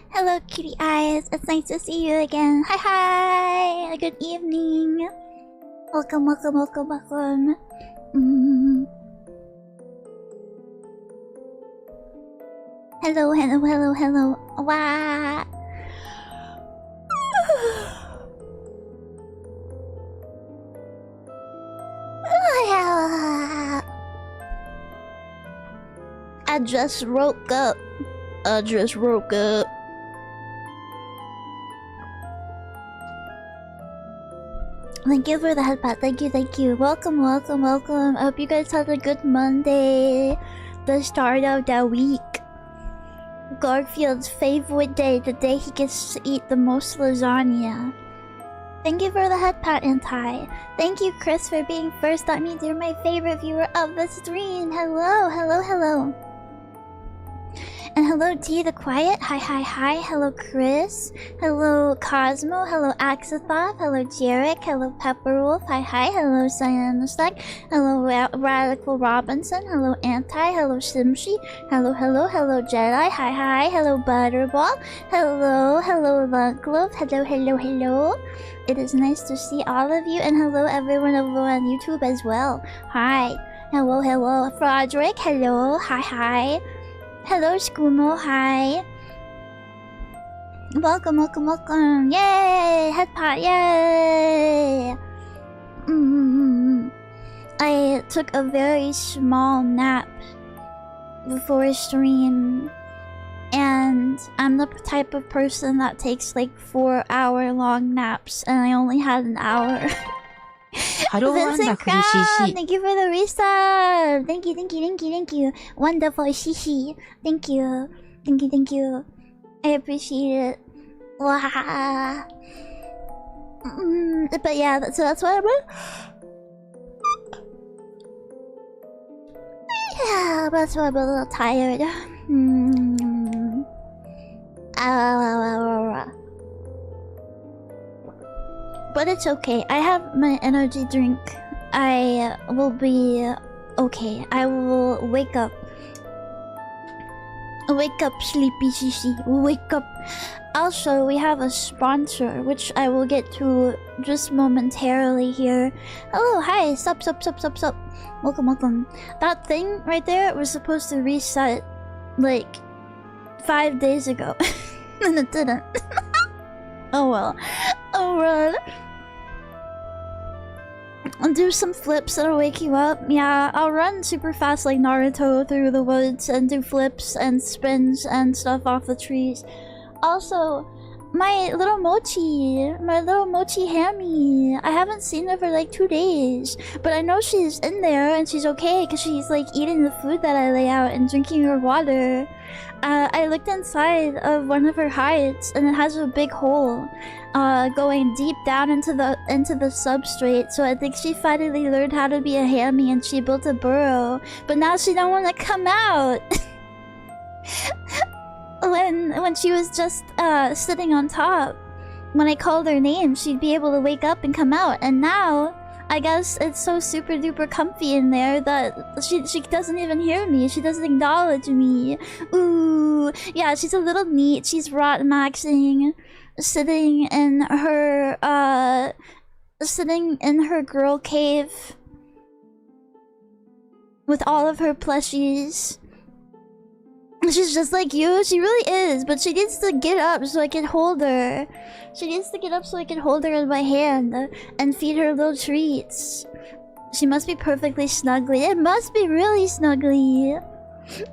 Hello, cutie eyes. It's nice to see you again. Hi, hi. Good evening. Welcome, welcome, welcome, welcome. Hello, hello, hello, hello. Wow. I just woke up. Thank you for the headpad. Thank you, thank you. Welcome, welcome, welcome. I hope you guys had a good Monday. The start of the week. Garfield's favorite day. The day he gets to eat the most lasagna. Thank you for the headpad, Anti. Thank you, Chris, for being first. That means you're my favorite viewer of the stream. Hello, hello, hello. And hello, T the Quiet. Hi, hi, hi. Hello, Chris. Hello, Cosmo. Hello, Axathoth. Hello, Jarek. Hello, Pepperwolf. Hi, hi. Hello, Cyanostag. Hello, Radical Robinson. Hello, Anti. Hello, Simshi. Hello, hello, hello, Jedi. Hi, hi. Hello, Butterball. Hello, hello, Lunklove. Hello, hello, hello. It is nice to see all of you. And hello, everyone over on YouTube as well. Hi. Hello, hello, Froderick. Hello. Hi, hi. Hello, Skumo. Hi. Welcome, welcome, welcome. Yay! Headpot, yay! I took a very small nap before stream. And I'm the type of person that takes like 4-hour-long naps. And I only had an hour. Vincent Crown, thank you for the resub. Thank you, thank you, thank you, thank you. Wonderful, shishi. Thank you, thank you, thank you. I appreciate it. Wow. But yeah, that's what I'm. Yeah, that's why I'm a little tired. But it's okay. I have my energy drink. I will be okay. I will wake up. Wake up, sleepy shishi. Wake up. Also, we have a sponsor, which I will get to just momentarily here. Hello, hi. Sup. Welcome, welcome. That thing right there was supposed to reset like 5 days ago. And it didn't. Oh well. Oh well. I'll do some flips that'll wake you up. Yeah, I'll run super fast like Naruto through the woods and do flips and spins and stuff off the trees. Also, my little mochi hammy. I haven't seen her for like 2 days, but I know she's in there and she's okay because she's like eating the food that I lay out and drinking her water. I looked inside of one of her hides and it has a big hole going deep down into the substrate, so I think she finally learned how to be a hammy and she built a burrow, but now she don't want to come out. When she was just sitting on top, when I called her name, she'd be able to wake up and come out, and now I guess it's so super duper comfy in there that she doesn't even hear me. She doesn't acknowledge me. Ooh, yeah, she's a little neat. She's rot maxing, sitting in her girl cave with all of her plushies. She's just like you. She really is, but she needs to get up so I can hold her. She needs to get up so I can hold her in my hand and feed her little treats. She must be perfectly snuggly. It must be really snuggly.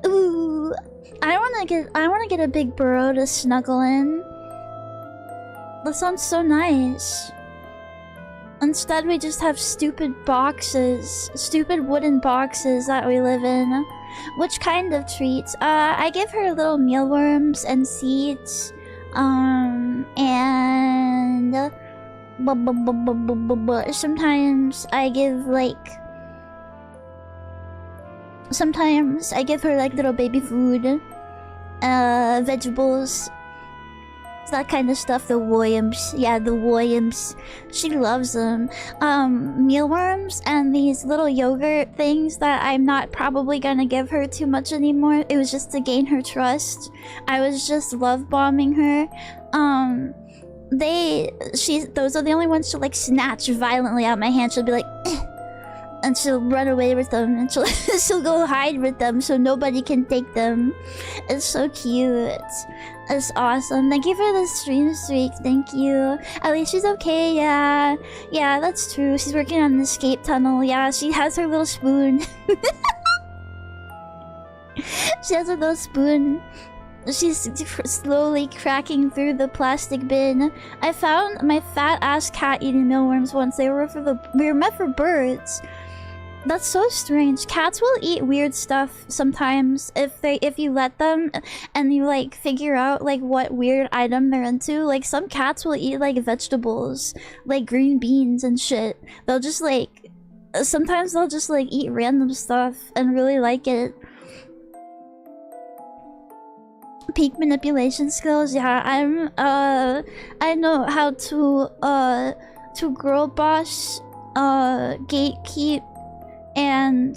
Ooh, I wanna get a big burrow to snuggle in. That sounds so nice. Instead, we just have stupid boxes, stupid wooden boxes that we live in. Which kind of treats? I give her little mealworms and seeds. And sometimes I give her like little baby food, vegetables. that kind of stuff. The worms, yeah, the worms. She loves them. Mealworms and these little yogurt things that I'm not probably gonna give her too much anymore. It was just to gain her trust. I was just love bombing her. Those are the only ones she'll like snatch violently out of my hand. She'll be like, "Eh," and she'll run away with them, and she'll go hide with them so nobody can take them. It's so cute. It's awesome. Thank you for the stream streak. Thank you. At least she's okay. Yeah, that's true. She's working on an escape tunnel. Yeah, she has her little spoon. She has her little spoon. She's slowly cracking through the plastic bin. I found my fat ass cat eating mealworms once. We were meant for birds. That's so strange. Cats will eat weird stuff sometimes if you let them, and you like figure out like what weird item they're into. Like some cats will eat like vegetables, like green beans and shit. They'll just like sometimes they'll just like eat random stuff and really like it. Peak manipulation skills, yeah. I know how to girl boss, gatekeep, and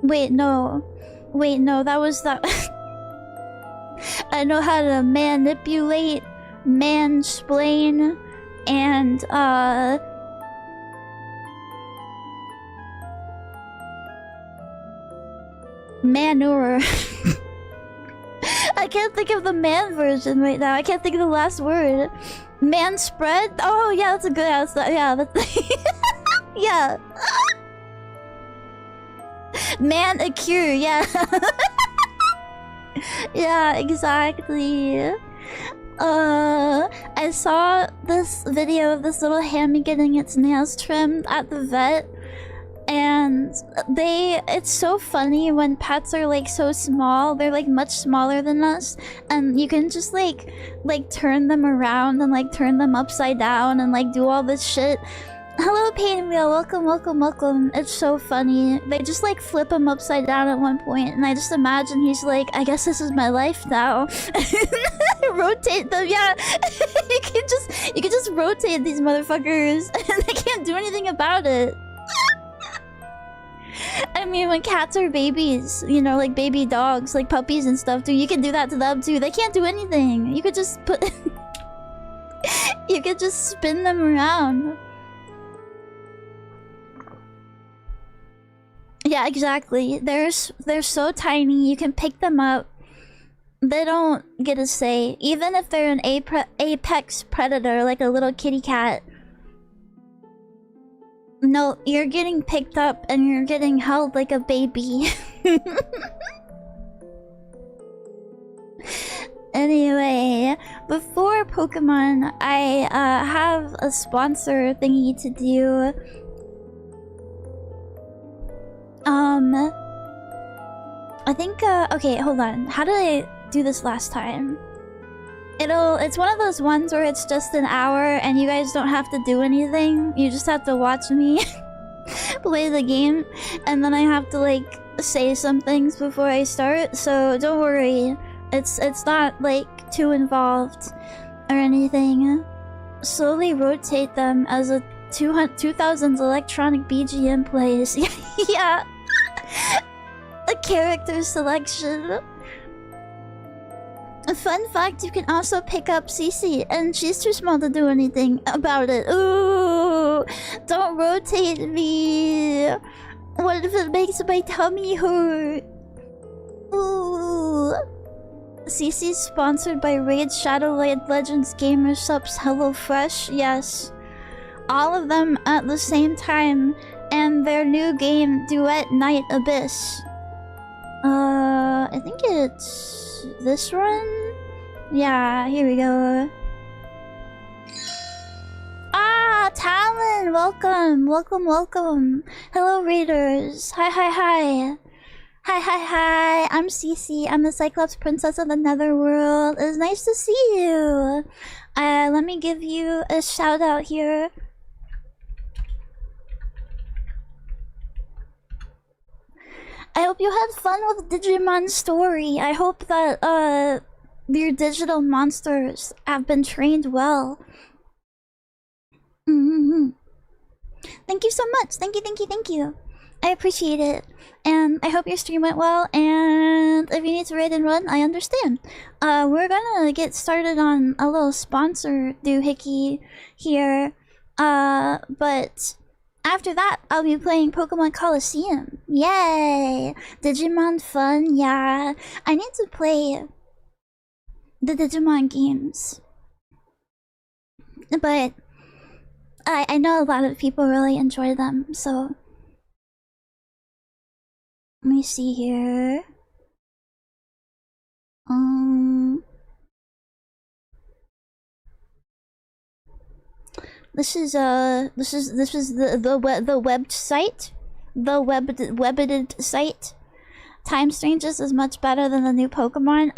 wait no, that was that. I know how to manipulate, mansplain, and manure. I can't think of the man version right now. I can't think of the last word. Man spread? Oh yeah, that's a good answer. Yeah, that's yeah. Man a cure, yeah. Yeah, exactly. I saw this video of this little hammy getting its nails trimmed at the vet. And it's so funny when pets are like so small. They're like much smaller than us, and you can just like turn them around and like turn them upside down and like do all this shit. Hello Painwheel, welcome. It's so funny. They just like flip him upside down at one point, and I just imagine he's like, I guess this is my life now. Rotate them, yeah. you can just rotate these motherfuckers and they can't do anything about it. I mean, when cats are babies, you know, like baby dogs, like puppies and stuff, you can do that to them too. They can't do anything. You could just put... you could just spin them around. Yeah, exactly. They're so tiny, you can pick them up. They don't get a say. Even if they're an apex predator, like a little kitty cat. No, you're getting picked up and you're getting held like a baby. Anyway, before Pokemon, I have a sponsor thingy to do. I think, okay, hold on. How did I do this last time? It's one of those ones where it's just an hour and you guys don't have to do anything. You just have to watch me play the game, and then I have to like say some things before I start, so don't worry. It's not like too involved or anything. Slowly rotate them as a 2000s electronic BGM plays. Yeah. A character selection. A fun fact, you can also pick up Cece, and she's too small to do anything about it. Ooh, don't rotate me. What if it makes my tummy hurt? Ooh. Cece's sponsored by Raid Shadowlight Legends Gamer Subs HelloFresh. Yes. All of them at the same time, and their new game, Duet Night Abyss. I think it's this one? Yeah, here we go. Ah, Talon! Welcome. Hello, raiders. Hi. Hi. I'm Cece. I'm the Cyclops Princess of the Netherworld. It's nice to see you. Let me give you a shout out here. I hope you had fun with Digimon Story. I hope that, your digital monsters have been trained well. Mm-hmm. Thank you so much. Thank you, thank you, thank you. I appreciate it. And I hope your stream went well. And if you need to raid and run, I understand. We're gonna get started on a little sponsor doohickey here. But after that, I'll be playing Pokemon Colosseum. Yay! Digimon fun, yeah. I need to play the Digimon games. But I know a lot of people really enjoy them, so let me see here. This is the website, the webbed site. Time Stranges is much better than the new Pokemon.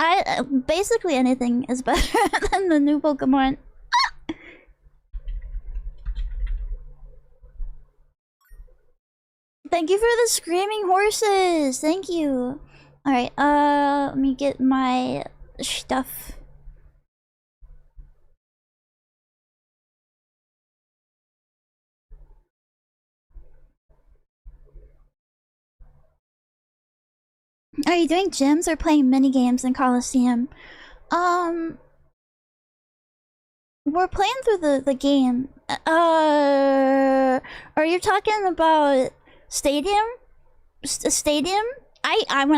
Basically anything is better than the new Pokemon. Thank you for the screaming horses. Thank you. All right. Let me get my stuff. Are you doing gyms or playing mini games in Colosseum? We're playing through the game. Are you talking about Stadium? Stadium? When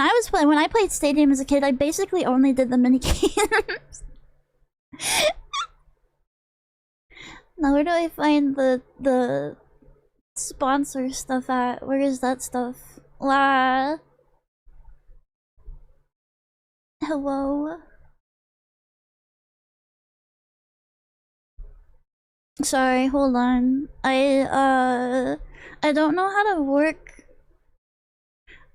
I played Stadium as a kid, I basically only did the mini games. Now where do I find the sponsor stuff at? Where is that stuff? Hello? Sorry, hold on. I don't know how to work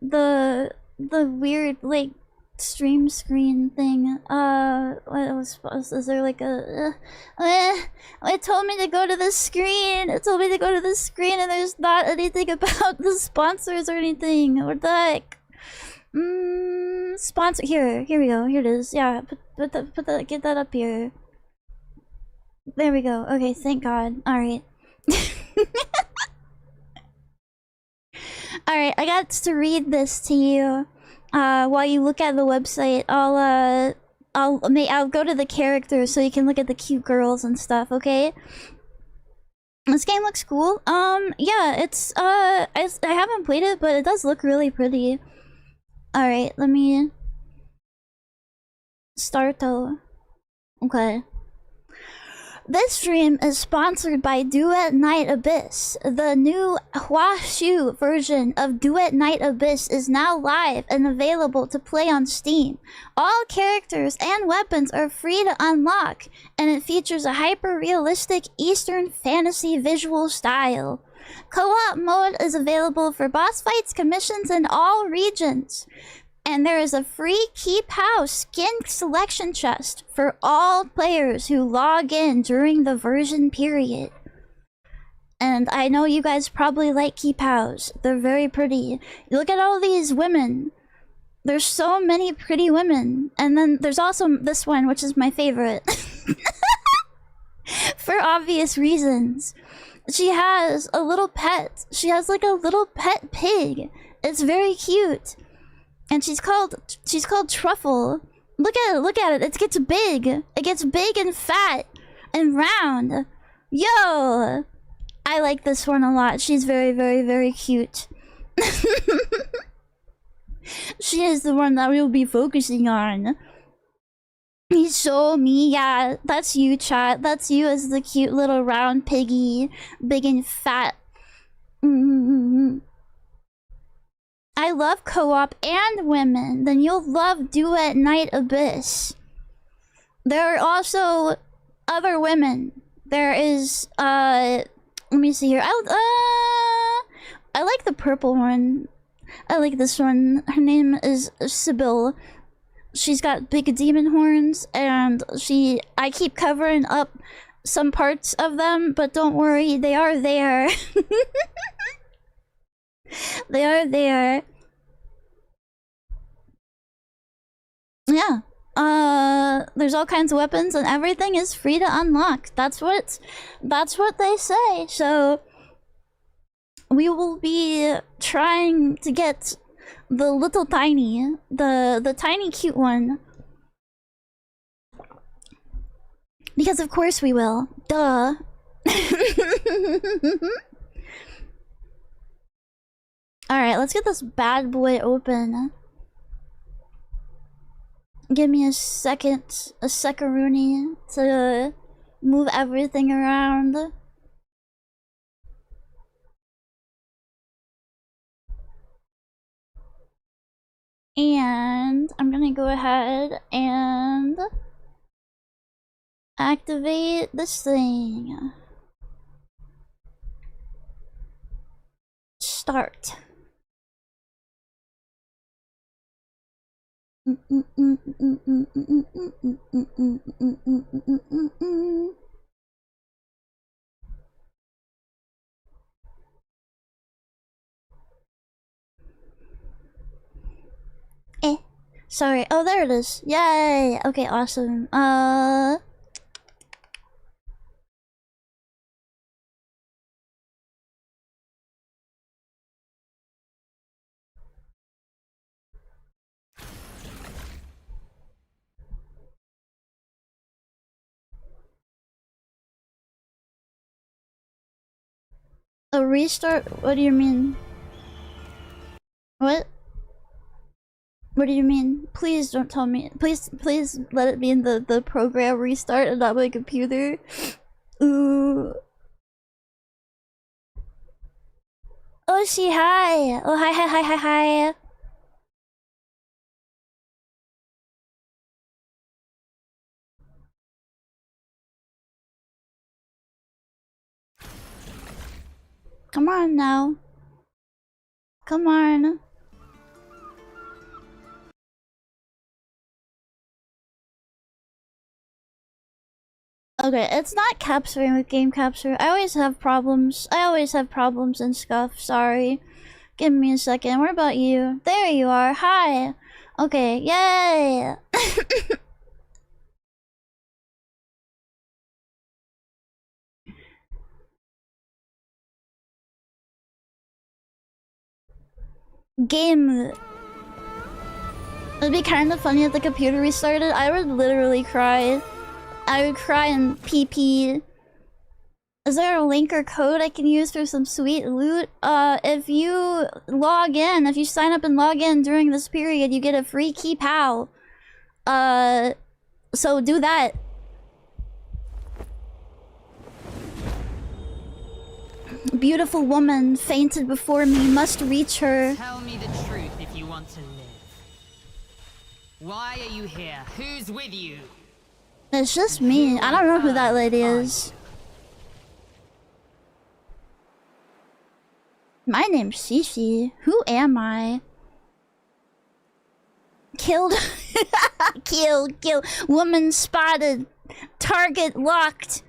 the weird like stream screen thing. Is there like a it told me to go to this screen. It told me to go to this screen and there's not anything about the sponsors or anything. What the heck? Sponsor here we go. Here it is. Yeah, put that get that up here. There we go. Okay, thank God. Alright. Alright, I got to read this to you. While you look at the website, I'll go to the characters so you can look at the cute girls and stuff, okay? This game looks cool. Yeah, it's I haven't played it, but it does look really pretty. Alright, let me start though. Okay. This stream is sponsored by Duet Night Abyss. The new Hua-Shu version of Duet Night Abyss is now live and available to play on Steam. All characters and weapons are free to unlock, and it features a hyper-realistic Eastern fantasy visual style. Co-op mode is available for boss fights, commissions, in all regions. And there is a free Keep House skin selection chest for all players who log in during the version period. And I know you guys probably like Keep House. They're very pretty. Look at all these women. There's so many pretty women. And then there's also this one, which is my favorite. For obvious reasons. She has a little pet. She has like a little pet pig. It's very cute. And she's called Truffle. Look at it. It gets big. It gets big and fat and round. Yo! I like this one a lot. She's very, very, very cute. She is the one that we'll be focusing on. Show me, yeah, that's you, chat. That's you as the cute little round piggy, big and fat. I love co-op and women. Then you'll love Duet Night Abyss. There are also other women. There is let me see here. I like the purple one. I like this one. Her name is Sybil. She's got big demon horns, and I keep covering up some parts of them, but don't worry, they are there. They are there. Yeah. There's all kinds of weapons and everything is free to unlock. That's what they say. So we will be trying to get the little tiny, the tiny cute one. Because of course we will. Duh. Alright, let's get this bad boy open. Give me a second-rooney to move everything around. And I'm gonna go ahead and activate this thing. Start. Sorry. Oh, there it is. Yay. Okay, awesome. A restart? What do you mean? What? What do you mean? Please don't tell me. Please let it be in the program restart and not my computer. Ooh. Oh, hi. Oh, hi. Come on now. Come on. Okay, it's not capturing with game capture. I always have problems. And stuff. Sorry. Give me a second. What about you? There you are. Hi. Okay, yay. Game. It'd be kind of funny if the computer restarted. I would literally cry. I would cry and pee. Is there a link or code I can use for some sweet loot? If you log in, if you sign up and log in during this period, you get a free key pow. So do that. Beautiful woman fainted before me, must reach her. Tell me the truth if you want to live. Why are you here? Who's with you? It's just me. I don't know who that lady is. My name's Cece. Who am I? Killed. Kill. Woman spotted. Target locked.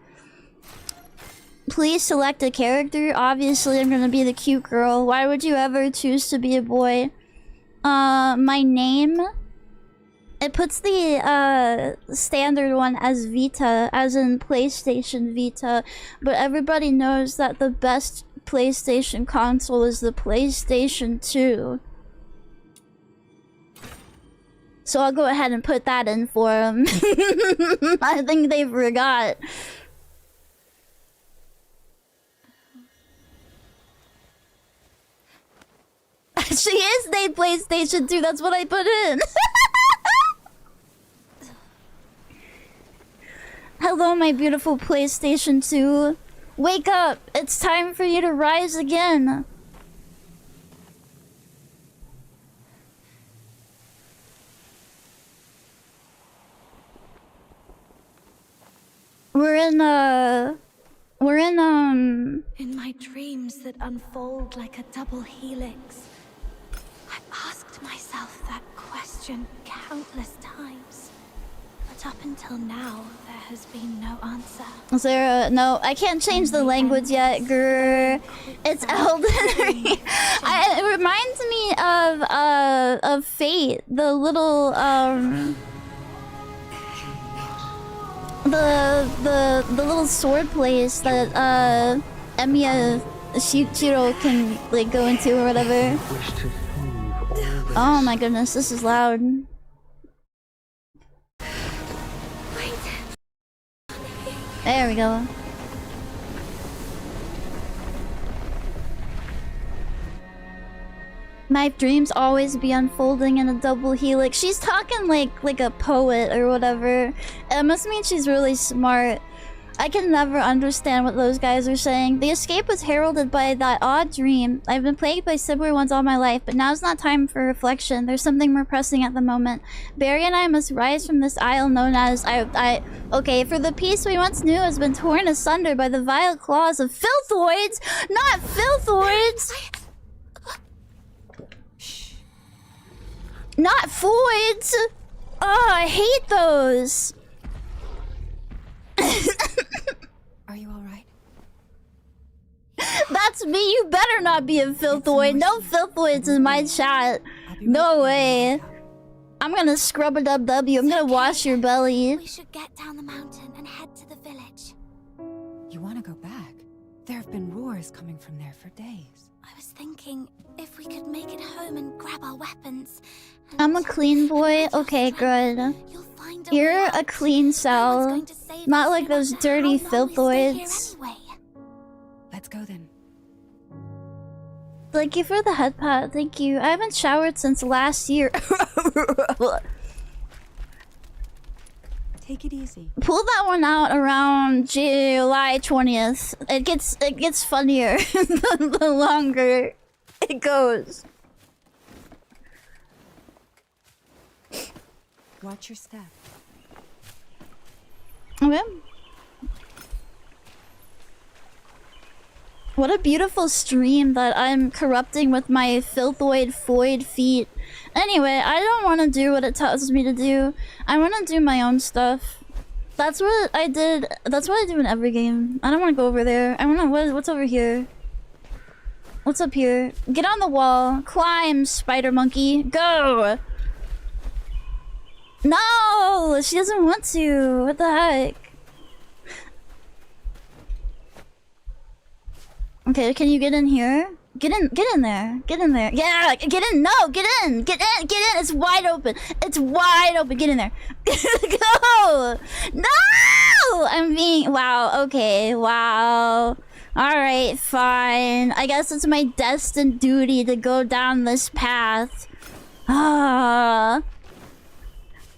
Please select a character. Obviously, I'm gonna be the cute girl. Why would you ever choose to be a boy? My name? It puts the standard one as Vita, as in PlayStation Vita, but everybody knows that the best PlayStation console is the PlayStation 2. So I'll go ahead and put that in for them. I think they forgot. She is named PlayStation 2, that's what I put in. Hello, my beautiful PlayStation 2. Wake up! It's time for you to rise again. We're in In my dreams that unfold like a double helix, I've asked myself that question countless times. But up until now, there has been no answer. Is there a... No, I can't change the language yet, grr. It's Elden Ring. It reminds me of Fate, the little, the little sword place that Emiya Shiro can like go into or whatever. Oh my goodness, this is loud. There we go. My dreams always be unfolding in a double helix. She's talking like a poet or whatever. It must mean she's really smart. I can never understand what those guys are saying. The escape was heralded by that odd dream. I've been plagued by similar ones all my life, but now's not time for reflection. There's something more pressing at the moment. Barry and I must rise from this isle known as okay, for the peace we once knew has been torn asunder by the vile claws of filthoids, not filthoids. Not foids! Oh, I hate those! Are you alright? That's me, you better not be a filthoid. No filthoids in my chat. No way. I'm gonna scrub a dub-w. I'm gonna wash your belly. We should get down the mountain and head to the village. You wanna go back? There have been roars coming from there for days. I was thinking if we could make it home and grab our weapons. I'm a clean boy. Okay, good. You're a clean cell. Not like those dirty filthoids. Let's go then. Thank you for the head pat. Thank you. I haven't showered since last year. Take it easy. Pull that one out around July 20th. It gets funnier the longer it goes. Watch your step. Okay. What a beautiful stream that I'm corrupting with my filthoid foid feet. Anyway, I don't want to do what it tells me to do. I want to do my own stuff. That's what I did. That's what I do in every game. I don't want to go over there. I want to. What's over here? What's up here? Get on the wall. Climb, spider monkey. Go! No! She doesn't want to. What the heck? Okay, can you get in here? Get in there. Get in there. Yeah, get in. No, get in. Get in. Get in. It's wide open. It's wide open. Get in there. Go! No! I'm being... Wow, okay. Wow. Alright, fine. I guess it's my destined duty to go down this path. Ah.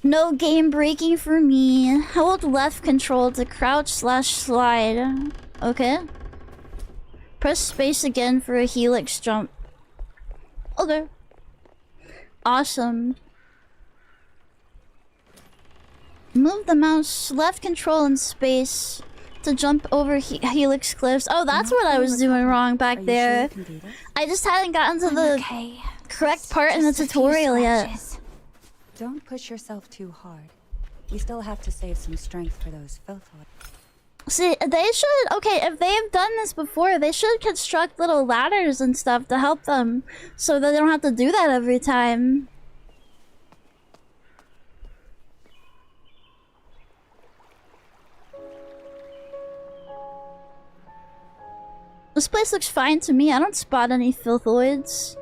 No game breaking for me. Hold left control to crouch / slide. Okay. Press space again for a helix jump. Okay. Awesome. Move the mouse left control and space to jump over helix cliffs. Oh, that's what I was doing wrong back there. I just hadn't gotten to the correct part in the tutorial yet. Don't push yourself too hard. You still have to save some strength for those filthoids. See, they should... Okay, if they've done this before, they should construct little ladders and stuff to help them, so that they don't have to do that every time. This place looks fine to me. I don't spot any filthoids.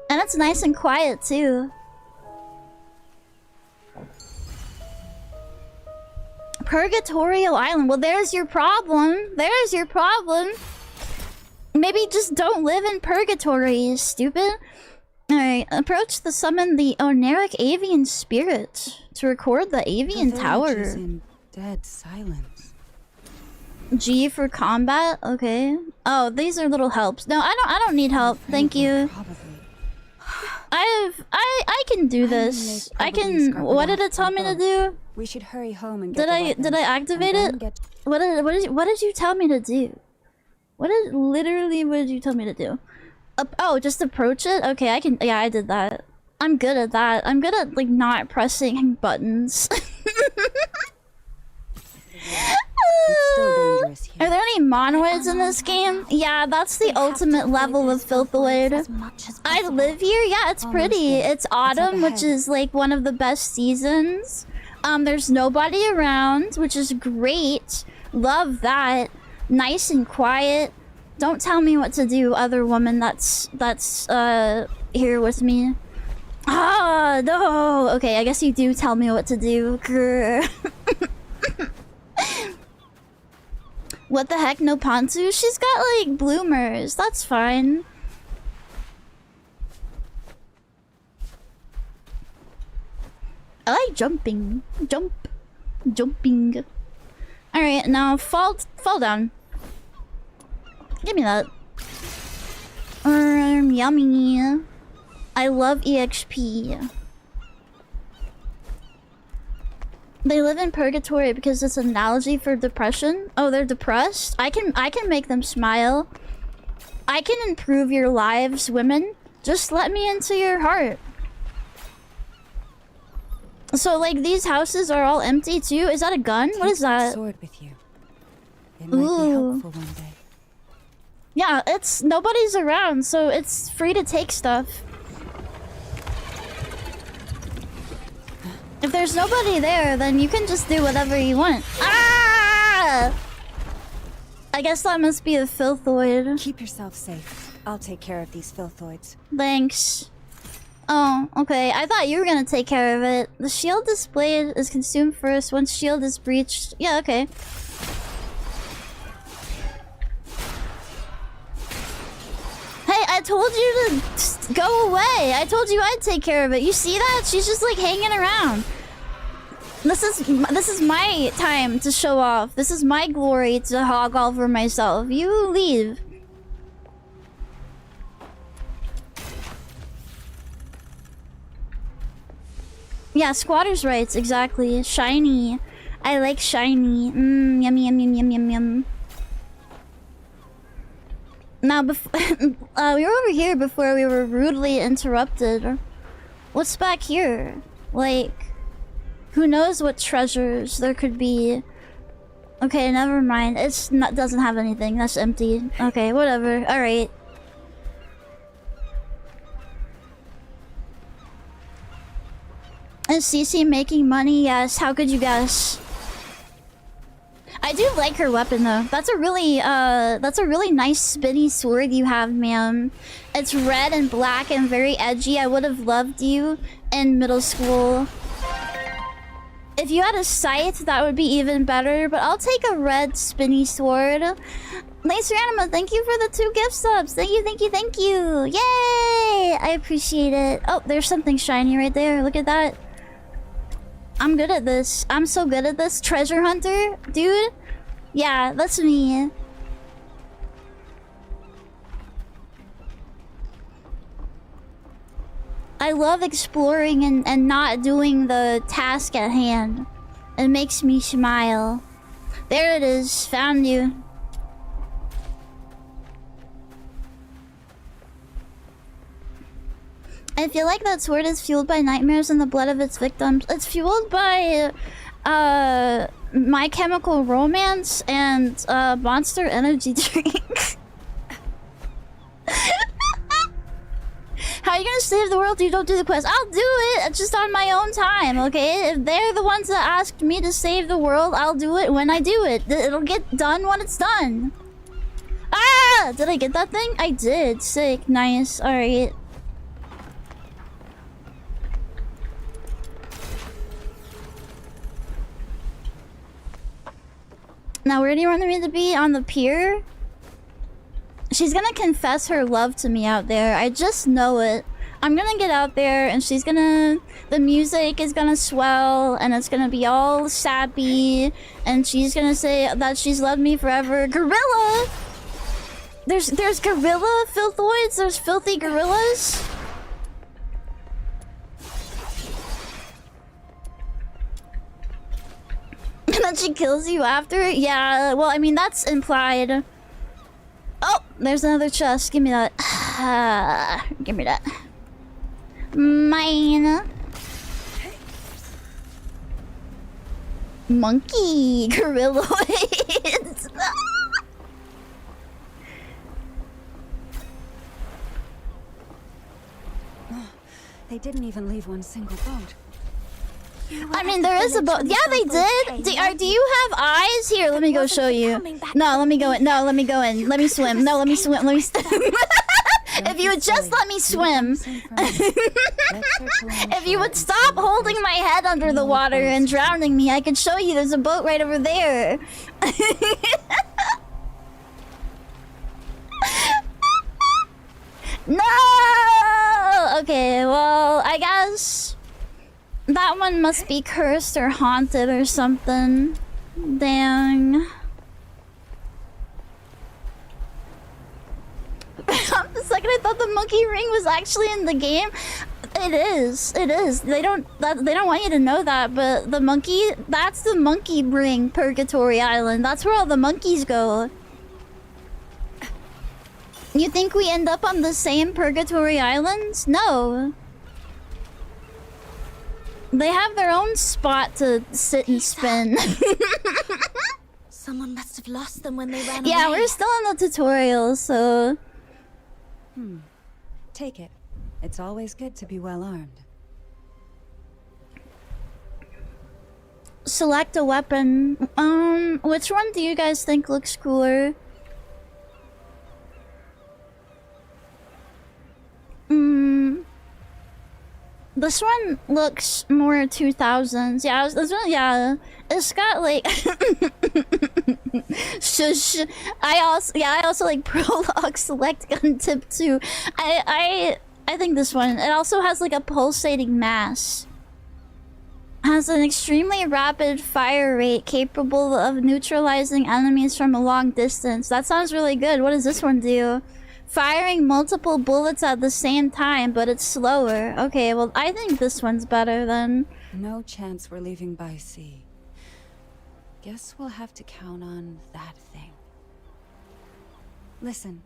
And it's nice and quiet, too. Purgatorial Island. Well, there's your problem. There's your problem. Maybe just don't live in purgatory, you stupid. Alright, approach the summon the Oneric Avian Spirit to record the Avian Tower. Is in dead silence. G for combat? Okay. Oh, these are little helps. No, I don't need help. Thank you. Probably. I can do this. I can... What did it tell me to do? We should hurry home and get Did I activate it? What did you tell me to do? What did you tell me to do? Oh, just approach it? Okay, I can... Yeah, I did that. I'm good at that. I'm good at, like, not pressing buttons. It's still dangerous here. Are there any monoids in this game? Yeah, that's the ultimate level of filthoid. I live here? Yeah, it's pretty. It's autumn, which is like one of the best seasons. There's nobody around, which is great. Love that. Nice and quiet. Don't tell me what to do, other woman that's here with me. Ah, no. Okay, I guess you do tell me what to do. Grr. What the heck, no Ponzu? She's got, like, bloomers. That's fine. I like jumping. Jumping. Alright, now fall down. Give me that. Yummy. I love EXP. They live in purgatory because it's an analogy for depression. Oh, they're depressed? I can make them smile. I can improve your lives, women. Just let me into your heart. So, like, these houses are all empty too? Is that a gun? What is that? Sword with you. It might be helpful one day. Yeah, it's nobody's around, so it's free to take stuff. If there's nobody there, then you can just do whatever you want. Ah! I guess that must be a filthoid. Keep yourself safe. I'll take care of these filthoids. Thanks. Oh, okay. I thought you were gonna take care of it. The shield displayed is consumed first. Once shield is breached. Yeah, okay. Hey, I told you to go away. I told you I'd take care of it. You see that? She's just like hanging around. This is my time to show off. This is my glory to hog all for myself. You leave. Yeah, squatters' rights, exactly. Shiny. I like shiny. Yummy, yum, yum, yum, yum, yum. Now, we were over here before we were rudely interrupted. What's back here? Like, who knows what treasures there could be? Okay, never mind. It's not doesn't have anything. That's empty. Okay, whatever. All right. Is Cece making money? Yes. How could you guess? I do like her weapon though. That's a really nice spinny sword you have, ma'am. It's red and black and very edgy. I would have loved you in middle school. If you had a scythe, that would be even better, but I'll take a red spinny sword. Laser Anima, thank you for the 2 gift subs. Thank you, thank you, thank you. Yay! I appreciate it. Oh, there's something shiny right there. Look at that. I'm good at this. I'm so good at this. Treasure hunter, dude. Yeah, that's me. I love exploring and not doing the task at hand. It makes me smile. There it is. Found you. I feel like that sword is fueled by nightmares and the blood of its victims. It's fueled by My Chemical Romance and Monster Energy drink. How are you gonna save the world if you don't do the quest? I'll do it! It's just on my own time, okay? If they're the ones that asked me to save the world, I'll do it when I do it. It'll get done when it's done. Ah! Did I get that thing? I did. Sick. Nice. Alright. Now, where do you want me to be? On the pier? She's gonna confess her love to me out there. I just know it. I'm gonna get out there and she's gonna... The music is gonna swell and it's gonna be all sappy. And she's gonna say that she's loved me forever. Gorilla! There's gorilla filthoids? There's filthy gorillas? And then she kills you after? Yeah, well, I mean, that's implied. Oh, there's another chest. Give me that. Give me that. Mine. Monkey. Gorilloid. What? They didn't even leave one single boat. I mean, there is a boat. Yeah, they did. Do you have eyes? Here, let me go show you. No, let me go in. No, let me go in. Let me swim. No, let me swim. Let me If you would just let me swim. If you would stop holding my head under the water and drowning me, I could show you there's a boat right over there. No! Okay, well, I guess that one must be cursed or haunted or something. Dang. The second I thought the monkey ring was actually in the game. It is. It is. They don't want you to know that, but the monkey, that's the monkey ring, Purgatory Island. That's where all the monkeys go. You think we end up on the same Purgatory Islands? No. They have their own spot to sit and spin. Someone must have lost them when they ran Yeah, away. we're still in the tutorial, so... Take it. It's always good to be well armed. Select a weapon. Which one do you guys think looks cooler? This one looks more 2000s. Yeah, this one, yeah. It's got like shush. I also like prologue select gun tip 2. I think this one. It also has like a pulsating mass. Has an extremely rapid fire rate capable of neutralizing enemies from a long distance. That sounds really good. What does this one do? Firing multiple bullets at the same time, but it's slower. Okay, well, I think this one's better then. No chance we're leaving by sea. Guess we'll have to count on that thing. Listen,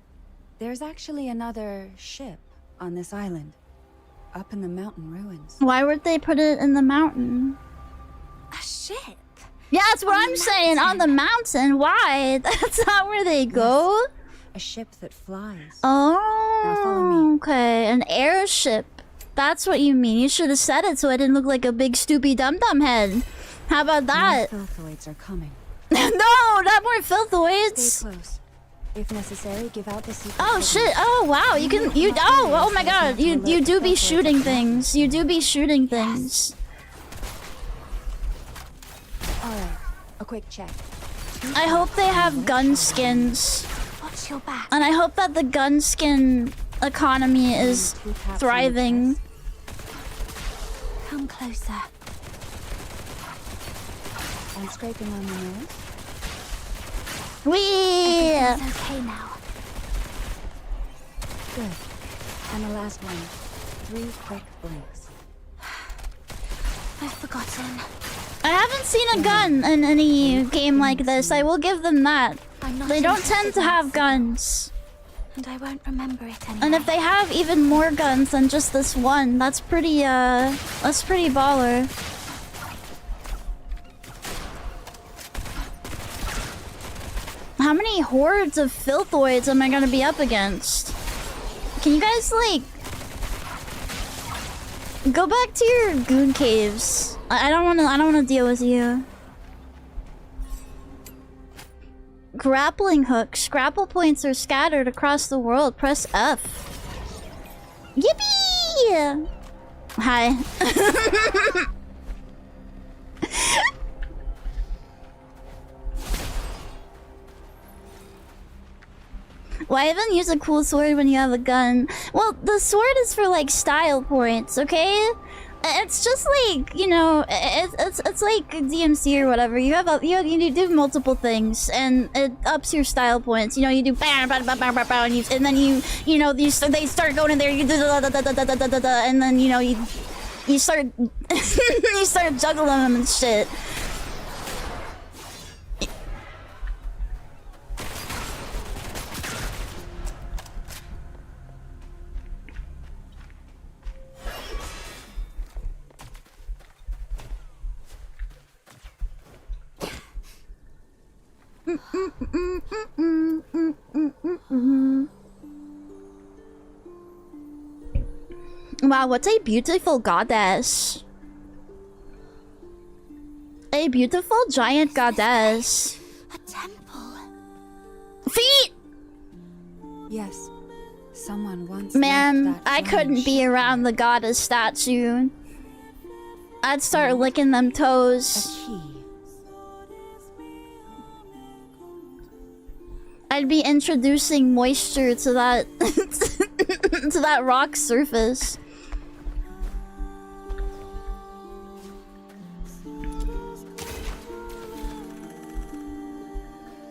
there's actually another ship on this island. Up in the mountain ruins. Why would they put it in the mountain? A ship? Yeah, that's what I'm saying. On the mountain. Why? That's not where they go. Yes. A ship that flies. Now follow Oh, me. okay. An airship. That's what you mean. You should have said it so I didn't look like a big stoopy dum-dum head. How about that? More filthoids are coming. No, not more filthoids. Stay close. If necessary, give out the secret. Oh shit! Oh wow! Oh my god! You do be shooting things. You do be shooting things. All right, a quick check. I hope they have gun skins, Watch your back. and I hope that the gun skin economy is thriving. Come closer. And scraping on the nose. Wee! It's okay now. Good. And the last one. 3 quick blinks. I've forgotten. I haven't seen a gun in any game like this. I will give them that. I'm not They don't interested tend to in have this, guns. and I won't remember it anyway. And if they have even more guns than just this one, that's pretty baller. How many hordes of filthoids am I gonna be up against? Can you guys, like... go back to your goon caves. I don't wanna deal with you. Grappling hooks. Grapple points are scattered across the world. Press F. Yippee! Hi. Why even use a cool sword when you have a gun? Well, the sword is for like style points, okay? It's just like, you know, it's like DMC or whatever. You have you do multiple things, and it ups your style points. You know, you do bam, bam, bam, bam, bam, bam, and then you know they start going in there. You do and then you know you start you start juggling them and shit. Wow, what's a beautiful goddess? A beautiful giant goddess. A temple. Feet! Yes. Someone once Man, left that I couldn't be around the goddess statue. I'd start licking them a toes. key. I'd be introducing moisture to that to that rock surface.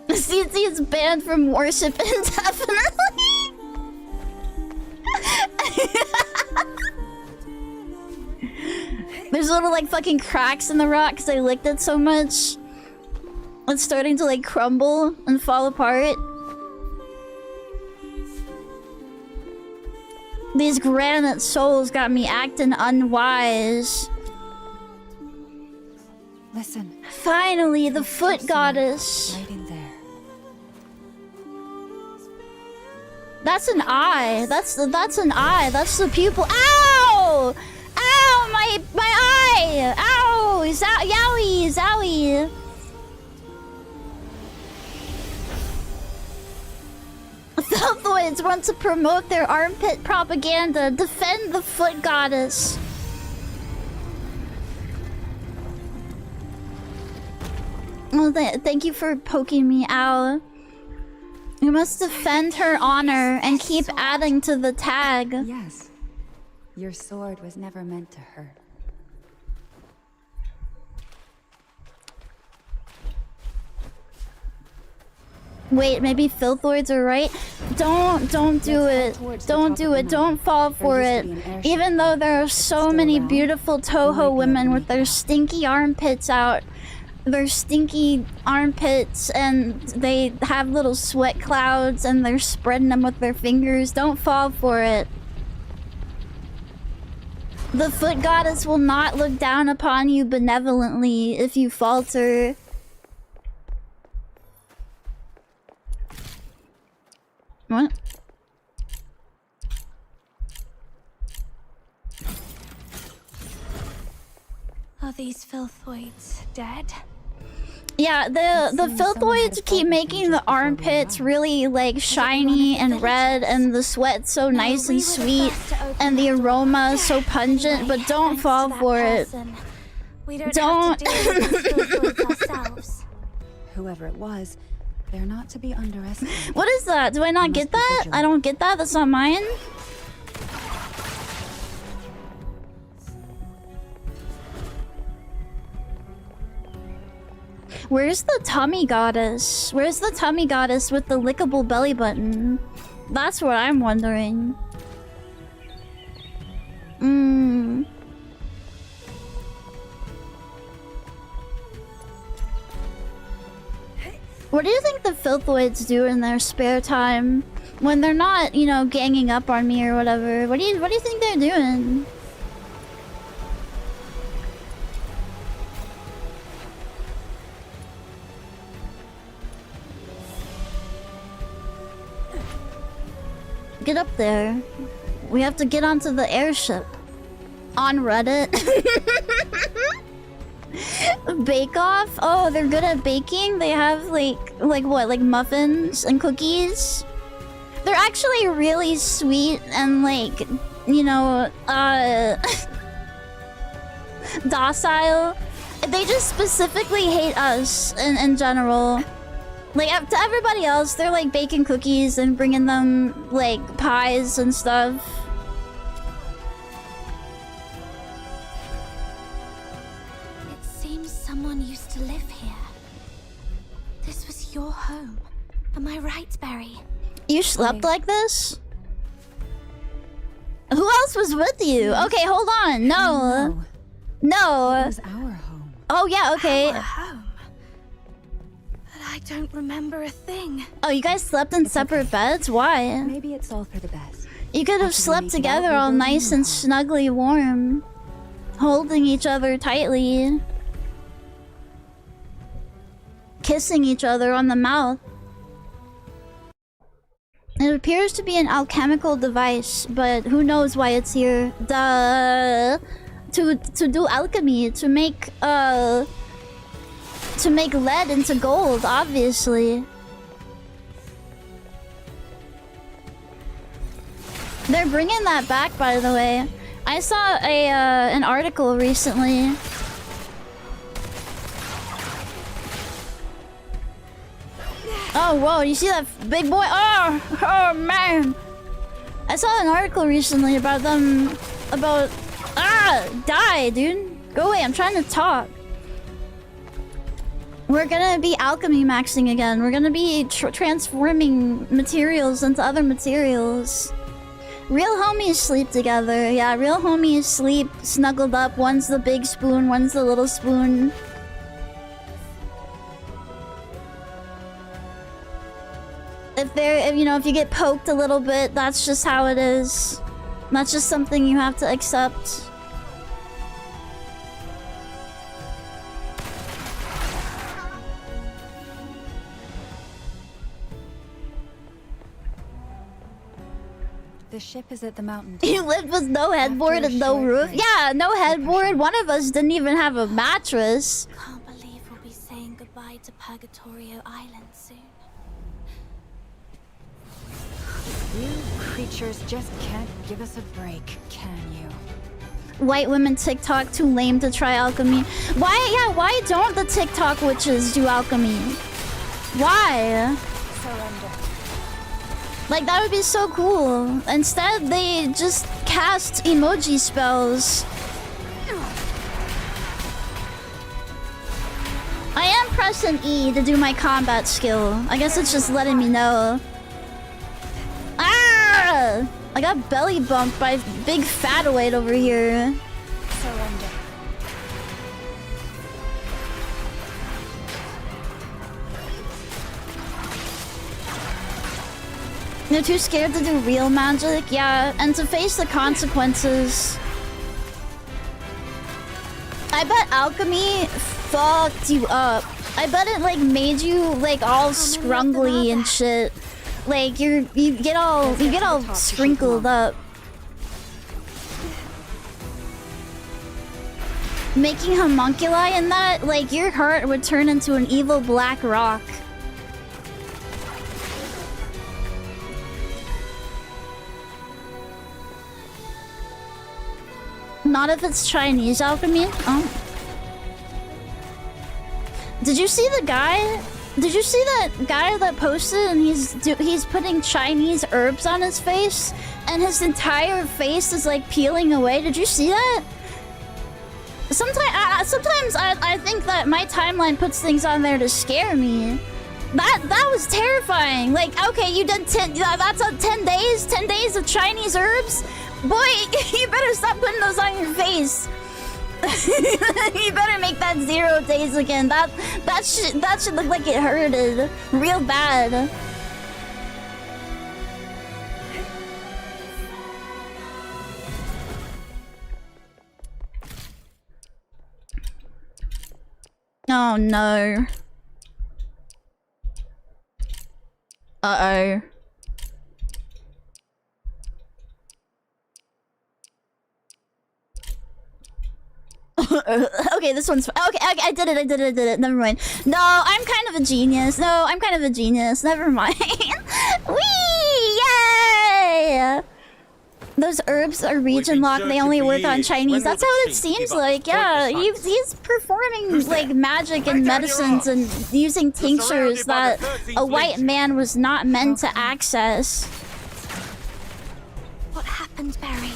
CT is banned from worship indefinitely. There's little like fucking cracks in the rock because I licked it so much. It's starting to like crumble and fall apart. These granite souls got me acting unwise. Listen. Finally, the foot goddess. Right in there. That's an eye. That's an eye. That's the pupil. Ow! Ow! My eye! Ow! Yowie! Zowie! Felthoids want to promote their armpit propaganda. Defend the foot goddess. Well, thank you for poking me out. You must defend her honor and keep adding to the tag. Yes. Your sword was never meant to hurt. Wait, maybe Filthoids are right? Don't do it. Don't do it. Don't fall for it. Even though there are so many beautiful Toho women with their stinky armpits out. Their stinky armpits and they have little sweat clouds and they're spreading them with their fingers. Don't fall for it. The foot goddess will not look down upon you benevolently if you falter. What? Are these filthoids dead? Yeah, the filthoids keep making the armpits really like shiny and red and the sweat so nice and sweet and the aroma so pungent, but don't fall for it. We don't Don't. have to deal with those filthoids ourselves. Whoever it was, they're not to be underestimated. What is that? Do I not get that? I don't get that. That's not mine. Where's the tummy goddess? Where's the tummy goddess with the lickable belly button? That's what I'm wondering. What do you think the filthoids do in their spare time when they're not, you know, ganging up on me or whatever? What do you think they're doing? Get up there. We have to get onto the airship. On Reddit. Bake Off? Oh, they're good at baking? They have like what? Like muffins and cookies? They're actually really sweet and like, you know, docile. They just specifically hate us in general. Like, to everybody else, they're like baking cookies and bringing them like pies and stuff. It seems someone used to live here. This was your home. Am I right, Berry? You slept like this? Who else was with you? Okay, hold on. No. It No. was our home. Oh, yeah, okay. Our home. But I don't remember a thing. Oh, you guys slept in separate beds? Why? Maybe it's all for the best. You could have After we slept make it together out, all we'll go nice new and home. snugly warm. Holding each other tightly. Kissing each other on the mouth. It appears to be an alchemical device, but who knows why it's here. To do alchemy, to make lead into gold, obviously. They're bringing that back, by the way. I saw an article recently. Oh, whoa, you see that big boy? Oh, man. I saw an article recently about them, die, dude. Go away, I'm trying to talk. We're gonna be alchemy maxing again. We're gonna be transforming materials into other materials. Real homies sleep together. Yeah, real homies sleep snuggled up. One's the big spoon, one's the little spoon. If you get poked a little bit, that's just how it is. That's just something you have to accept. The ship is at the mountain. You lived with no headboard and no roof? Yeah, no headboard. One of us didn't even have a mattress. Can't believe we'll be saying goodbye to Purgatorio Island soon. You creatures just can't give us a break, can you? White women TikTok too lame to try alchemy. Why don't the TikTok witches do alchemy? Why? Surrender. Like, that would be so cool. Instead, they just cast emoji spells. I am pressing E to do my combat skill. I guess it's just letting me know. Ah! I got belly bumped by big fatoid over here. Surrender. You're too scared to do real magic? Yeah, and to face the consequences. I bet alchemy fucked you up. I bet it like made you like all scrungly and shit. Like you get all sprinkled up. Making homunculi in that, like your heart would turn into an evil black rock. Not if it's Chinese alchemy. Oh. Did you see the guy? Did you see that guy that posted and he's putting Chinese herbs on his face and his entire face is like peeling away? Did you see that? Sometimes I think that my timeline puts things on there to scare me. That was terrifying. Like, okay, you did 10 days? 10 days of Chinese herbs? Boy, you better stop putting those on your face. You better make that 0 days again. That should look like it hurted real bad. Oh no. Uh-oh. Okay, this one's okay. I did it. Never mind. No, I'm kind of a genius. Never mind. Whee! Yay! Those herbs are region locked. They only work on Chinese. That's how it seems like. Yeah, he's performing like magic and medicines and using tinctures that a white man was not meant to access. What happened, Barry?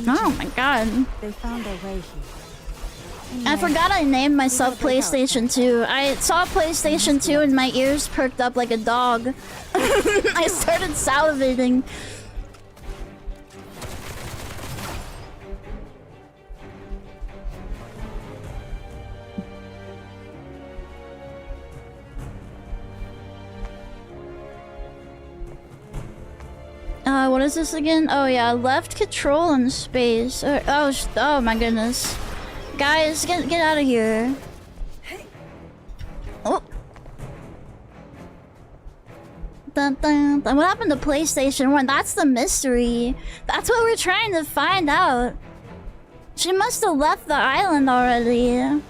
Oh my god. They found their way here. I forgot I named myself PlayStation 2. I saw PlayStation 2 and my ears perked up like a dog. I started salivating. What is this again? Oh yeah, left control in space. Oh my goodness. Guys, get out of here. Oh. Dun, dun, dun. What happened to PlayStation 1? That's the mystery. That's what we're trying to find out. She must have left the island already.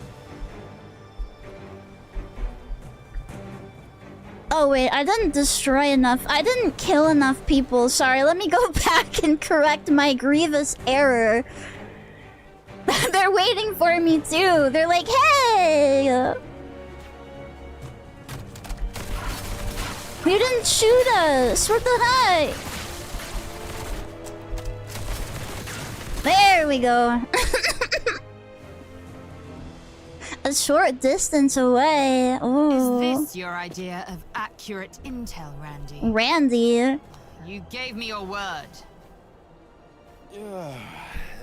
Oh wait, I didn't destroy enough. I didn't kill enough people. Sorry, let me go back and correct my grievous error. They're waiting for me too. They're like, hey! You didn't shoot us! What the heck? There we go. A short distance away. Ooh. Is this your idea of accurate intel, Randy? Randy. You gave me your word.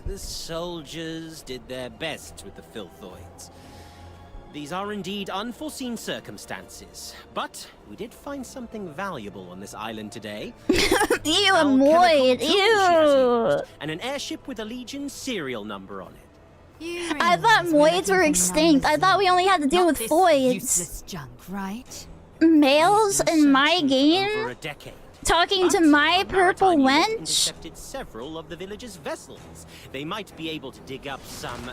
The soldiers did their best with the filthoids. These are indeed unforeseen circumstances, but we did find something valuable on this island today. Ew, a Moid. Ew. And an airship with a Legion serial number on it. I thought Moids were extinct. I thought we only had to deal with Voids. Useless junk, right? Males in my game? Over a decade. Talking to my purple wench? Intercepted several of the village's vessels. They might be able to dig up some...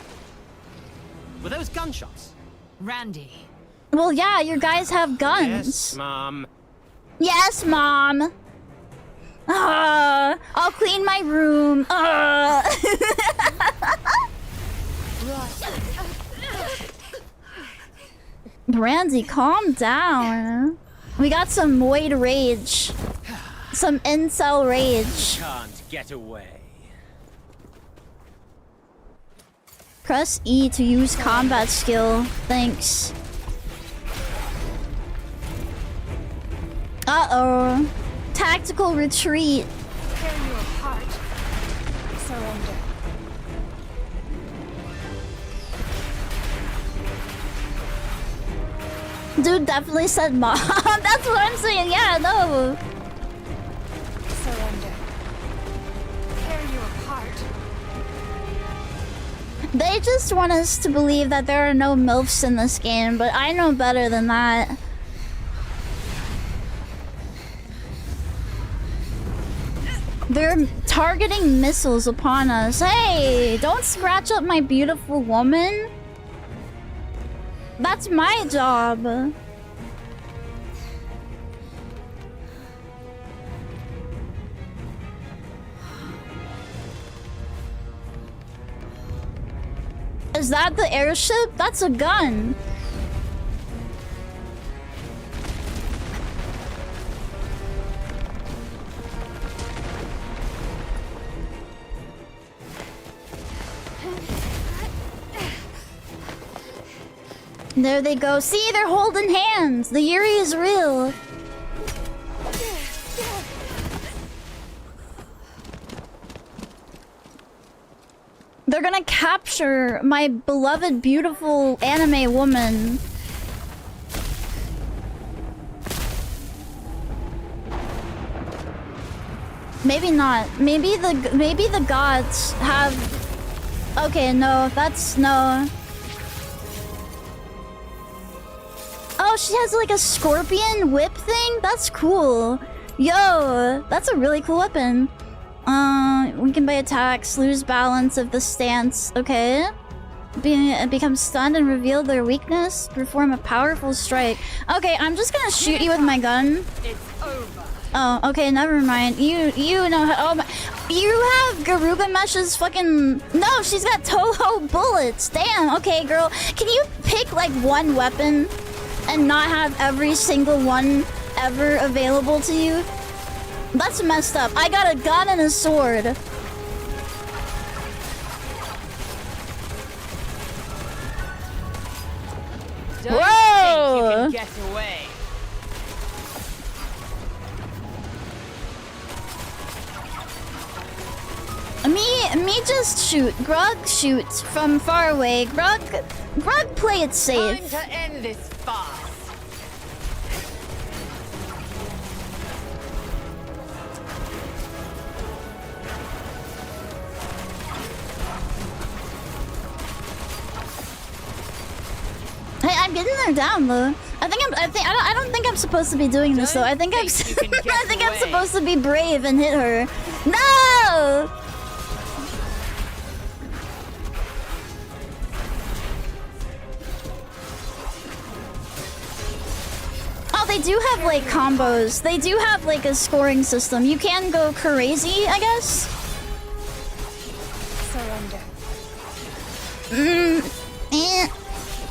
Were those gunshots? Randy. Well, yeah, your guys have guns. Yes, Mom. Yes, Mom. I'll clean my room. Brandy, calm down. We got some Moid rage. Some incel rage. Can't get away. Press E to use combat skill. Thanks. Uh-oh. Tactical retreat. Tear you apart. Surrender. Dude definitely said mom. That's what I'm saying. Yeah, no. Surrender. Tear you apart. They just want us to believe that there are no MILFs in this game, but I know better than that. They're targeting missiles upon us. Hey, don't scratch up my beautiful woman. That's my job. Is that the airship? That's a gun. There they go. See, they're holding hands. The Yuri is real. They're gonna capture my beloved, beautiful anime woman. Maybe not. Maybe the gods have... Okay, no, that's no. Oh, she has like a scorpion whip thing? That's cool. Yo, that's a really cool weapon. We can buy attacks, lose balance of the stance. Okay. Become stunned and reveal their weakness. Perform a powerful strike. Okay, I'm just gonna shoot you with my gun. It's over. Oh, okay, never mind. You know how... Oh my... You have Garuga Mesh's fucking... No, she's got Toho bullets. Damn, okay, girl. Can you pick, like, one weapon and not have every single one ever available to you? That's messed up. I got a gun and a sword. Don't Whoa! think you can get away. Me just shoot. Grug shoots from far away. Grug play it safe. Time to end this farce. I'm getting her down though. I don't think I'm supposed to be doing this though. I think I'm supposed to be brave and hit her. No! Oh, they do have like combos. They do have like a scoring system. You can go crazy, I guess. Surrender.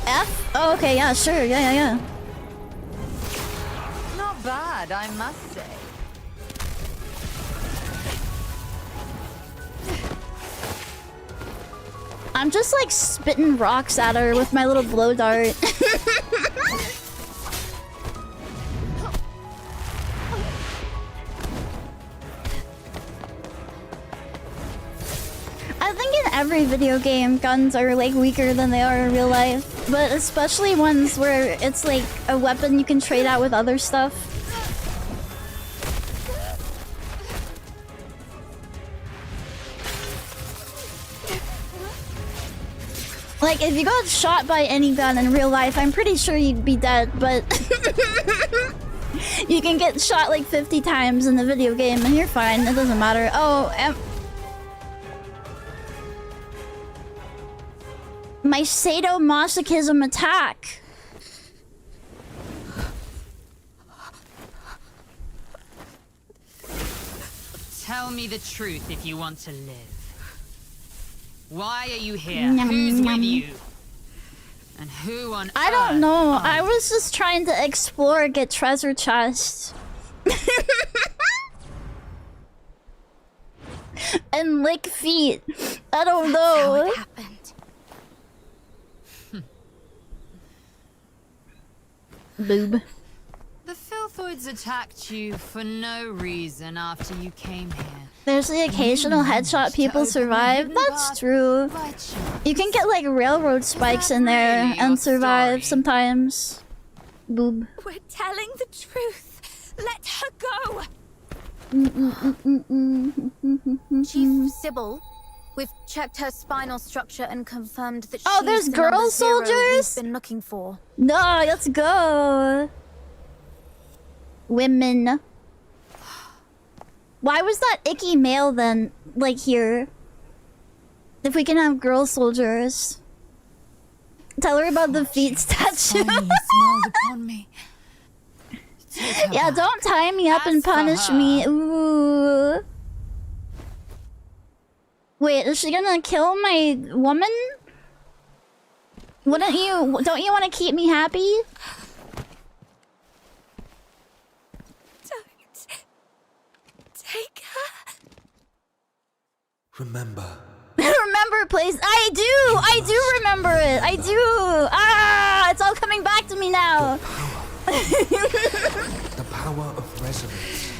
F? Oh, okay, yeah, sure, yeah. Not bad, I must say. I'm just like spitting rocks at her with my little blow dart. I think in every video game, guns are like weaker than they are in real life. But especially ones where it's like a weapon you can trade out with other stuff. Like, if you got shot by any gun in real life, I'm pretty sure you'd be dead, but... you can get shot like 50 times in the video game and you're fine, it doesn't matter. Oh, my sadomasochism attack. Tell me the truth if you want to live. Why are you here? Who's with you? And who on I don't know. I was just trying to explore, get treasure chests. And lick feet. I don't know. How it happened. Boob. The Filthoids attacked you for no reason after you came here. There's the occasional headshot people survive. That's true. You can get like railroad spikes in there and survive sometimes. Boob. We're telling the truth. Let her go. Chief Sybil, we've checked her spinal structure and confirmed that Oh, she's there's the girl number 0 soldiers? we've been looking for. No, let's go. Women. Why was that icky male then, like, here? If we can have girl soldiers. Tell her about the feet statue. Finally smiled upon me. Yeah, don't tie me up and punish me. Ooh. Wait, is she gonna kill my woman? Don't you want to keep me happy? Don't take her. Remember. Remember, please. I do remember it. I do. Ah, it's all coming back to me now. The power of resonance.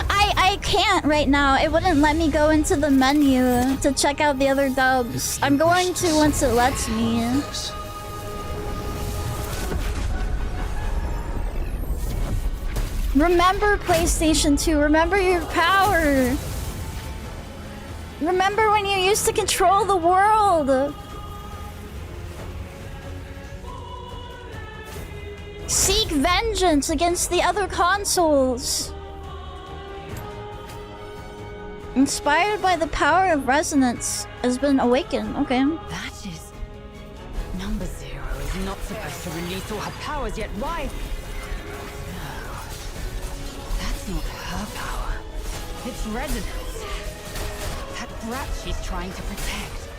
I can't right now. It wouldn't let me go into the menu to check out the other dubs. I'm going to once it lets me. Remember, PlayStation 2. Remember your power. Remember when you used to control the world. Seek vengeance against the other consoles. Inspired by the power of resonance has been awakened. Okay. That is... Number 0 is not supposed to release all her powers yet. Why? No. That's not her power. It's resonance. That brat she's trying to protect.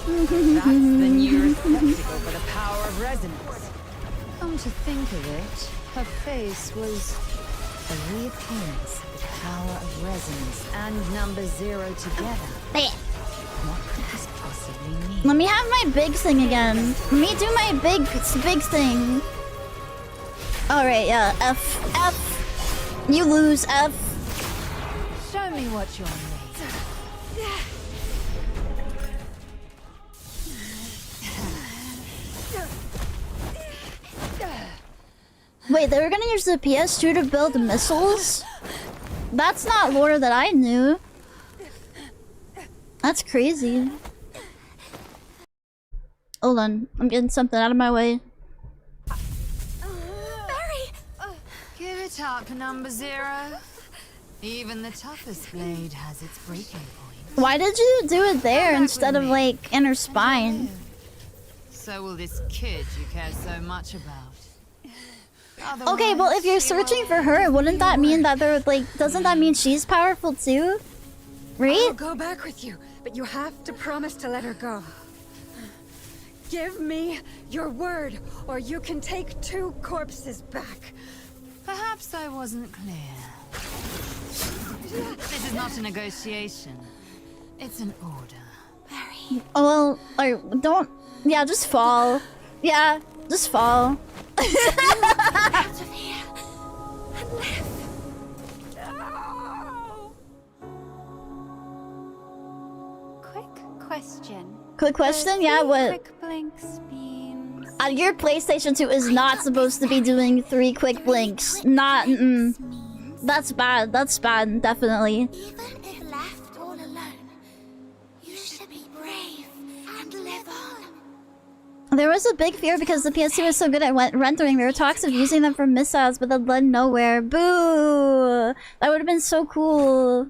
That's the new receptacle for the power of resonance. Come to think of it, her face was a reappearance of the power of resonance and number 0 together. Hey. What could this possibly mean? Let me have my big thing again. Let me do my big thing. Alright, yeah. F. You lose, F. Show me what you're made. Wait, they were gonna use the PS2 to build missiles? That's not lore that I knew. That's crazy. Hold on, I'm getting something out of my way. Barry! Give it up, number 0. Even the toughest blade has its breaking point. Why did you do it there instead of like in her spine? So will this kid you care so much about. Okay, well if you're searching for her, wouldn't that mean that they're like, doesn't that mean she's powerful too? Right? I'll go back with you, but you have to promise to let her go. Give me your word, or you can take 2 corpses back. Perhaps I wasn't clear. This is not a negotiation. It's an order. Barry. Oh, well, or don't... Yeah, just fall. Yeah, just fall. Out of here and live. No. Quick question. Quick question? Yeah, what? Quick blinks means... Your PlayStation 2 is not supposed to be doing 3 quick blinks. Not... That's bad. That's bad, definitely. Even if left all alone, you should be brave and live on. There was a big fear because the PS2 was so good at rendering. There were talks of using them for missiles, but that led nowhere. Boo! That would have been so cool.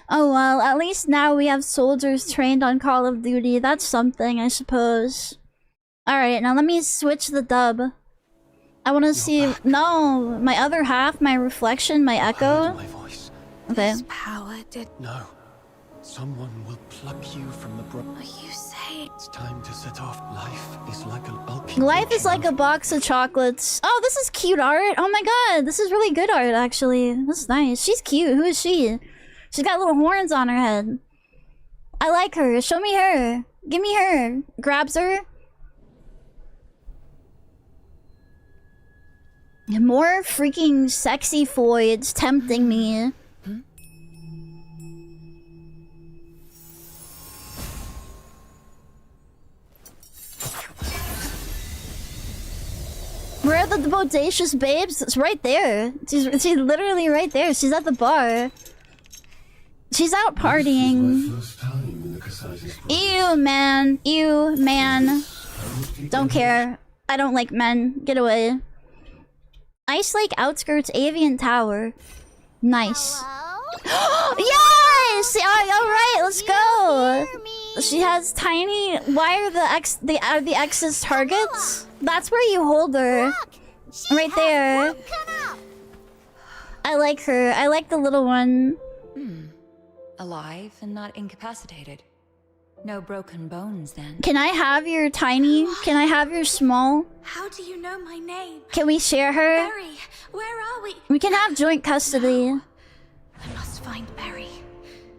Oh well, at least now we have soldiers trained on Call of Duty. That's something, I suppose. Alright, now let me switch the dub. I want to see... No! My other half, my reflection, my echo. My voice. Okay. This power did... No. Someone will pluck you from the Are you saying... It's time to set off. Life is like an alchemy. Life is like a box of chocolates. Oh, this is cute art. Oh my god, this is really good art, actually. That's nice. She's cute. Who is she? She's got little horns on her head. I like her. Show me her. Give me her. Grabs her. More freaking sexy foids tempting me. Where are the bodacious babes? It's right there. She's literally right there. She's at the bar. She's out partying. Ew, man. Ew, man. Don't care. I don't like men. Get away. Ice Lake Outskirts Avian Tower. Nice. Yes! Alright, let's go! She has tiny... Why are the X's targets? That's where you hold her. Right there. I like her. I like the little one. Alive and not incapacitated. No broken bones, then. Can I have your tiny? Can I have your small? How do you know my name? Can we share her? Barry, where are we? We can have joint custody. I must find Barry.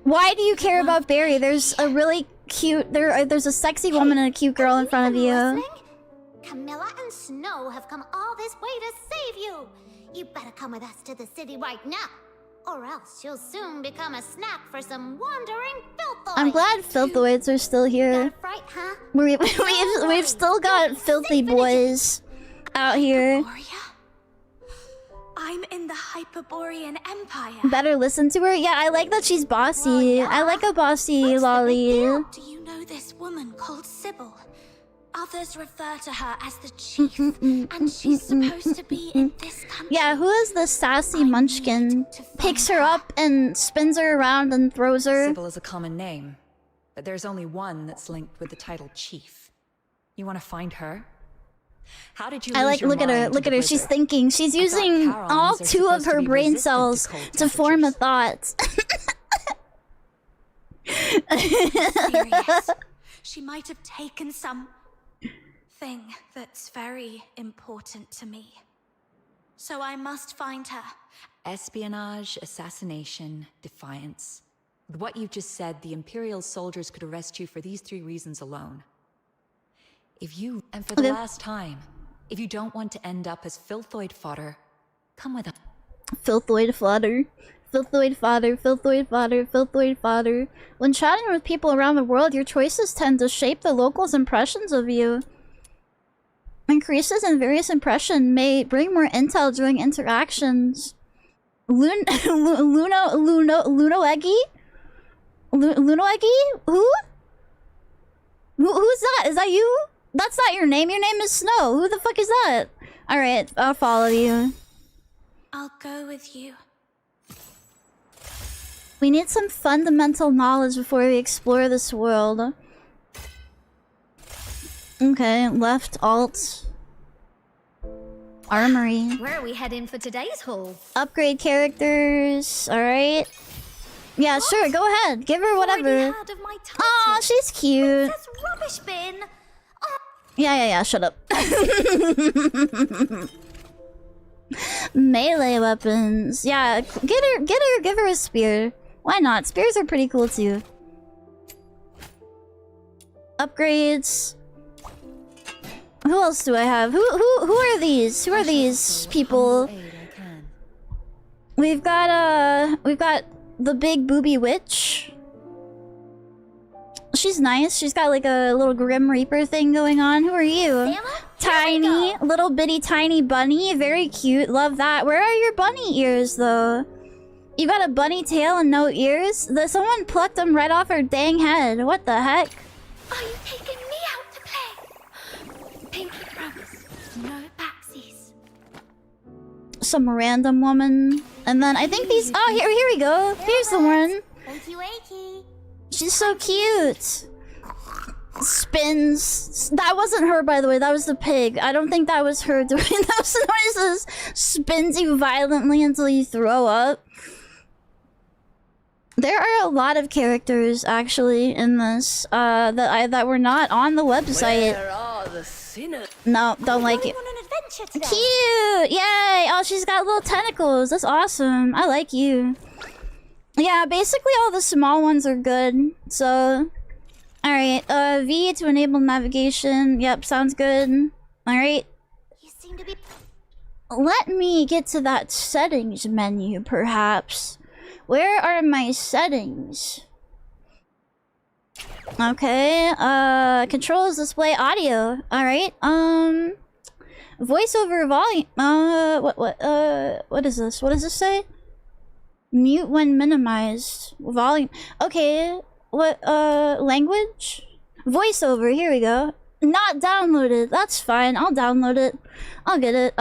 Why do you care about Barry? There's a really cute... There's a sexy woman and a cute girl in front of you. Listening? Camilla and Snow have come all this way to save you. You better come with us to the city right now, or else you'll soon become a snack for some wandering filthoids. I'm glad filthoids are still here. Got a fright, huh? We've still got filthy boys out here. I'm in the Hyperborean Empire. Better listen to her. Yeah, I like that she's bossy. Well, yeah. I like a bossy lolly. Do you know this woman called Sybil? Others refer to her as the Chief, and she's supposed to be in this country. Yeah, who is the sassy munchkin? Picks her up and spins her around and throws her. Sybil is a common name, but there's only one that's linked with the title Chief. You want to find her? How did you look at her, look at her, she's thinking. She's using all 2 of her brain cells to form a thought. Serious. She might have taken something that's very important to me. So I must find her. Espionage, assassination, defiance. With what you've just said, the Imperial soldiers could arrest you for these 3 reasons alone. If you, and for the last time, if you don't want to end up as filthoid fodder, come with us. Filthoid fodder. Filthoid fodder, filthoid fodder, filthoid fodder. When chatting with people around the world, your choices tend to shape the locals' impressions of you. Increases in various impression may bring more intel during interactions. Lunoeggy? Lunoeggy? Who? Who's that? Is that you? That's not your name. Your name is Snow. Who the fuck is that? Alright, I'll follow you. I'll go with you. We need some fundamental knowledge before we explore this world. Okay, left, alt. Armory. Where are we heading for today's haul? Upgrade characters. Alright. Yeah, sure, go ahead. Give her whatever. Aw, she's cute. Princess Rubbish Bin. Oh. Yeah, shut up. Melee weapons. Yeah, give her a spear. Why not? Spears are pretty cool too. Upgrades. Who else do I have? Who are these? Who are these people? We've got the big booby witch. She's nice. She's got like a little Grim Reaper thing going on. Who are you? Tiny, little bitty tiny bunny. Very cute. Love that. Where are your bunny ears though? You got a bunny tail and no ears? Someone plucked them right off her dang head. What the heck? Are you taking me out to play? Pinky promise. No backsies. Some random woman. And then I think these... Oh, here we go. Here's the one. She's so cute. Spins. That wasn't her, by the way. That was the pig. I don't think that was her doing those noises. Spins you violently until you throw up. There are a lot of characters, actually, in this, that were not on the website. Where are the sinners? No, don't like it. Cute! Yay! Oh, she's got little tentacles. That's awesome. I like you. Yeah, basically all the small ones are good. So, alright. V to enable navigation. Yep, sounds good. Alright. You seem to be... Let me get to that settings menu, perhaps. Where are my settings? Okay, controls, display, audio. Alright, voiceover volume. What is this? What does this say? Mute when minimized. Volume. Okay, what, language? Voiceover, here we go. Not downloaded. That's fine, I'll download it. I'll get it.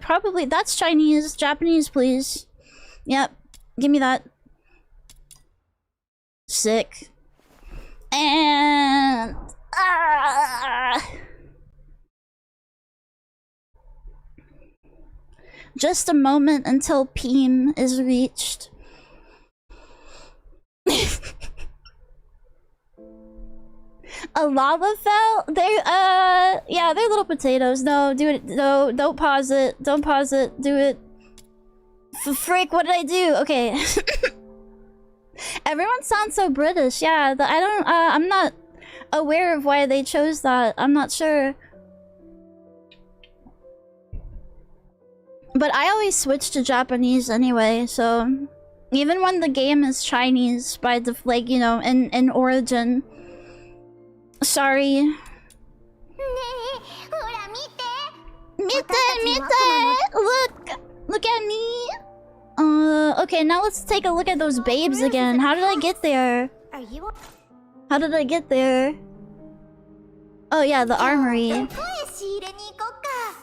Probably, that's Chinese. Japanese, please. Yep. Give me that. Sick. And... Just a moment until Peem is reached. A lava fell? Yeah, they're little potatoes. No, do it. No, don't pause it. Don't pause it. Do it. Frick, what did I do? Okay. Everyone sounds so British. Yeah, I'm not aware of why they chose that. I'm not sure. But I always switch to Japanese anyway, so... Even when the game is Chinese by the, like, you know, in origin. Sorry. Look at me! Okay, now let's take a look at those babes again. How did I get there? How did I get there? Oh yeah, the armory.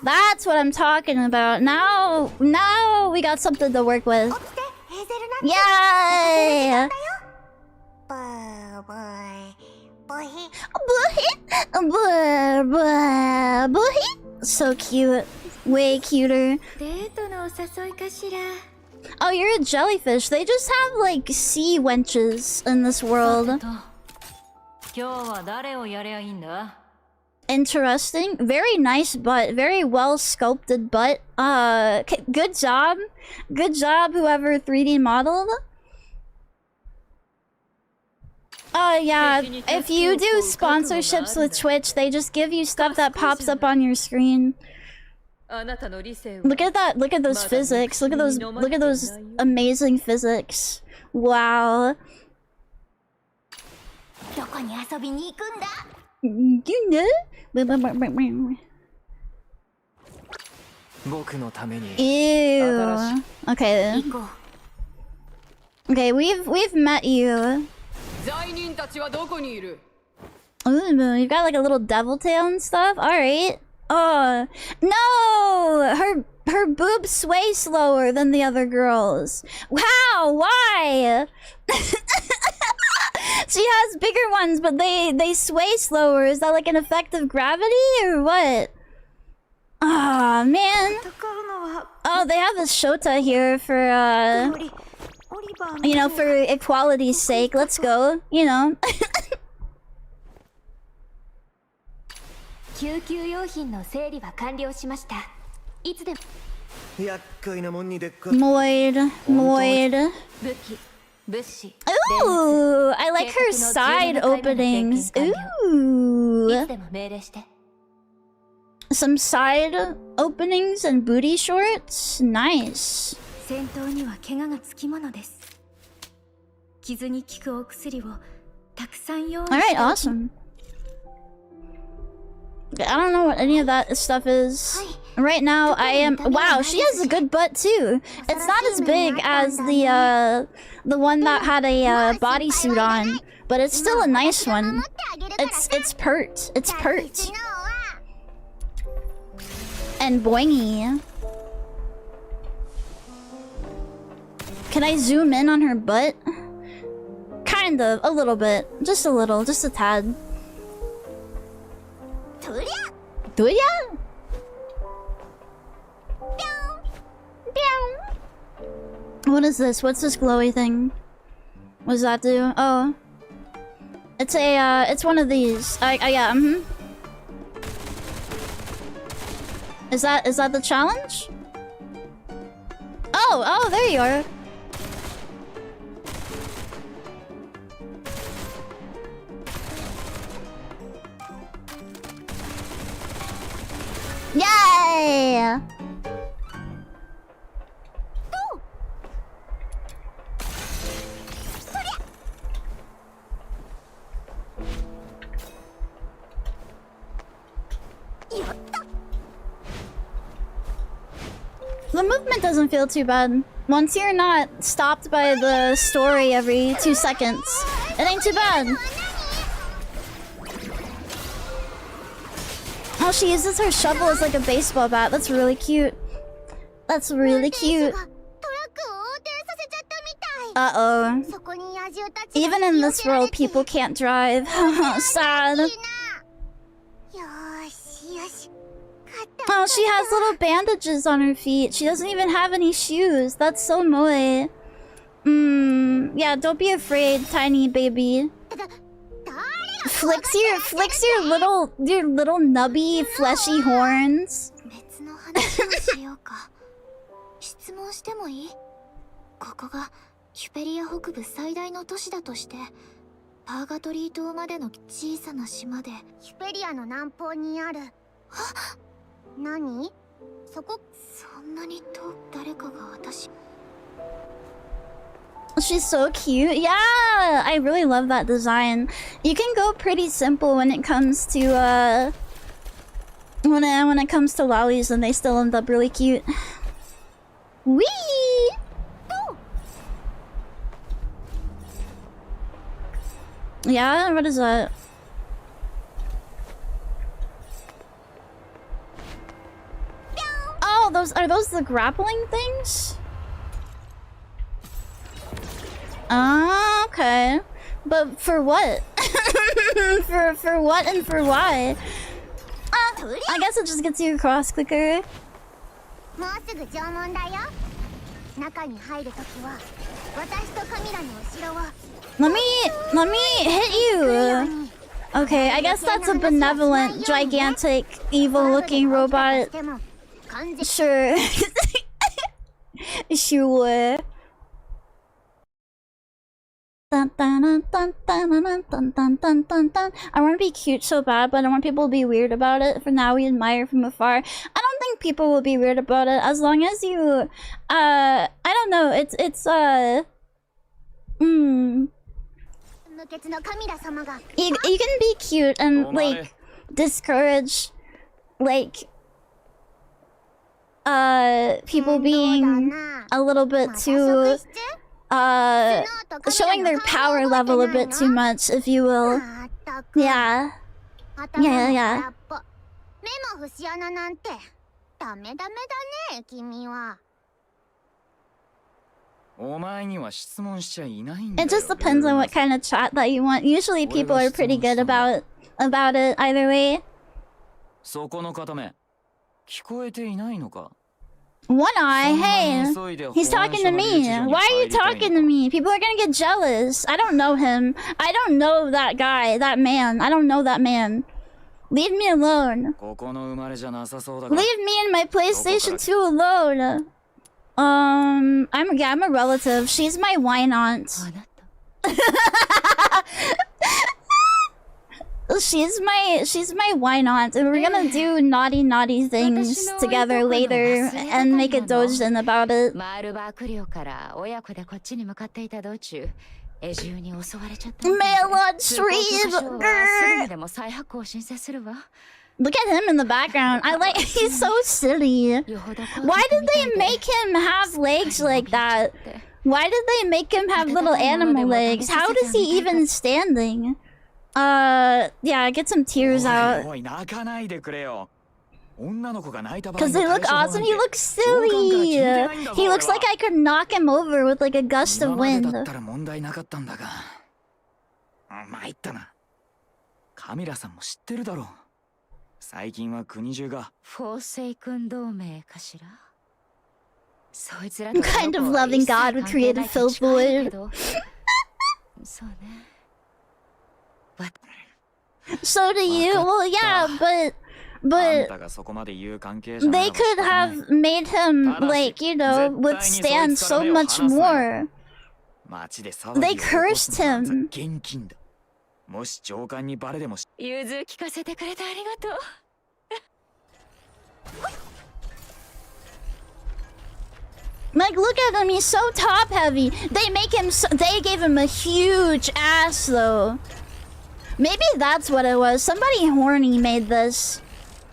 That's what I'm talking about. Now we got something to work with. Yay! So cute. Way cuter. Oh, you're a jellyfish. They just have, like, sea wenches in this world. Interesting. Very nice butt. Very well sculpted butt. Good job. Good job, whoever 3D modeled. Yeah. If you do sponsorships with Twitch, they just give you stuff that pops up on your screen. Look at that. Look at those physics. Look at those amazing physics. Wow. You know? Ew. Okay. Okay, we've met you. Ooh, you got like a little devil tail and stuff? Alright. Oh, no! Her boobs sway slower than the other girls. Wow, why? She has bigger ones, but they sway slower. Is that like an effect of gravity or what? Ah, man. Oh, they have a Shota here for, you know, for equality's sake. Let's go, you know. Moid. Ooh, I like her side openings. Ooh. Some side openings and booty shorts? Nice. Alright, awesome. I don't know what any of that stuff is. Right now, I am... Wow, she has a good butt, too. It's not as big as the one that had a bodysuit on, but it's still a nice one. It's pert. It's pert. And boingy. Can I zoom in on her butt? Kind of. A little bit. Just a little. Just a tad. Tuya? What is this? What's this glowy thing? What does that do? Oh. It's a, it's one of these. Yeah, Is that the challenge? Oh, there you are. Yay! The movement doesn't feel too bad. Once you're not stopped by the story every 2 seconds, it ain't too bad. Oh, she uses her shovel as like a baseball bat. That's really cute. That's really cute. Uh-oh. Even in this world, people can't drive. Sad. Oh, she has little bandages on her feet. She doesn't even have any shoes. That's so moe. Yeah, don't be afraid, tiny baby. Flicks your little nubby, fleshy horns. She's so cute. Yeah, I really love that design. You can go pretty simple when it comes to when it comes to lollies, and they still end up really cute. Whee! Yeah, what is that? Oh, are those the grappling things? Ah, okay. But for what? for what and for why? I guess it just gets you across quicker. Let me hit you. Okay, I guess that's a benevolent, gigantic, evil-looking robot. Sure. Sure. I want to be cute so bad, but I don't want people to be weird about it. For now, we admire from afar. I don't think people will be weird about it as long as you, I don't know. You can be cute and like discourage like people being a little bit too showing their power level a bit too much, if you will. Yeah. Yeah. 目も節穴なんてダメだね君は。It just depends on what kind of chat that you want. Usually people are pretty good about it either way. One eye, hey, he's talking to me. Why are you talking to me? People are gonna get jealous. I don't know him. I don't know that guy, that man. I don't know that man. Leave me alone. Leave me and my PlayStation 2 alone. I'm a relative. She's my wine aunt. She's my wine aunt, and we're gonna do naughty things together later and make a dojin about it. Melon stream. Look at him in the background. He's so silly. Why did they make him have legs like that? Why did they make him have little animal legs? How is he even standing? Yeah, get some tears out. Cause they look awesome. He looks silly. He looks like I could knock him over with like a gust of wind. I'm kind of loving God who created Filth Void. So do you? Well, yeah, but they could have made him, like, you know, withstand so much more. They cursed him. Like, look at him, he's so top heavy. They gave him a huge ass though. Maybe that's what it was. Somebody horny made this.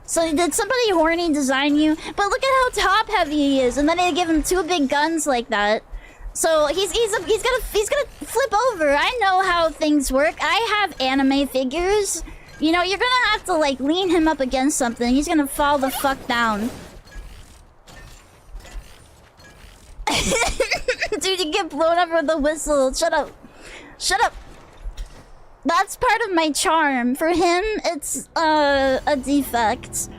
So did somebody horny design you? But look at how top heavy he is, and then they give him two big guns like that. So he's gonna flip over. I know how things work. I have anime figures. You know, you're gonna have to like lean him up against something. He's gonna fall the fuck down. Dude, you get blown up with a whistle. Shut up. Shut up. That's part of my charm. For him, it's a defect.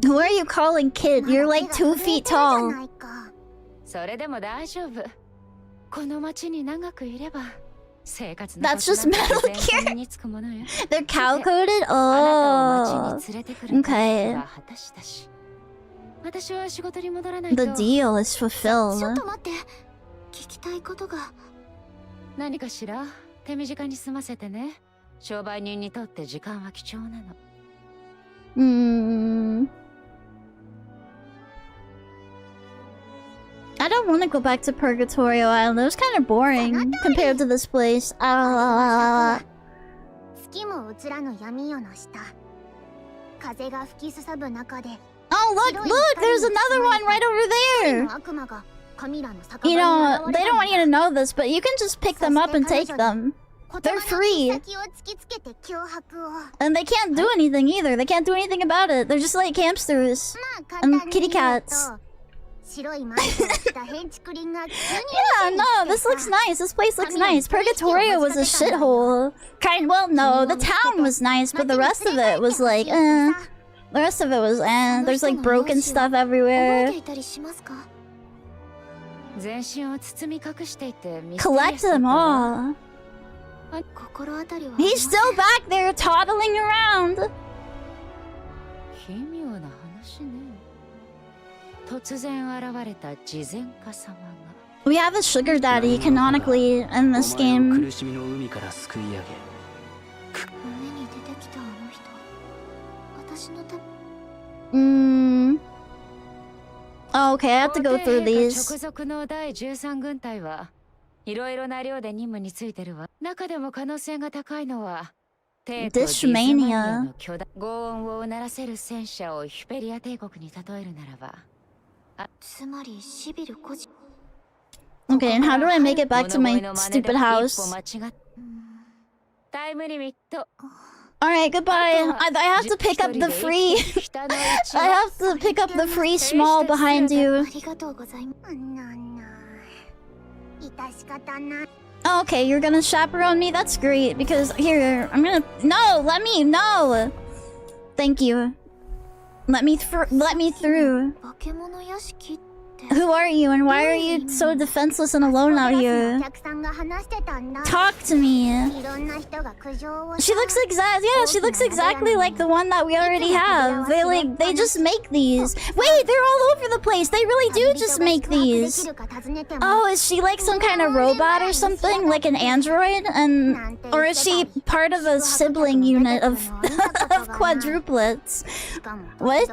Who are you calling kid? You're like 2 feet tall. That's just Metal Gear. They're cow-coded? Oh. Okay. The deal is fulfilled. I don't want to go back to Purgatorio Island. It was kind of boring compared to this place. Oh, look! There's another one right over there! You know, they don't want you to know this, but you can just pick them up and take them. They're free. And they can't do anything either. They can't do anything about it. They're just like hamsters and kitty cats. Yeah, no, this looks nice. This place looks nice. Purgatorio was a shithole. Well, no, the town was nice, but the rest of it was like, eh. The rest of it was, eh. There's like broken stuff everywhere. Collect them all. He's still back there, toddling around. We have a sugar daddy canonically in this game. Oh, okay, I have to go through these. Dishmania. Okay, and how do I make it back to my stupid house? Alright, goodbye. I have to pick up the free... I have to pick up the free small behind you. Oh, okay, you're gonna chaperone me? That's great, because here, I'm gonna... No! Let me... No! Thank you. Let me through. Who are you, and why are you so defenseless and alone out here? Talk to me. She looks exactly like the one that we already have. They just make these. Wait, they're all over the place. They really do just make these. Oh, is she like some kind of robot or something? Like an android? Or is she part of a sibling unit of quadruplets? What?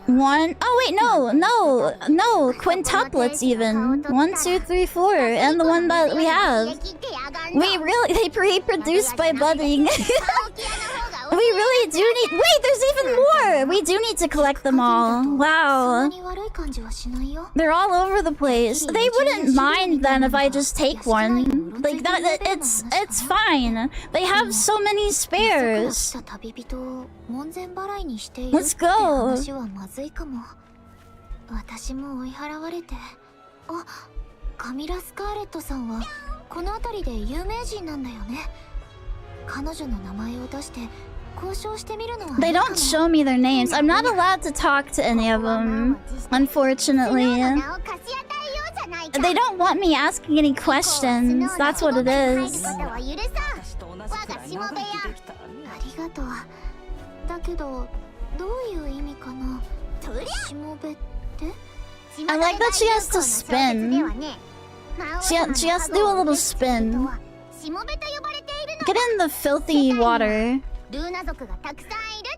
One? Oh wait, no, quintuplets even. 1, 2, 3, 4, and the one that we have. They reproduce by budding. We really do need— wait, there's even more! We do need to collect them all. Wow. They're all over the place. They wouldn't mind then if I just take one. Like, it's fine. They have so many spares. Let's go. They don't show me their names. I'm not allowed to talk to any of them, unfortunately. They don't want me asking any questions. That's what it is. I like that she has to spin. She has to do a little spin. Get in the filthy water.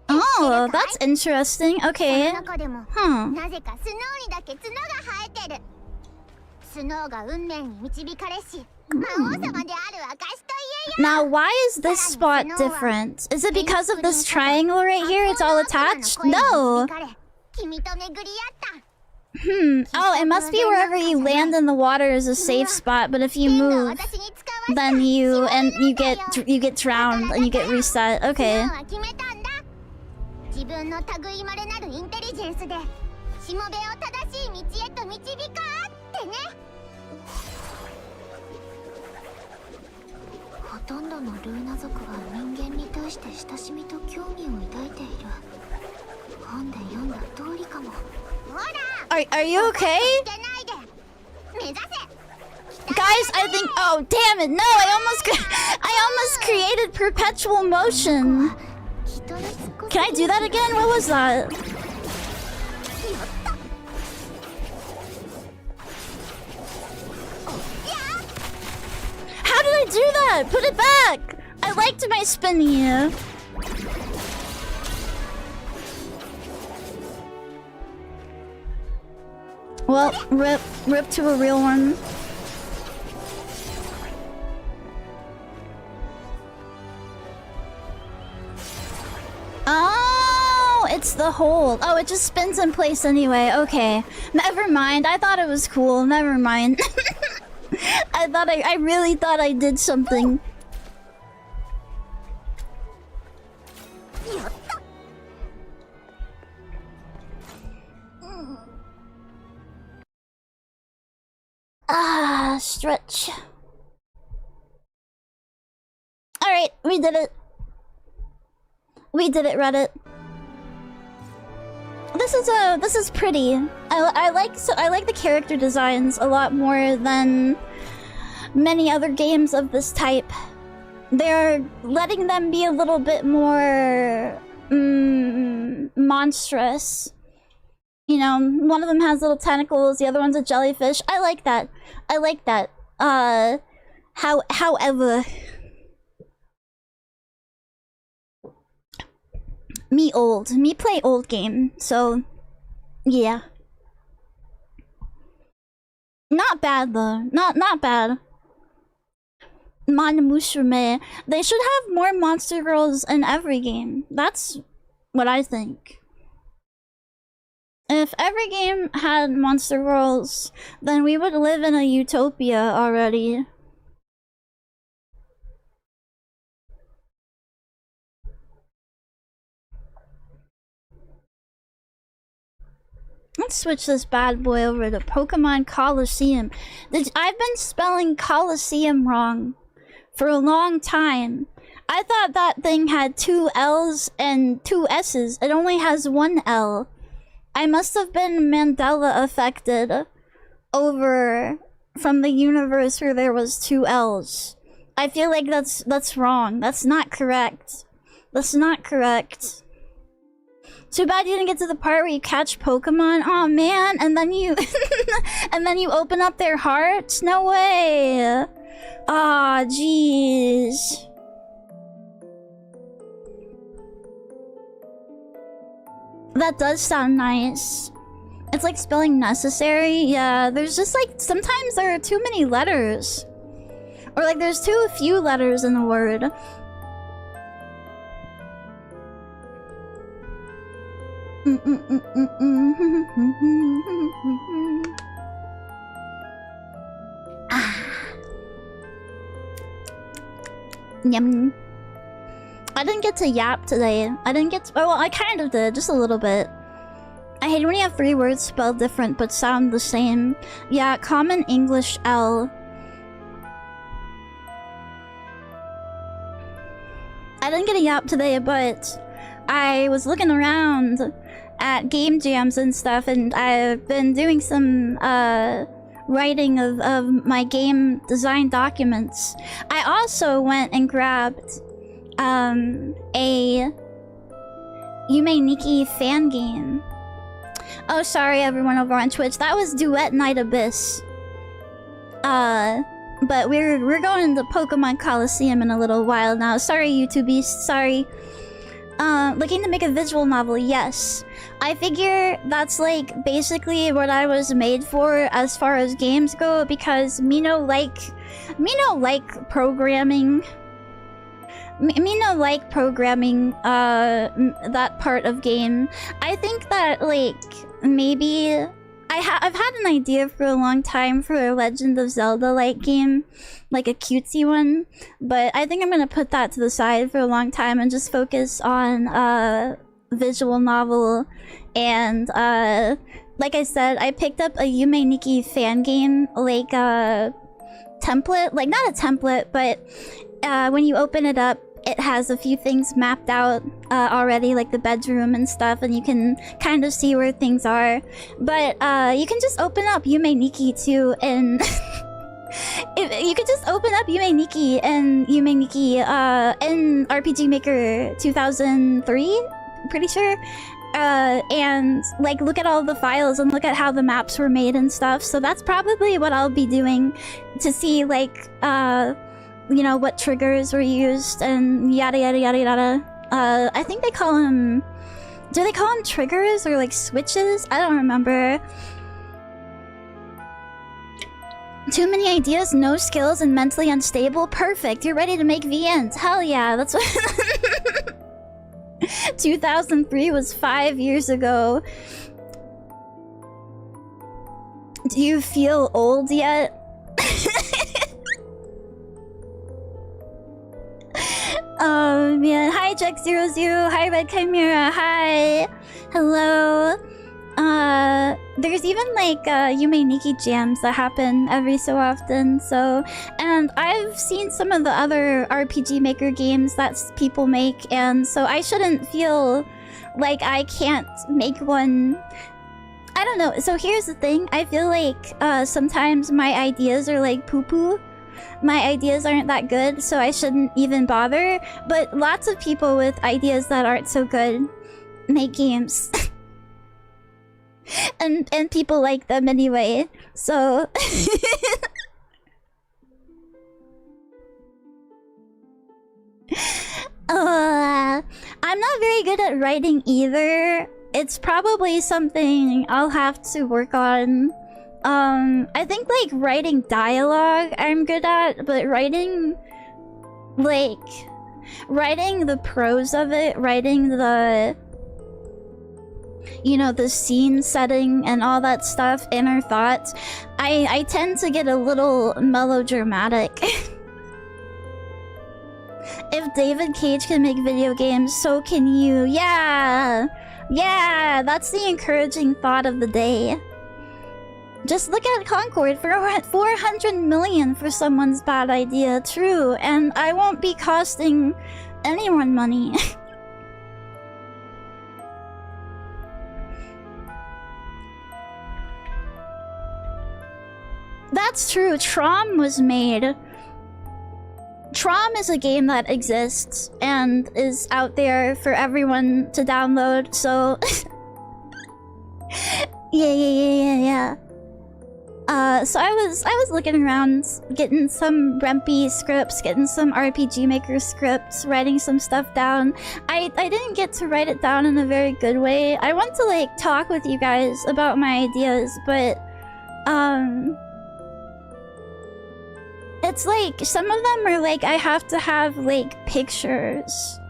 Oh, that's interesting. Okay. Huh. Now, why is this spot different? Is it because of this triangle right here? It's all attached? No! Oh, it must be wherever you land in the water is a safe spot, but if you move, then you get drowned and you get reset. Okay. Are you okay? Guys, I think— oh damn it, no, I almost created perpetual motion. Can I do that again? What was that? How did I do that? Put it back! I liked my spinny. Well, rip to a real one. Oh, it's the hold. Oh, it just spins in place anyway. Okay. Never mind. I thought it was cool. Never mind. I really thought I did something. Ah, stretch. Alright, we did it. We did it, Reddit. This is pretty. I like the character designs a lot more than many other games of this type. They're letting them be a little bit more monstrous. You know, one of them has little tentacles, the other one's a jellyfish. I like that. I like that. However, me play old game, so yeah. Not bad though. Not bad. Mon Musume. They should have more monster girls in every game. That's what I think. If every game had monster girls, then we would live in a utopia already. Let's switch this bad boy over to Pokemon Colosseum. I've been spelling Colosseum wrong for a long time. I thought that thing had 2 L's and 2 S's. It only has 1 L. I must have been Mandela affected over from the universe where there was 2 L's. I feel like that's wrong. That's not correct. That's not correct. Too bad you didn't get to the part where you catch Pokemon. Aw, man, and then you and then you open up their hearts? No way. Aw, jeez. That does sound nice. It's like spelling necessary. Yeah, there's just like sometimes there are too many letters. Or like there's too few letters in a word. Yum. I didn't get to yap today. I didn't get to, oh, well, I kind of did, just a little bit. I hate when you have 3 words spelled different but sound the same. Yeah, common English L. I didn't get a yap today, but I was looking around at game jams and stuff, and I've been doing some writing of my game design documents. I also went and grabbed a Yume Nikki fan game. Oh, sorry everyone over on Twitch. That was Duet Night Abyss. But we're going into Pokemon Colosseum in a little while now. Sorry, YouTubies. Sorry. Looking to make a visual novel, yes. I figure that's like basically what I was made for as far as games go, because me no like programming. Me no like programming that part of game. I think that like maybe I've had an idea for a long time for a Legend of Zelda like game, like a cutesy one, but I think I'm gonna put that to the side for a long time and just focus on visual novel. And like I said, I picked up a Yume Nikki fan game, like a template, like not a template, but when you open it up, it has a few things mapped out already, like the bedroom and stuff, and you can kind of see where things are. But you can just open up Yume Nikki too, and you could just open up Yume Nikki and Yume Nikki in RPG Maker 2003, pretty sure. And like look at all the files and look at how the maps were made and stuff. So that's probably what I'll be doing to see like you know, what triggers were used and yada yada yada yada. I think they call them... Do they call them triggers or like switches? I don't remember. Too many ideas, no skills, and mentally unstable? Perfect, you're ready to make VNs. Hell yeah, that's what... 2003 was 5 years ago. Do you feel old yet? Oh man, hi Jack00, hi Red Chimera, hi, hello. There's even like Yume Nikki jams that happen every so often, so, and I've seen some of the other RPG Maker games that people make, and so I shouldn't feel like I can't make one. I don't know, so here's the thing, I feel like sometimes my ideas are like poo-poo. My ideas aren't that good, so I shouldn't even bother. But lots of people with ideas that aren't so good make games. and people like them anyway, so... I'm not very good at writing either. It's probably something I'll have to work on I think like writing dialogue I'm good at, but writing the prose of it, writing the, you know, the scene setting and all that stuff, inner thoughts, I tend to get a little melodramatic. If David Cage can make video games, so can you. Yeah! Yeah! That's the encouraging thought of the day. Just look at Concord for 400 million for someone's bad idea. True, and I won't be costing anyone money. That's true. Trom was made. Trom is a game that exists and is out there for everyone to download, so... yeah. So I was looking around, getting some Rempy scripts, getting some RPG Maker scripts, writing some stuff down. I didn't get to write it down in a very good way. I want to, like, talk with you guys about my ideas, but... it's like, some of them are like, I have to have, like, pictures.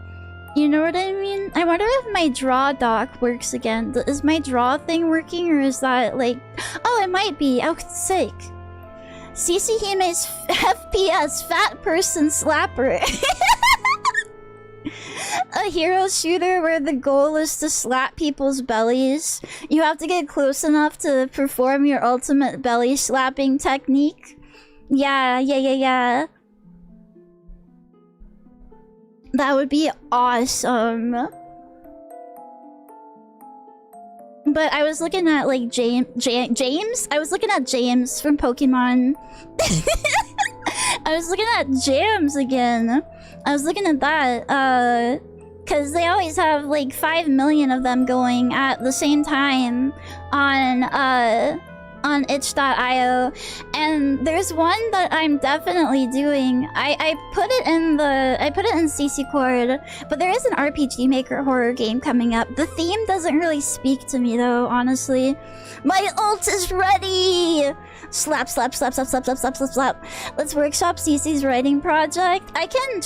You know what I mean? I wonder if my draw doc works again. Is my draw thing working, or is that, like... Oh, it might be. Oh, sick. CC Hime's FPS Fat Person Slapper. A hero shooter where the goal is to slap people's bellies. You have to get close enough to perform your ultimate belly slapping technique. Yeah. That would be awesome. But I was looking at, like, James? I was looking at James from Pokemon. I was looking at James again. I was looking at that, because they always have, like, 5 million of them going at the same time on itch.io, and there's one that I'm definitely doing. I put it in CC Cord, but there is an RPG Maker horror game coming up. The theme doesn't really speak to me though, honestly. My ult is ready! Slap. Let's workshop Cece's writing project. I could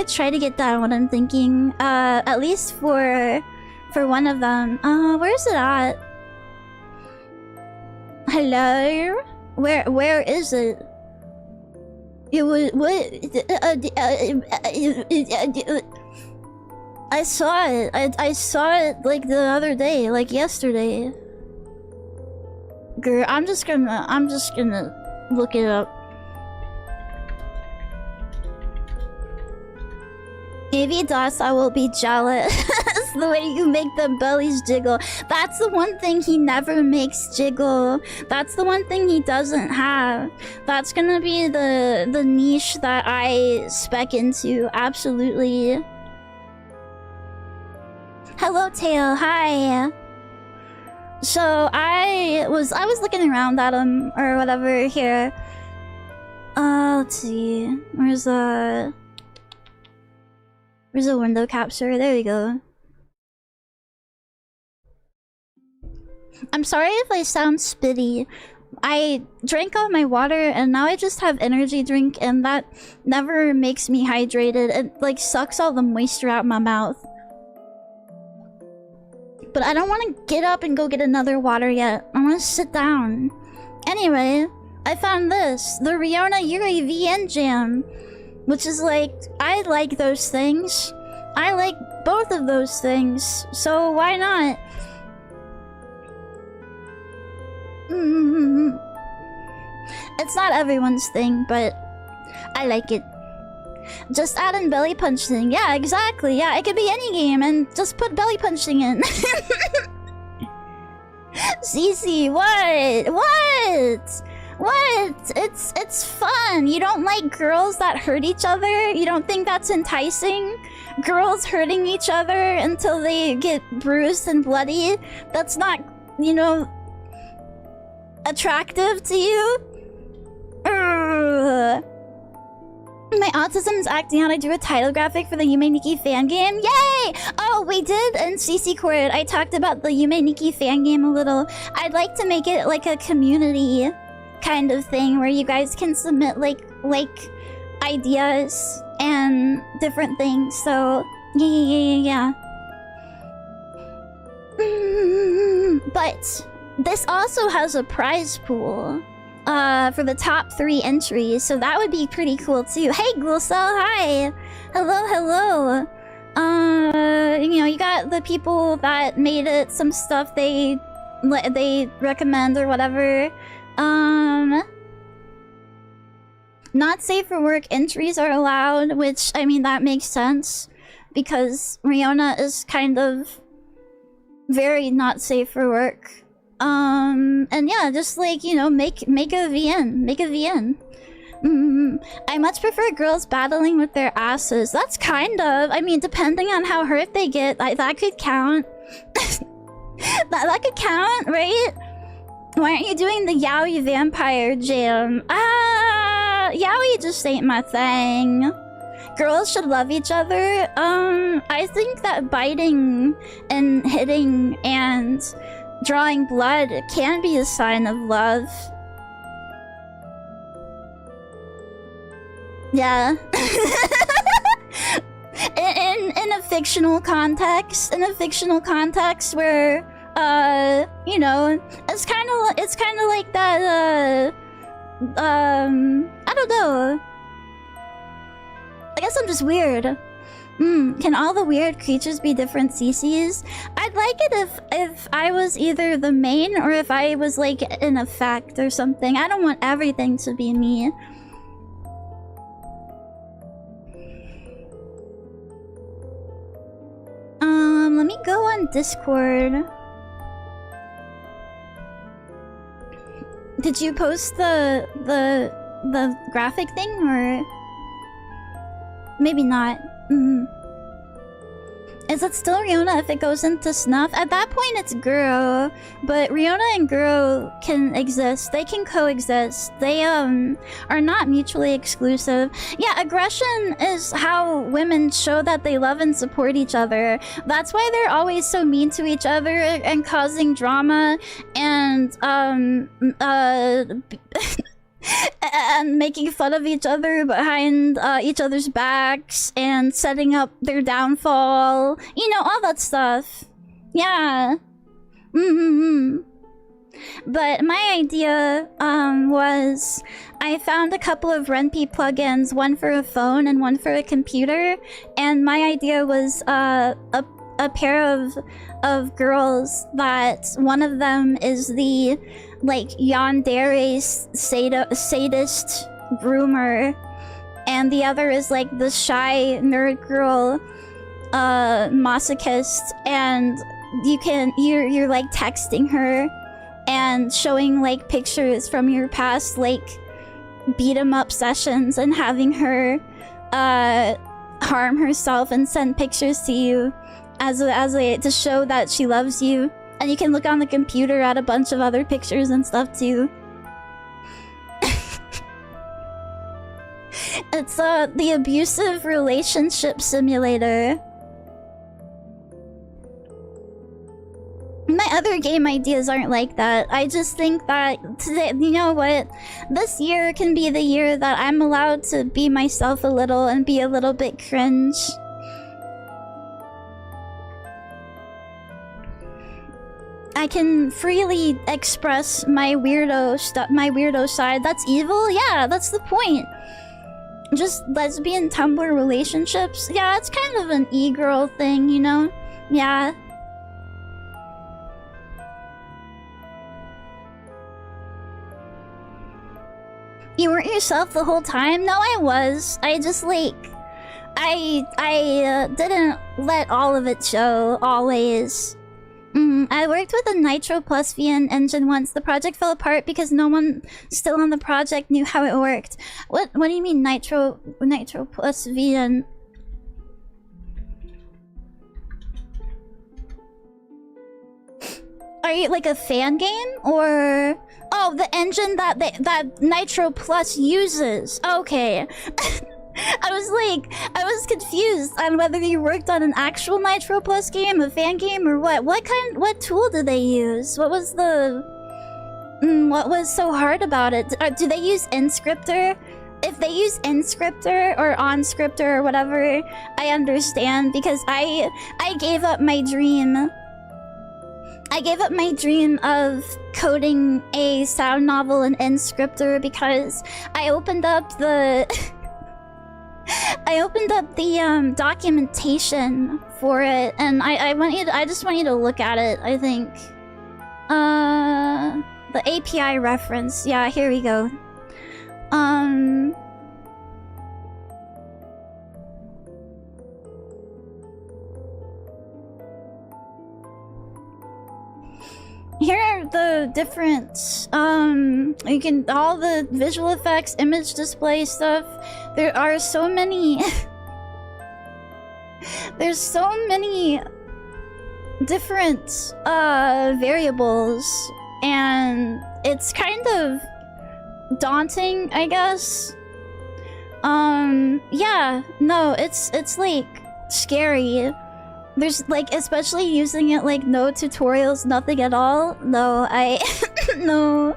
try to get that what I'm thinking. At least for one of them. Where's it at? Hello? Where is it? It was I saw it. I saw it like the other day, like yesterday. Girl, I'm just gonna look it up. Maybe Dasa will be jealous. The way you make the bellies jiggle. That's the one thing he never makes jiggle. That's the one thing he doesn't have. That's gonna be the niche that I spec into. Absolutely. Hello, Tail. Hi. So I was looking around at him or whatever here. Let's see. Where's a window capture? There we go. I'm sorry if I sound spitty. I drank all my water and now I just have energy drink, and that never makes me hydrated. It like sucks all the moisture out my mouth. But I don't want to get up and go get another water yet. I want to sit down. Anyway, I found this. The Riona Yuri VN Jam. Which is like, I like those things. I like both of those things. So why not? It's not everyone's thing, but I like it. Just add in belly punching. Yeah, exactly. Yeah, it could be any game and just put belly punching in. Cece, what? It's fun. You don't like girls that hurt each other? You don't think that's enticing? Girls hurting each other until they get bruised and bloody? That's not, you know, attractive to you? My autism's acting out. I drew a title graphic for the Yume Nikki fan game. Yay! Oh, we did in CC Court. I talked about the Yume Nikki fan game a little. I'd like to make it like a community kind of thing where you guys can submit like ideas and different things. So yeah. But this also has a prize pool for the top 3 entries, so that would be pretty cool too. Hey Gulsel, hi! Hello. You know, you got the people that made it, some stuff they recommend or whatever. Not safe for work entries are allowed, which, I mean, that makes sense because Riona is kind of very not safe for work. And yeah, just like, you know, make a VN. I much prefer girls battling with their asses. That's kind of, I mean, depending on how hurt they get, that could count. that could count, right? Why aren't you doing the yaoi vampire jam? Yaoi just ain't my thing. Girls should love each other. I think that biting and hitting and drawing blood can be a sign of love. Yeah. in a fictional context, where you know, it's kind of like that. I don't know. I guess I'm just weird. Can all the weird creatures be different CCs? I'd like it if I was either the main or if I was like in a fact or something. I don't want everything to be me. Let me go on Discord. Did you post the graphic thing, or maybe not? Is it still Riona if it goes into snuff? At that point it's Guro, but Riona and Guro can exist. They can coexist. They are not mutually exclusive. Yeah, aggression is how women show that they love and support each other. That's why they're always so mean to each other and causing drama and and making fun of each other behind each other's backs and setting up their downfall. You know, all that stuff. Yeah. But my idea was I found a couple of Ren'Py plugins, one for a phone and one for a computer, and my idea was a pair of girls that one of them is the like yandere sadist groomer, and the other is like the shy nerd girl masochist, and you're like texting her and showing like pictures from your past like beat 'em up sessions and having her harm herself and send pictures to you as a to show that she loves you. And you can look on the computer at a bunch of other pictures and stuff too. It's the abusive relationship simulator. My other game ideas aren't like that. I just think that today, you know what? This year can be the year that I'm allowed to be myself a little and be a little bit cringe. I can freely express my weirdo side. That's evil? Yeah, that's the point. Just lesbian Tumblr relationships? Yeah, it's kind of an e-girl thing, you know? Yeah. You weren't yourself the whole time? No, I was. I just like... I didn't let all of it show, always. I worked with a Nitro Plus VN engine once. The project fell apart because no one still on the project knew how it worked. What do you mean Nitro Plus VN? Are you like a fan game, or oh, the engine that Nitro Plus uses? Okay. I was confused on whether you worked on an actual Nitro Plus game, a fan game, or what. What tool did they use? What was what was so hard about it? Do they use Inscriptor? If they use Inscriptor or OnScriptor or whatever, I understand, because I gave up my dream. I gave up my dream of coding a sound novel in Inscriptor because I opened up the documentation for it, and I just want you to look at it. I think the API reference. Yeah, here we go. Here are the different, all the visual effects, image display stuff. There are so many, there's so many different, variables, and it's kind of daunting, I guess. Yeah, no, it's like scary. There's like, especially using it like no tutorials, nothing at all. No, no.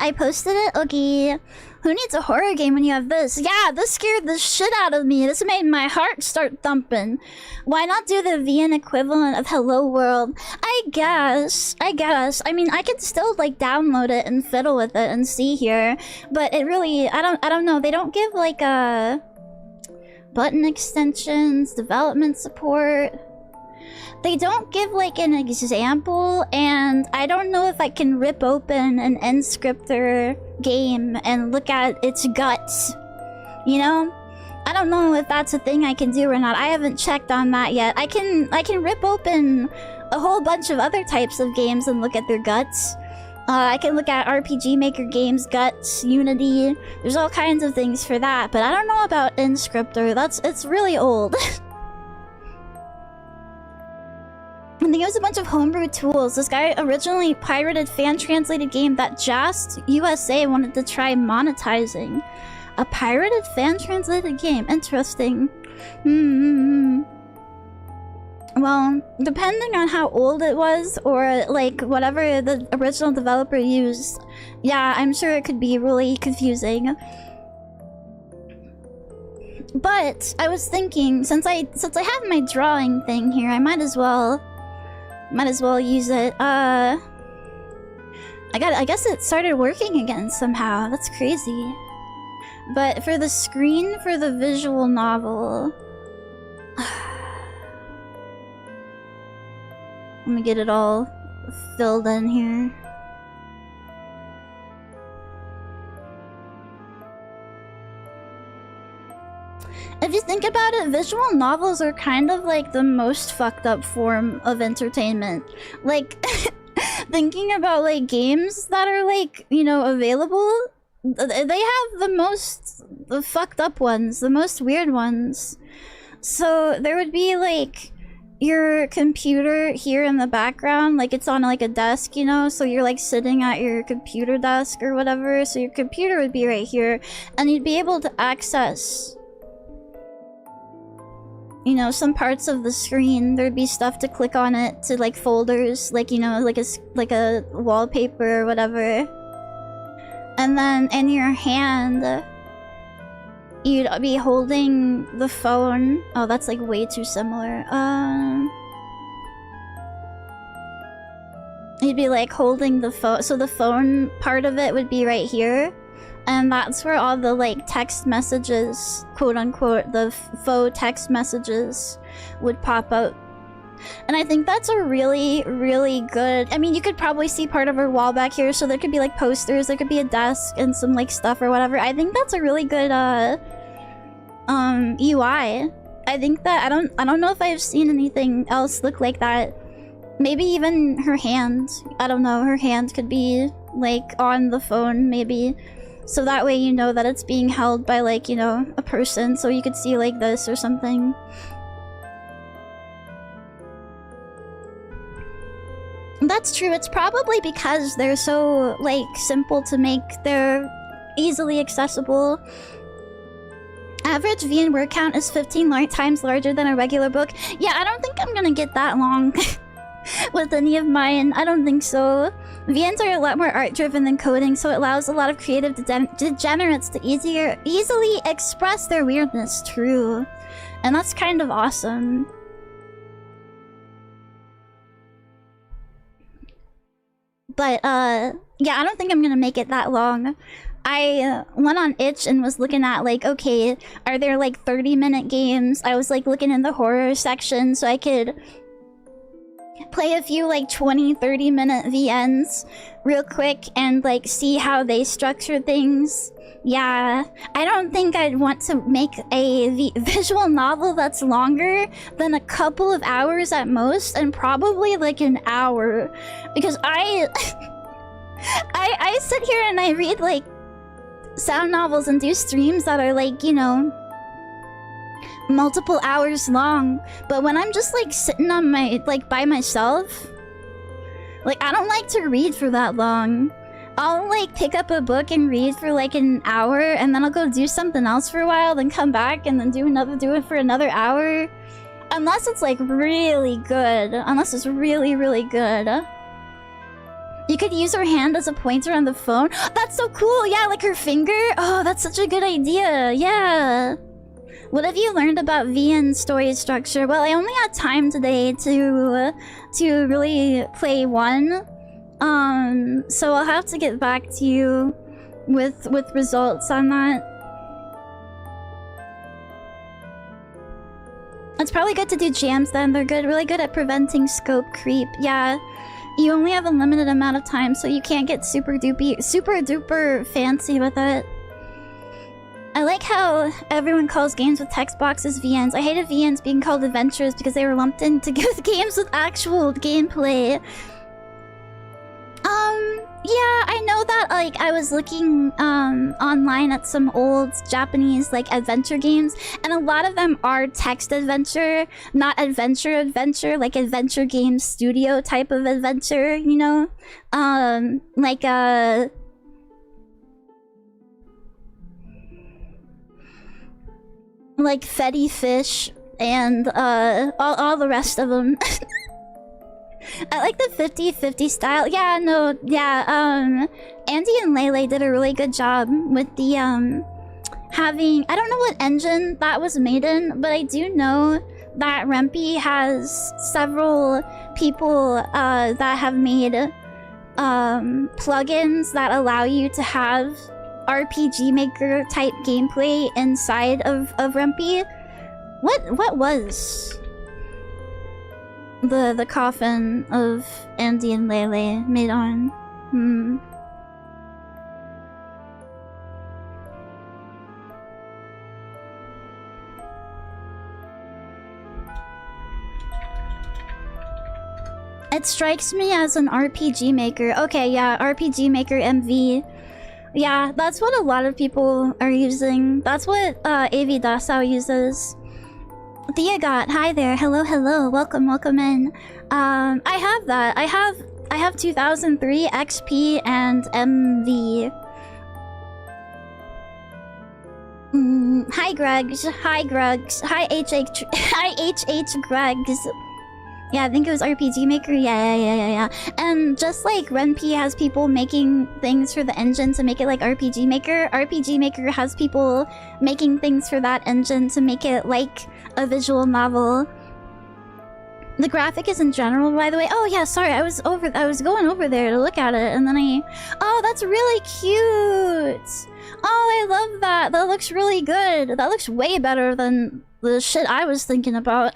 I posted it? Okay. Who needs a horror game when you have this? Yeah, this scared the shit out of me. This made my heart start thumping. Why not do the VN equivalent of Hello World? I guess. I mean, I could still like download it and fiddle with it and see here, but it really, I don't know. They don't give like button extensions, development support. They don't give like an example, and I don't know if I can rip open an Inscriptor game and look at its guts, you know? I don't know if that's a thing I can do or not. I haven't checked on that yet. I can rip open a whole bunch of other types of games and look at their guts. I can look at RPG Maker games, guts, Unity. There's all kinds of things for that, but I don't know about Inscriptor. It's really old. I think it was a bunch of homebrew tools. This guy originally pirated fan-translated game that Just USA wanted to try monetizing. A pirated fan-translated game. Interesting. Well, depending on how old it was, or like whatever the original developer used, yeah, I'm sure it could be really confusing. But I was thinking, since I have my drawing thing here, I might as well use it. I guess it started working again somehow. That's crazy. But for the screen for the visual novel, let me get it all filled in here. If you think about it, visual novels are kind of like the most fucked up form of entertainment. Like, thinking about like games that are like, you know, available, they have the fucked up ones, the most weird ones. So there would be like your computer here in the background, like it's on like a desk, you know, so you're like sitting at your computer desk or whatever, so your computer would be right here, and you'd be able to access, you know, some parts of the screen. There'd be stuff to click on it, to like folders, like, you know, like a wallpaper or whatever. And then in your hand, you'd be holding the phone. Oh, that's like way too similar. You'd be like holding the phone. So the phone part of it would be right here. And that's where all the like text messages, quote unquote, the faux text messages would pop up. And I think that's a really, really good... I mean, you could probably see part of her wall back here, so there could be like posters, there could be a desk and some like stuff or whatever. I think that's a really good UI. I think that I don't know if I've seen anything else look like that. Maybe even her hand. I don't know, her hand could be like on the phone maybe. So that way you know that it's being held by like, you know, a person, so you could see like this or something. That's true. It's probably because they're so, like, simple to make. They're easily accessible. Average VN word count is 15 times larger than a regular book. Yeah, I don't think I'm gonna get that long with any of mine. I don't think so. VNs are a lot more art-driven than coding, so it allows a lot of creative degenerates to easily express their weirdness. True. And that's kind of awesome. But, yeah, I don't think I'm gonna make it that long. I went on Itch and was looking at, like, okay, are there, like, 30-minute games? I was, like, looking in the horror section so I could play a few, like, 20-30-minute VNs real quick and, like, see how they structure things. Yeah, I don't think I'd want to make a visual novel that's longer than a couple of hours at most, and probably, like, an hour. Because I sit here and I read, like, sound novels and do streams that are, like, you know, multiple hours long. But when I'm just, like, sitting on my, like, by myself, like, I don't like to read for that long. I'll, like, pick up a book and read for, like, an hour, and then I'll go do something else for a while, then come back and then do it for another hour. Unless it's, like, really good. Unless it's really, really good. You could use her hand as a pointer on the phone. That's so cool! Yeah, like her finger? Oh, that's such a good idea. Yeah. What have you learned about VN story structure? Well, I only had time today to really play one. So I'll have to get back to you with results on that. It's probably good to do jams then. They're really good at preventing scope creep. Yeah. You only have a limited amount of time, so you can't get super duper fancy with it. I like how everyone calls games with text boxes VNs. I hated VNs being called adventures because they were lumped into games with actual gameplay. Yeah, I know that, like, I was looking online at some old Japanese, like, adventure games, and a lot of them are text adventure, not adventure, like adventure game studio type of adventure, you know? Like Fetty Fish and all the rest of them. I like the 50-50 style. Yeah, no, yeah, Andy and Lele did a really good job with the, having... I don't know what engine that was made in, but I do know that Rempe has several people, that have made, plugins that allow you to have RPG Maker type gameplay inside of Rempe. What was the coffin of Andy and Lele made on? It strikes me as an RPG Maker. Okay, yeah, RPG Maker MV. Yeah, that's what a lot of people are using. That's what AV Dasao uses. Theagot, hi there. Hello, hello. Welcome in. I have that. I have 2003 XP and MV. Hi Gregs. Hi Gregs. Hi HH Gregs. Yeah, I think it was RPG Maker. Yeah. And just like Renp has people making things for the engine to make it like RPG Maker, RPG Maker has people making things for that engine to make it like a visual novel. The graphic is in general, by the way. Oh yeah, sorry, I was going over there to look at it, and then oh, that's really cute. Oh, I love that. That looks really good. That looks way better than the shit I was thinking about.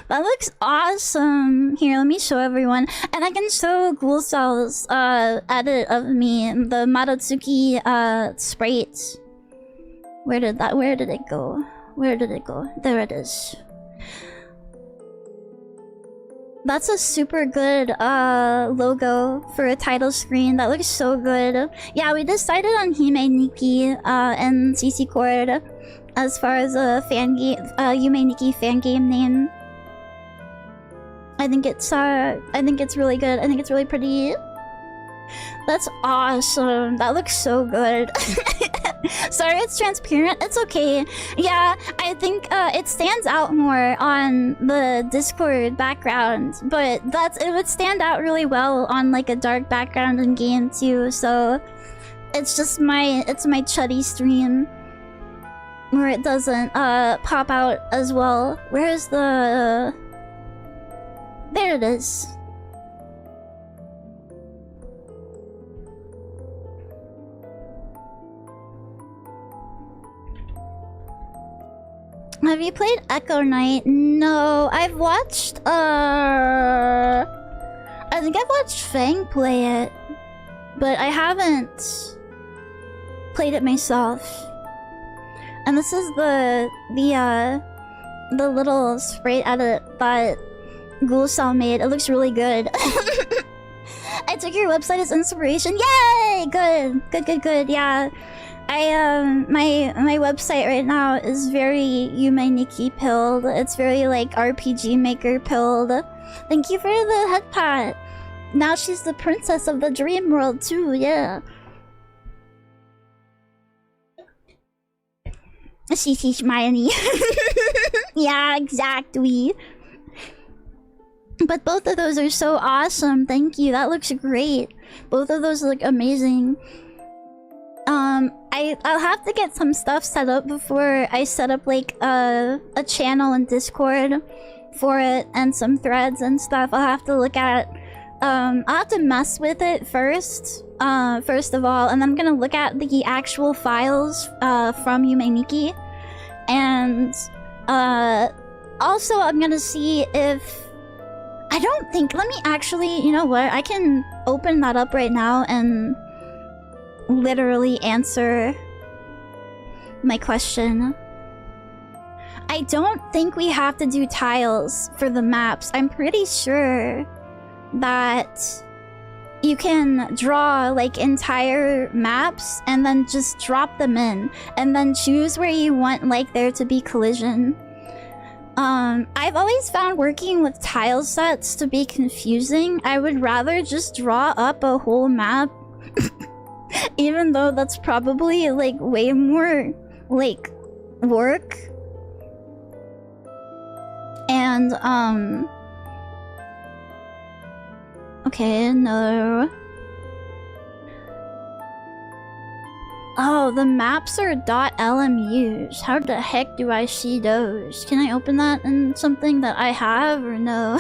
That looks awesome. Here, let me show everyone. And I can show Ghoulcell's edit of me, the Marotsuki sprite. Where did it go? Where did it go? There it is. That's a super good logo for a title screen. That looks so good. Yeah, we decided on Hime Nikki and CC Chord as far as a fan game, Yume Nikki fan game name. I think it's really good. I think it's really pretty. That's awesome. That looks so good. Sorry, it's transparent. It's okay. Yeah, I think it stands out more on the Discord background, but it would stand out really well on like a dark background in game too. So it's just my chuddy stream where it doesn't pop out as well. Where's the there it is. Have you played Echo Knight? No, I've watched I think I've watched Fang play it, but I haven't played it myself. And this is the little sprite edit that Ghoul Cell made. It looks really good. I took your website as inspiration. Yay! Good. Yeah. My website right now is very Yume Nikki pilled. It's very like RPG Maker pilled. Thank you for the head pat. Now she's the princess of the dream world too, yeah. She's smiling. Yeah, exactly. But both of those are so awesome. Thank you. That looks great. Both of those look amazing. I'll have to get some stuff set up before I set up like a channel in Discord for it and some threads and stuff. I'll have to look at I'll have to mess with it first of all, and then I'm gonna look at the actual files from Yume Nikki, and also I'm gonna see if let me actually, you know what, I can open that up right now and literally answer my question. I don't think we have to do tiles for the maps. I'm pretty sure that you can draw like entire maps and then just drop them in and then choose where you want like there to be collision. I've always found working with tile sets to be confusing. I would rather just draw up a whole map even though that's probably like way more like work. And okay, no. Oh, the maps are .lmus. How the heck do I see those? Can I open that in something that I have or no?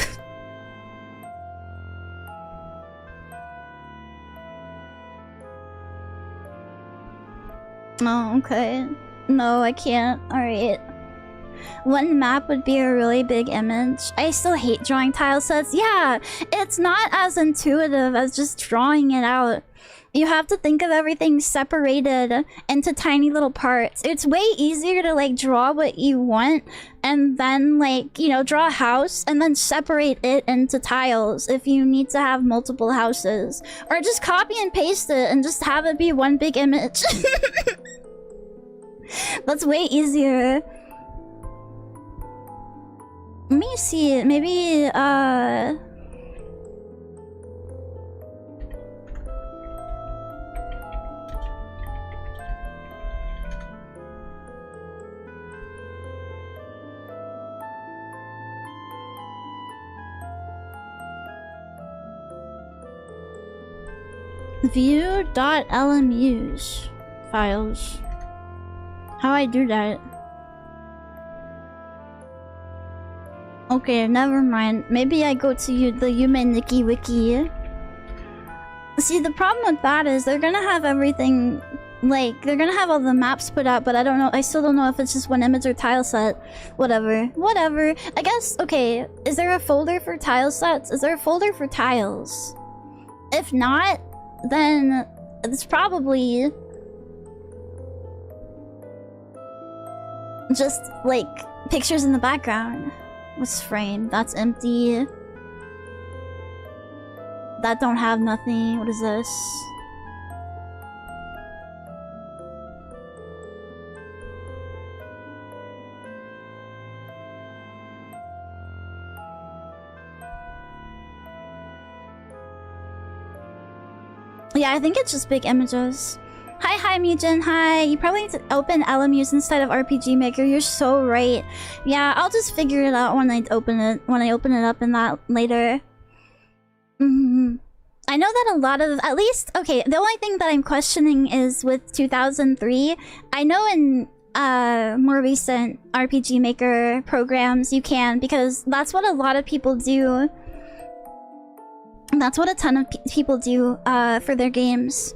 Oh, okay. No, I can't. Alright. One map would be a really big image. I still hate drawing tile sets. Yeah, it's not as intuitive as just drawing it out. You have to think of everything separated into tiny little parts. It's way easier to like draw what you want and then like, you know, draw a house and then separate it into tiles if you need to have multiple houses. Or just copy and paste it and just have it be one big image. That's way easier. Let me see, maybe view.lmus files. How I do that? Okay, never mind. Maybe I go to the Yume Nikki wiki. See, the problem with that is they're gonna have everything, like, they're gonna have all the maps put out, but I don't know, I still don't know if it's just one image or tile set. Whatever. I guess, okay, is there a folder for tile sets? Is there a folder for tiles? If not, then it's probably just, like, pictures in the background. What's framed? That's empty. That don't have nothing. What is this? Yeah, I think it's just big images. Hi, Mujin. Hi. You probably need to open LMUs instead of RPG Maker. You're so right. Yeah, I'll just figure it out when I open it. When I open it up in that later. I know that a lot of, at least, okay, the only thing that I'm questioning is with 2003. I know in more recent RPG Maker programs you can, because that's what a lot of people do. That's what a ton of people do for their games.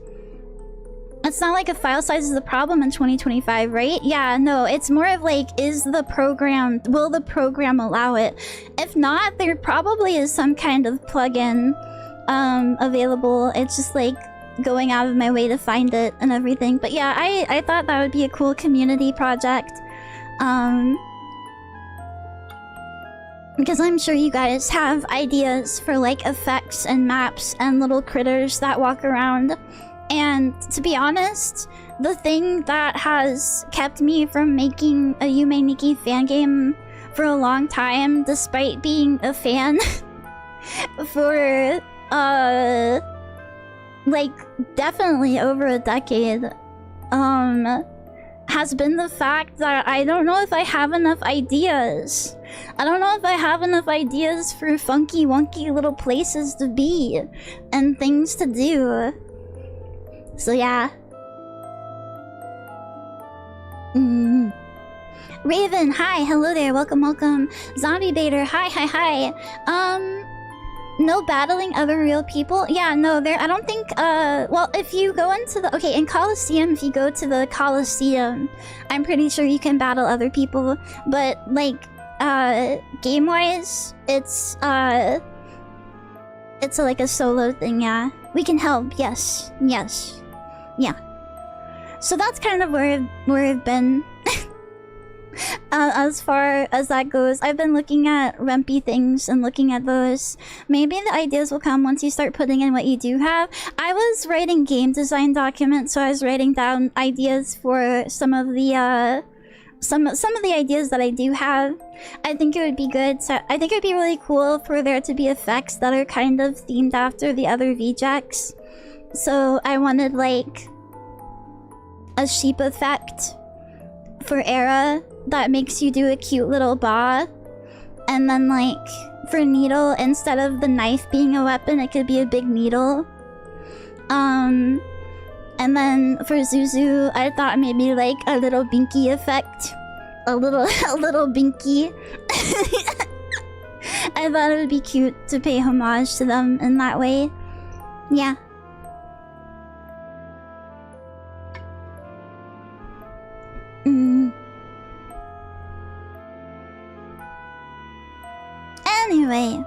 It's not like a file size is the problem in 2025, right? Yeah, no, it's more of like, will the program allow it? If not, there probably is some kind of plugin available. It's just like going out of my way to find it and everything. But yeah, I thought that would be a cool community project. Because I'm sure you guys have ideas for like effects and maps and little critters that walk around. And to be honest, the thing that has kept me from making a Yume Nikki fan game for a long time, despite being a fan for like definitely over a decade, has been the fact that I don't know if I have enough ideas. I don't know if I have enough ideas for funky wonky little places to be and things to do. So yeah. Raven, hi, hello there, welcome. Zombie Baiter, hi. No battling other real people? Yeah, no, I don't think, well, if you go into the, okay, in Colosseum, if you go to the Colosseum, I'm pretty sure you can battle other people, but, like, game-wise, it's like a solo thing, yeah. We can help, yes. Yeah. So that's kind of where I've been. As far as that goes, I've been looking at Rempy things and looking at those. Maybe the ideas will come once you start putting in what you do have. I was writing game design documents, so I was writing down ideas for some of the some of the ideas that I do have. I think it would be good. So I think it would be really cool for there to be effects that are kind of themed after the other VJAX. So I wanted like a sheep effect for Era that makes you do a cute little ba, and then like for Needle, instead of the knife being a weapon, it could be a big needle. And then for Zuzu, I thought maybe like a little binky effect, a little binky. I thought it would be cute to pay homage to them in that way. Yeah. Anyway,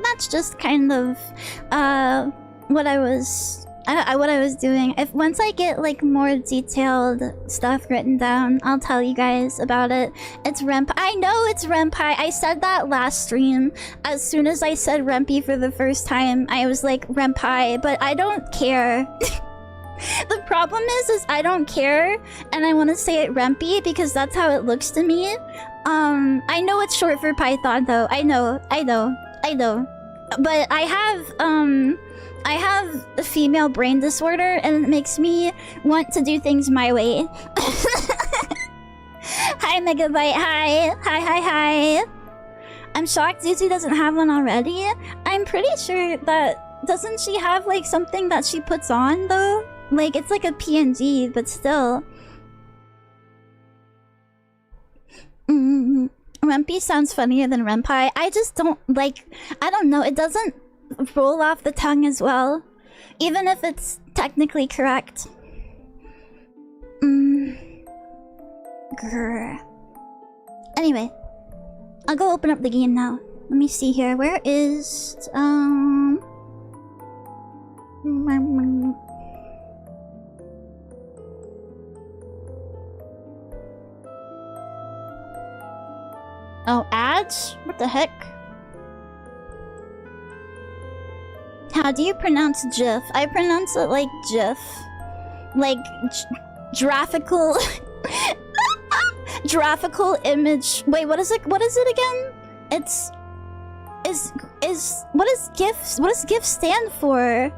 that's just kind of what I was doing. Once I get like more detailed stuff written down, I'll tell you guys about it. It's Rempai. I know it's Rempai. I said that last stream. As soon as I said Rempy for the first time, I was like Rempai, but I don't care. The problem is I don't care, and I want to say it Rempy because that's how it looks to me. I know it's short for Python though. I know. But I have a female brain disorder, and it makes me want to do things my way. Hi, Megabyte. Hi. I'm shocked Zuzu doesn't have one already. I'm pretty sure that... Doesn't she have, like, something that she puts on, though? Like, it's like a PNG, but still. Rempy sounds funnier than Rempai. I just don't, like... I don't know, it doesn't roll off the tongue as well. Even if it's technically correct. Grr. Anyway. I'll go open up the game now. Let me see here. Where is... Oh, ads? What the heck? How do you pronounce GIF? I pronounce it like GIF. Like, graphical... graphical image... Wait, what is it? What is it again? It's... What does GIF stand for?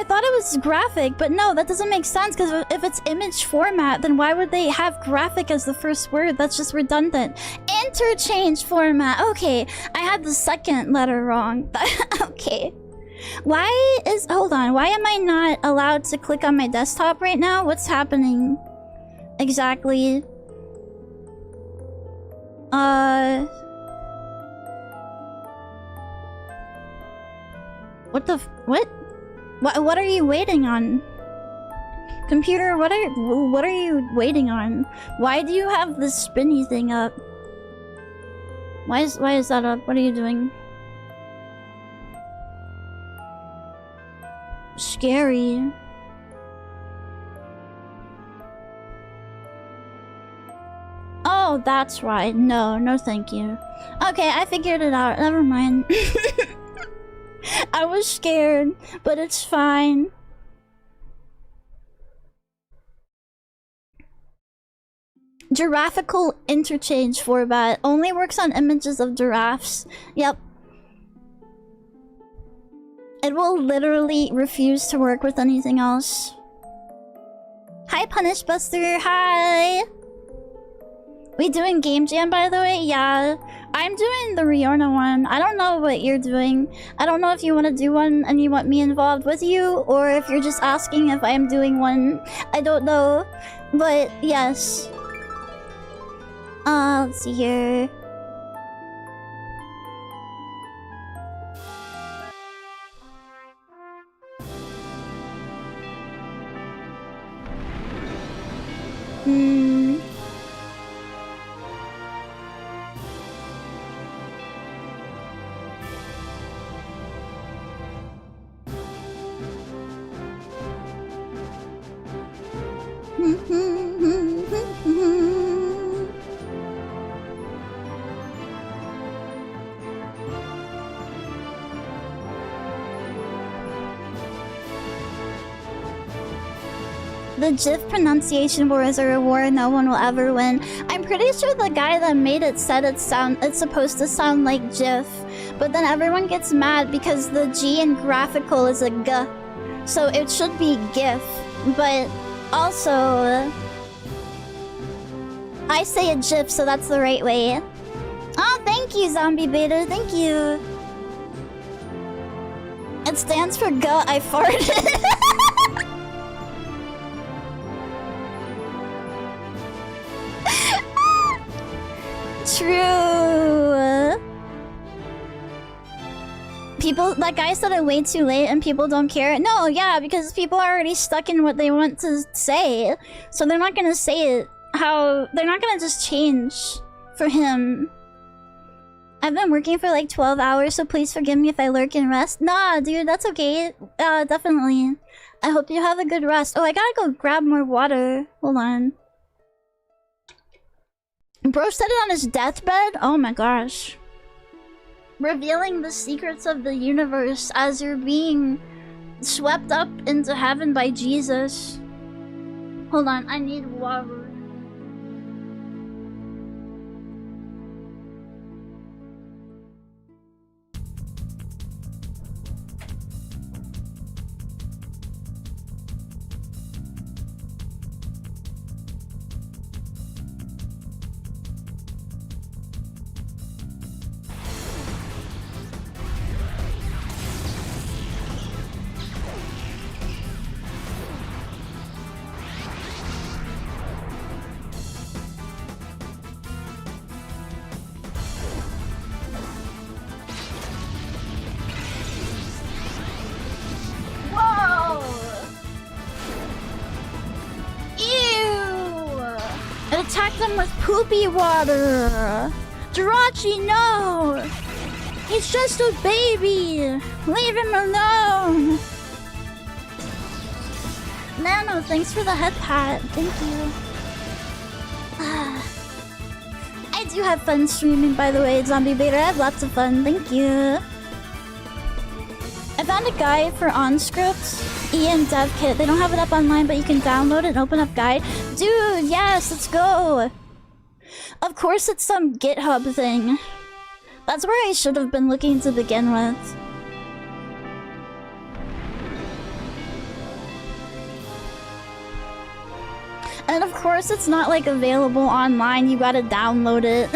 thought it was graphic, but no, that doesn't make sense because if it's image format, then why would they have graphic as the first word? That's just redundant. Interchange format. Okay, I had the second letter wrong. Okay. Hold on, why am I not allowed to click on my desktop right now? What's happening exactly? What are you waiting on? Computer, what are you waiting on? Why do you have this spinny thing up? Why is that up? What are you doing? Scary. Oh, that's right. No, thank you. Okay, I figured it out. Never mind. I was scared, but it's fine. Giraffical interchange format only works on images of giraffes. Yep. It will literally refuse to work with anything else. Hi, Punish Buster. Hi. We doing Game Jam, by the way? Yeah. I'm doing the Riorna one. I don't know what you're doing. I don't know if you want to do one and you want me involved with you, or if you're just asking if I am doing one. I don't know. But, yes. Let's see here. The GIF pronunciation wars are a war no one will ever win. I'm pretty sure the guy that made it said it's supposed to sound like GIF, but then everyone gets mad because the G in graphical is a G, so it should be GIF. But also, I say a GIF, so that's the right way. Oh, thank you, Zombie Beta. Thank you. It stands for G. I farted. True. People, that guy said it way too late and people don't care. No, yeah, because people are already stuck in what they want to say. So they're not gonna say it they're not gonna just change for him. I've been working for like 12 hours, so please forgive me if I lurk and rest. Nah, dude, that's okay. Definitely. I hope you have a good rest. Oh, I gotta go grab more water. Hold on. Bro said it on his deathbed? Oh my gosh. Revealing the secrets of the universe as you're being swept up into heaven by Jesus. Hold on, I need water. With poopy water. Jirachi, no! He's just a baby! Leave him alone! Nano, thanks for the head pat. Thank you. I do have fun streaming, by the way, Zombie Beta. I have lots of fun. Thank you. I found a guide for OnScript, Ian Dev Kit. They don't have it up online, but you can download it and open up guide. Dude, yes, let's go! Of course it's some GitHub thing. That's where I should have been looking to begin with. And of course it's not like available online, you gotta download it.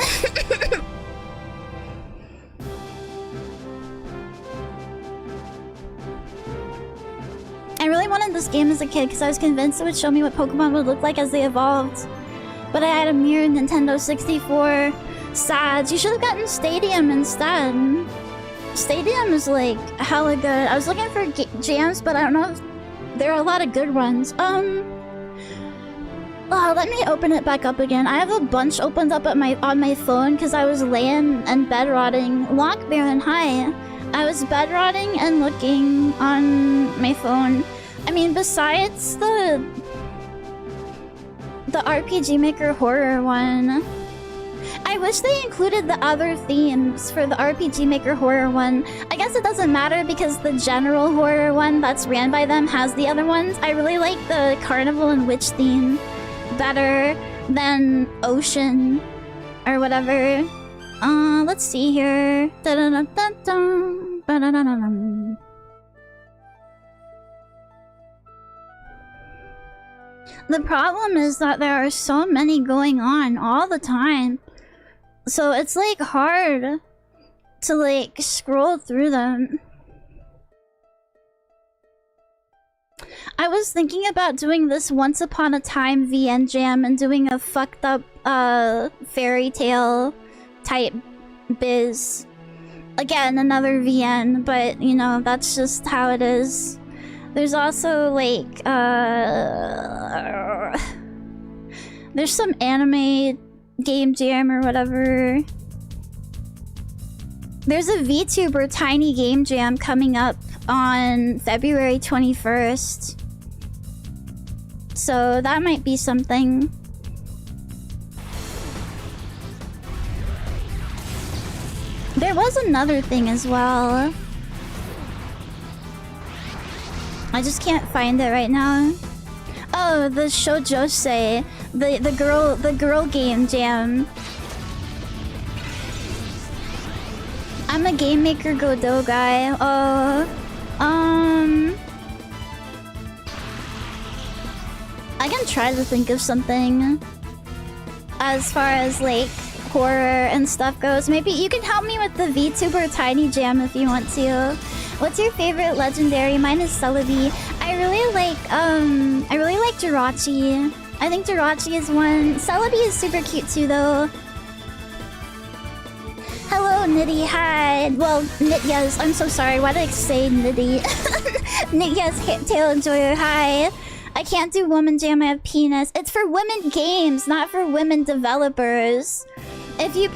I really wanted this game as a kid because I was convinced it would show me what Pokemon would look like as they evolved. But I had a mere Nintendo 64. Sad. You should have gotten Stadium instead. Stadium is like hella good. I was looking for jams, but I don't know if there are a lot of good ones. Let me open it back up again. I have a bunch opened up at on my phone because I was laying and bed rotting. Lock Baron, hi. I was bed rotting and looking on my phone. I mean, besides the RPG Maker horror one, I wish they included the other themes for the RPG Maker horror one. I guess it doesn't matter because the general horror one that's ran by them has the other ones. I really like the Carnival and Witch theme better than Ocean or whatever. Let's see here. The problem is that there are so many going on all the time. So it's like hard to like scroll through them. I was thinking about doing this Once Upon a Time VN Jam and doing a fucked up fairy tale type biz. Again, another VN, but you know, that's just how it is. There's also like there's some anime game jam or whatever. There's a VTuber tiny game jam coming up on February 21st. So that might be something. There was another thing as well. I just can't find it right now. Oh, the Shoujose, the girl game jam. I'm a Game Maker Godot guy. I can try to think of something as far as like horror and stuff goes. Maybe you can help me with the VTuber Tiny Jam if you want to. What's your favorite legendary? Mine is Celebi. I really like Jirachi. I think Jirachi is one. Celebi is super cute too though. Hello Nitty, hi. Well, Nityas, I'm so sorry. Why did I say Nitty? Nityas, Tail Enjoyer, hi. I can't do Woman Jam, I have penis. It's for women games, not for women developers. If you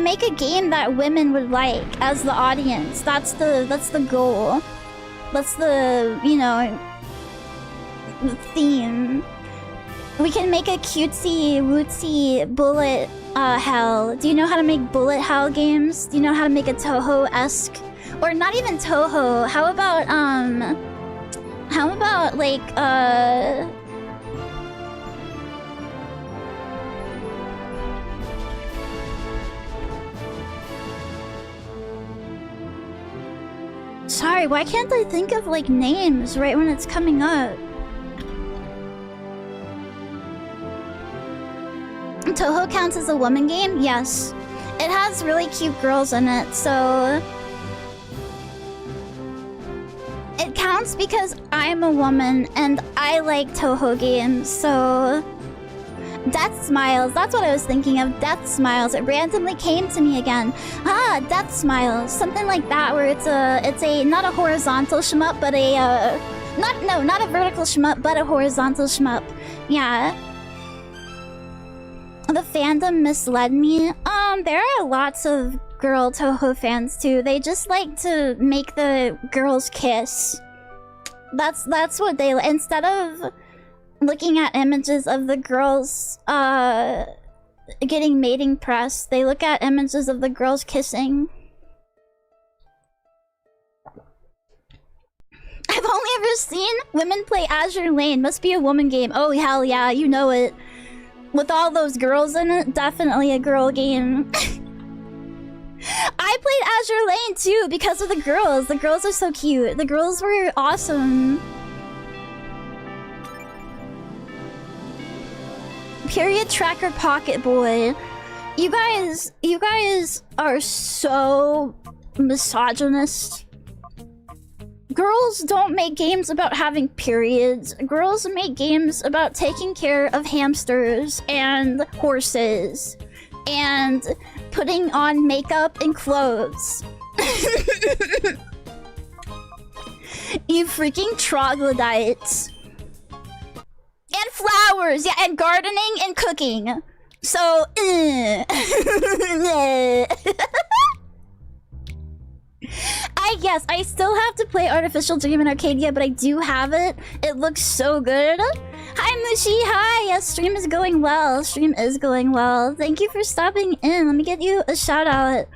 make a game that women would like as the audience, that's the goal. That's the, you know, the theme. We can make a cutesy, wootsy bullet hell. Do you know how to make bullet hell games? Do you know how to make a Toho-esque? Or not even Toho. How about like sorry, why can't I think of like names right when it's coming up? Toho counts as a woman game? Yes. It has really cute girls in it, so it counts because I'm a woman and I like Toho games, so Death Smiles, that's what I was thinking of. Death Smiles. It randomly came to me again. Ah, Death Smiles. Something like that where it's a not a horizontal shmup, but a not a vertical shmup, but a horizontal shmup. Yeah. The fandom misled me. There are lots of girl Toho fans too. They just like to make the girls kiss. That's what they instead of looking at images of the girls getting mating press, they look at images of the girls kissing. I've only ever seen women play Azure Lane. Must be a woman game. Oh hell yeah, you know it. With all those girls in it, definitely a girl game. I played Azure Lane too because of the girls. The girls are so cute. The girls were awesome. Period Tracker Pocket Boy. You guys are so misogynist. Girls don't make games about having periods. Girls make games about taking care of hamsters and horses and putting on makeup and clothes. You freaking troglodytes. And flowers, yeah, and gardening and cooking. So, I still have to play Artificial Dream in Arcadia, but I do have it. It looks so good. Hi, Mushi. Hi. Yes, stream is going well. Stream is going well. Thank you for stopping in. Let me get you a shout out.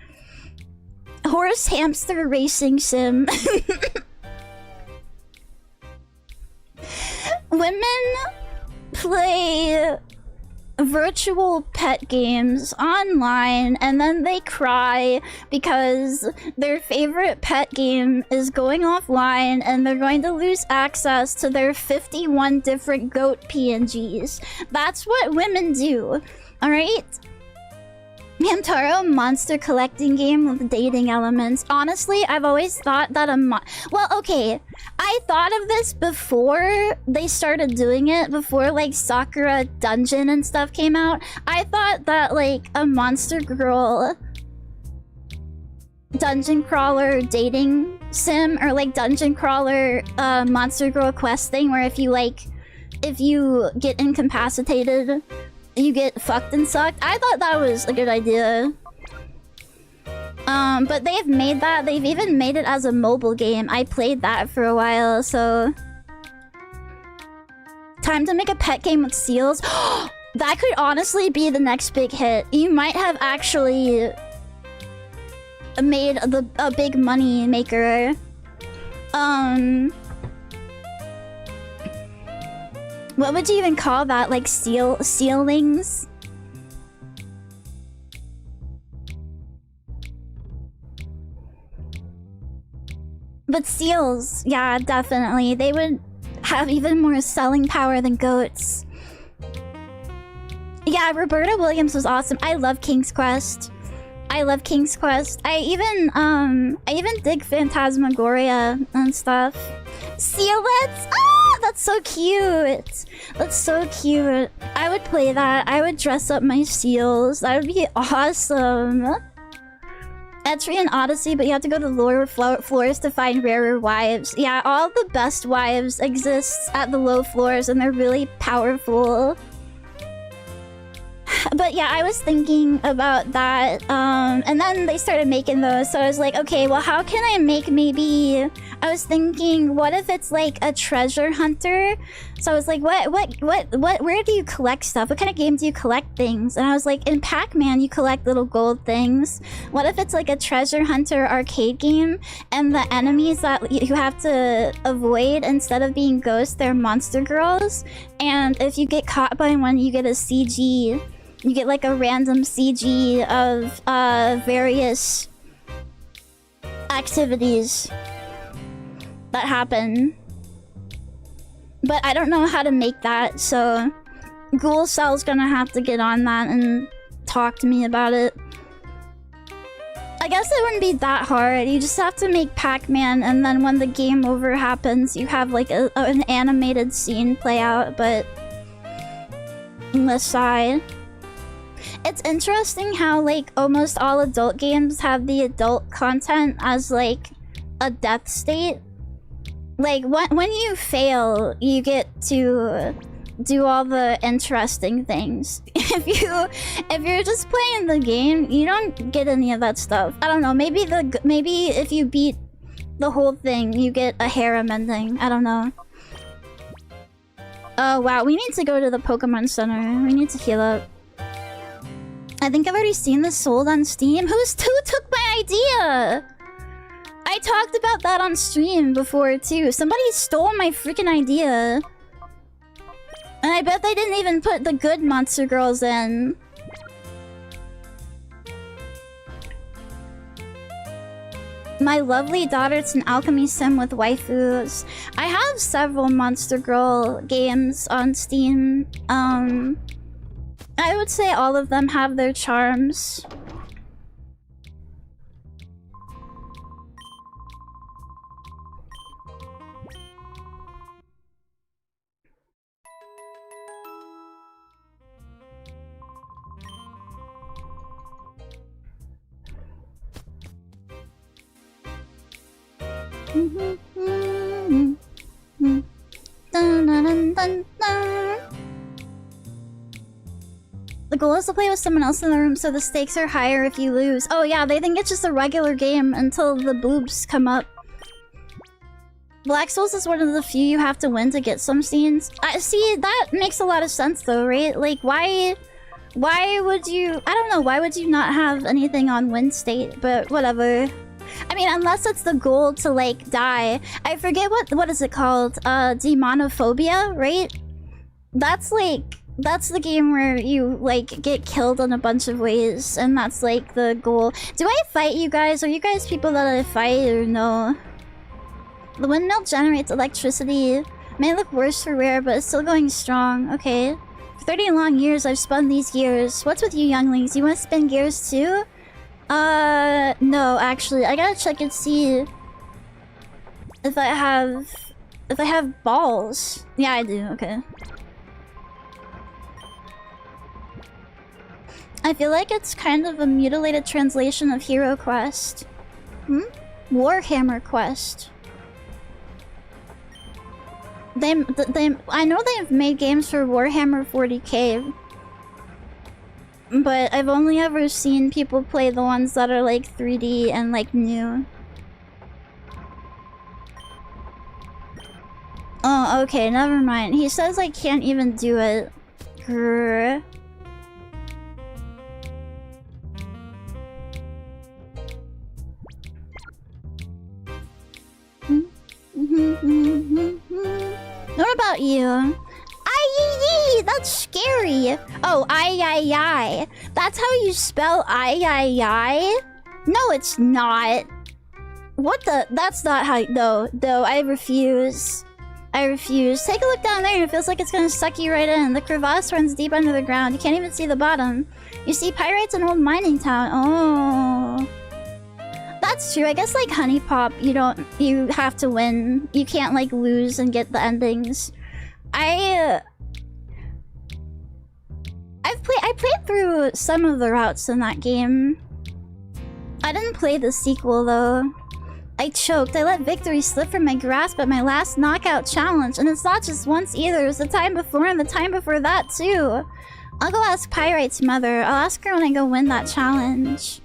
Horse Hamster Racing Sim. Women play virtual pet games online and then they cry because their favorite pet game is going offline and they're going to lose access to their 51 different goat PNGs. That's what women do, alright? Hamtaro, monster collecting game with dating elements. Honestly, I've always thought that well, okay, I thought of this before they started doing it, before like Sakura Dungeon and stuff came out. I thought that like a Monster Girl dungeon crawler dating sim or like dungeon crawler Monster Girl quest thing where if you get incapacitated, you get fucked and sucked. I thought that was a good idea. But they've made that. They've even made it as a mobile game. I played that for a while, so... Time to make a pet game with seals. That could honestly be the next big hit. You might have actually made a big money maker. What would you even call that? Like sealings? But seals, yeah, definitely. They would have even more selling power than goats. Yeah, Roberta Williams was awesome. I love King's Quest. I love King's Quest. I even dig Phantasmagoria and stuff. Sealets! Ah, that's so cute. That's so cute. I would play that. I would dress up my seals. That would be awesome. Etrian Odyssey, but you have to go to lower floors to find rarer wives. Yeah, all the best wives exist at the low floors, and they're really powerful. But yeah, I was thinking about that, and then they started making those, so I was like, okay, well, how can I make maybe... I was thinking, what if it's like a treasure hunter? So I was like, where do you collect stuff? What kind of game do you collect things? And I was like, in Pac-Man, you collect little gold things. What if it's like a treasure hunter arcade game, and the enemies that you have to avoid, instead of being ghosts, they're monster girls? And if you get caught by one, you get a CG. You get like a random CG of various activities that happen. But I don't know how to make that, so Ghoul Cell's gonna have to get on that and talk to me about it. I guess it wouldn't be that hard. You just have to make Pac-Man, and then when the game over happens, you have like an animated scene play out, but on the side. It's interesting how like almost all adult games have the adult content as like a death state. Like when you fail, you get to do all the interesting things. If you're just playing the game, you don't get any of that stuff. I don't know, maybe if you beat the whole thing, you get a harem ending. I don't know. Oh wow, we need to go to the Pokemon Center. We need to heal up. I think I've already seen this sold on Steam. Who took my idea? I talked about that on stream before too. Somebody stole my freaking idea. And I bet they didn't even put the good monster girls in. My lovely daughter, it's an alchemy sim with waifus. I have several monster girl games on Steam. I would say all of them have their charms. Dun, dun, dun, dun, dun. The goal is to play with someone else in the room, so the stakes are higher if you lose. Oh yeah, they think it's just a regular game until the boobs come up. Black Souls is one of the few you have to win to get some scenes. See, that makes a lot of sense though, right? Like, why would you... I don't know, why would you not have anything on win state? But whatever. I mean, unless it's the goal to, like, die. I forget what is it called? Demonophobia, right? That's, like... That's the game where you, like, get killed in a bunch of ways, and that's, like, the goal. Do I fight you guys? Are you guys people that I fight, or no? The windmill generates electricity. May look worse for rare, but it's still going strong. Okay. For 30 long years, I've spun these gears. What's with you younglings? You want to spin gears too? No, actually. I gotta check and see if I have balls. Yeah, I do. Okay. I feel like it's kind of a mutilated translation of Hero Quest. Warhammer Quest. I know they've made games for Warhammer 40k, but I've only ever seen people play the ones that are like 3D and like new. Oh, okay, never mind. He says I can't even do it. Grr. What about you? Ay-yi-yi! That's scary! Oh, ay-yi-yi. That's how you spell ay-yi-yi? No, it's not. What the? That's not how... No, I refuse. I refuse. Take a look down there. It feels like it's gonna suck you right in. The crevasse runs deep under the ground. You can't even see the bottom. You see, Pyrite's an old mining town. Oh... That's true. I guess like Honey Pop, you have to win. You can't like lose and get the endings. I played through some of the routes in that game. I didn't play the sequel though. I choked. I let victory slip from my grasp at my last knockout challenge, and it's not just once either. It was the time before and the time before that too. I'll go ask Pyrite's mother. I'll ask her when I go win that challenge.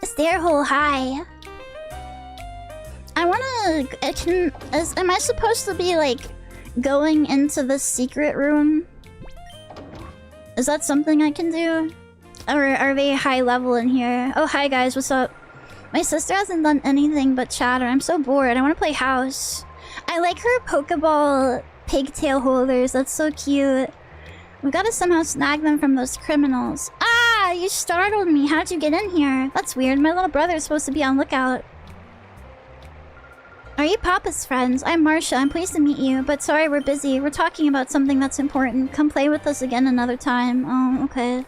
Stair hole high. I wanna... am I supposed to be like going into the secret room? Is that something I can do? Or are they high level in here? Oh, hi guys, what's up? My sister hasn't done anything but chatter. I'm so bored. I want to play house. I like her Pokeball pigtail holders. That's so cute. We gotta somehow snag them from those criminals. Ah! You startled me. How'd you get in here? That's weird. My little brother's supposed to be on lookout. Are you Papa's friends? I'm Marcia. I'm pleased to meet you. But sorry, we're busy. We're talking about something that's important. Come play with us again another time. Oh, okay.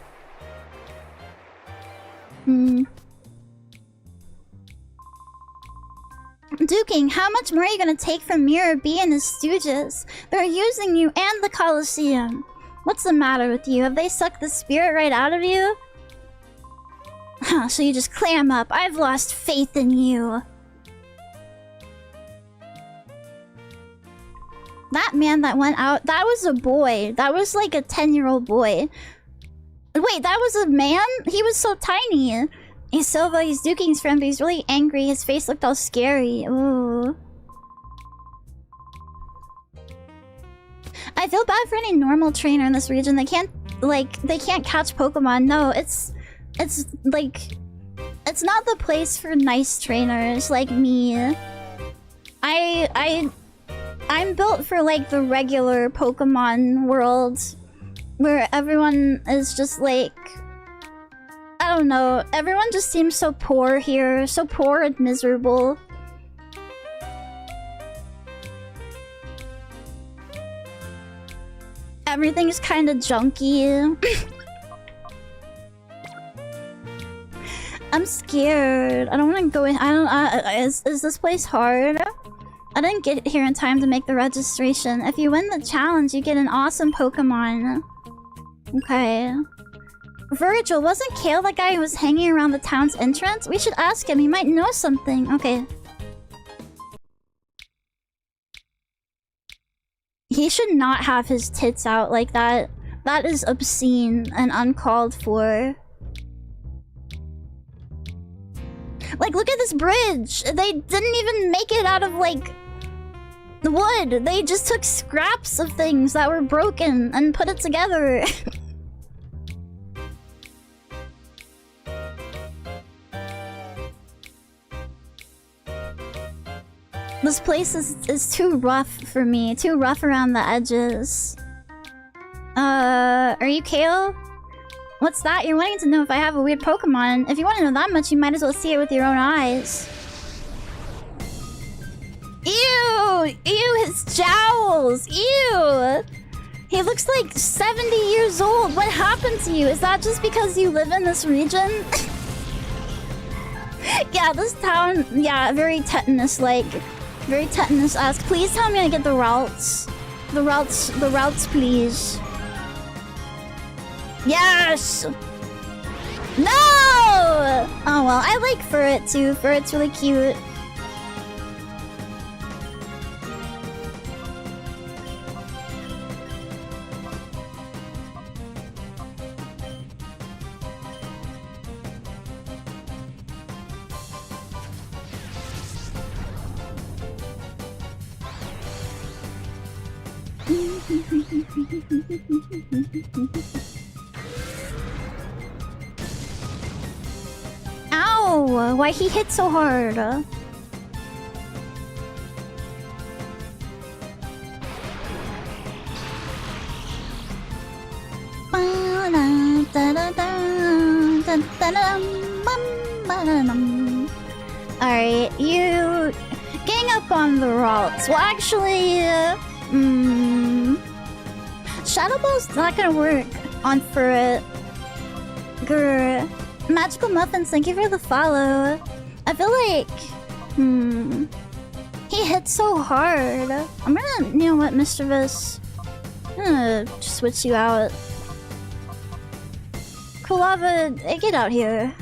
Duking, how much more are you gonna take from Mirror B and his stooges? They're using you and the Colosseum. What's the matter with you? Have they sucked the spirit right out of you? Huh, so you just clam up. I've lost faith in you. That man that went out, that was a boy. That was like a 10-year-old boy. Wait, that was a man? He was so tiny. Hey Silva, he's Duking's friend, but he's really angry. His face looked all scary. Ooh. I feel bad for any normal trainer in this region. They can't catch Pokemon. No, it's like... It's not the place for nice trainers like me. I'm built for like the regular Pokemon world where everyone is just like I don't know. Everyone just seems so poor here. So poor and miserable. Everything's kind of junky. I'm scared. I don't want to go in. Is this place hard? I didn't get here in time to make the registration. If you win the challenge, you get an awesome Pokemon. Okay. Virgil, wasn't Kale the guy who was hanging around the town's entrance? We should ask him. He might know something. Okay. He should not have his tits out like that. That is obscene and uncalled for. Like, look at this bridge! They didn't even make it out of, like, the wood. They just took scraps of things that were broken and put it together. This place is too rough for me. Too rough around the edges. Are you Kale? What's that? You're wanting to know if I have a weird Pokemon. If you want to know that much, you might as well see it with your own eyes. Ew! Ew, his jowls! Ew! He looks like 70 years old. What happened to you? Is that just because you live in this region? Yeah, this town, yeah, very tetanus-like. Very tetanus-esque. Please tell me I get the routes. The routes, please. Yes! No! Oh well, I like Furret too. Furret's really cute. Ow! Why he hit so hard? Alright, you gang up on the routes. Well, actually, Shadow Ball's not gonna work on Furret. Grr. Magical Muffins, thank you for the follow. I feel like, he hit so hard. I'm gonna, you know what, Mischievous? I'm gonna switch you out. Kulava, get out here.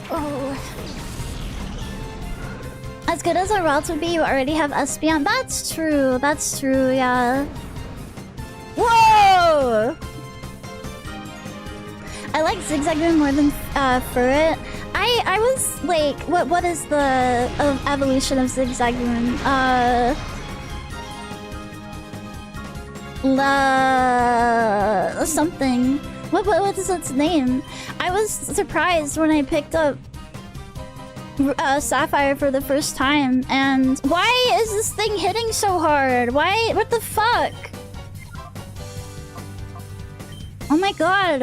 Oh. As good as our routes would be, you already have Espeon. That's true, yeah. Whoa! I like Zigzagoon more than Furret. I was like, what is the evolution of Zigzagoon? Something. What is its name? I was surprised when I picked up Sapphire for the first time, and why is this thing hitting so hard? Why? What the fuck? Oh my god.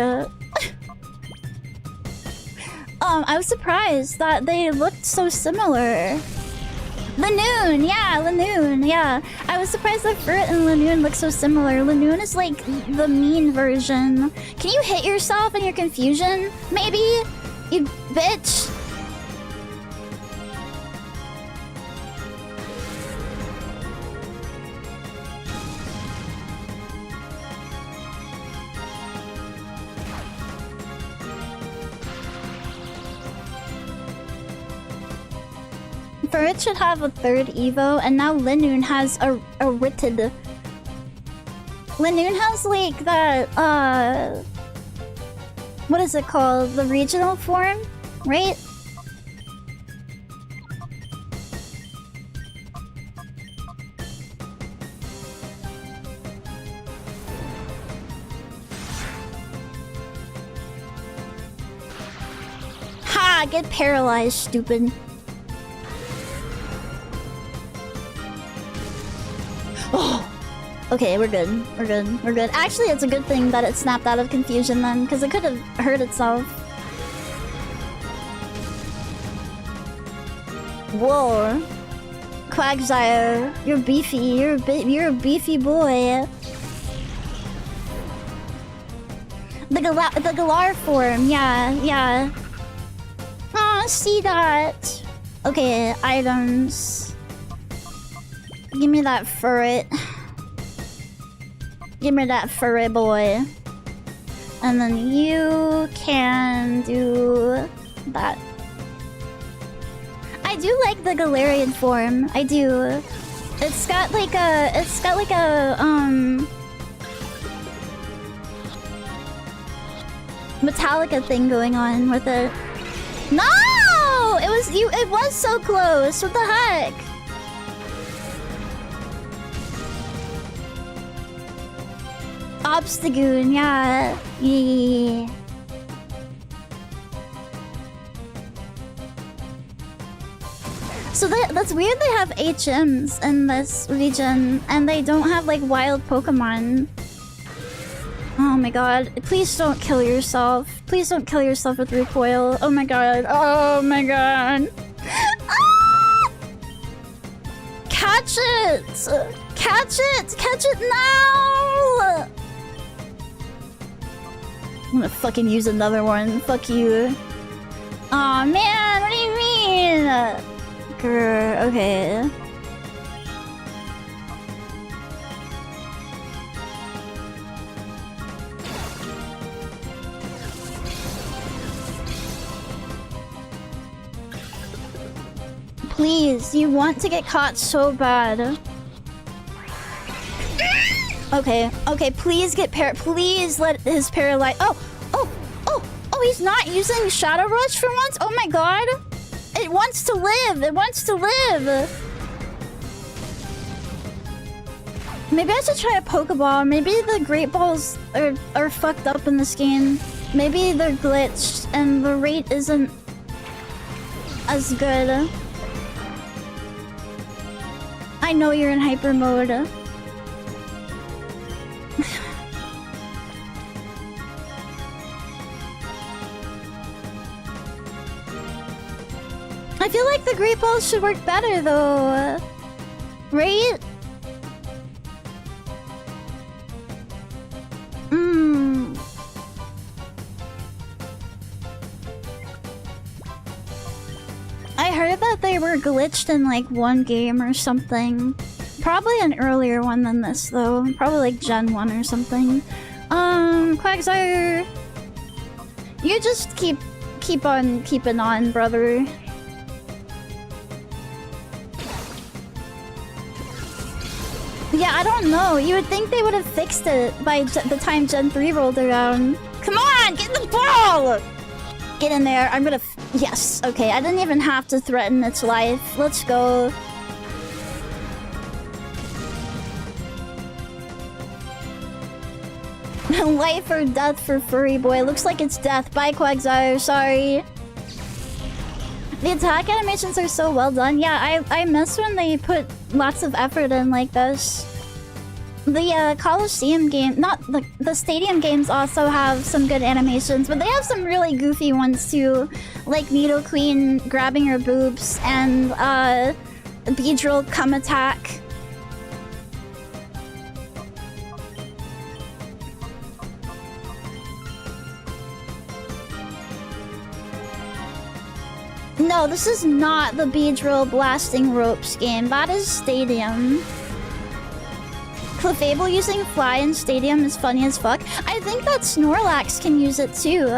I was surprised that they looked so similar. Lanoon, yeah, Lanoon, yeah. I was surprised that Furret and Lanoon look so similar. Lanoon is like the mean version. Can you hit yourself in your confusion? Maybe? You bitch. Furret should have a third Evo, and now Linoon has a Ritid. Linoon has like that, what is it called? The regional form, right? Ha! Get paralyzed, stupid. Okay, we're good. We're good. We're good. Actually, it's a good thing that it snapped out of confusion then, because it could have hurt itself. Whoa. Quagsire, you're beefy. You're a beefy boy. The Galar form, yeah. Aw, see that. Okay, items. Give me that furret. Give me that furry boy. And then you can do that. I do like the Galarian form. I do. It's got like a Metallica thing going on with it. No! It was so close. What the heck? Obstagoon, yeah. Yeah. So that's weird they have HMs in this region and they don't have like wild Pokemon. Oh my god. Please don't kill yourself. Please don't kill yourself with recoil. Oh my god. Oh my god. Ah! Catch it! Catch it! Catch it now! I'm gonna fucking use another one. Fuck you. Aw man, what do you mean? Grr, okay. Please, you want to get caught so bad. Okay, please get please let his paralyze. Oh, he's not using Shadow Rush for once? Oh my god. It wants to live. It wants to live. Maybe I should try a Pokeball. Maybe the Great Balls are fucked up in this game. Maybe they're glitched and the rate isn't as good. I know you're in hyper mode. I feel like the Great Balls should work better though. Right? I heard that they were glitched in like one game or something. Probably an earlier one than this though. Probably like Gen 1 or something. Quagsire. You just keep on keeping on, brother. Yeah, I don't know. You would think they would have fixed it by the time Gen 3 rolled around. Come on, get the ball! Get in there. I'm gonna... Yes, okay. I didn't even have to threaten its life. Let's go. Life or death for Furry Boy. Looks like it's death. Bye, Quagsire. Sorry. The attack animations are so well done. Yeah, I miss when they put lots of effort in like this. The Colosseum game, not the stadium games also have some good animations, but they have some really goofy ones too. Like Needle Queen grabbing her boobs and Beedrill come attack. No, this is not the Beedrill blasting ropes game. That is Stadium. Clefable using Fly in Stadium is funny as fuck. I think that Snorlax can use it too.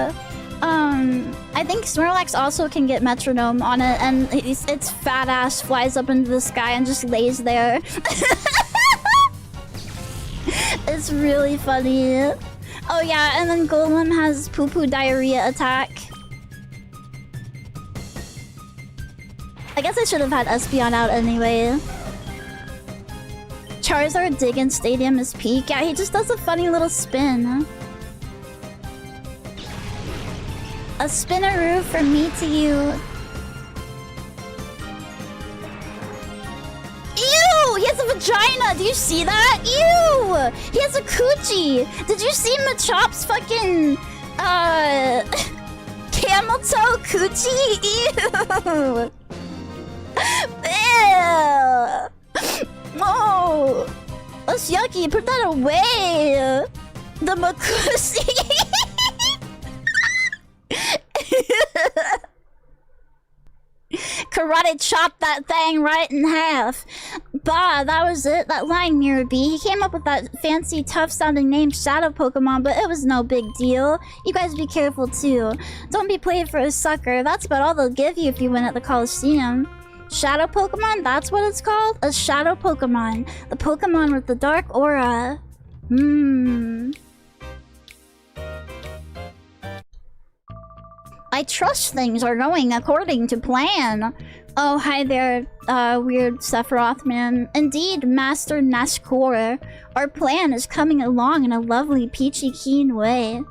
I think Snorlax also can get Metronome on it, and its fat ass flies up into the sky and just lays there. It's really funny. Oh yeah, and then Golem has poo-poo diarrhea attack. I guess I should have had Espeon out anyway. Charizard dig in Stadium is peak. Yeah, he just does a funny little spin. A spinaroo from me to you. Ew! He has a vagina! Do you see that? Ew! He has a coochie! Did you see Machop's fucking, camel toe coochie? Ew! Ew! Oh! That's yucky, put that away! The Makusi! Karate chopped that thing right in half. Bah, that was it. That lying Mirror B. He came up with that fancy, tough-sounding name, Shadow Pokemon, but it was no big deal. You guys be careful, too. Don't be played for a sucker. That's about all they'll give you if you win at the Colosseum. Shadow Pokemon? That's what it's called? A Shadow Pokemon. The Pokemon with the dark aura. I trust things are going according to plan. Oh, hi there, weird Sephiroth man. Indeed, Master Nashkor. Our plan is coming along in a lovely, peachy keen way.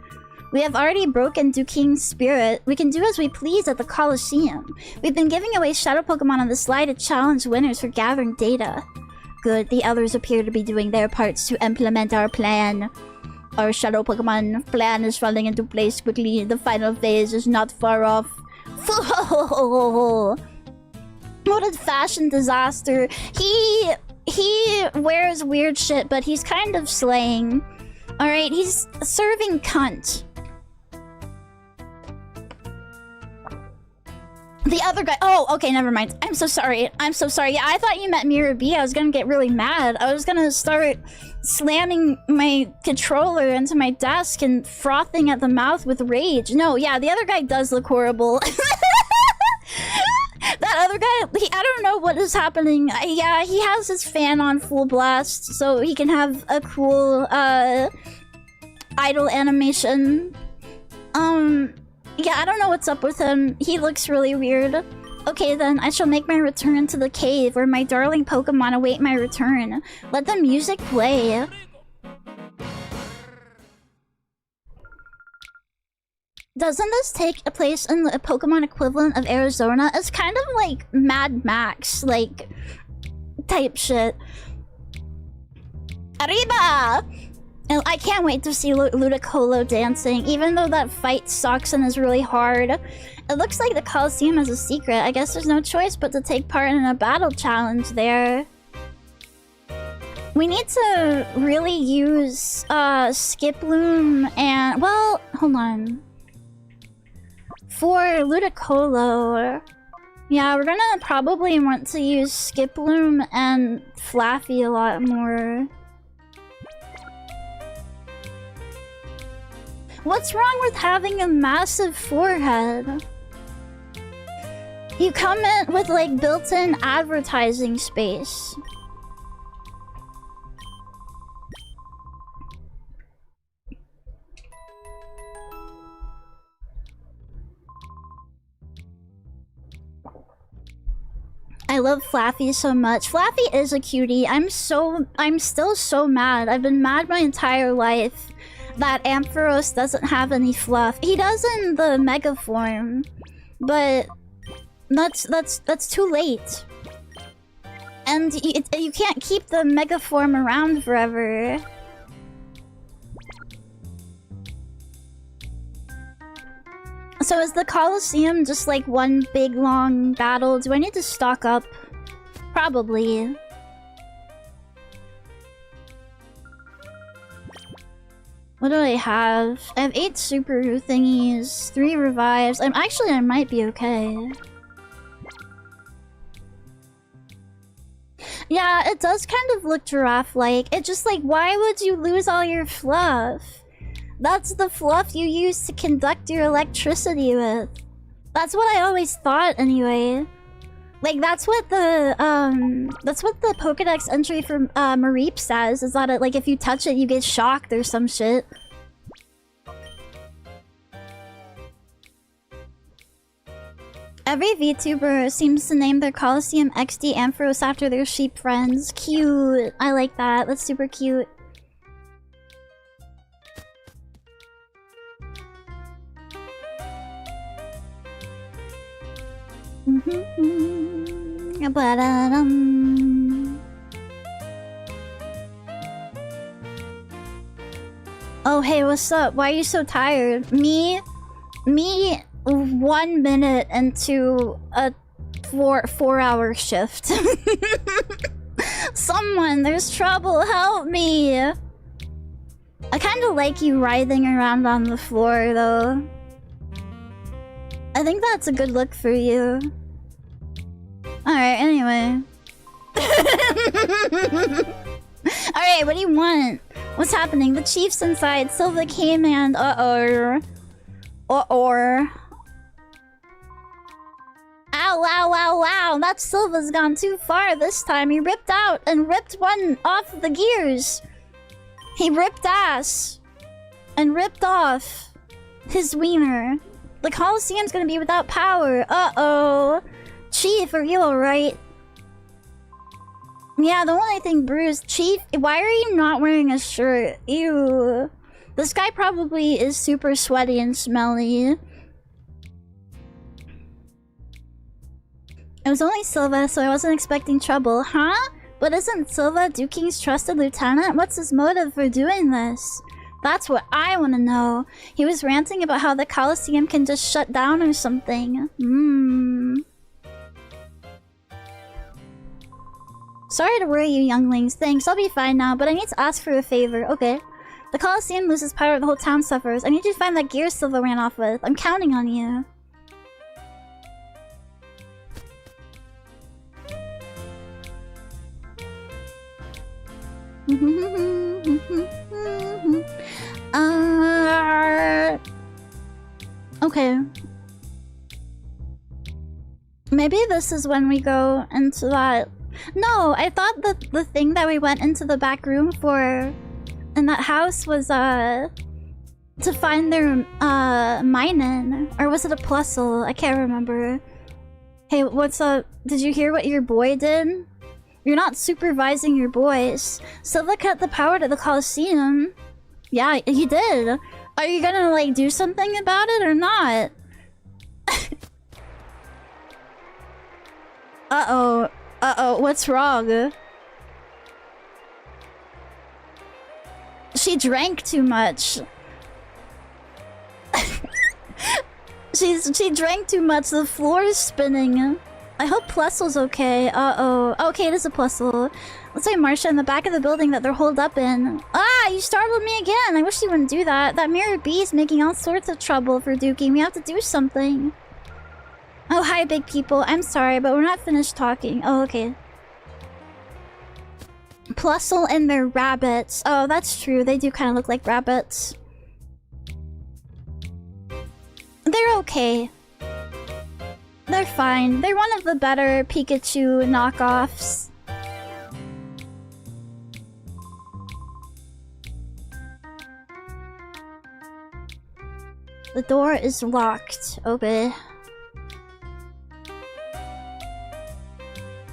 We have already broken Duking's spirit. We can do as we please at the Colosseum. We've been giving away Shadow Pokemon on the slide to challenge winners for gathering data. Good, the others appear to be doing their parts to implement our plan. Our Shadow Pokemon plan is falling into place quickly. The final phase is not far off. What a fashion disaster. He wears weird shit, but he's kind of slaying. Alright, he's serving cunt. The other guy. Oh, okay, never mind. I'm so sorry. I'm so sorry. Yeah, I thought you meant Mirror B. I was gonna get really mad. I was gonna start slamming my controller into my desk and frothing at the mouth with rage. No, yeah, the other guy does look horrible. That other guy, I don't know what is happening. Yeah, he has his fan on full blast, so he can have a cool, idle animation. Yeah, I don't know what's up with him. He looks really weird. Okay then, I shall make my return to the cave where my darling Pokemon await my return. Let the music play. Doesn't this take place in the Pokemon equivalent of Arizona? It's kind of like Mad Max, like, type shit. Arriba! And I can't wait to see Ludicolo dancing, even though that fight sucks and is really hard. It looks like the Colosseum has a secret. I guess there's no choice but to take part in a battle challenge there. We need to really use Skiploom and... well, hold on. For Ludicolo... yeah, we're gonna probably want to use Skiploom and Flaffy a lot more. What's wrong with having a massive forehead? You come in with like built-in advertising space. I love Flaffy so much. Flaffy is a cutie. I'm still so mad. I've been mad my entire life that Ampharos doesn't have any fluff. He does in the Mega form, but that's too late. And you can't keep the Mega form around forever. So is the Colosseum just like one big long battle? Do I need to stock up? Probably. What do I have? I have 8 super thingies, 3 revives. I might be okay. Yeah, it does kind of look giraffe-like. It's just like, why would you lose all your fluff? That's the fluff you use to conduct your electricity with. That's what I always thought, anyway. Like, that's what the Pokedex entry for Mareep says, is that like, if you touch it, you get shocked or some shit. Every VTuber seems to name their Colosseum XD Ampharos after their sheep friends. Cute. I like that. That's super cute. Oh, hey, what's up? Why are you so tired? Me 1 minute into a 4-hour shift. Someone, there's trouble, help me! I kind of like you writhing around on the floor, though. I think that's a good look for you. Alright, anyway. Alright, what do you want? What's happening? The chief's inside. Silva came and... Uh-oh. Uh-oh. Ow, ow, ow, ow. That Silva's gone too far this time. He ripped out and ripped one off the gears. He ripped ass. And ripped off his wiener. The Colosseum's gonna be without power. Uh-oh. Chief, are you alright? Yeah, the only thing bruised. Chief, why are you not wearing a shirt? Ew. This guy probably is super sweaty and smelly. It was only Silva, so I wasn't expecting trouble. Huh? But isn't Silva Duking's trusted lieutenant? What's his motive for doing this? That's what I want to know. He was ranting about how the Colosseum can just shut down or something. Sorry to worry you, younglings. Thanks, I'll be fine now, but I need to ask for a favor. Okay. The Colosseum loses power, the whole town suffers. I need you to find that gear Silva ran off with. I'm counting on you. Okay. Maybe this is when we go into that... No, I thought that the thing that we went into the back room for in that house was to find their minin, or was it a plusle? I can't remember. Hey, what's up? Did you hear what your boy did? You're not supervising your boys. Silva cut the power to the Colosseum. Yeah, he did. Are you gonna like do something about it or not? Uh-oh. Uh-oh, what's wrong? She drank too much. She drank too much. The floor is spinning. I hope Plusle's okay. Uh-oh. Okay, it is a Plusle. Let's say Marcia in the back of the building that they're holed up in. Ah, you startled me again. I wish you wouldn't do that. That mirror bee's making all sorts of trouble for Dookie. We have to do something. Oh, hi, big people. I'm sorry, but we're not finished talking. Oh, okay. Plusle and their rabbits. Oh, that's true. They do kind of look like rabbits. They're okay. They're fine. They're one of the better Pikachu knockoffs. The door is locked. Okay.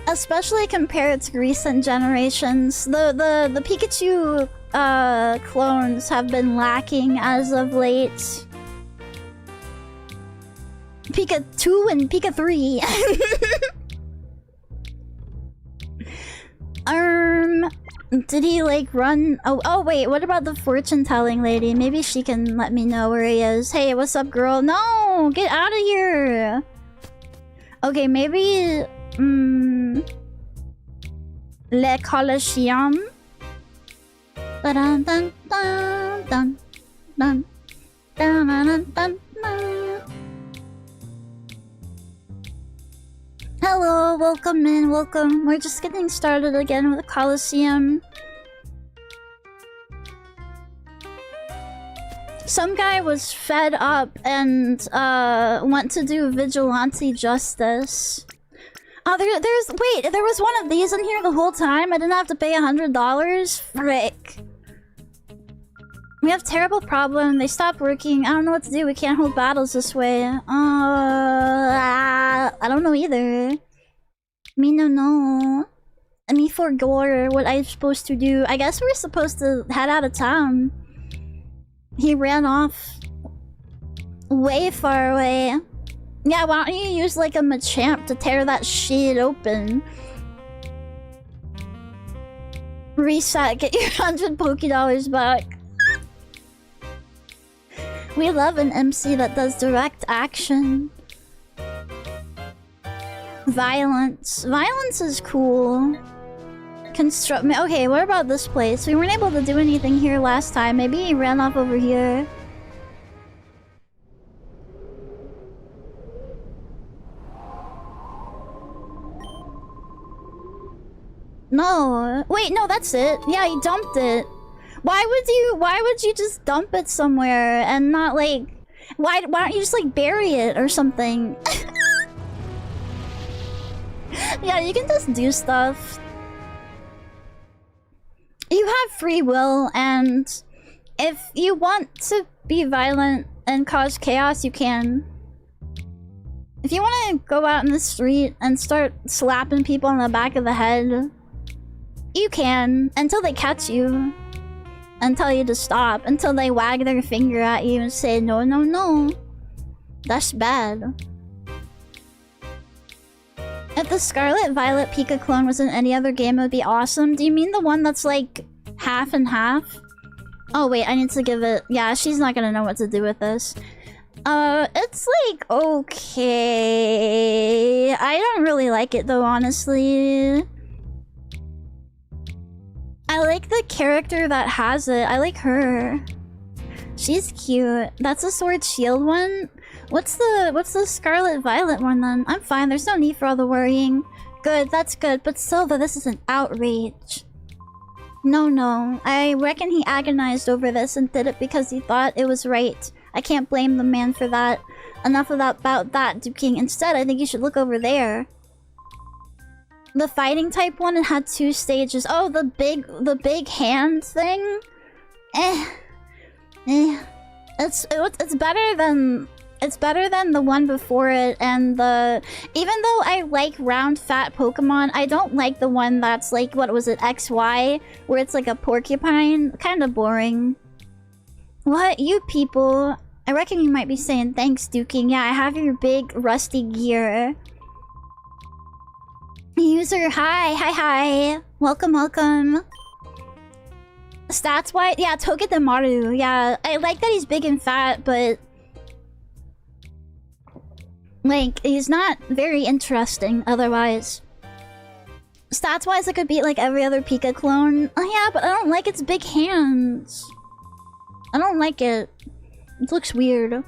Especially compared to recent generations, the Pikachu clones have been lacking as of late. Pika 2 and Pika 3. Did he like run? Oh wait, what about the fortune telling lady? Maybe she can let me know where he is. Hey, what's up, girl? No, get out of here. Okay, maybe Le Colosseum. Dun dun dun dun dun dun dun dun. Hello, welcome in, welcome. We're just getting started again with the Colosseum. Some guy was fed up and went to do vigilante justice. Oh, wait, there was one of these in here the whole time? I didn't have to pay $100? Frick. We have terrible problem. They stopped working. I don't know what to do. We can't hold battles this way. I don't know either. Me no. Me forgot what I'm supposed to do. I guess we're supposed to head out of town. He ran off way far away. Yeah, why don't you use like a Machamp to tear that shit open? Reset, get your $100 Pokédollars back. We love an MC that does direct action. Violence. Violence is cool. Okay, what about this place? We weren't able to do anything here last time. Maybe he ran off over here. No. Wait, no, that's it. Yeah, he dumped it. Why would you just dump it somewhere and not like... Why don't you just like bury it or something? Yeah, you can just do stuff. You have free will, and if you want to be violent and cause chaos, you can. If you want to go out in the street and start slapping people on the back of the head, you can, until they catch you and tell you to stop, until they wag their finger at you and say, no, no, no. That's bad. If the Scarlet Violet Pika clone was in any other game, it would be awesome. Do you mean the one that's like half and half? Oh wait, I need to give it... Yeah, she's not gonna know what to do with this. It's like, okay... I don't really like it though, honestly. I like the character that has it. I like her. She's cute. That's a Sword Shield one? What's the Scarlet Violet one then? I'm fine, there's no need for all the worrying. Good, that's good, but Silva, this is an outrage. No, I reckon he agonized over this and did it because he thought it was right. I can't blame the man for that. Enough about that, Duking. Instead, I think you should look over there. The fighting type one, it had 2 stages. Oh, the big hand thing? It's better than the one before it, and even though I like round fat Pokemon, I don't like the one that's like, what was it, XY, where it's like a porcupine. Kind of boring. What, you people? I reckon you might be saying thanks, Duking. Yeah, I have your big rusty gear. User, hi. Welcome. Stats wise, yeah, Togedemaru. Yeah, I like that he's big and fat, but like, he's not very interesting otherwise. Stats wise, it could beat like every other Pika clone. Oh yeah, but I don't like its big hands. I don't like it. It looks weird.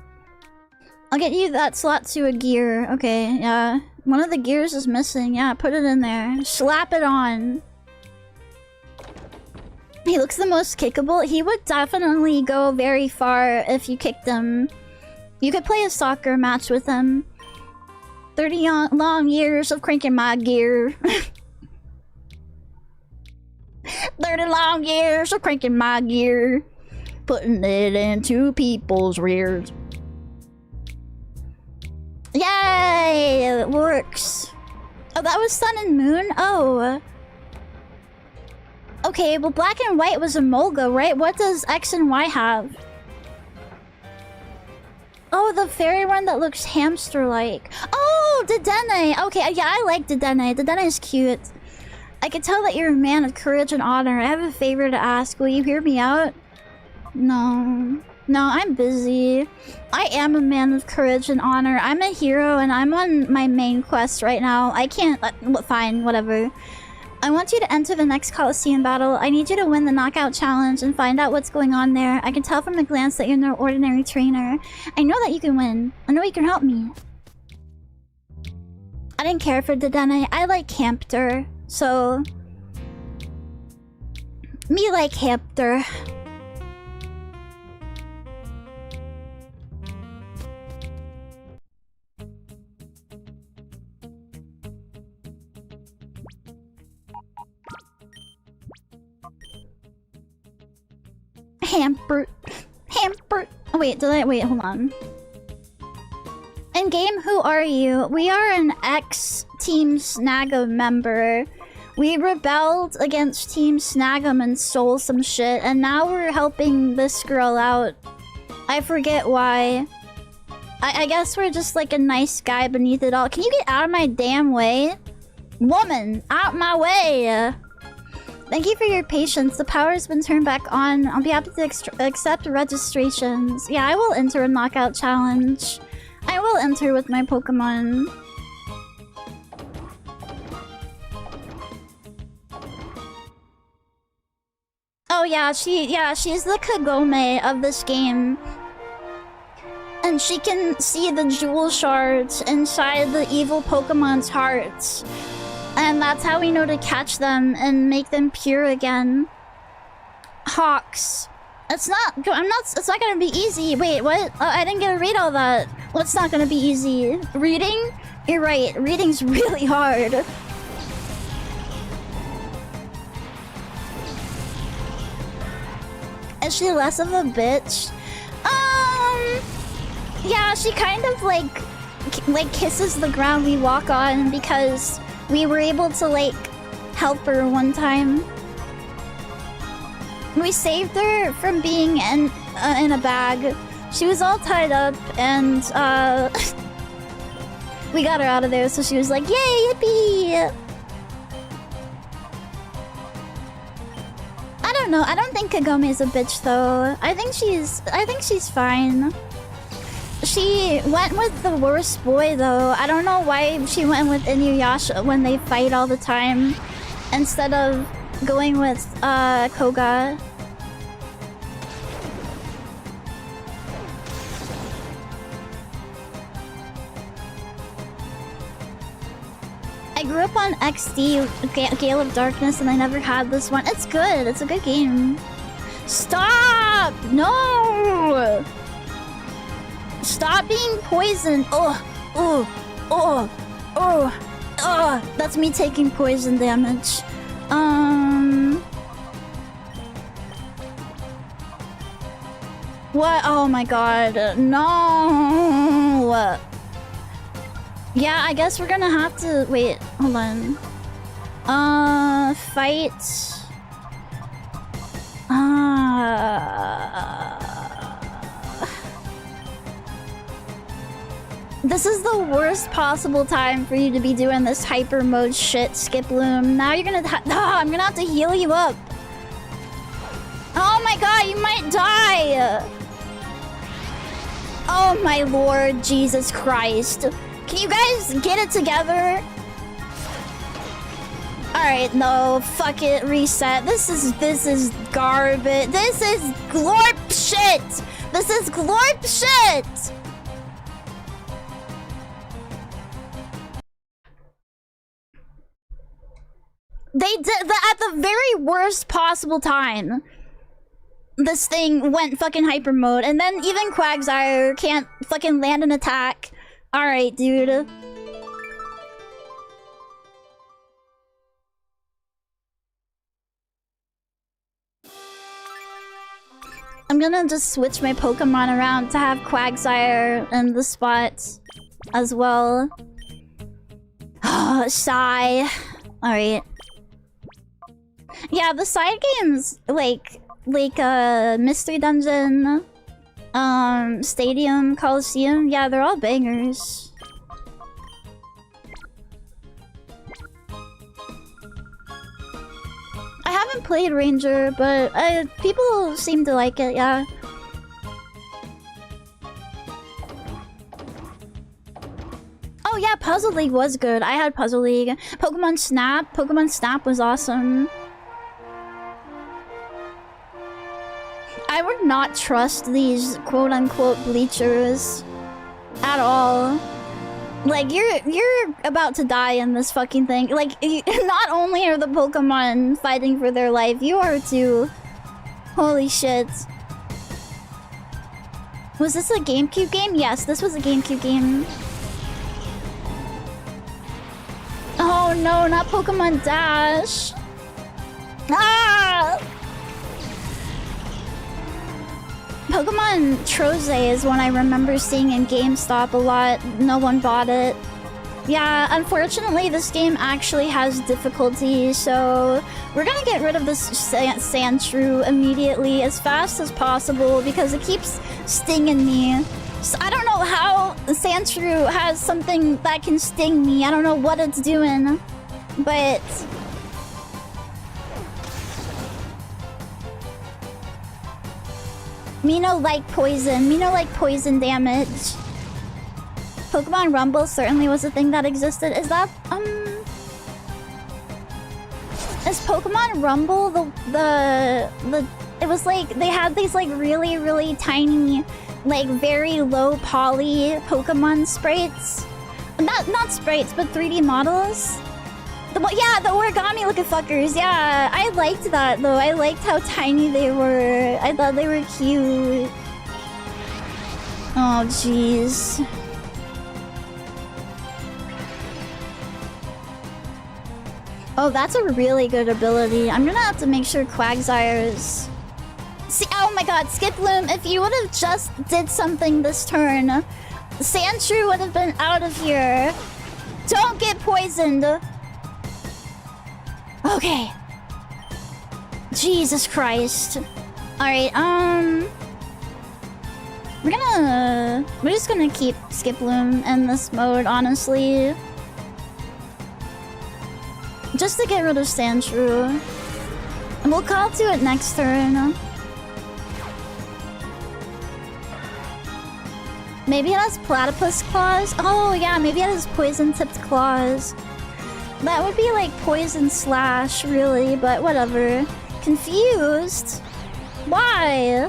I'll get you that slot to a gear. Okay, yeah. One of the gears is missing. Yeah, put it in there. Slap it on. He looks the most kickable. He would definitely go very far if you kicked him. You could play a soccer match with him. 30 long years of cranking my gear. 30 long years of cranking my gear. Putting it into people's rears. Yay! It works. Oh, that was Sun and Moon? Oh. Okay, well, Black and White was a Molga, right? What does X and Y have? Oh, the fairy one that looks hamster-like. Oh, Dedenne! Okay, yeah, I like Dedenne. Dedenne is cute. I can tell that you're a man of courage and honor. I have a favor to ask. Will you hear me out? No, I'm busy. I am a man of courage and honor. I'm a hero and I'm on my main quest right now. I can't... fine, whatever. I want you to enter the next Colosseum battle. I need you to win the knockout challenge and find out what's going on there. I can tell from a glance that you're no ordinary trainer. I know that you can win. I know you can help me. I didn't care for Dedenne. I like Hampter, so... Me like Hampter. Hampert. Oh, wait, wait, hold on. In game, who are you? We are an ex-Team Snag'em member. We rebelled against Team Snag'em and stole some shit, and now we're helping this girl out. I forget why. I guess we're just like a nice guy beneath it all. Can you get out of my damn way? Woman, out my way! Thank you for your patience. The power has been turned back on. I'll be happy to accept registrations. Yeah, I will enter a knockout challenge. I will enter with my Pokemon. Oh yeah, she's the Kagome of this game. And she can see the jewel shards inside the evil Pokemon's hearts. And that's how we know to catch them and make them pure again. Hawks. It's not gonna be easy. Wait, what? I didn't get to read all that. What's not gonna be easy? Reading? You're right, reading's really hard. Is she less of a bitch? Yeah, she kind of like kisses the ground we walk on because we were able to like help her one time. We saved her from being in a bag. She was all tied up and we got her out of there, so she was like, yay, yippee! I don't know, I don't think Kagome is a bitch though. I think she's fine. She went with the worst boy though. I don't know why she went with Inuyasha when they fight all the time instead of going with Koga. I grew up on XD, Gale of Darkness, and I never had this one. It's good. It's a good game. Stop! No! Stop being poisoned. That's me taking poison damage. What? Oh my god. No! Yeah, I guess we're gonna have to... Wait, hold on. Fight... This is the worst possible time for you to be doing this hyper mode shit, Skiploom. Now you're gonna... I'm gonna have to heal you up. Oh my god, you might die! Oh my lord, Jesus Christ. Can you guys get it together? Alright, no, fuck it, reset. This is garbage. This is glorp shit! This is glorp shit! They did at the very worst possible time. This thing went fucking hyper mode, and then even Quagsire can't fucking land an attack. Alright, dude. I'm gonna just switch my Pokemon around to have Quagsire in the spot as well. Sigh. Alright. Yeah, the side games, like Mystery Dungeon, Stadium, Colosseum, yeah, they're all bangers. I haven't played Ranger, but people seem to like it, yeah. Oh yeah, Puzzle League was good. I had Puzzle League. Pokemon Snap was awesome. I would not trust these quote-unquote bleachers at all. Like, you're about to die in this fucking thing. Like, not only are the Pokemon fighting for their life, you are too. Holy shit. Was this a GameCube game? Yes, this was a GameCube game. Oh no, not Pokemon Dash. Ah! Pokemon Troze is one I remember seeing in GameStop a lot. No one bought it. Yeah, unfortunately this game actually has difficulty, so we're gonna get rid of this Sandshrew immediately as fast as possible because it keeps stinging me. So I don't know how Sandshrew has something that can sting me. I don't know what it's doing, but... Mino like poison. Mino like poison damage. Pokemon Rumble certainly was a thing that existed. Is that is Pokemon Rumble the it was like they had these like really tiny, like very low poly Pokemon sprites. Not sprites, but 3D models. Yeah, the origami looking fuckers. Yeah, I liked that though. I liked how tiny they were. I thought they were cute. Oh jeez. Oh, that's a really good ability. I'm gonna have to make sure Quagsire's... See, oh my god, Skiploom, if you would have just did something this turn, Sandshrew would have been out of here. Don't get poisoned. Okay. Jesus Christ. Alright, we're just gonna keep Skiploom in this mode, honestly. Just to get rid of Sandshrew. And we'll call to it next turn. Maybe it has platypus claws? Oh yeah, maybe it has poison-tipped claws. That would be like poison slash, really, but whatever. Confused? Why?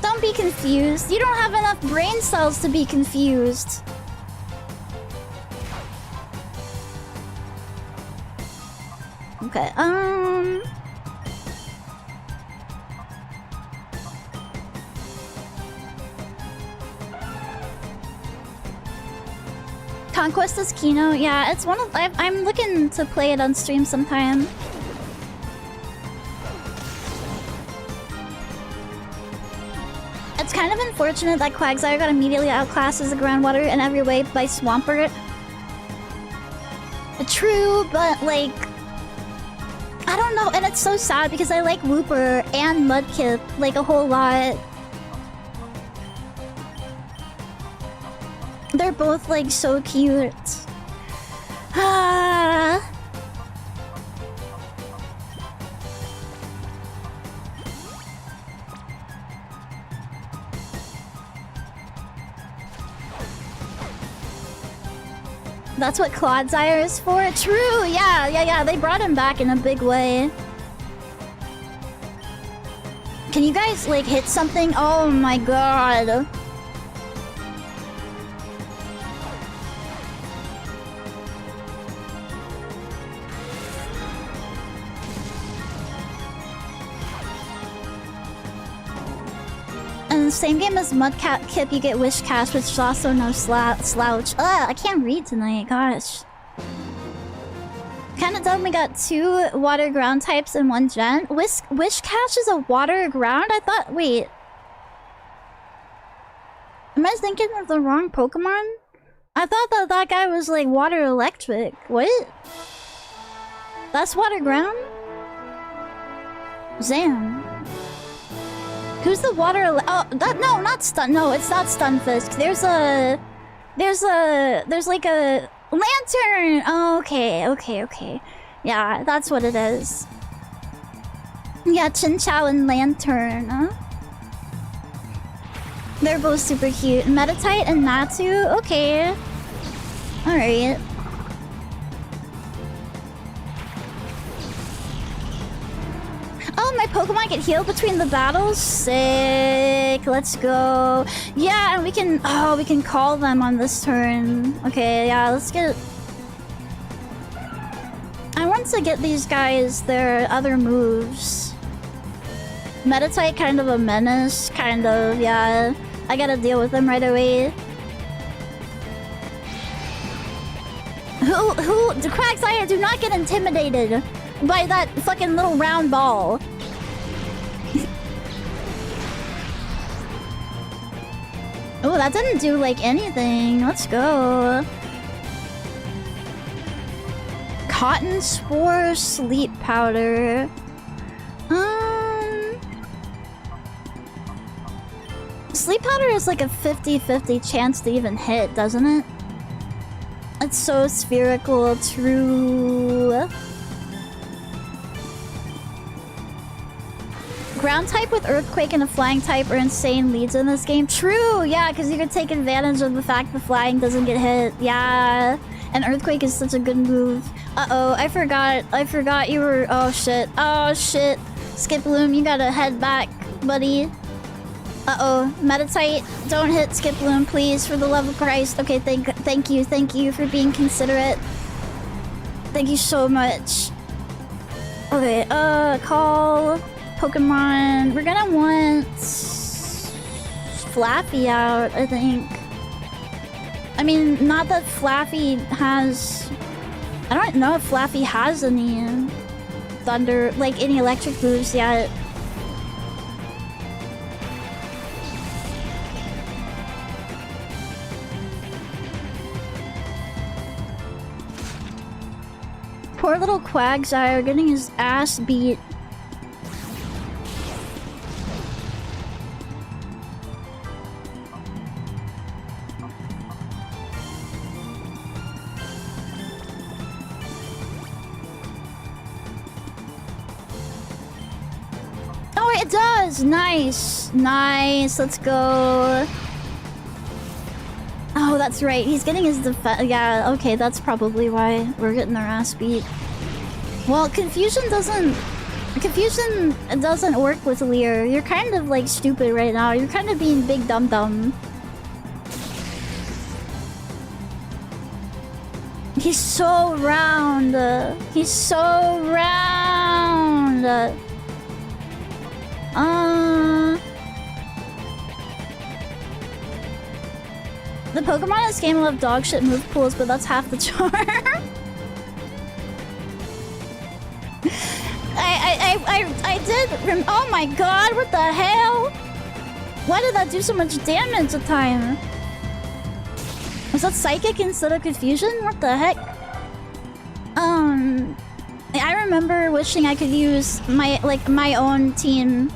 Don't be confused. You don't have enough brain cells to be confused. Okay, Conquest is Kino. Yeah, it's one of... I'm looking to play it on stream sometime. It's kind of unfortunate that Quagsire got immediately outclassed as a groundwater in every way by Swampert. True, but like... I don't know, and it's so sad because I like Wooper and Mudkip like a whole lot. They're both like so cute. Ah. That's what Clodsire is for? True, yeah. They brought him back in a big way. Can you guys, like, hit something? Oh my god. In the same game as Mudkip, you get Wish Cash, which is also no slouch. Ugh, I can't read tonight, gosh. Kinda dumb we got 2 water ground types in 1 gen. Wish Cash is a water ground? I thought, wait. Am I thinking of the wrong Pokemon? I thought that guy was like water electric. What? That's water ground? Zam. Who's the water? Oh, no, not Stun. No, it's not Stunfisk. There's like a lantern. Oh, okay. Yeah, that's what it is. Yeah, Chinchou and Lantern. Huh? They're both super cute. Meditite and Natu. Okay. All right. Oh, my Pokemon get healed between the battles? Sick. Let's go. Yeah, and we can call them on this turn. Okay, yeah, let's get... I want to get these guys their other moves. Meditite, kind of a menace, kind of, yeah. I gotta deal with them right away. The Quagsire, do not get intimidated by that fucking little round ball. Oh, that didn't do like anything. Let's go. Cotton Spore Sleep Powder. Sleep Powder is like a 50-50 chance to even hit, doesn't it? It's so spherical, true. ground type with earthquake and a flying type are insane leads in this game. True, yeah, because you could take advantage of the fact the flying doesn't get hit. Yeah, and earthquake is such a good move. Uh-oh, I forgot you were... Oh, shit. Oh, shit. Skip Loom, you gotta head back, buddy. Uh-oh, meditate. Don't hit Skip Loom, please, for the love of Christ. Okay, thank you for being considerate. Thank you so much. Okay, call Pokemon. We're gonna want Flappy out, I think. I mean, not that Flappy has... I don't know if Flappy has any thunder, like any electric moves yet. Poor little Quagsire getting his ass beat. Oh, it does! Nice! Nice, let's go. Oh, that's right. He's getting his defense. Yeah, okay, that's probably why we're getting our ass beat. Well, Confusion doesn't work with Leer. You're kind of like stupid right now. You're kind of being big dum-dum. He's so round. He's so round. The Pokemon in this game love dog shit move pools, but that's half the charm. I did. Oh my god! What the hell? Why did that do so much damage a time? Was that psychic instead of confusion? What the heck? I remember wishing I could use my own team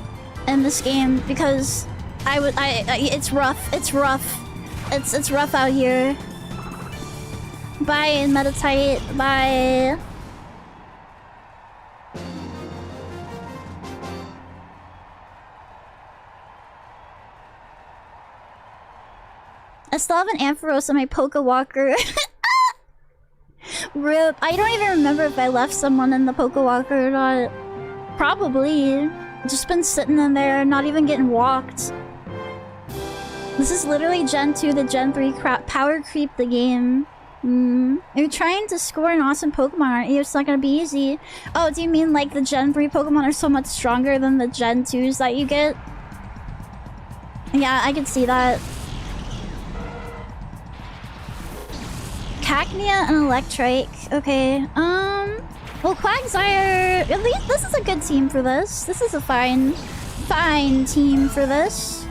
in this game because it's rough. It's rough. It's rough out here. Bye, Meditate. Bye. I still have an Ampharos on my Pokewalker. RIP. I don't even remember if I left someone in the Pokewalker or not. Probably. Just been sitting in there, not even getting walked. This is literally Gen 2 to Gen 3 power creep the game. You're trying to score an awesome Pokemon, aren't you? It's not gonna be easy. Oh, do you mean like the Gen 3 Pokemon are so much stronger than the Gen 2s that you get? Yeah, I can see that. Cacnea and Electrike. Okay, well, Quagsire... At least this is a good team for this. This is a fine team for this.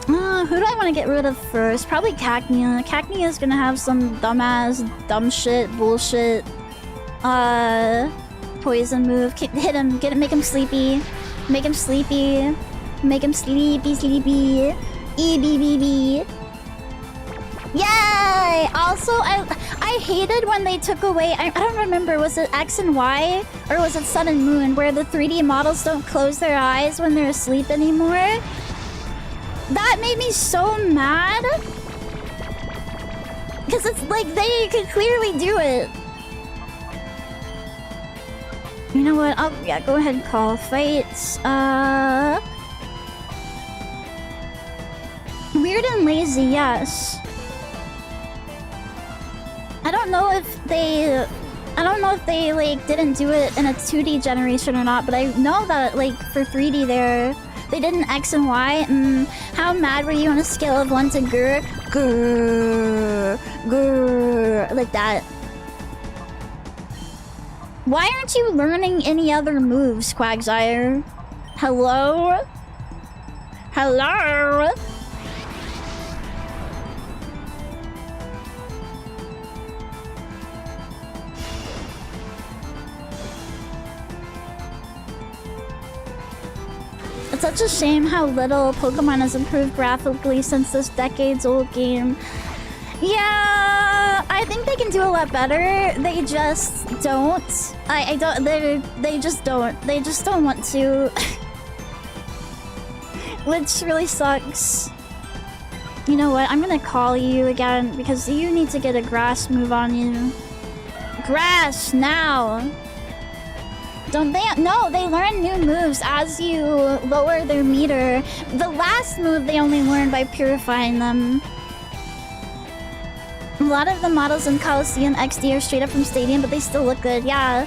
Who do I want to get rid of first? Probably Cacnea. Cacnea is gonna have some dumb shit, bullshit, poison move. Hit him, make him sleepy. Make him sleepy. Make him sleepy. EBBB. Yay! Also, I hated when they took away... I don't remember, was it X and Y? Or was it Sun and Moon, where the 3D models don't close their eyes when they're asleep anymore? That made me so mad. Because it's like, they could clearly do it. You know what? Yeah, go ahead and call. Fights. Weird and lazy, yes. I don't know if they like didn't do it in a 2D generation or not, but I know that like for 3D they did an X and Y. How mad were you on a scale of 1 to grr? Grr, grr, like that. Why aren't you learning any other moves, Quagsire? Hello? Hello? It's such a shame how little Pokemon has improved graphically since this decades-old game. Yeah, I think they can do a lot better. They just don't. I don't. They just don't. They just don't want to. Which really sucks. You know what? I'm gonna call you again because you need to get a grass move on you. Grass now. Don't they? No, they learn new moves as you lower their meter. The last move they only learn by purifying them. A lot of the models in Colosseum XD are straight up from Stadium, but they still look good. Yeah.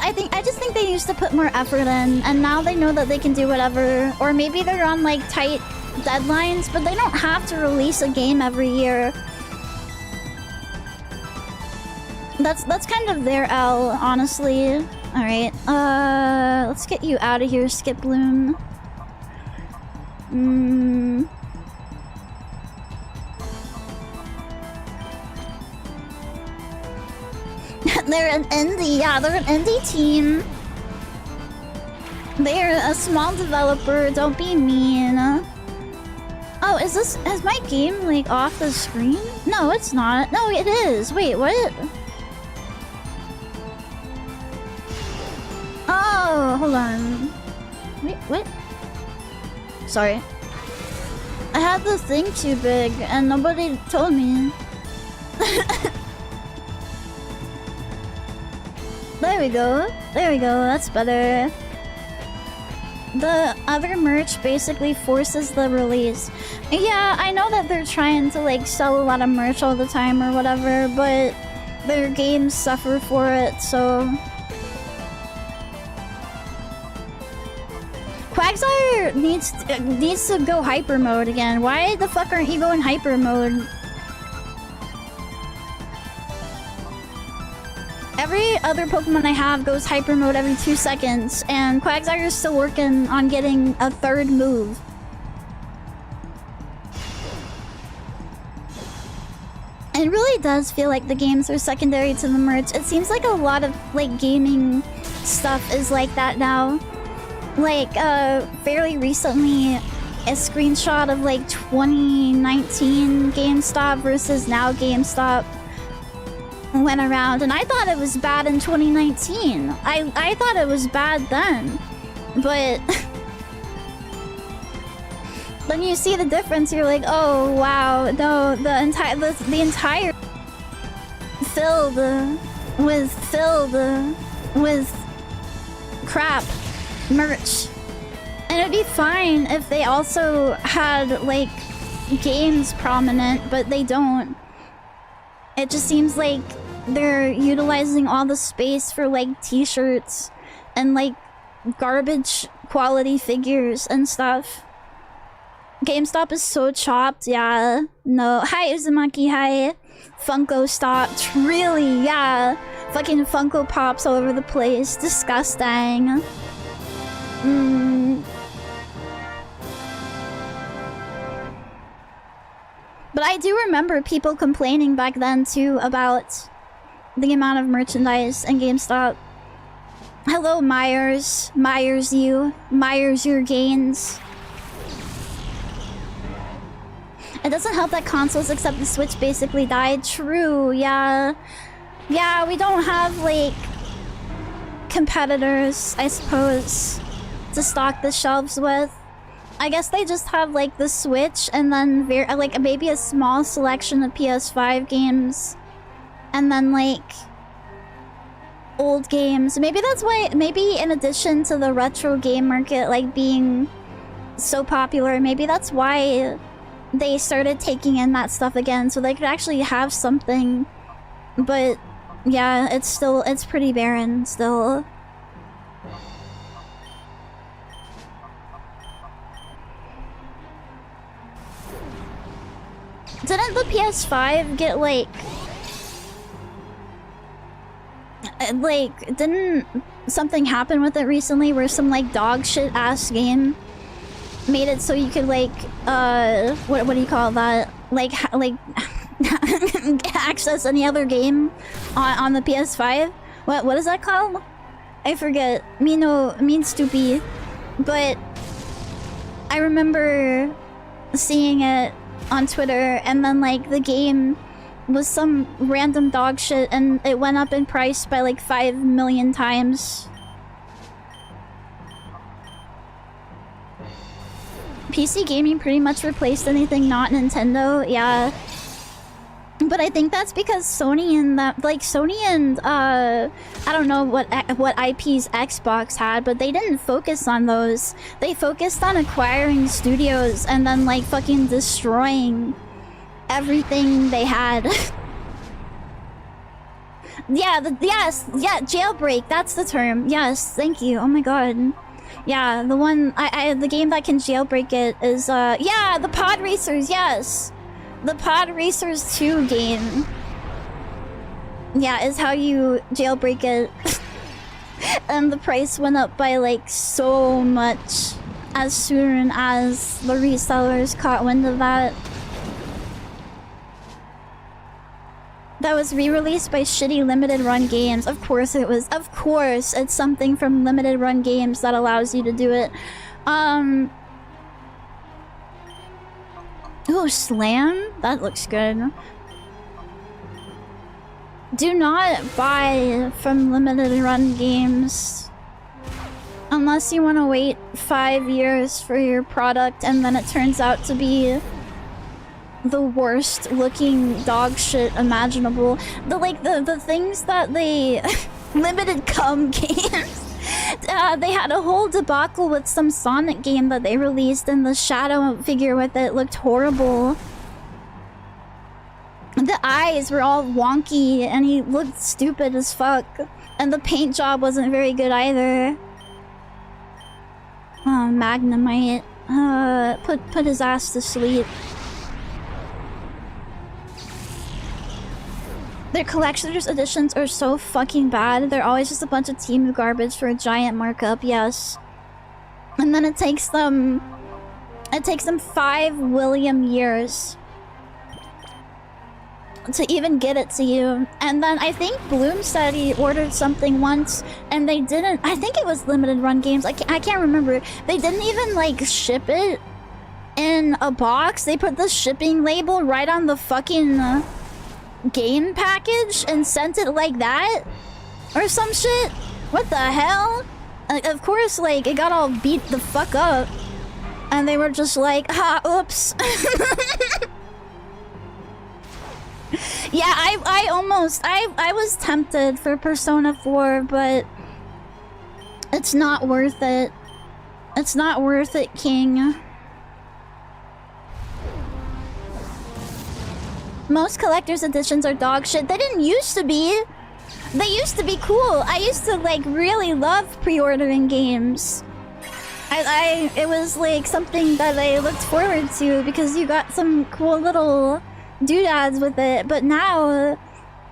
I just think they used to put more effort in, and now they know that they can do whatever. Or maybe they're on like tight deadlines, but they don't have to release a game every year. That's kind of their L, honestly. Alright, let's get you out of here, Skip Bloom. They're an indie, yeah, they're an indie team. They're a small developer, don't be mean. Oh, is my game, like, off the screen? No, it's not. No, it is. Wait, what? Oh, hold on. Wait, what? Sorry. I had the thing too big, and nobody told me. There we go. There we go. That's better. The other merch basically forces the release. Yeah, I know that they're trying to like sell a lot of merch all the time or whatever, but their games suffer for it, so... Quagsire needs to go hyper mode again. Why the fuck aren't you going hyper mode? Every other Pokemon I have goes hyper mode every 2 seconds, and Quagsire is still working on getting a third move. It really does feel like the games are secondary to the merch. It seems like a lot of like gaming stuff is like that now. Like, fairly recently, a screenshot of like 2019 GameStop versus now GameStop went around, and I thought it was bad in 2019. I thought it was bad then, but then you see the difference. You're like, oh wow, no, the entire filled with crap merch. And it'd be fine if they also had like games prominent, but they don't. It just seems like they're utilizing all the space for like t-shirts and like garbage quality figures and stuff. GameStop is so chopped, yeah. No. Hi Uzumaki, hi. Funko stopped. Really, yeah. Fucking Funko Pops all over the place. Disgusting. But I do remember people complaining back then too about the amount of merchandise in GameStop. Hello Myers. Myers you. Myers your gains. It doesn't help that consoles except the Switch basically died. True, yeah. Yeah, we don't have like competitors, I suppose, to stock the shelves with. I guess they just have like the Switch and then like maybe a small selection of PS5 games, and then like old games. Maybe that's why, maybe in addition to the retro game market like being so popular, maybe that's why they started taking in that stuff again, so they could actually have something. But yeah, it's pretty barren still. Didn't the PS5 get like didn't something happen with it recently where some like dog shit ass game made it so you could like what do you call that, like access any other game on the PS5? What is that called? I forget. Mean stupid. But I remember seeing it on Twitter, and then like the game was some random dog shit and it went up in price by like 5 million times. PC gaming pretty much replaced anything not Nintendo, yeah. But I think that's because Sony and I don't know what IPs Xbox had, but they didn't focus on those. They focused on acquiring studios and then like fucking destroying everything they had. Yeah, jailbreak, that's the term. Yes, thank you. Oh my god. Yeah, the one the game that can jailbreak it is yeah, the Pod Racers, yes. The Pod Racers 2 game. Yeah, is how you jailbreak it. And the price went up by like so much as soon as the resellers caught wind of that. That was re-released by shitty limited run games. Of course it was. Of course it's something from limited run games that allows you to do it. Ooh, Slam? That looks good. Do not buy from limited run games unless you want to wait 5 years for your product and then it turns out to be the worst looking dog shit imaginable. The things that they limited cum games. They had a whole debacle with some Sonic game that they released and the shadow figure with it looked horrible. The eyes were all wonky and he looked stupid as fuck. And the paint job wasn't very good either. Oh, Magnemite. Put his ass to sleep. Their collector's editions are so fucking bad. They're always just a bunch of team garbage for a giant markup, yes. And then it takes them 5 William years to even get it to you. And then I think Bloom said he ordered something once and they didn't. I think it was limited run games. I can't remember. They didn't even like ship it in a box. They put the shipping label right on the fucking game package and sent it like that or some shit. What the hell? Of course, like, it got all beat the fuck up and they were just like, ha, oops. Yeah, I was tempted for Persona 4, but it's not worth it. It's not worth it, King. Most collector's editions are dog shit. They didn't used to be. They used to be cool. I used to like really love pre-ordering games. It was like something that I looked forward to because you got some cool little doodads with it. But now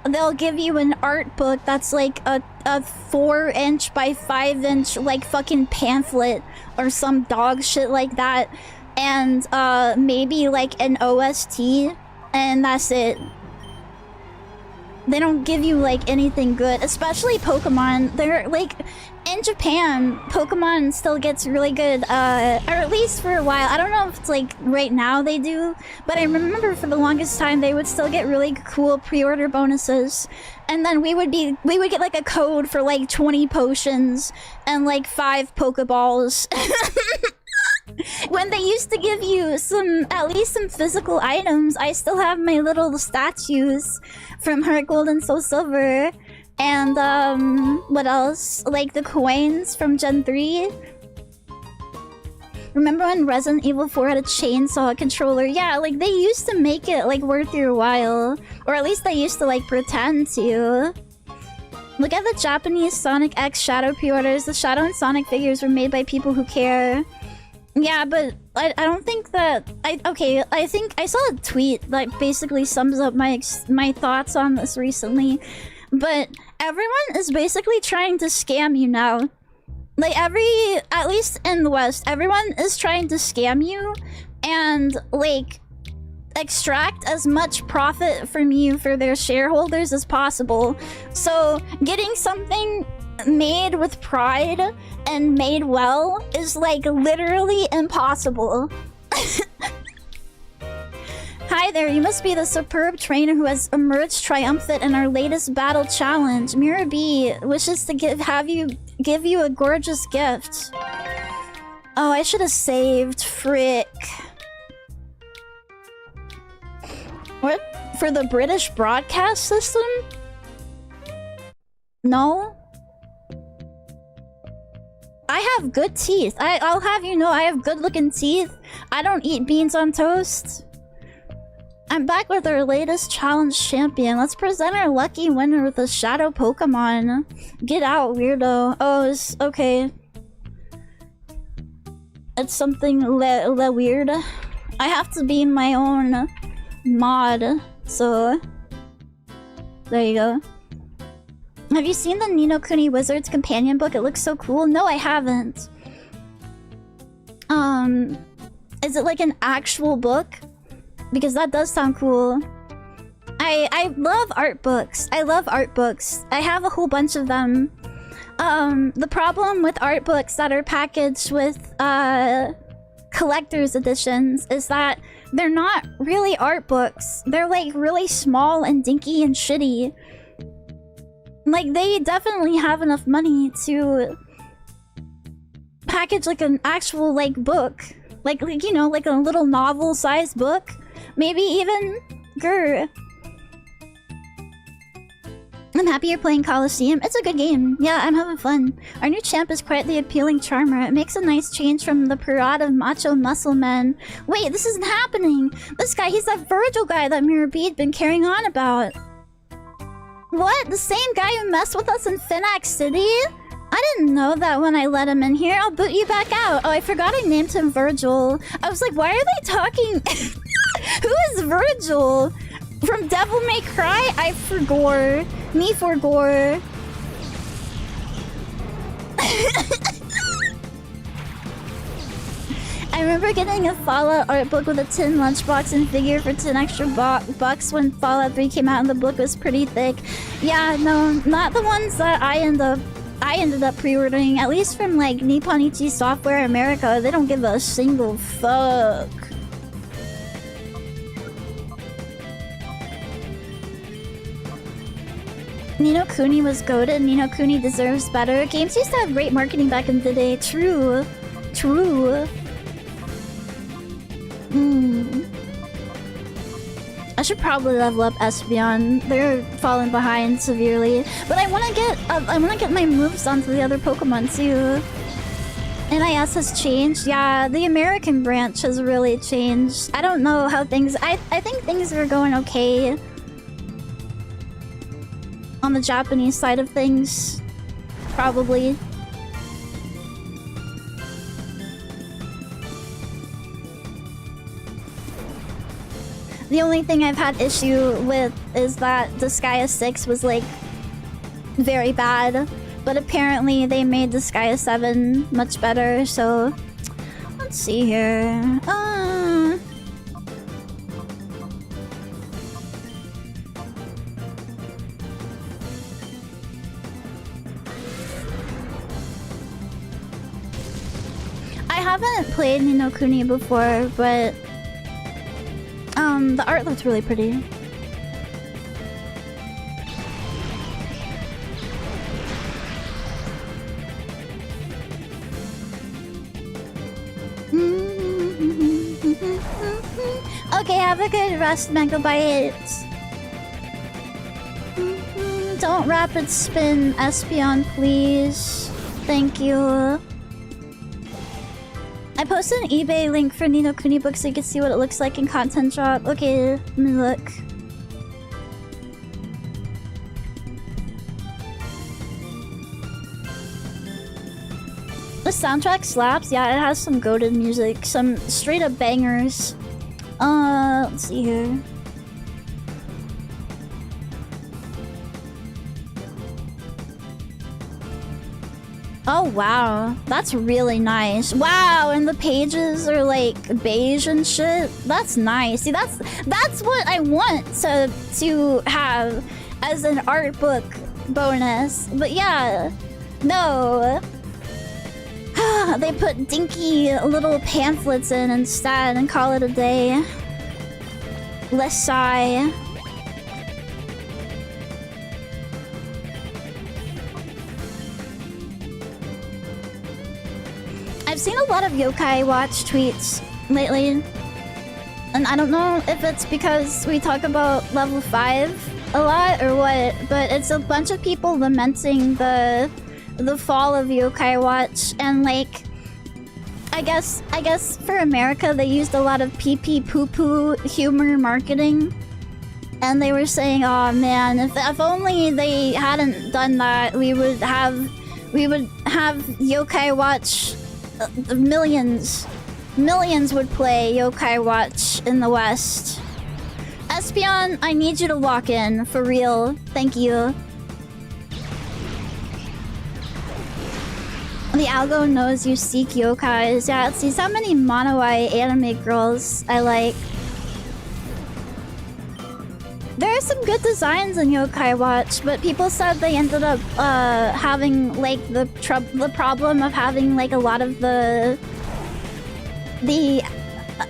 they'll give you an art book that's like a 4-inch by 5-inch like fucking pamphlet or some dog shit like that, and maybe like an OST. And that's it. They don't give you like anything good, especially Pokemon. They're like, in Japan, Pokemon still gets really good, or at least for a while. I don't know if it's like right now they do, but I remember for the longest time they would still get really cool pre-order bonuses. And then we would get like a code for like 20 potions and like 5 Pokeballs. When they used to give you at least some physical items, I still have my little statues from Heart Gold and Soul Silver. And, what else? Like the coins from Gen 3. Remember when Resident Evil 4 had a chainsaw controller? Yeah, like they used to make it like worth your while. Or at least they used to like pretend to. Look at the Japanese Sonic X Shadow pre-orders. The Shadow and Sonic figures were made by people who care. Yeah, but I don't think that... I think I saw a tweet that basically sums up my thoughts on this recently. But everyone is basically trying to scam you now. Like at least in the West, everyone is trying to scam you and like extract as much profit from you for their shareholders as possible. So getting something made with pride and made well is like literally impossible. Hi there, you must be the superb trainer who has emerged triumphant in our latest battle challenge. Mirror B wishes to give you a gorgeous gift. Oh, I should have saved. Frick. What? For the British broadcast system? No? I have good teeth. I'll have you know I have good looking teeth. I don't eat beans on toast. I'm back with our latest challenge champion. Let's present our lucky winner with a shadow Pokemon. Get out, weirdo. Oh, it's okay. It's something le weird. I have to be my own mod, so there you go. Have you seen the Ni no Kuni Wizard's Companion book? It looks so cool. No, I haven't. Is it like an actual book? Because that does sound cool. I love art books. I love art books. I have a whole bunch of them. The problem with art books that are packaged with collector's editions is that they're not really art books. They're like really small and dinky and shitty. Like, they definitely have enough money to package like an actual like book. Like you know, like a little novel-sized book. Maybe even grr. I'm happy you're playing Colosseum. It's a good game. Yeah, I'm having fun. Our new champ is quite the appealing charmer. It makes a nice change from the parade of macho muscle men. Wait, this isn't happening. This guy, he's that Virgil guy that Mirror B'd been carrying on about. What? The same guy who messed with us in Finax City? I didn't know that when I let him in here. I'll boot you back out. Oh, I forgot I named him Virgil. I was like, why are they talking? Who is Virgil? From Devil May Cry? I forgore. Me forgore. I remember getting a Fallout art book with a tin lunchbox and figure for 10 extra bucks when Fallout 3 came out and the book was pretty thick. Yeah, no, not the ones that I ended up pre-ordering. At least from like Nipponichi Software America, they don't give a single fuck. Ni no Kuni was goated. Ni no Kuni deserves better. Games used to have great marketing back in the day. True. True. I should probably level up Espeon. They're falling behind severely. But I wanna get my moves onto the other Pokemon too. NIS has changed. Yeah, the American branch has really changed. I don't know how things... I think things are going okay on the Japanese side of things. Probably. The only thing I've had issue with is that Disgaea 6 was like very bad, but apparently they made Disgaea 7 much better, so let's see here. I haven't played Ni no Kuni before, but the art looks really pretty. Okay, have a good rest, Megabytes. Don't rapid spin Espeon, please. Thank you. I posted an eBay link for Ni no Kuni book so you can see what it looks like in content drop. Okay, let me look. The soundtrack slaps. Yeah, it has some goated music. Some straight up bangers. Let's see here. Oh wow, that's really nice. Wow, and the pages are like beige and shit. That's nice. See, that's what I want to have as an art book bonus. But yeah, no. They put dinky little pamphlets in instead and call it a day. Lesai. I've seen a lot of Yokai Watch tweets lately. And I don't know if it's because we talk about level 5 a lot or what, but it's a bunch of people lamenting the fall of Yokai Watch, and like I guess for America they used a lot of pee-pee poo-poo humor marketing, and they were saying, oh man, if only they hadn't done that, we would have Yokai Watch. Millions would play Yokai Watch in the West. Espion, I need you to lock in, for real. Thank you. The algo knows you seek yokais. Yeah, it sees how many mono-eye anime girls I like. There are some good designs in Yokai Watch, but people said they ended up having like the problem of having like a lot of the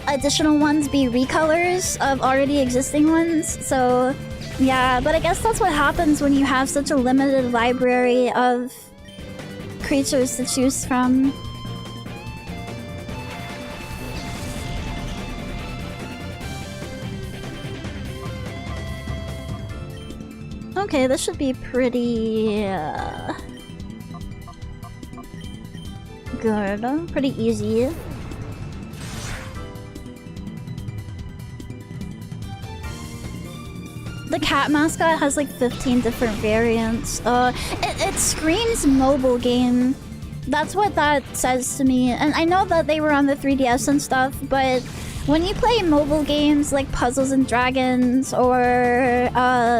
additional ones be recolors of already existing ones. So yeah, but I guess that's what happens when you have such a limited library of creatures to choose from. Okay, this should be pretty good. Pretty easy. The cat mascot has like 15 different variants. It screams mobile game. That's what that says to me. And I know that they were on the 3DS and stuff, but when you play mobile games like Puzzles and Dragons or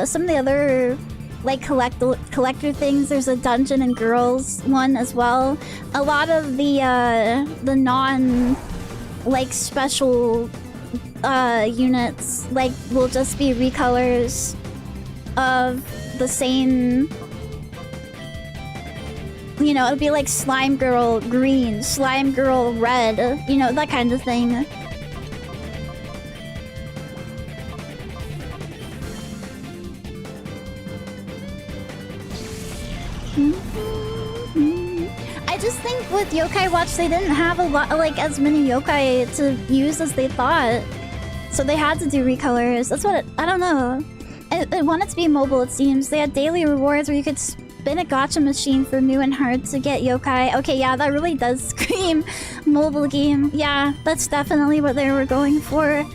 some of the other like collector things, there's a Dungeon and Girls one as well. A lot of the non like special units like will just be recolors of the same. You know, it'll be like Slime Girl green, Slime Girl red, you know, that kind of thing. I just think with Yokai Watch they didn't have a lot, like as many yokai to use as they thought, so they had to do recolors. That's what I don't know. It wanted to be mobile, it seems. They had daily rewards where you could spin a gacha machine for new and hard to get yokai. Okay, yeah, that really does scream mobile game. Yeah, that's definitely what they were going for.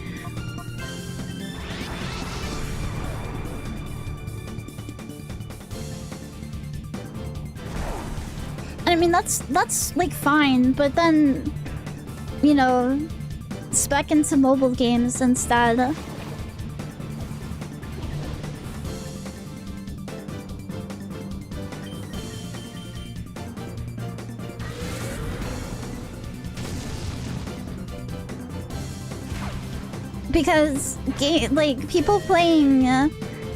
I mean, that's like fine, but then, you know, spec into mobile games instead. Because like people playing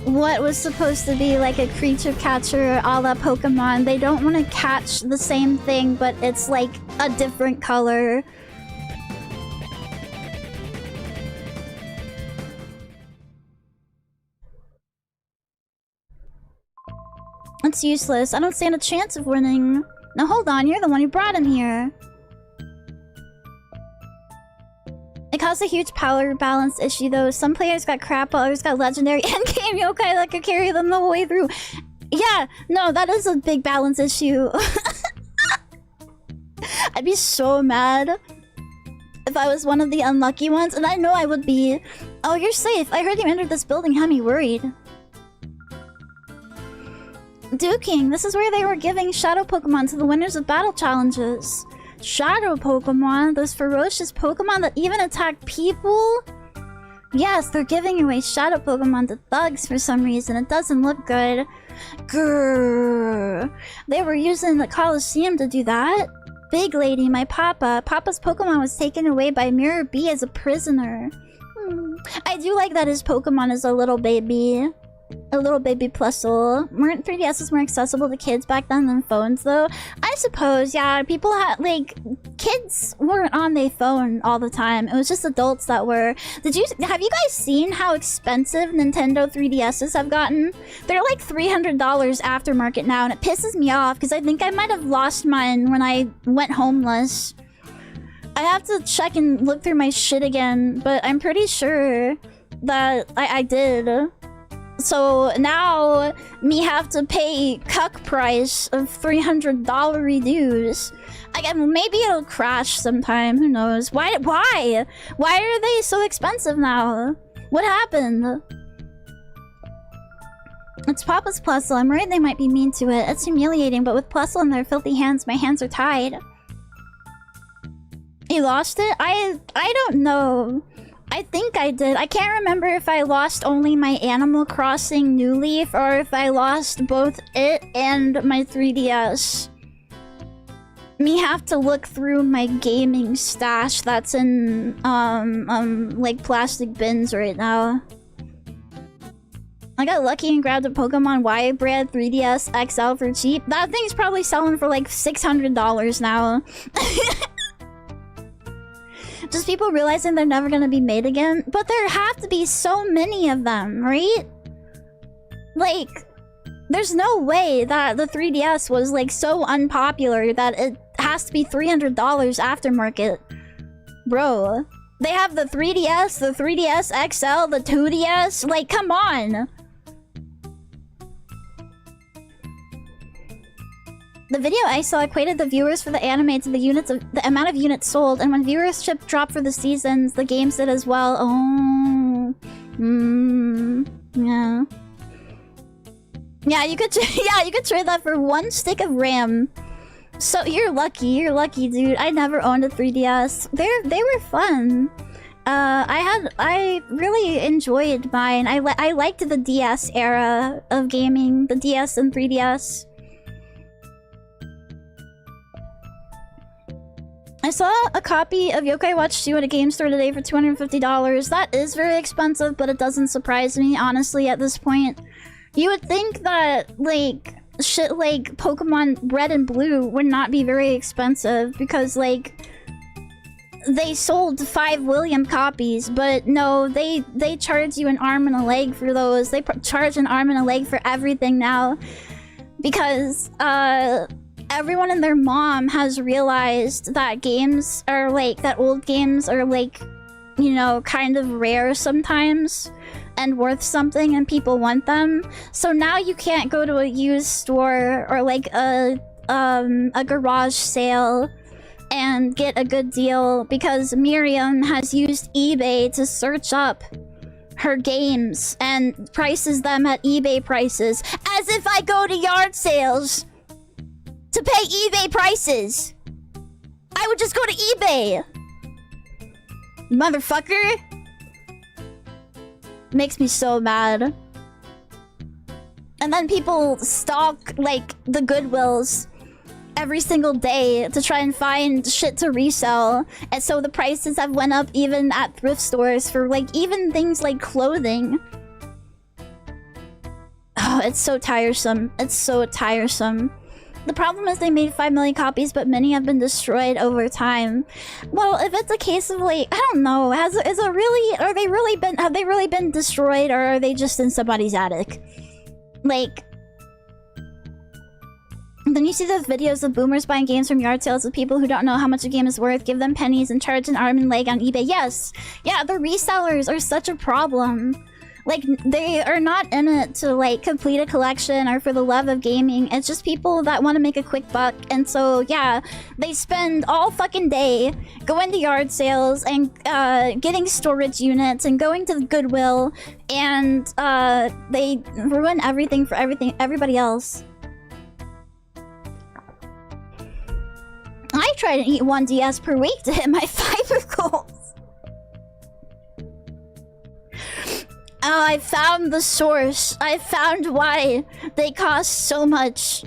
what was supposed to be like a creature catcher a la Pokemon, they don't want to catch the same thing, but it's like a different color. It's useless. I don't stand a chance of winning. Now hold on, you're the one who brought him here. It caused a huge power balance issue though. Some players got crap, others got legendary endgame yokai that could carry them the whole way through. Yeah, no, that is a big balance issue. I'd be so mad if I was one of the unlucky ones, and I know I would be. Oh, you're safe. I heard you entered this building, had me worried. Duking, this is where they were giving shadow Pokemon to the winners of battle challenges. Shadow Pokemon? Those ferocious Pokemon that even attack people? Yes, they're giving away shadow Pokemon to thugs for some reason. It doesn't look good. Grrr. They were using the Colosseum to do that? Big lady, my papa. Papa's Pokemon was taken away by Mirror B as a prisoner. I do like that his Pokemon is a little baby. A little baby plusle. 3DS was more accessible to kids back then than phones, though. I suppose, yeah. People had, like, kids weren't on their phone all the time. It was just adults that were. Have you guys seen how expensive Nintendo 3DSs have gotten? They're like $300 aftermarket now, and it pisses me off because I think I might have lost mine when I went homeless. I have to check and look through my shit again, but I'm pretty sure that I did. So now me have to pay cuck price of $300 dues. Maybe it'll crash sometime. Who knows? Why? Why are they so expensive now? What happened? It's Papa's Plusle. I'm worried they might be mean to it. It's humiliating, but with Plusle in their filthy hands, my hands are tied. You lost it? I don't know. I think I did. I can't remember if I lost only my Animal Crossing New Leaf or if I lost both it and my 3DS. Me have to look through my gaming stash that's in like plastic bins right now. I got lucky and grabbed a Pokemon Y brand 3DS XL for cheap. That thing's probably selling for like $600 now. Just people realizing they're never gonna be made again. But there have to be so many of them, right? Like, there's no way that the 3DS was like so unpopular that it has to be $300 aftermarket. Bro, they have the 3DS, the 3DS XL, the 2DS. Like, come on. The video I saw equated the viewers for the anime to the amount of units sold, and when viewership dropped for the seasons, the games did as well. Oh, yeah. Yeah, you could trade that for 1 stick of RAM. So you're lucky, dude. I never owned a 3DS. They were fun. I really enjoyed mine. I liked the DS era of gaming, the DS and 3DS. I saw a copy of Yokai Watch 2 at a game store today for $250. That is very expensive, but it doesn't surprise me, honestly, at this point. You would think that, like, shit like Pokemon Red and Blue would not be very expensive, because, like, they sold 5 William copies, but no, they charge you an arm and a leg for those. They charge an arm and a leg for everything now, because, everyone and their mom has realized that games are like, that old games are like, you know, kind of rare sometimes and worth something and people want them. So now you can't go to a used store or like a garage sale and get a good deal because Miriam has used eBay to search up her games and prices them at eBay prices, as if I go to yard sales to pay eBay prices. I would just go to eBay. Motherfucker. Makes me so mad. And then people stalk, like, the Goodwills every single day to try and find shit to resell. And so the prices have went up even at thrift stores for, like, even things like clothing. Oh, it's so tiresome. It's so tiresome. The problem is they made 5 million copies, but many have been destroyed over time. Well, if it's a case of like, I don't know, have they really been destroyed, or are they just in somebody's attic? Like, then you see those videos of boomers buying games from yard sales with people who don't know how much a game is worth, give them pennies, and charge an arm and leg on eBay. Yes, yeah, the resellers are such a problem. Like, they are not in it to, like, complete a collection or for the love of gaming. It's just people that want to make a quick buck. And so, yeah, they spend all fucking day going to yard sales and getting storage units and going to Goodwill. And they ruin everything for everybody else. I try to eat 1 DS per week to hit my fiber goals. Oh, I found the source. I found why they cost so much.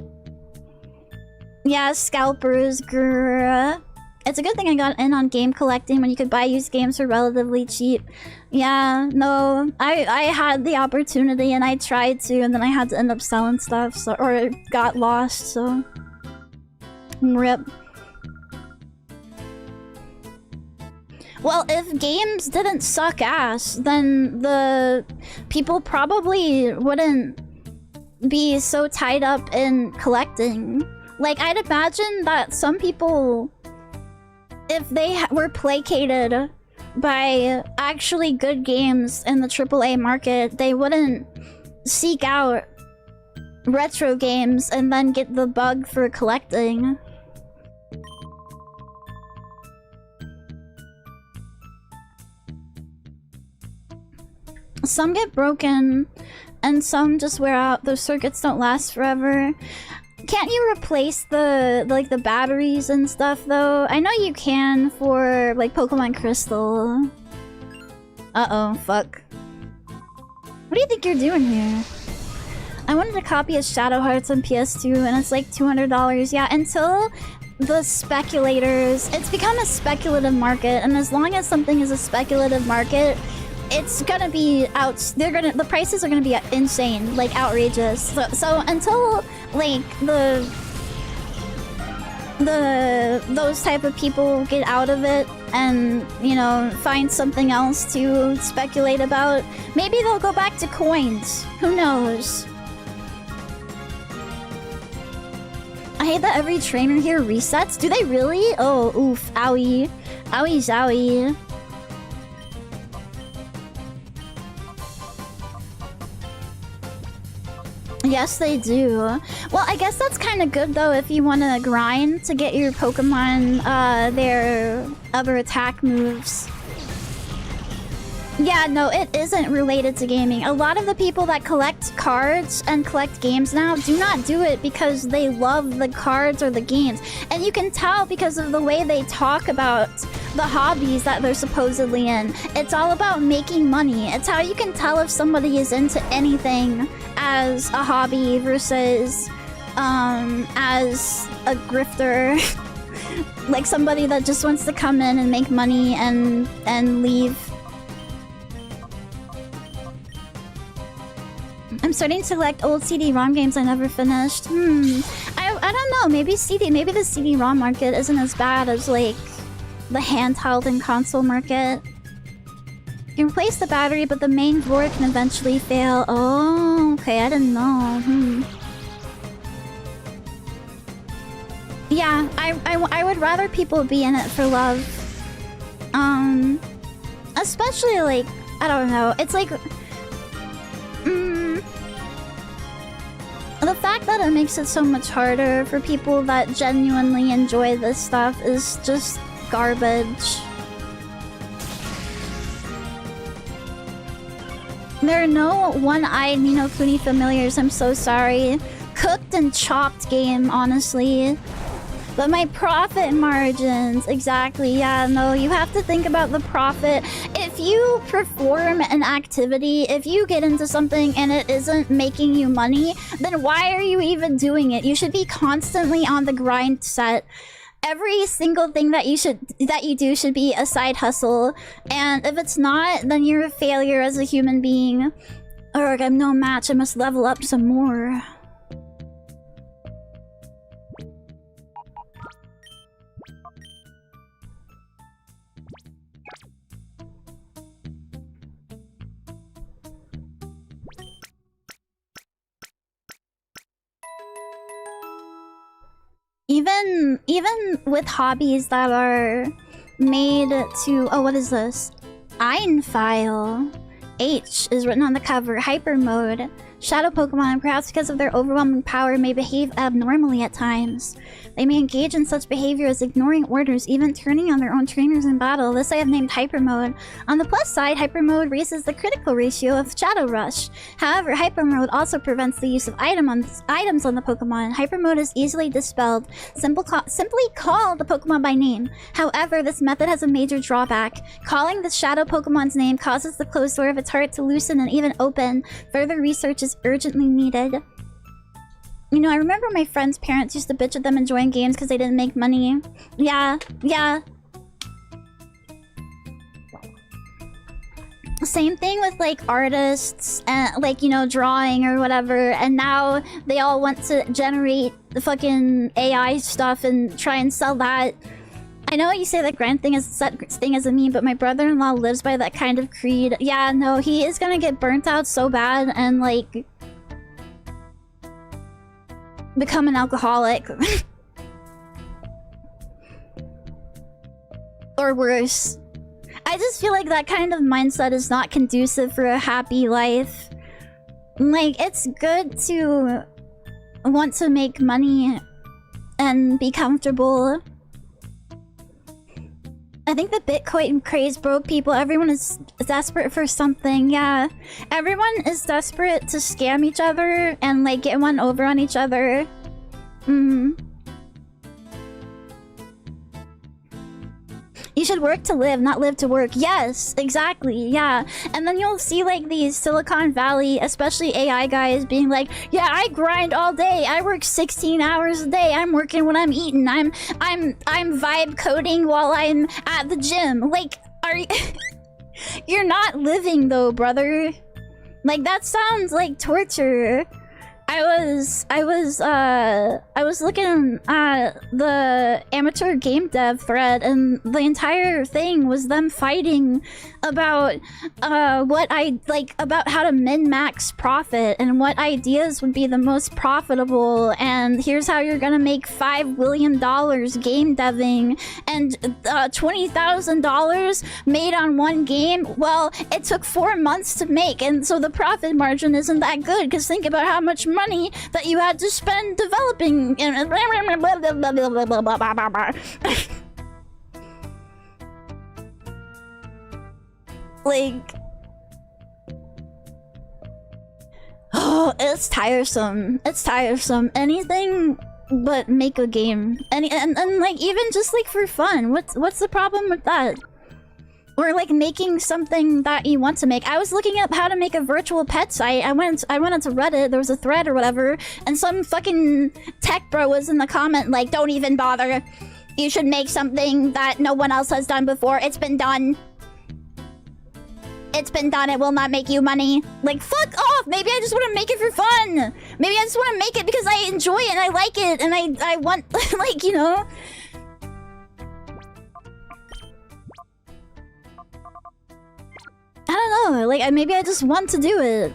Yeah, scalpers, grrr. It's a good thing I got in on game collecting when you could buy used games for relatively cheap. Yeah, no, I had the opportunity and I tried to, and then I had to end up selling stuff, so, or it got lost, so... RIP. Well, if games didn't suck ass, then the people probably wouldn't be so tied up in collecting. Like, I'd imagine that some people, if they were placated by actually good games in the AAA market, they wouldn't seek out retro games and then get the bug for collecting. Some get broken, and some just wear out. Those circuits don't last forever. Can't you replace the batteries and stuff though? I know you can for like Pokemon Crystal. Uh-oh, fuck. What do you think you're doing here? I wanted a copy of Shadow Hearts on PS2 and it's like $200. Yeah, until the speculators... It's become a speculative market, and as long as something is a speculative market, it's gonna be out. The prices are gonna be insane, like outrageous. So until like those type of people get out of it and, you know, find something else to speculate about, maybe they'll go back to coins. Who knows? I hate that every trainer here resets. Do they really? Oh, oof, owie, owie zowie. Yes, they do. Well, I guess that's kind of good, though, if you want to grind to get your Pokemon their other attack moves. Yeah, no, it isn't related to gaming. A lot of the people that collect cards and collect games now do not do it because they love the cards or the games. And you can tell because of the way they talk about the hobbies that they're supposedly in. It's all about making money. It's how you can tell if somebody is into anything as a hobby versus as a grifter. Like somebody that just wants to come in and make money and leave. I'm starting to collect old CD-ROM games I never finished. I don't know. Maybe the CD-ROM market isn't as bad as like the handheld and console market. You can replace the battery, but the main drawer can eventually fail. Oh, okay. I didn't know. Yeah, I would rather people be in it for love. Especially like, I don't know. It's like... The fact that it makes it so much harder for people that genuinely enjoy this stuff is just garbage. There are no one-eyed Ni no Kuni familiars, I'm so sorry. Cooked and chopped game, honestly. But my profit margins, exactly, yeah, no, you have to think about the profit. If you perform an activity, if you get into something and it isn't making you money, then why are you even doing it? You should be constantly on the grind set. Every single thing that you do should be a side hustle. And if it's not, then you're a failure as a human being. Urgh, I'm no match, I must level up some more. Even with hobbies that are made to... Oh, what is this? Einfile. H is written on the cover. Hyper mode. Shadow Pokemon, perhaps because of their overwhelming power, may behave abnormally at times. They may engage in such behavior as ignoring orders, even turning on their own trainers in battle. This I have named Hyper Mode. On the plus side, Hyper Mode raises the critical ratio of Shadow Rush. However, Hyper Mode also prevents the use of items on the Pokemon. Hyper Mode is easily dispelled. Simply call the Pokemon by name. However, this method has a major drawback. Calling the Shadow Pokemon's name causes the closed door of its heart to loosen and even open. Further research is urgently needed. You know, I remember my friends' parents used to bitch at them enjoying games because they didn't make money. Yeah, yeah. Same thing with like artists and like, you know, drawing or whatever, and now they all want to generate the fucking AI stuff and try and sell that. I know you say that grind thing is a meme, but my brother-in-law lives by that kind of creed. Yeah, no, he is gonna get burnt out so bad and like become an alcoholic. Or worse. I just feel like that kind of mindset is not conducive for a happy life. Like, it's good to want to make money and be comfortable. I think the Bitcoin craze broke people. Everyone is desperate for something, yeah. Everyone is desperate to scam each other and, like, get one over on each other. You should work to live, not live to work. Yes, exactly, yeah. And then you'll see like these Silicon Valley, especially AI guys being like, yeah, I grind all day. I work 16 hours a day. I'm working when I'm eating. I'm vibe coding while I'm at the gym. Like, are you you're not living though, brother. Like, that sounds like torture. I was looking at the amateur game dev thread, and the entire thing was them fighting about about how to min-max profit and what ideas would be the most profitable, and here's how you're gonna make $5 billion game deving, and $20,000 made on one game. Well, it took 4 months to make, and so the profit margin isn't that good, because think about how much money that you had to spend developing. Like, oh, it's tiresome. It's tiresome. Anything but make a game. And like, even just like for fun. What's the problem with that? Or like making something that you want to make. I was looking up how to make a virtual pet site. I went onto Reddit, there was a thread or whatever, and some fucking tech bro was in the comment like, don't even bother. You should make something that no one else has done before. It's been done. It's been done. It will not make you money. Like, fuck off. Maybe I just want to make it for fun. Maybe I just want to make it because I enjoy it and I like it and I want, like, you know. I don't know, like, maybe I just want to do it.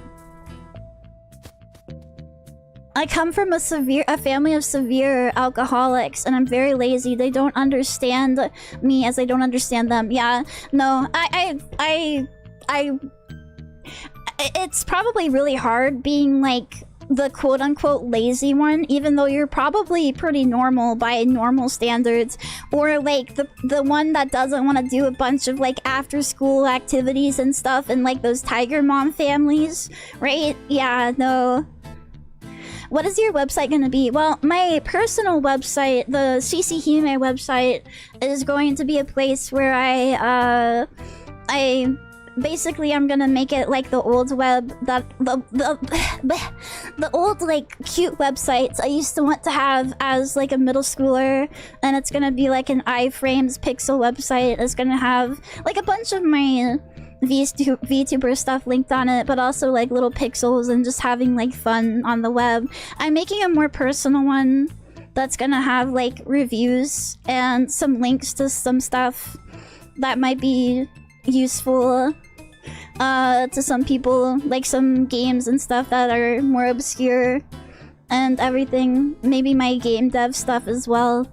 I come from a family of severe alcoholics, and I'm very lazy. They don't understand me as I don't understand them. Yeah, no, it's probably really hard being, like, the quote-unquote lazy one, even though you're probably pretty normal by normal standards, or like the one that doesn't want to do a bunch of like after-school activities and stuff, and like those tiger mom families, right? Yeah, no. What is your website gonna be? Well, my personal website, the CC Hime website, is going to be a place where basically, I'm gonna make it like the old web, that the old like cute websites I used to want to have as like a middle schooler, and it's gonna be like an iframes pixel website. It's gonna have like a bunch of my VTuber stuff linked on it, but also like little pixels and just having like fun on the web. I'm making a more personal one that's gonna have like reviews and some links to some stuff that might be useful to some people, like some games and stuff that are more obscure and everything. Maybe my game dev stuff as well.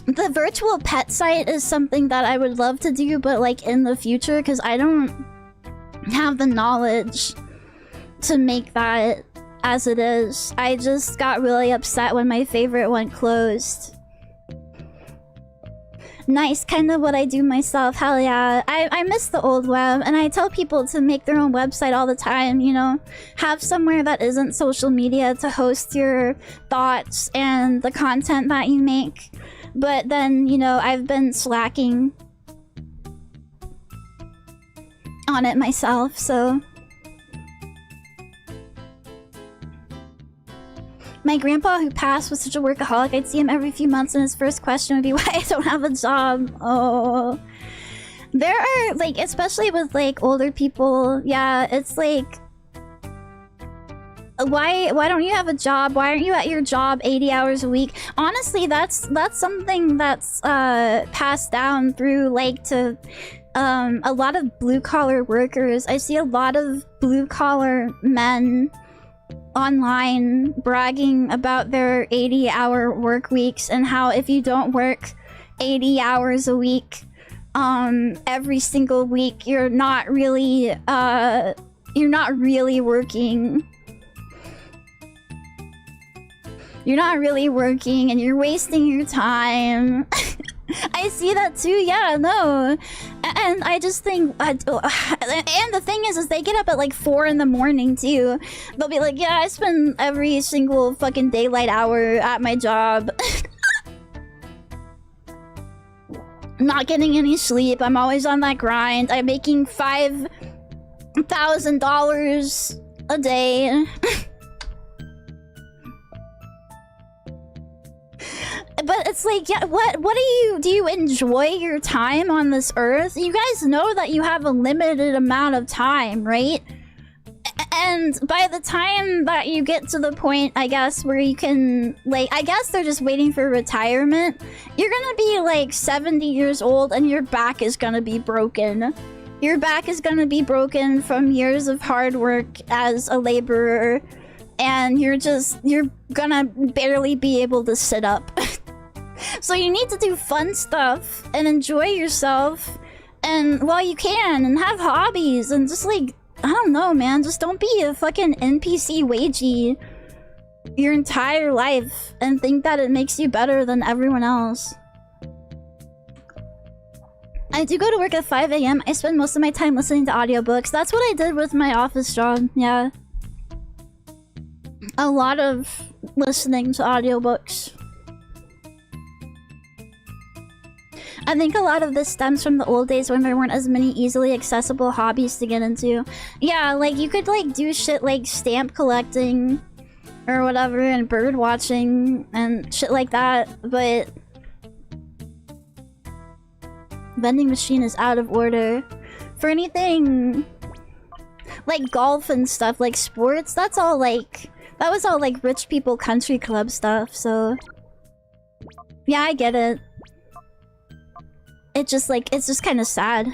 The virtual pet site is something that I would love to do, but like in the future, because I don't have the knowledge to make that as it is. I just got really upset when my favorite one closed. Nice, kind of what I do myself. Hell yeah. I miss the old web, and I tell people to make their own website all the time, you know? Have somewhere that isn't social media to host your thoughts and the content that you make. But then, you know, I've been slacking on it myself, so... My grandpa who passed was such a workaholic. I'd see him every few months and his first question would be why I don't have a job. Oh. There are, like, especially with, like, older people, yeah, it's like... Why don't you have a job? Why aren't you at your job 80 hours a week? Honestly, that's something that's passed down through, like, to a lot of blue-collar workers. I see a lot of blue-collar men online bragging about their 80-hour work weeks and how if you don't work 80 hours a week every single week, you're not really working. You're not really working and you're wasting your time. I see that too, yeah, no. And I just think... and the thing is they get up at like 4 in the morning too. They'll be like, yeah, I spend every single fucking daylight hour at my job. Not getting any sleep. I'm always on that grind. I'm making $5,000 a day. But it's like, yeah, what do you enjoy your time on this earth? You guys know that you have a limited amount of time, right? And by the time that you get to the point, I guess, where you can, like, I guess they're just waiting for retirement. You're gonna be like 70 years old and your back is gonna be broken. Your back is gonna be broken from years of hard work as a laborer. And you're gonna barely be able to sit up. So you need to do fun stuff and enjoy yourself and while you can and have hobbies and just like, I don't know, man, just don't be a fucking NPC wagey your entire life and think that it makes you better than everyone else. I do go to work at 5 AM. I spend most of my time listening to audiobooks. That's what I did with my office job, yeah. A lot of listening to audiobooks. I think a lot of this stems from the old days when there weren't as many easily accessible hobbies to get into. Yeah, like you could like do shit like stamp collecting or whatever and bird watching and shit like that, but vending machine is out of order. For anything like golf and stuff, like sports, that was all like rich people country club stuff, so yeah, I get it. It's just like, it's just kind of sad.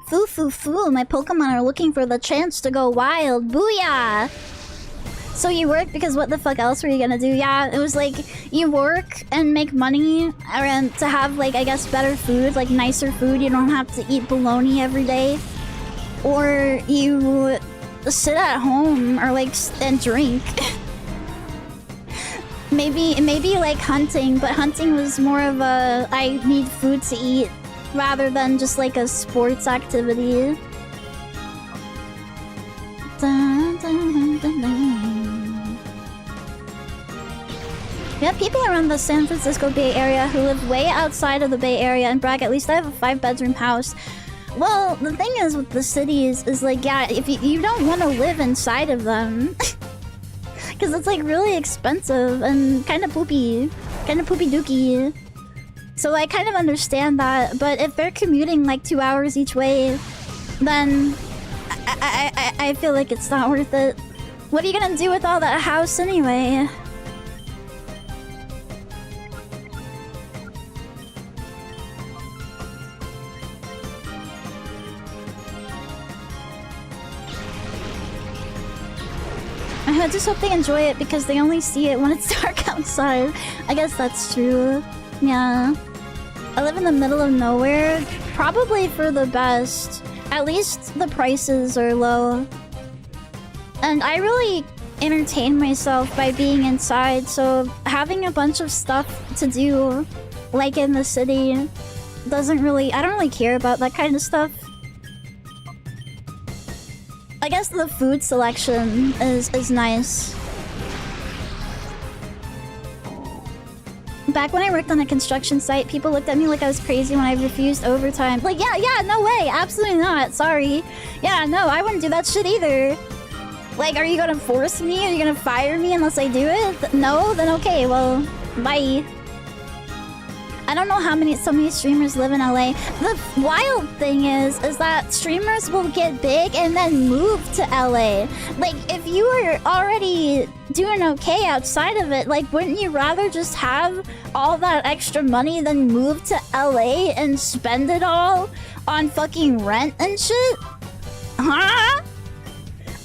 Foo foo foo, my Pokemon are looking for the chance to go wild. Booyah! So you work because what the fuck else were you gonna do? Yeah, it was like, you work and make money and to have like, I guess, better food, like nicer food. You don't have to eat bologna every day. Or you sit at home or like, and drink. Maybe like hunting, but hunting was more of a I need food to eat rather than just like a sports activity. Dun, dun, dun, dun. Yeah, people around the San Francisco Bay Area who live way outside of the Bay Area and brag, at least I have a 5-bedroom house. Well, the thing is with the cities is like, yeah, if you don't want to live inside of them. Because it's like really expensive and kind of poopy dookie. So I kind of understand that, but if they're commuting like 2 hours each way, then I feel like it's not worth it. What are you gonna do with all that house anyway? I just hope they enjoy it because they only see it when it's dark outside. I guess that's true. Yeah. I live in the middle of nowhere. Probably for the best. At least the prices are low. And I really entertain myself by being inside, so having a bunch of stuff to do, like in the city, I don't really care about that kind of stuff. I guess the food selection is nice. Back when I worked on a construction site, people looked at me like I was crazy when I refused overtime. Like, yeah, no way, absolutely not, sorry. Yeah, no, I wouldn't do that shit either. Like, are you gonna force me? Are you gonna fire me unless I do it? No? Then okay, well, bye. I don't know so many streamers live in LA. The wild thing is that streamers will get big and then move to LA. Like, if you were already doing okay outside of it, like, wouldn't you rather just have all that extra money than move to LA and spend it all on fucking rent and shit? Huh?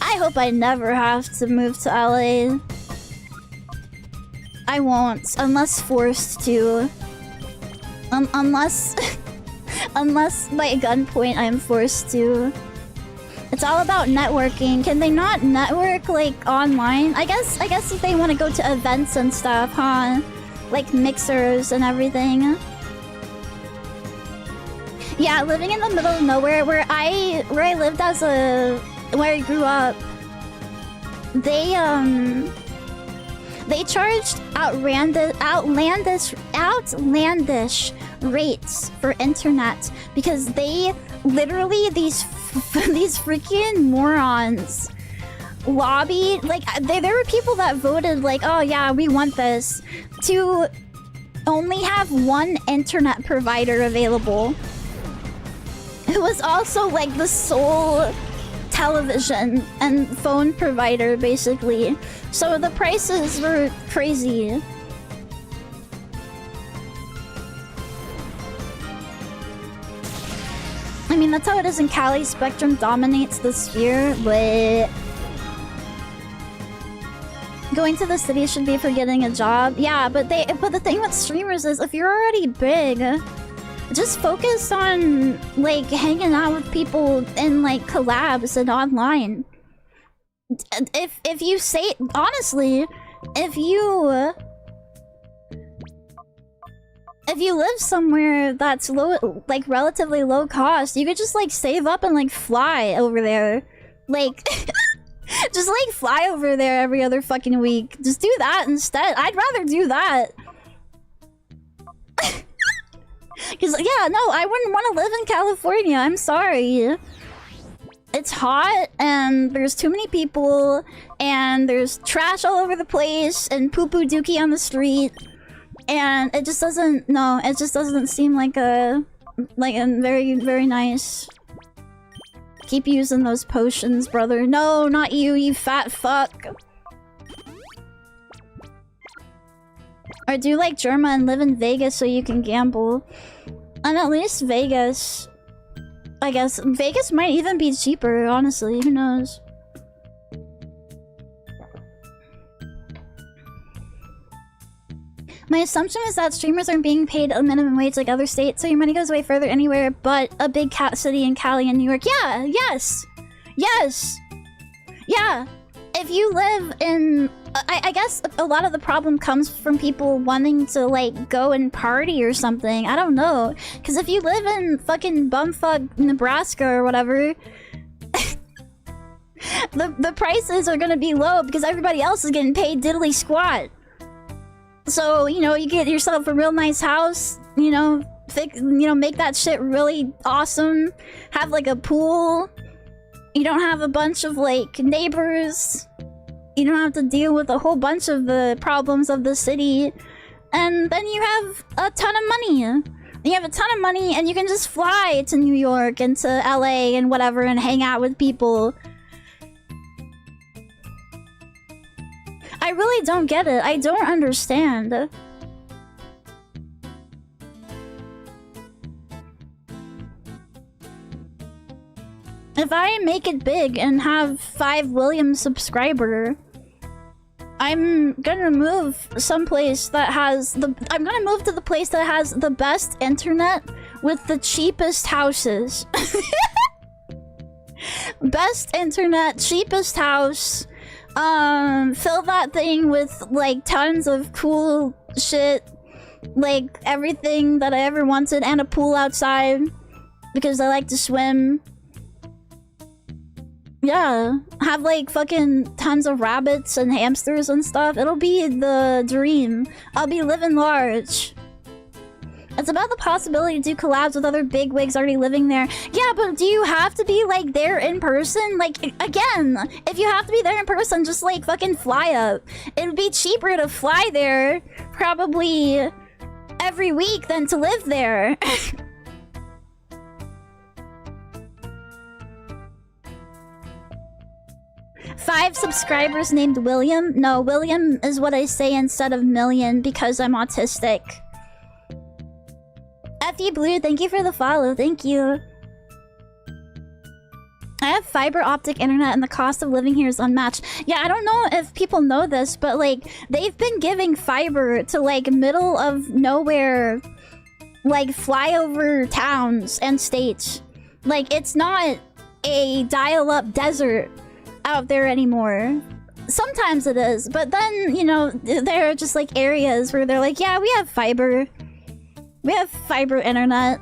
I hope I never have to move to LA. I won't, unless forced to. Unless by gunpoint I'm forced to. It's all about networking. Can they not network like online? I guess if they want to go to events and stuff, huh? Like mixers and everything. Yeah, living in the middle of nowhere where I lived where I grew up, they charged outlandish rates for internet because they literally these freaking morons lobbied. Like there were people that voted like, oh yeah, we want this, to only have one internet provider available. It was also like the sole television and phone provider basically, so the prices were crazy. I mean, that's how it is in Cali. Spectrum dominates the sphere, but going to the city should be for getting a job. Yeah, but the thing with streamers is if you're already big, just focus on like hanging out with people in like collabs and online. If you say honestly, if you live somewhere that's low, like relatively low cost, you could just like save up and like fly over there. Like just like fly over there every other fucking week. Just do that instead. I'd rather do that. Cause yeah, no, I wouldn't want to live in California. I'm sorry. It's hot and there's too many people and there's trash all over the place and poo-poo dookie on the street. And it just doesn't, no, it just doesn't seem like a very, very nice. Keep using those potions, brother. No, not you, you fat fuck. Or do like Germa and live in Vegas so you can gamble. And at least Vegas, I guess. Vegas might even be cheaper, honestly, who knows. My assumption is that streamers aren't being paid a minimum wage like other states, so your money goes way further anywhere but a big cat city in Cali and New York. Yeah, yes! Yes! Yeah! If you live in... I guess a lot of the problem comes from people wanting to, like, go and party or something. I don't know. Because if you live in fucking bumfuck Nebraska or whatever... the prices are gonna be low because everybody else is getting paid diddly squat. So, you know, you get yourself a real nice house, you know, make that shit really awesome. Have, like, a pool. You don't have a bunch of, like, neighbors. You don't have to deal with a whole bunch of the problems of the city. And then you have a ton of money. You have a ton of money and you can just fly to New York and to LA and whatever and hang out with people. I really don't get it. I don't understand. If I make it big and have 5 Williams subscriber, I'm gonna move someplace that has the... I'm gonna move to the place that has the best internet with the cheapest houses. Best internet, cheapest house. Fill that thing with, like, tons of cool shit. Like, everything that I ever wanted, and a pool outside. Because I like to swim. Yeah, have like fucking tons of rabbits and hamsters and stuff. It'll be the dream. I'll be living large. It's about the possibility to do collabs with other bigwigs already living there. Yeah, but do you have to be like there in person? Like, again, if you have to be there in person, just like fucking fly up. It would be cheaper to fly there probably every week than to live there. 5 subscribers named William? No, William is what I say instead of million because I'm autistic. Effie Blue, thank you for the follow. Thank you. I have fiber optic internet and the cost of living here is unmatched. Yeah, I don't know if people know this, but like they've been giving fiber to like middle of nowhere, like flyover towns and states. Like it's not a dial-up desert out there anymore. Sometimes it is, but then, you know, there are just like areas where they're like, yeah, we have fiber. We have fiber internet.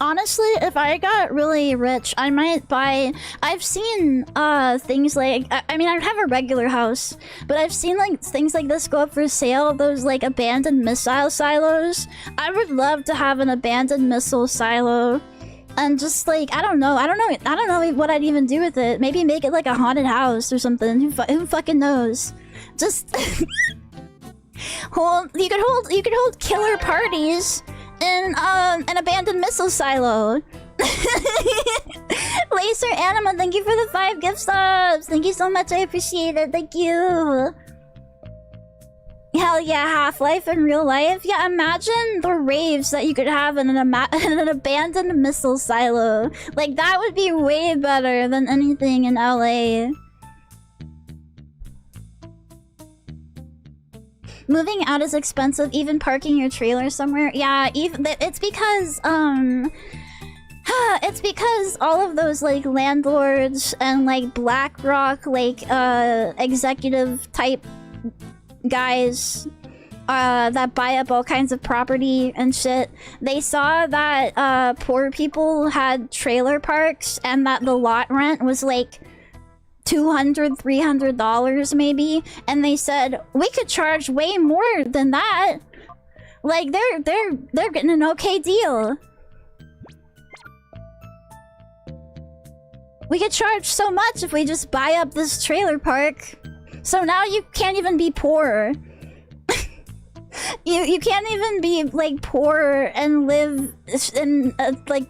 Honestly, if I got really rich, I might buy... I've seen things like... I mean, I have a regular house, but I've seen like things like this go up for sale. Those like abandoned missile silos. I would love to have an abandoned missile silo. And just like, I don't know what I'd even do with it. Maybe make it like a haunted house or something. Who fucking knows? Just... You could hold killer parties in an abandoned missile silo. Laser Anima, thank you for the 5 gift subs. Thank you so much, I appreciate it. Thank you. Hell yeah, Half-Life in real life. Yeah, imagine the raves that you could have in an abandoned missile silo. Like, that would be way better than anything in LA. Moving out is expensive, even parking your trailer somewhere. Yeah, it's because all of those like landlords and like BlackRock like executive type guys that buy up all kinds of property and shit. They saw that poor people had trailer parks and that the lot rent was like $200, $300 maybe, and they said we could charge way more than that. Like they're getting an okay deal. We could charge so much if we just buy up this trailer park. So now you can't even be poor. you can't even be like poor and live in like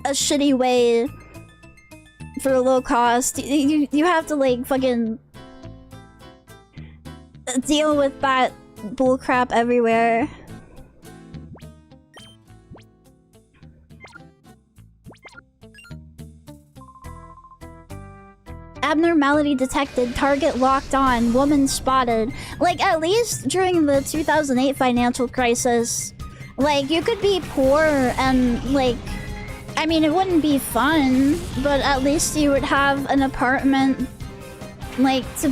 a shitty way for a low cost. You have to like fucking deal with that bullcrap everywhere. Abnormality detected, target locked on, woman spotted. Like, at least during the 2008 financial crisis, like, you could be poor and, like, I mean, it wouldn't be fun, but at least you would have an apartment, like, to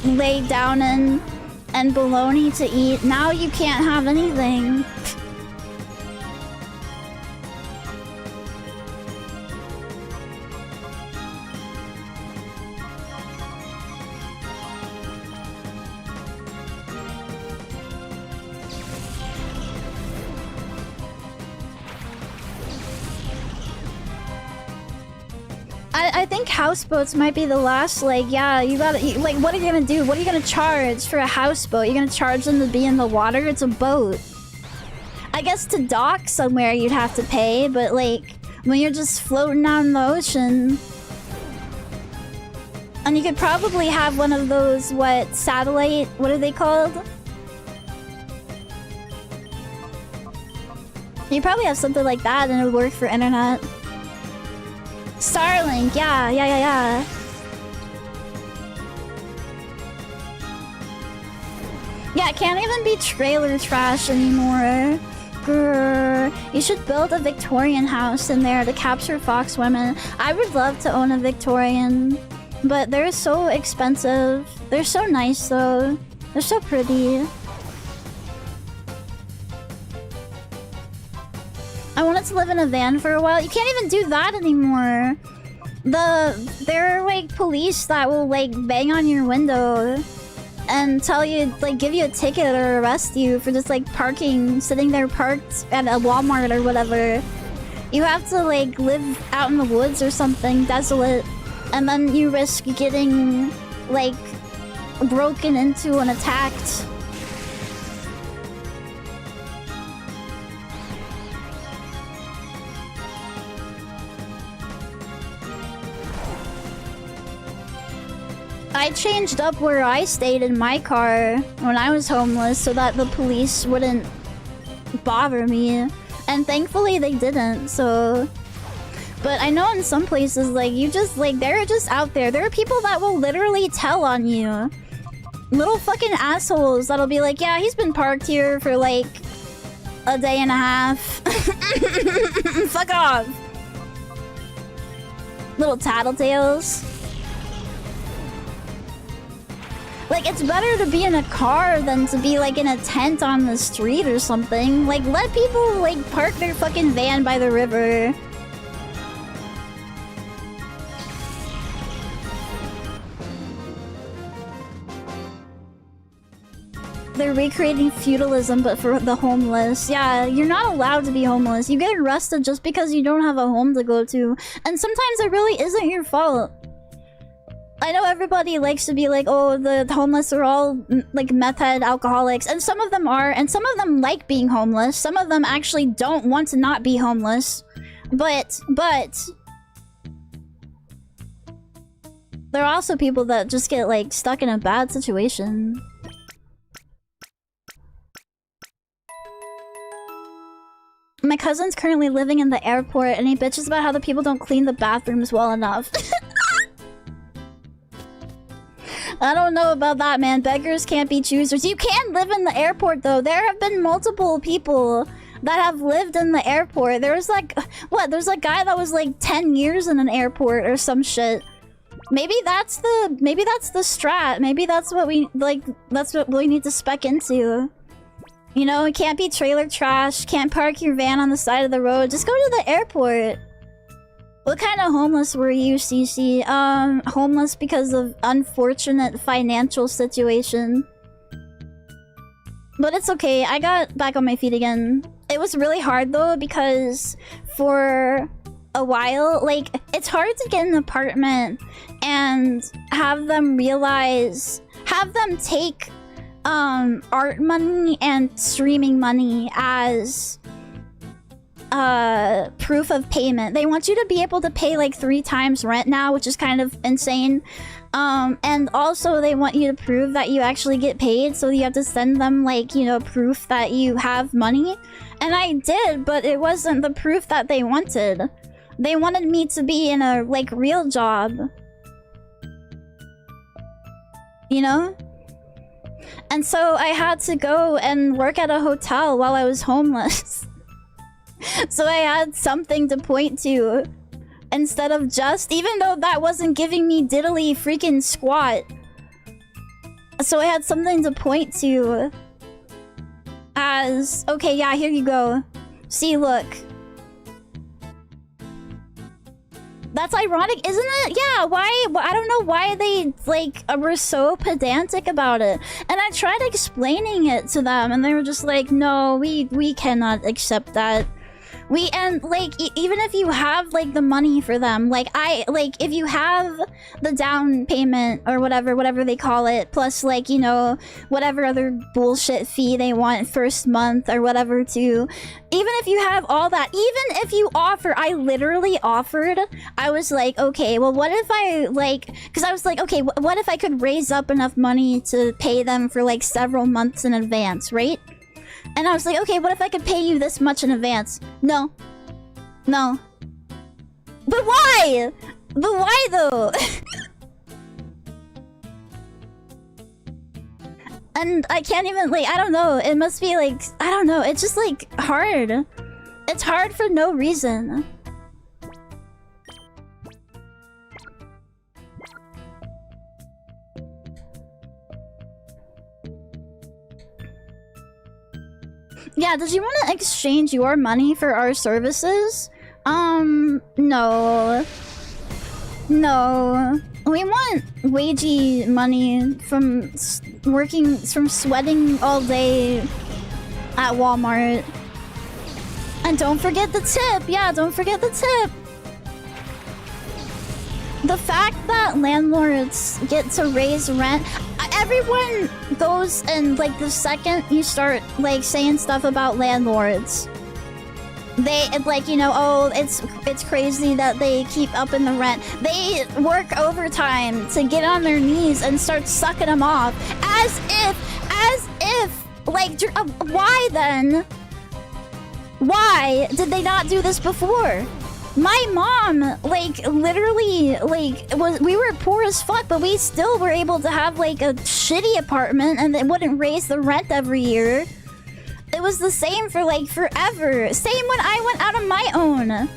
lay down in and bologna to eat. Now you can't have anything. I think houseboats might be the last, like, yeah, you gotta, like, what are you gonna do? What are you gonna charge for a houseboat? You're gonna charge them to be in the water? It's a boat. I guess to dock somewhere you'd have to pay, but, like, when you're just floating out in the ocean... And you could probably have one of those, satellite, what are they called? You probably have something like that and it would work for internet. Starlink, yeah. Yeah, it can't even be trailer trash anymore. Grrr. You should build a Victorian house in there to capture fox women. I would love to own a Victorian, but they're so expensive. They're so nice though. They're so pretty. I wanted to live in a van for a while. You can't even do that anymore. There are like police that will like bang on your window and tell you, like, give you a ticket or arrest you for just like parking, sitting there parked at a Walmart or whatever. You have to like live out in the woods or something desolate, and then you risk getting like broken into and attacked. I changed up where I stayed in my car when I was homeless so that the police wouldn't bother me. And thankfully they didn't, so... But I know in some places, like, you just, like, they're just out there. There are people that will literally tell on you. Little fucking assholes that'll be like, yeah, he's been parked here for, like, a day and a half. Fuck off. Little tattletales. Like, it's better to be in a car than to be, like, in a tent on the street or something. Like, let people, like, park their fucking van by the river. They're recreating feudalism, but for the homeless. Yeah, you're not allowed to be homeless. You get arrested just because you don't have a home to go to. And sometimes it really isn't your fault. I know everybody likes to be like, oh, the homeless are all, like, meth head alcoholics. And some of them are, and some of them like being homeless. Some of them actually don't want to not be homeless. But... there are also people that just get, like, stuck in a bad situation. My cousin's currently living in the airport, and he bitches about how the people don't clean the bathrooms well enough. I don't know about that, man. Beggars can't be choosers. You can live in the airport, though. There have been multiple people that have lived in the airport. There's like... what? There's a guy that was like 10 years in an airport or some shit. Maybe that's the... maybe that's the strat. Maybe that's what we... like, that's what we need to spec into. You know, it can't be trailer trash. Can't park your van on the side of the road. Just go to the airport. What kind of homeless were you, Cece? Homeless because of unfortunate financial situation. But it's okay, I got back on my feet again. It was really hard though, because for a while, like, it's hard to get an apartment and have them realize... have them take, art money and streaming money as... proof of payment. They want you to be able to pay like 3 times rent now, which is kind of insane. And also they want you to prove that you actually get paid, so you have to send them, like, you know, proof that you have money. And I did, but it wasn't the proof that they wanted. They wanted me to be in a, like, real job. You know? And so I had to go and work at a hotel while I was homeless. So I had something to point to instead of just, even though that wasn't giving me diddly freaking squat. So I had something to point to as, okay, yeah, here you go. See, look. That's ironic, isn't it? Yeah, why? I don't know why they, like, were so pedantic about it. And I tried explaining it to them, and they were just like, no, we cannot accept that. And, like, even if you have, like, the money for them, like, if you have the down payment or whatever they call it, plus, like, you know, whatever other bullshit fee they want first month or whatever too, even if you have all that, even if you offer, I literally offered, I was like, okay, well, what if I, like, because I was like, okay, what if I could raise up enough money to pay them for, like, several months in advance, right? And I was like, okay, what if I could pay you this much in advance? No. No. But why? But why, though? And I can't even, like, I don't know, it must be like, I don't know, it's just like hard. It's hard for no reason. Yeah, did you want to exchange your money for our services? No. No. We want wagey money from from sweating all day at Walmart. And don't forget the tip! Yeah, don't forget the tip! The fact that landlords get to raise rent... Everyone goes and, like, the second you start, like, saying stuff about landlords, they, like, you know, oh, it's crazy that they keep upping the rent. They work overtime to get on their knees and start sucking them off. As if, like, why then? Why did they not do this before? My mom, like, literally, like, we were poor as fuck, but we still were able to have, like, a shitty apartment and it wouldn't raise the rent every year. It was the same for, like, forever. Same when I went out on my own.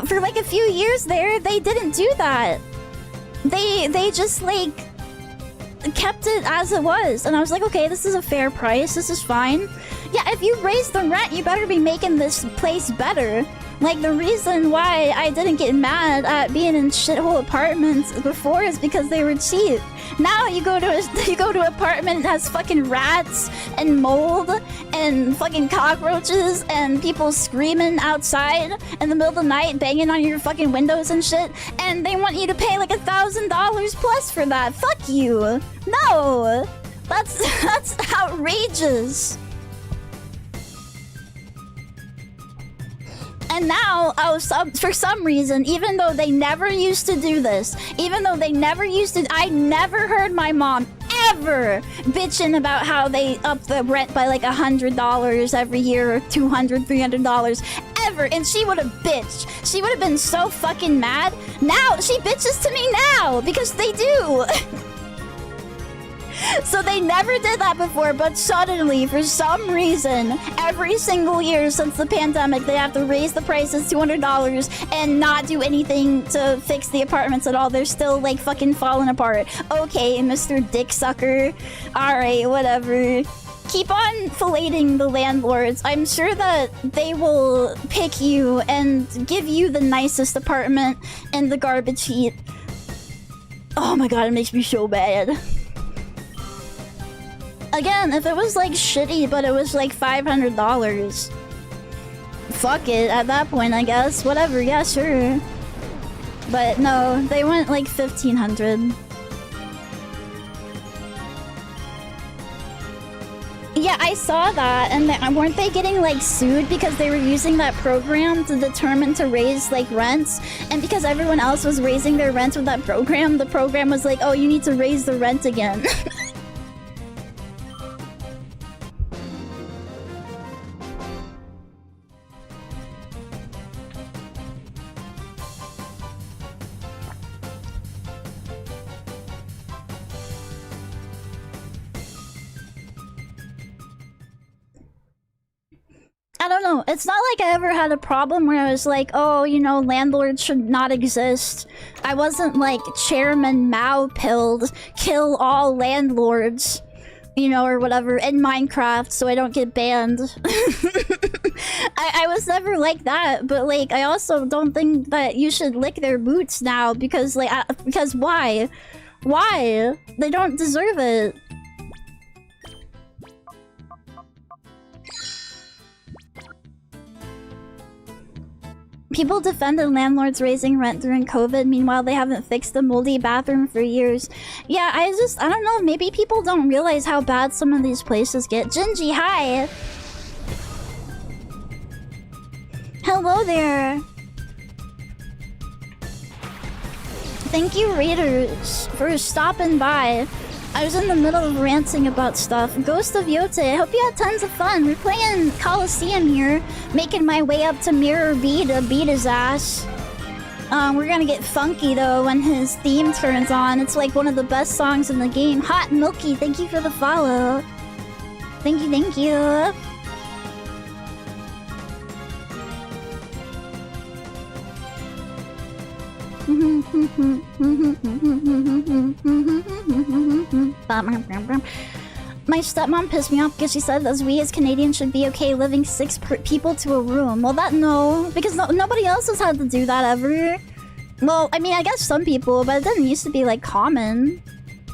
For, like, a few years there, they didn't do that. They just, like, kept it as it was. And I was like, okay, this is a fair price. This is fine. Yeah, if you raise the rent, you better be making this place better. Like, the reason why I didn't get mad at being in shithole apartments before is because they were cheap. Now you go to an apartment that has fucking rats and mold and fucking cockroaches and people screaming outside in the middle of the night, banging on your fucking windows and shit, and they want you to pay like $1,000 plus for that. Fuck you. No, that's outrageous. And now, for some reason, even though they never used to do this, I never heard my mom ever bitching about how they up the rent by like $100 every year or $200, $300 ever. And she would have bitched. She would have been so fucking mad. Now, she bitches to me now because they do. So they never did that before, but suddenly, for some reason, every single year since the pandemic, they have to raise the prices $200 and not do anything to fix the apartments at all. They're still, like, fucking falling apart. Okay, Mr. Dick Sucker. Alright, whatever. Keep on filleting the landlords. I'm sure that they will pick you and give you the nicest apartment in the garbage heap. Oh my god, it makes me so bad. Again, if it was like shitty, but it was like $500, fuck it, at that point, I guess. Whatever, yeah, sure. But no, they went like $1,500. Yeah, I saw that, and weren't they getting like sued because they were using that program to determine to raise like rents? And because everyone else was raising their rents with that program, the program was like, oh, you need to raise the rent again. I don't know. It's not like I ever had a problem where I was like, oh, you know, landlords should not exist. I wasn't like Chairman Mao pilled, kill all landlords, you know, or whatever, in Minecraft so I don't get banned. I was never like that, but like, I also don't think that you should lick their boots now because like, because why? Why? They don't deserve it. People defended landlords raising rent during COVID, meanwhile they haven't fixed the moldy bathroom for years. Yeah, I don't know, maybe people don't realize how bad some of these places get. Gingy, hi! Hello there! Thank you, Raiders, for stopping by. I was in the middle of ranting about stuff. Ghost of Yote, I hope you had tons of fun. We're playing Colosseum here, making my way up to Mirror B to beat his ass. We're gonna get funky though when his theme turns on. It's like one of the best songs in the game. Hot Milky, thank you for the follow. Thank you, thank you. My stepmom pissed me off because she said that we as Canadians should be okay living 6 people to a room. Well, no, because nobody else has had to do that ever. Well, I mean, I guess some people, but it didn't used to be, like, common.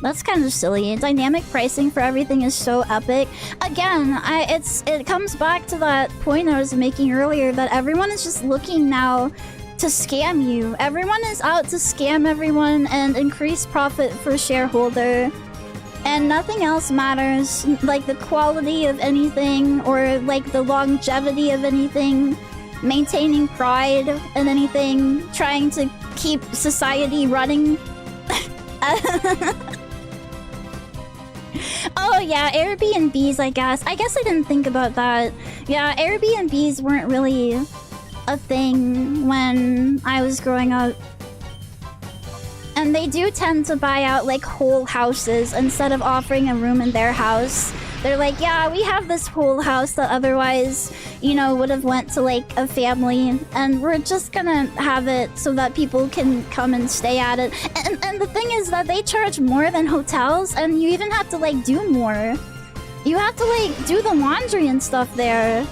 That's kind of silly. Dynamic pricing for everything is so epic. Again, it comes back to that point I was making earlier that everyone is just looking now to scam you. Everyone is out to scam everyone and increase profit for shareholder. And nothing else matters, like the quality of anything or like the longevity of anything, maintaining pride in anything, trying to keep society running. Oh yeah, Airbnbs, I guess. I didn't think about that. Yeah, Airbnbs weren't really a thing when I was growing up. And they do tend to buy out like whole houses instead of offering a room in their house. They're like, yeah, we have this whole house that otherwise, you know, would have went to like a family, and we're just gonna have it so that people can come and stay at it. And the thing is that they charge more than hotels, and you even have to like do more. You have to like do the laundry and stuff there.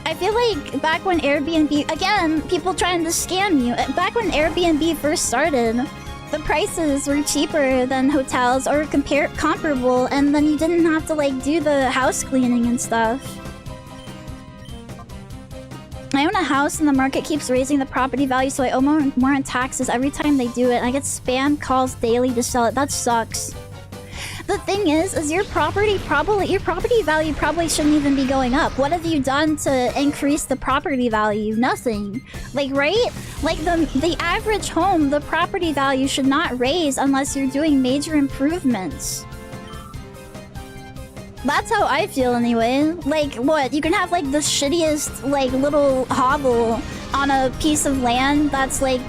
I feel like back when Airbnb, again, people trying to scam you. Back when Airbnb first started, the prices were cheaper than hotels or comparable, and then you didn't have to like do the house cleaning and stuff. I own a house and the market keeps raising the property value, so I owe more in taxes every time they do it. I get spam calls daily to sell it. That sucks. The thing is your property value probably shouldn't even be going up. What have you done to increase the property value? Nothing. Like, right? Like the average home, the property value should not raise unless you're doing major improvements. That's how I feel anyway. Like, what? You can have like the shittiest like little hovel on a piece of land that's like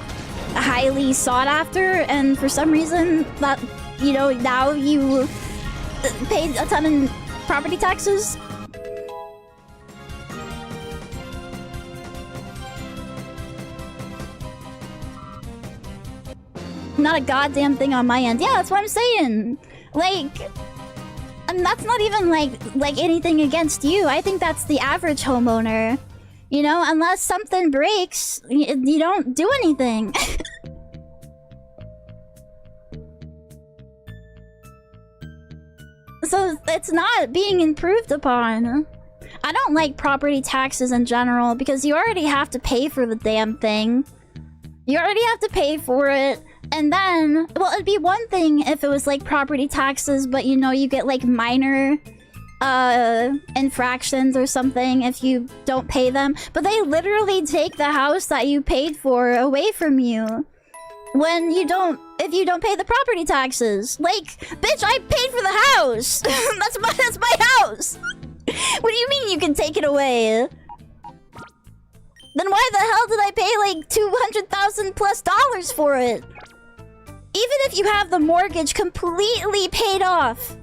highly sought after, and for some reason that, you know, now you paid a ton in property taxes. Not a goddamn thing on my end. Yeah, that's what I'm saying. Like, and that's not even like anything against you. I think that's the average homeowner. You know, unless something breaks, you don't do anything. So it's not being improved upon. I don't like property taxes in general because you already have to pay for the damn thing. You already have to pay for it. And then, well, it'd be one thing if it was like property taxes, but you know, you get like minor infractions or something if you don't pay them. But they literally take the house that you paid for away from you when you don't, if you don't pay the property taxes. Like, bitch, I paid for the house. that's my house. What do you mean you can take it away? Then why the hell did I pay like $200,000+ for it? Even if you have the mortgage completely paid off,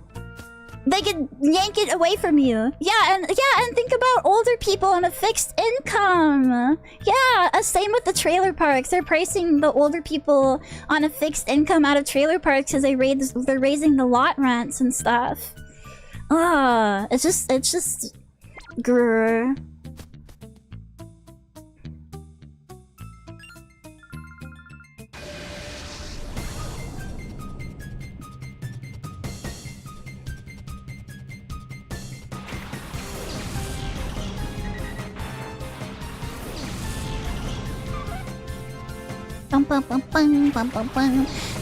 they could yank it away from you. Yeah, and think about older people on a fixed income. Yeah, same with the trailer parks. They're pricing the older people on a fixed income out of trailer parks because they're raising the lot rents and stuff. It's just grr.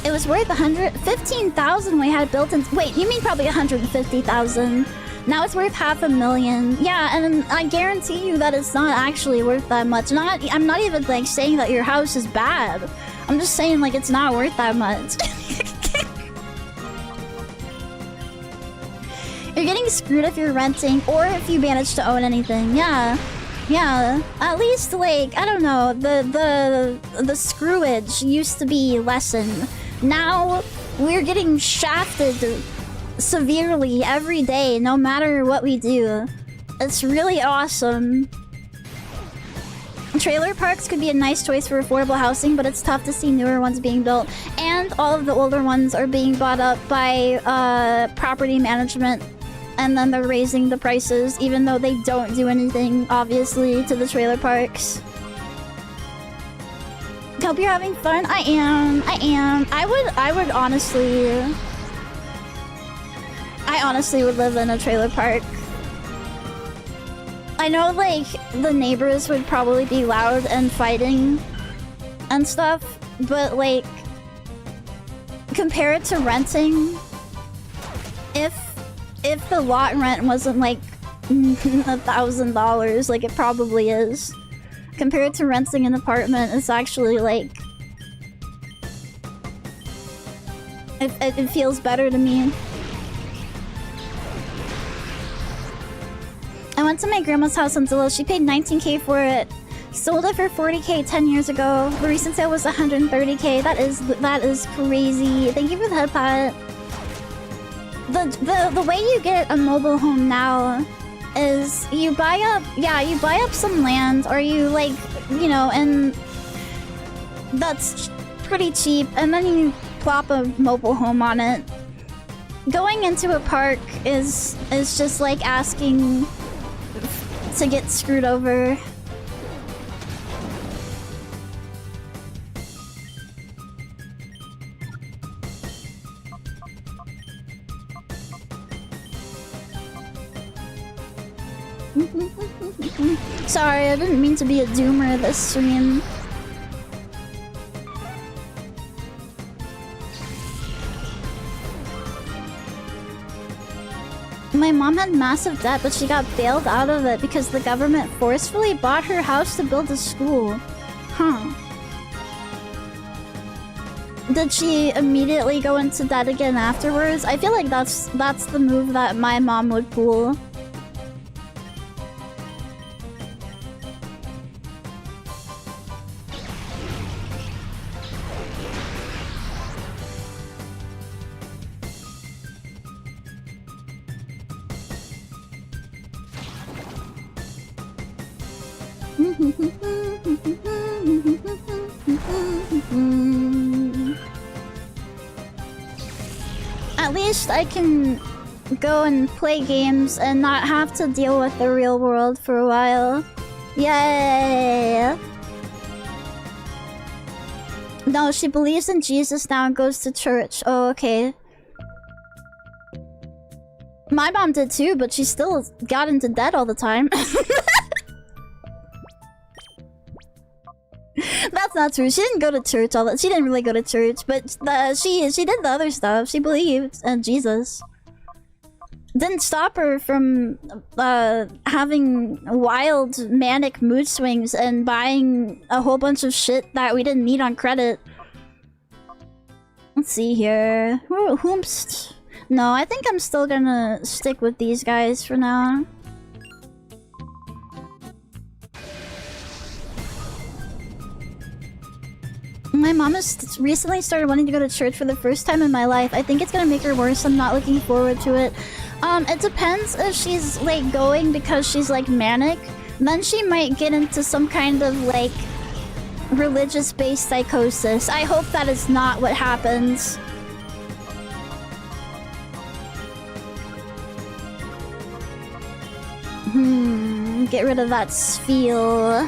It was worth 15,000 we had built in. Wait, you mean probably 150,000? Now it's worth $500,000. Yeah, and I guarantee you that it's not actually worth that much. I'm not even like saying that your house is bad. I'm just saying like it's not worth that much. You're getting screwed if you're renting or if you manage to own anything. Yeah. Yeah, at least like, I don't know, the screwage used to be lessened. Now we're getting shafted severely every day, no matter what we do. It's really awesome. Trailer parks could be a nice choice for affordable housing, but it's tough to see newer ones being built. And all of the older ones are being bought up by property management. And then they're raising the prices, even though they don't do anything, obviously, to the trailer parks. Hope you're having fun. I am. I would honestly... I honestly would live in a trailer park. I know, like, the neighbors would probably be loud and fighting and stuff, but, like, compared to renting, if the lot rent wasn't, like, $1,000, like it probably is, compared to renting an apartment, it's actually, like... It feels better to me. I went to my grandma's house in Zillow. She paid $19K for it. Sold it for $40K 10 years ago. The recent sale was $130K. That is crazy. Thank you for the head pat. The way you get a mobile home now is you buy up some land, or you, like, you know, and that's pretty cheap, and then you plop a mobile home on it. Going into a park is just like asking to get screwed over. Sorry, I didn't mean to be a doomer this stream. My mom had massive debt, but she got bailed out of it because the government forcefully bought her house to build a school. Huh. Did she immediately go into debt again afterwards? I feel like that's the move that my mom would pull. At least I can go and play games and not have to deal with the real world for a while. Yay! No, she believes in Jesus now and goes to church. Oh, okay. My mom did too, but she still got into debt all the time. That's not true. She didn't go to church all that. She didn't really go to church, but she did the other stuff. She believed in Jesus. Didn't stop her from having wild manic mood swings and buying a whole bunch of shit that we didn't need on credit. Let's see here. Whoomst. No, I think I'm still gonna stick with these guys for now. My mom has recently started wanting to go to church for the first time in my life. I think it's gonna make her worse. I'm not looking forward to it. It depends if she's, like, going because she's, like, manic. Then she might get into some kind of, like, religious-based psychosis. I hope that is not what happens. Get rid of that spiel.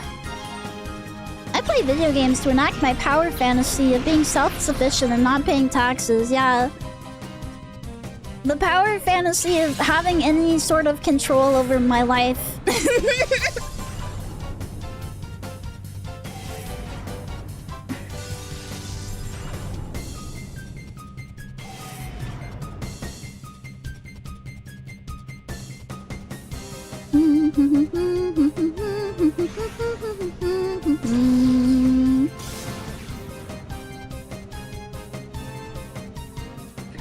I play video games to enact my power fantasy of being self-sufficient and not paying taxes, yeah. The power fantasy of having any sort of control over my life.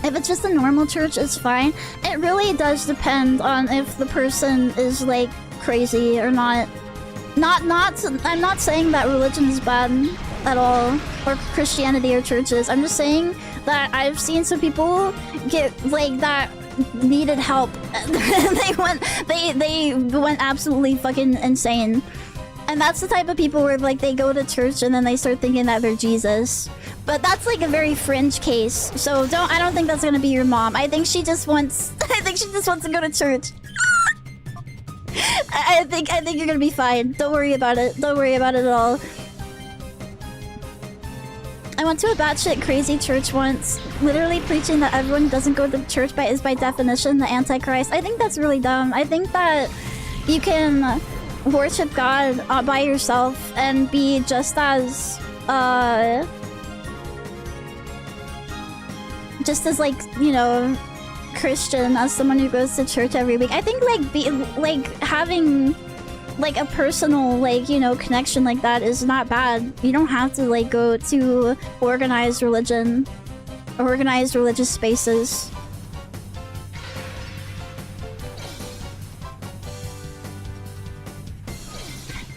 If it's just a normal church, it's fine. It really does depend on if the person is, like, crazy or not. I'm not saying that religion is bad at all, or Christianity or churches. I'm just saying that I've seen some people get like that needed help. they went absolutely fucking insane. And that's the type of people where like they go to church and then they start thinking that they're Jesus. But that's like a very fringe case. So I don't think that's gonna be your mom. I think she just wants to go to church. I think you're gonna be fine. Don't worry about it. Don't worry about it at all. I went to a batshit crazy church once, literally preaching that everyone who doesn't go to church is by definition the Antichrist. I think that's really dumb. I think that you can worship God by yourself and be just as like, you know, Christian as someone who goes to church every week. I think like having like a personal, like, you know, connection like that is not bad. You don't have to like go to organized religion, organized religious spaces.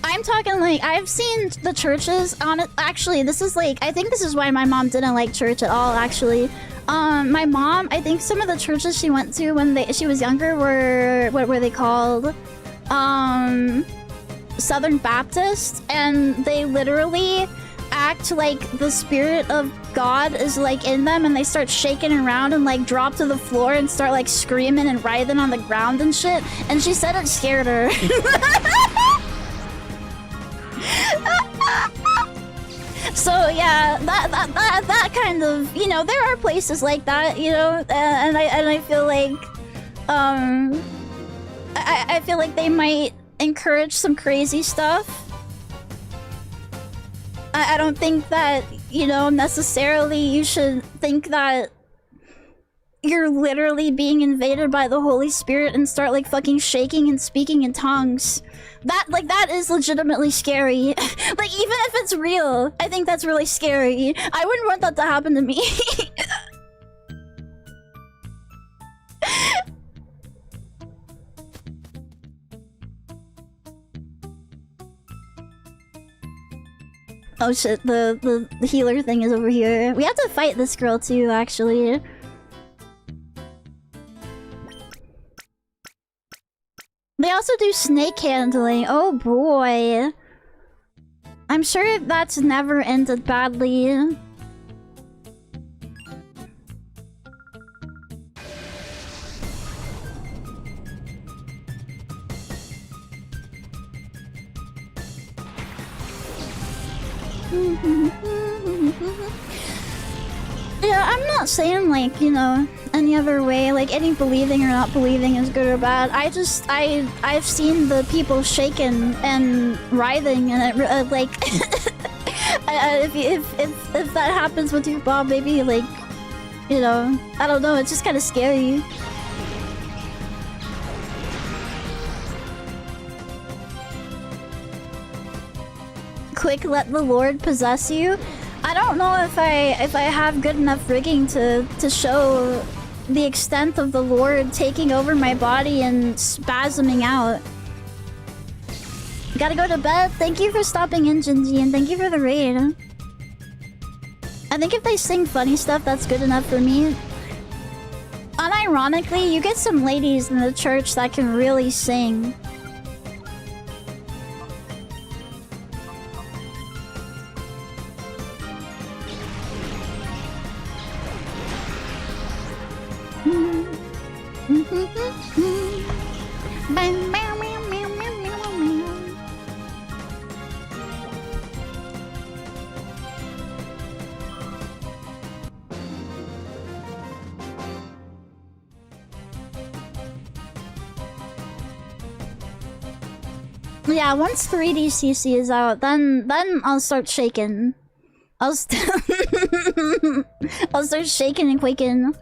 I'm talking like I've seen the churches on it. Actually, this is like, I think this is why my mom didn't like church at all, actually. My mom, I think some of the churches she went to when she was younger were, what were they called? Southern Baptist, and they literally act like the spirit of God is like in them, and they start shaking around and like drop to the floor and start like screaming and writhing on the ground and shit. And she said it scared her. So yeah, that kind of, you know, there are places like that, you know, and I feel like I feel like they might encourage some crazy stuff. I don't think that, you know, necessarily you should think that you're literally being invaded by the Holy Spirit and start like fucking shaking and speaking in tongues. That is legitimately scary. Like, even if it's real, I think that's really scary. I wouldn't want that to happen to me. Oh shit, the healer thing is over here. We have to fight this girl too, actually. They also do snake handling. Oh boy. I'm sure that's never ended badly. Yeah, I'm not saying like, you know, any other way, like any believing or not believing is good or bad. I've seen the people shaking and writhing, and it like if that happens with your mom, maybe like, you know, I don't know, it's just kind of scary. Quick, let the Lord possess you. I don't know if I have good enough rigging to show the extent of the Lord taking over my body and spasming out. Gotta go to bed. Thank you for stopping in, Jinji, and thank you for the raid. I think if they sing funny stuff, that's good enough for me. Unironically, you get some ladies in the church that can really sing. Yeah, once 3D CC is out, then I'll start shaking. I'll start shaking and quaking.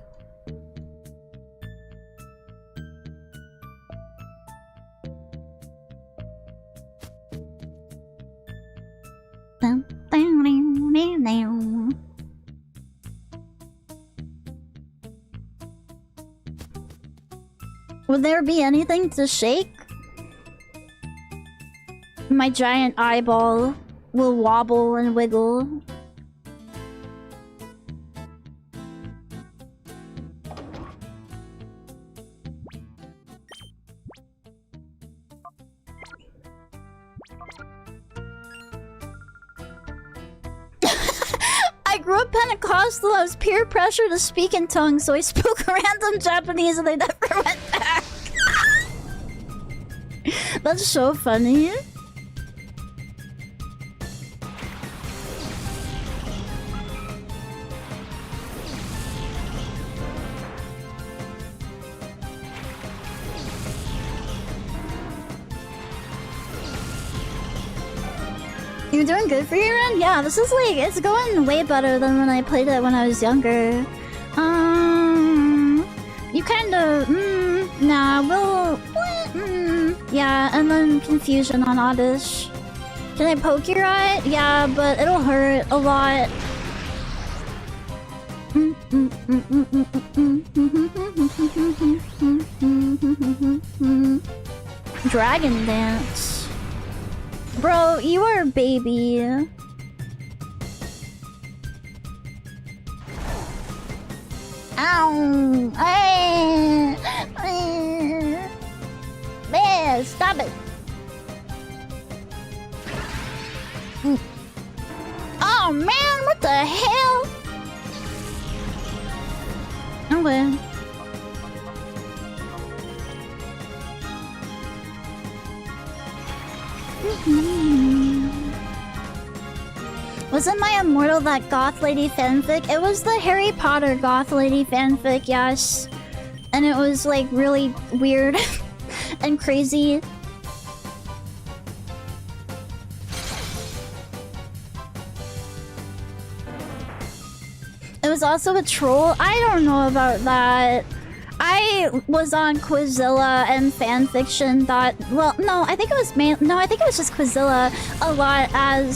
Would there be anything to shake? my giant eyeball will wobble and wiggle. I grew up Pentecostal. I was peer pressured to speak in tongues, so I spoke random Japanese and I never went back. That's so funny. You're doing good for your run? Yeah, this is like, it's going way better than when I played it when I was younger. You kind of, nah, well, yeah, and then confusion on Oddish. Can I poke your eye? Yeah, but it'll hurt a lot. Dragon dance. Bro, you are a baby. Ow! Man, stop it! Oh man, what the hell? Okay. Wasn't my Immortal that goth lady fanfic? It was the Harry Potter goth lady fanfic, yes. And it was like really weird and crazy. It was also a troll. I don't know about that. I was on Quizilla and fanfiction. Well, no, I think it was I think it was just Quizilla a lot and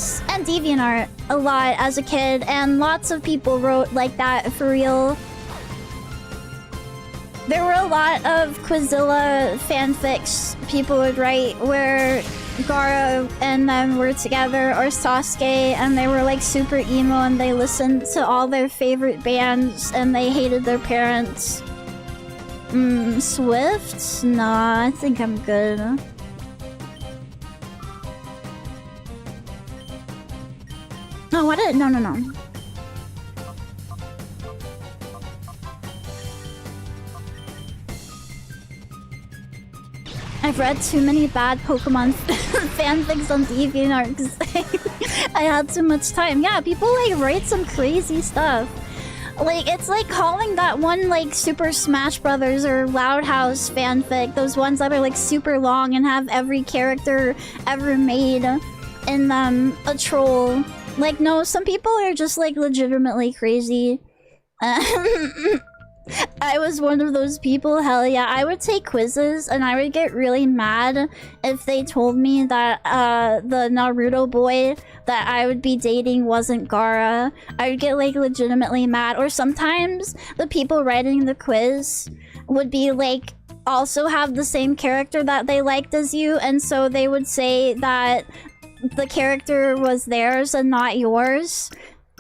DeviantArt a lot as a kid, and lots of people wrote like that for real. There were a lot of Quizilla fanfics people would write where Gaara and them were together, or Sasuke, and they were like super emo and they listened to all their favorite bands and they hated their parents. Swift? Nah, I think I'm good. No, what did- no. I've read too many bad Pokemon fanfics on DeviantArt because I had too much time. Yeah, people like write some crazy stuff. Like, it's like calling that one, like, Super Smash Brothers or Loud House fanfic, those ones that are, like, super long and have every character ever made in them a troll. Like, no, some people are just, like, legitimately crazy. I was one of those people, hell yeah. I would take quizzes and I would get really mad if they told me that the Naruto boy that I would be dating wasn't Gaara. I would get like legitimately mad. Or sometimes the people writing the quiz would be like, also have the same character that they liked as you, and so they would say that the character was theirs and not yours,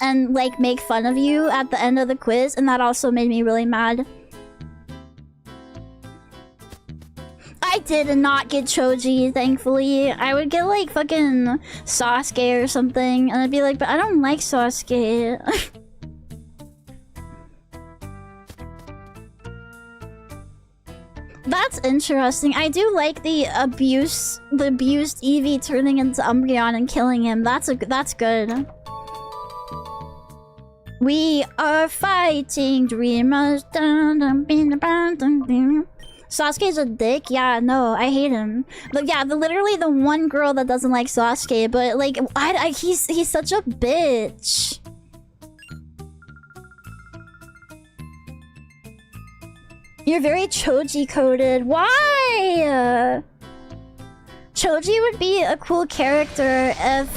and like make fun of you at the end of the quiz, and that also made me really mad. I did not get Choji, thankfully. I would get like fucking Sasuke or something, and I'd be like, but I don't like Sasuke. That's interesting. I do like the abused Eevee turning into Umbreon and killing him. That's good. We are fighting dreamers. Sasuke's a dick? Yeah, no, I hate him. But yeah, literally the one girl that doesn't like Sasuke, but like, he's such a bitch. You're very Choji-coded. Why? Choji would be a cool character if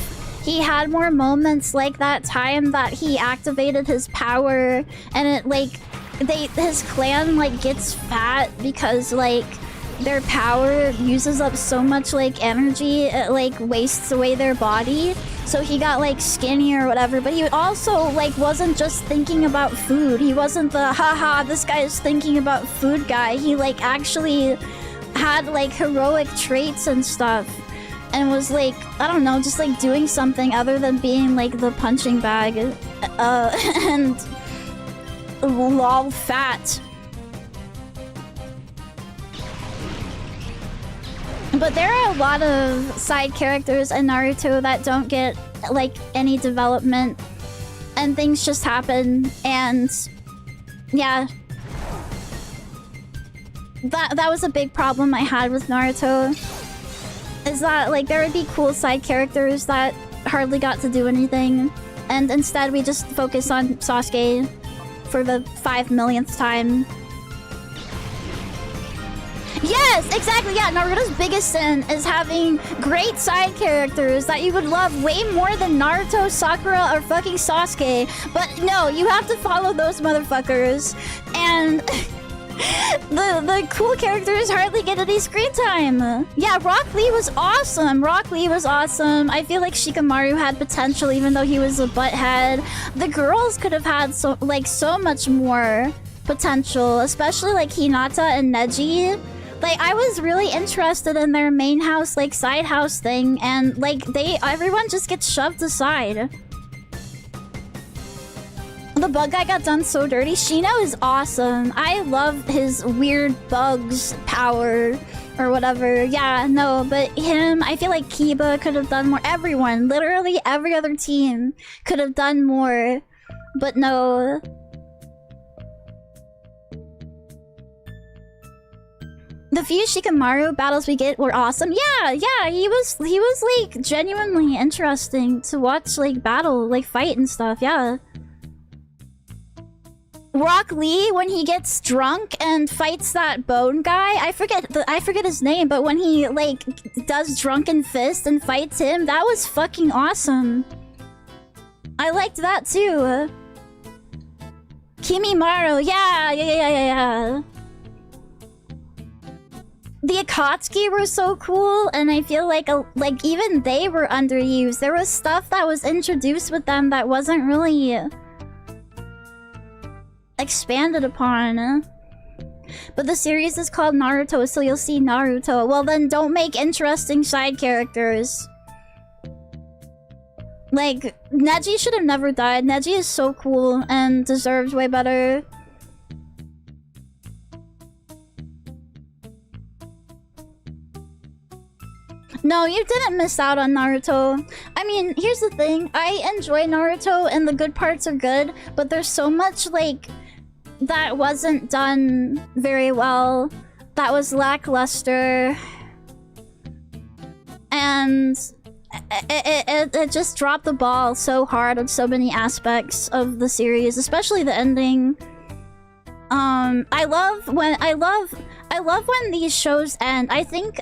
he had more moments like that time that he activated his power and it like his clan like gets fat because like their power uses up so much like energy, it like wastes away their body. So he got like skinny or whatever, but he also like wasn't just thinking about food. He wasn't the haha, this guy is thinking about food guy. He like actually had like heroic traits and stuff. And was like, I don't know, just like doing something other than being like the punching bag. And lol fat. But there are a lot of side characters in Naruto that don't get like any development and things just happen, and yeah. That was a big problem I had with Naruto. Is that like there would be cool side characters that hardly got to do anything, and instead we just focus on Sasuke for the 5 millionth time. Yes, exactly, yeah, Naruto's biggest sin is having great side characters that you would love way more than Naruto, Sakura, or fucking Sasuke. But no, you have to follow those motherfuckers. And the cool characters hardly get any screen time. Yeah, Rock Lee was awesome. Rock Lee was awesome. I feel like Shikamaru had potential even though he was a butthead. The girls could have had so much more potential, especially like Hinata and Neji. Like, I was really interested in their main house, like, side house thing, and, like, everyone just gets shoved aside. The bug guy got done so dirty. Shino is awesome. I love his weird bugs power, or whatever. Yeah, no, but him, I feel like Kiba could have done more. Everyone, literally every other team could have done more, but no. The few Shikamaru battles we get were awesome. Yeah, he was like genuinely interesting to watch, like battle, like fight and stuff. Yeah. Rock Lee, when he gets drunk and fights that bone guy, I forget his name, but when he like does drunken fist and fights him, that was fucking awesome. I liked that too. Kimimaro, yeah. The Akatsuki were so cool, and I feel like even they were underused. There was stuff that was introduced with them that wasn't really expanded upon. But the series is called Naruto, so you'll see Naruto. Well then, don't make interesting side characters. Like, Neji should have never died. Neji is so cool and deserves way better. No, you didn't miss out on Naruto. I mean, here's the thing. I enjoy Naruto and the good parts are good, but there's so much, like, that wasn't done very well. That was lackluster. And it just dropped the ball so hard on so many aspects of the series, especially the ending. I love when these shows end. I think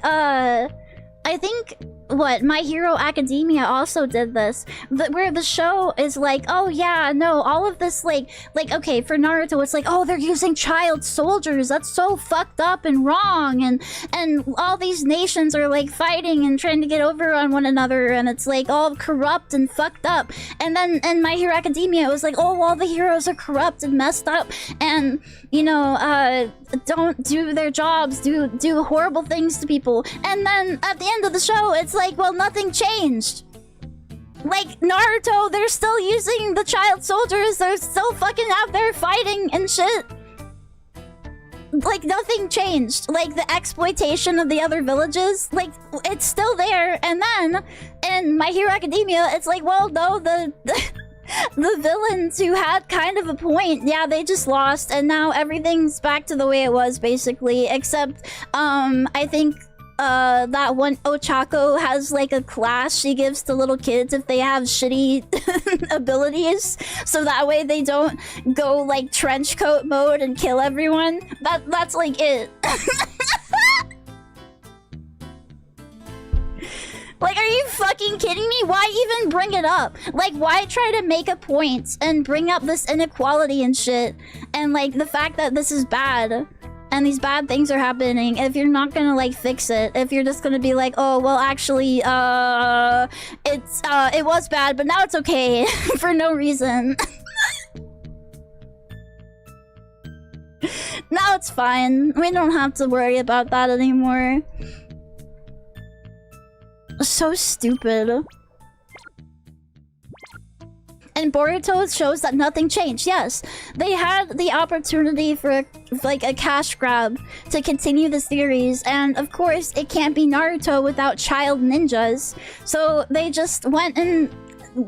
what My Hero Academia also did this, where the show is like, oh yeah, no, all of this like okay, for Naruto it's like, oh, they're using child soldiers, that's so fucked up and wrong, and all these nations are like fighting and trying to get over on one another, and it's like all corrupt and fucked up. And then in My Hero Academia it was like, oh, all the heroes are corrupt and messed up, and you know, don't do their jobs, do horrible things to people. And then at the end of the show it's like, well, nothing changed. Like, Naruto, they're still using the child soldiers, they're still fucking out there fighting and shit. Like, nothing changed. Like, the exploitation of the other villages, like, it's still there. And then in My Hero Academia it's like, well, no, the villains who had kind of a point, yeah, they just lost, and now everything's back to the way it was, basically, except I think that one Ochako has like a class she gives to little kids if they have shitty abilities, so that way they don't go like trench coat mode and kill everyone. That's like it. Like, are you fucking kidding me? Why even bring it up? Like, why try to make a point and bring up this inequality and shit? And, like, the fact that this is bad. and these bad things are happening, if you're not gonna like fix it, if you're just gonna be like, oh well actually it was bad but now it's okay for no reason. Now it's fine. We don't have to worry about that anymore. So stupid. And Boruto shows that nothing changed. Yes, they had the opportunity for like a cash grab to continue the series, and of course it can't be Naruto without child ninjas. So they just went and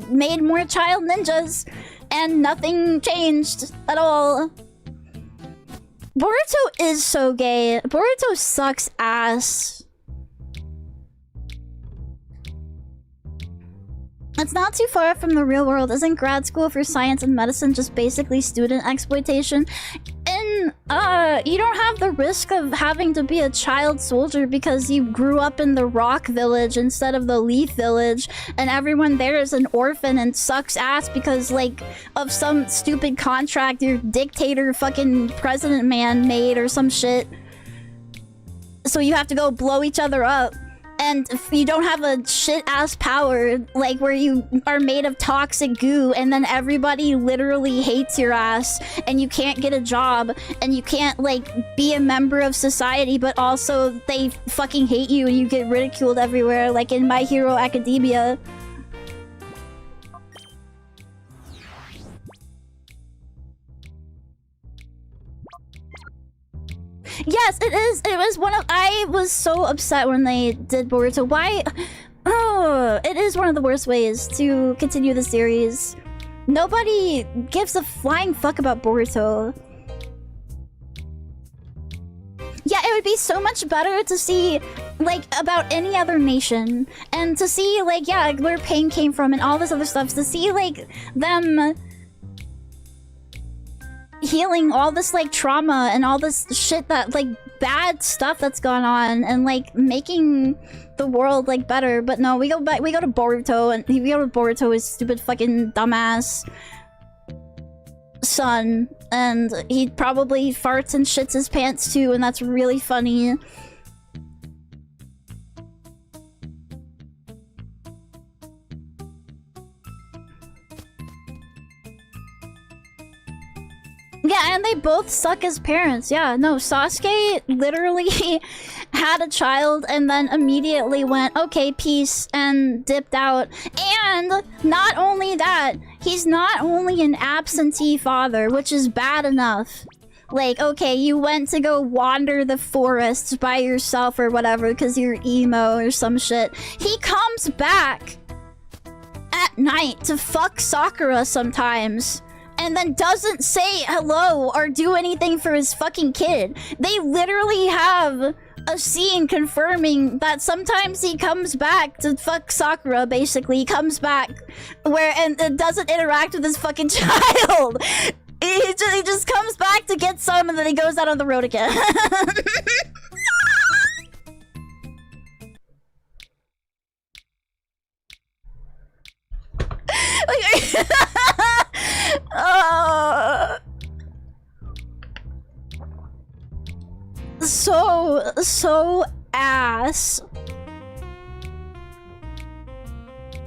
made more child ninjas, and nothing changed at all. Boruto is so gay. Boruto sucks ass. It's not too far from the real world. Isn't grad school for science and medicine just basically student exploitation? And you don't have the risk of having to be a child soldier because you grew up in the Rock Village instead of the Leaf Village, and everyone there is an orphan and sucks ass because like of some stupid contract your dictator fucking president man made or some shit. So you have to go blow each other up. And if you don't have a shit-ass power, like where you are made of toxic goo and then everybody literally hates your ass and you can't get a job and you can't, like, be a member of society, but also they fucking hate you and you get ridiculed everywhere, like in My Hero Academia. Yes, it is. It was one of... I was so upset when they did Boruto. Why? Oh, it is one of the worst ways to continue the series. Nobody gives a flying fuck about Boruto. Yeah, it would be so much better to see, like, about any other nation. And to see, like, yeah, where pain came from and all this other stuff. To see, like, them... healing all this like trauma and all this shit that like bad stuff that's gone on and like making the world like better. But no, we go to Boruto, and we go to Boruto, his stupid fucking dumbass son, and he probably farts and shits his pants too, and that's really funny. Yeah, and they both suck as parents. Yeah, no, Sasuke literally had a child and then immediately went, okay, peace, and dipped out. And not only that, he's not only an absentee father, which is bad enough. Like, okay, you went to go wander the forests by yourself or whatever because you're emo or some shit. He comes back at night to fuck Sakura sometimes. And then doesn't say hello or do anything for his fucking kid. They literally have a scene confirming that sometimes he comes back to fuck Sakura, basically. He comes back and doesn't interact with his fucking child. He just comes back to get some and then he goes out on the road again. So ass.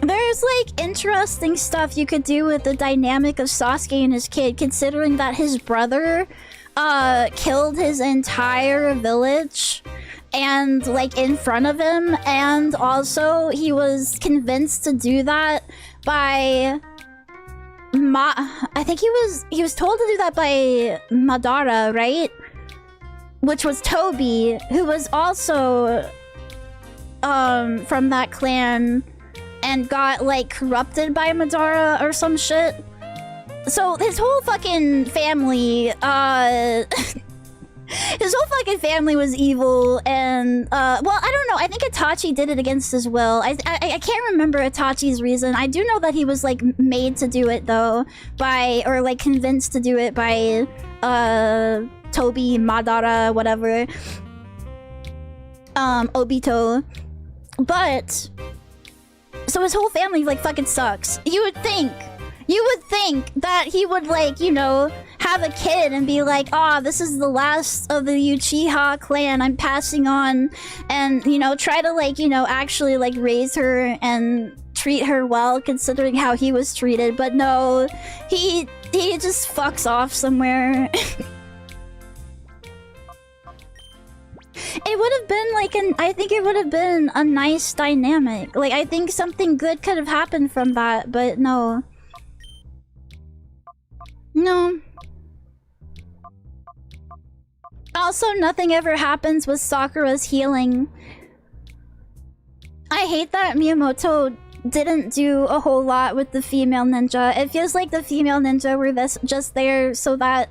There's like interesting stuff you could do with the dynamic of Sasuke and his kid, considering that his brother killed his entire village and like in front of him, and also he was convinced to do that by I think he was told to do that by Madara, right? Which was Toby, who was also from that clan and got like corrupted by Madara or some shit. So his whole fucking family his whole fucking family was evil, and well, I don't know, I think Itachi did it against his will. I can't remember Itachi's reason. I do know that he was like made to do it though by, or like convinced to do it by Toby, Madara, whatever, Obito. But so his whole family like fucking sucks. You would think that he would like, you know, have a kid and be like, "Ah, this is the last of the Uchiha clan. I'm passing on," and you know, try to like, you know, actually like raise her and treat her well, considering how he was treated. But no, he just fucks off somewhere. It would have been like I think it would have been a nice dynamic. Like, I think something good could have happened from that, but no. No. Also, nothing ever happens with Sakura's healing. I hate that Miyamoto didn't do a whole lot with the female ninja. It feels like the female ninja were just there so that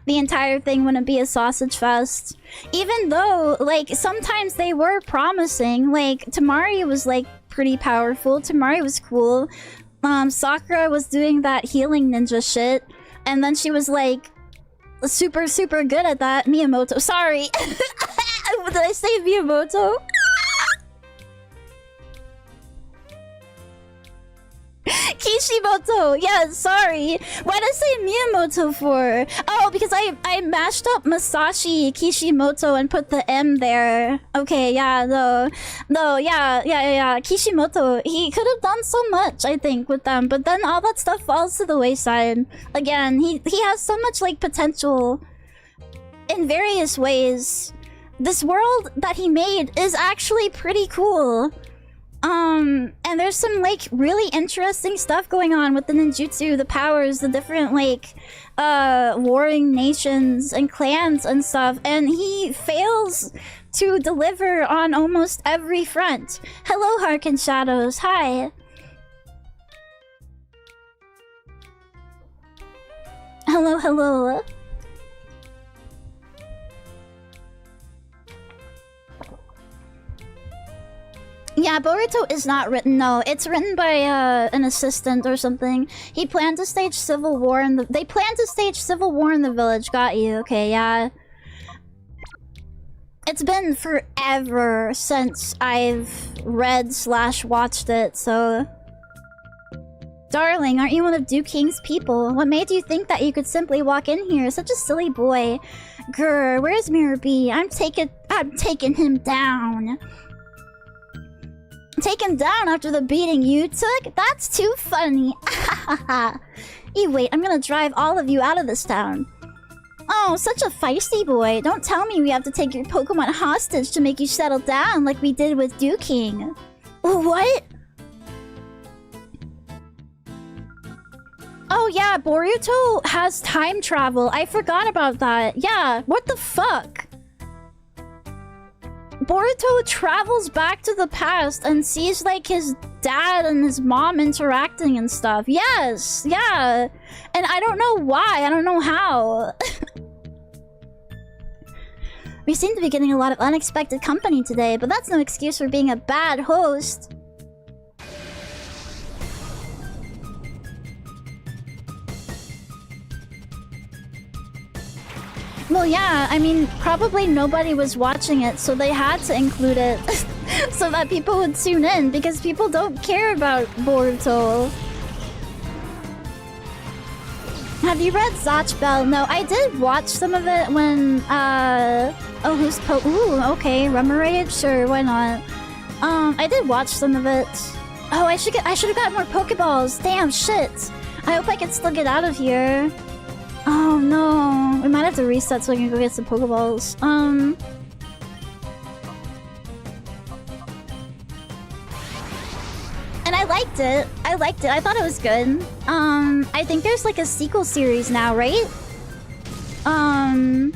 the entire thing wouldn't be a sausage fest. Even though, like, sometimes they were promising. Like, Temari was, like, pretty powerful. Temari was cool. Sakura was doing that healing ninja shit. And then she was, like, super, super good at that. Miyamoto. Sorry. Did I say Miyamoto? Kishimoto! Yeah, sorry. Why did I say Miyamoto for? Oh, because I mashed up Masashi Kishimoto and put the M there. Okay, yeah, yeah. Kishimoto, he could have done so much, I think, with them, but then all that stuff falls to the wayside. Again, he has so much, like, potential in various ways. This world that he made is actually pretty cool. And there's some, like, really interesting stuff going on with the ninjutsu, the powers, the different, like, warring nations and clans and stuff, and he fails to deliver on almost every front. Hello, Harken Shadows. Hi. Hello, hello. Yeah, Boruto is not written. No, it's written by an assistant or something. He planned to stage civil war in the. They planned to stage civil war in the village. Got you. Okay, yeah. It's been forever since I've read/watched it. So, darling, aren't you one of Duke King's people? What made you think that you could simply walk in here? Such a silly boy. Grr, where's Mirror B? I'm taking him down. Take him down after the beating you took? That's too funny. You wait, I'm gonna drive all of you out of this town. Oh, such a feisty boy. Don't tell me we have to take your Pokemon hostage to make you settle down like we did with Duke King. What? Oh yeah, Boruto has time travel. I forgot about that. Yeah, what the fuck? Boruto travels back to the past and sees, like, his dad and his mom interacting and stuff. Yes, yeah. And I don't know why. I don't know how. We seem to be getting a lot of unexpected company today, but that's no excuse for being a bad host. Well, yeah, I mean, probably nobody was watching it, so they had to include it so that people would tune in, because people don't care about Boruto. Have you read Zatch Bell? No, I did watch some of it when, oh, who's ooh, okay, Remoraid? Sure, why not? I did watch some of it. Oh, I should have got more Pokeballs. Damn, shit. I hope I can still get out of here. Oh no, we might have to reset so I can go get some Pokeballs. And I liked it. I thought it was good. I think there's like a sequel series now, right? I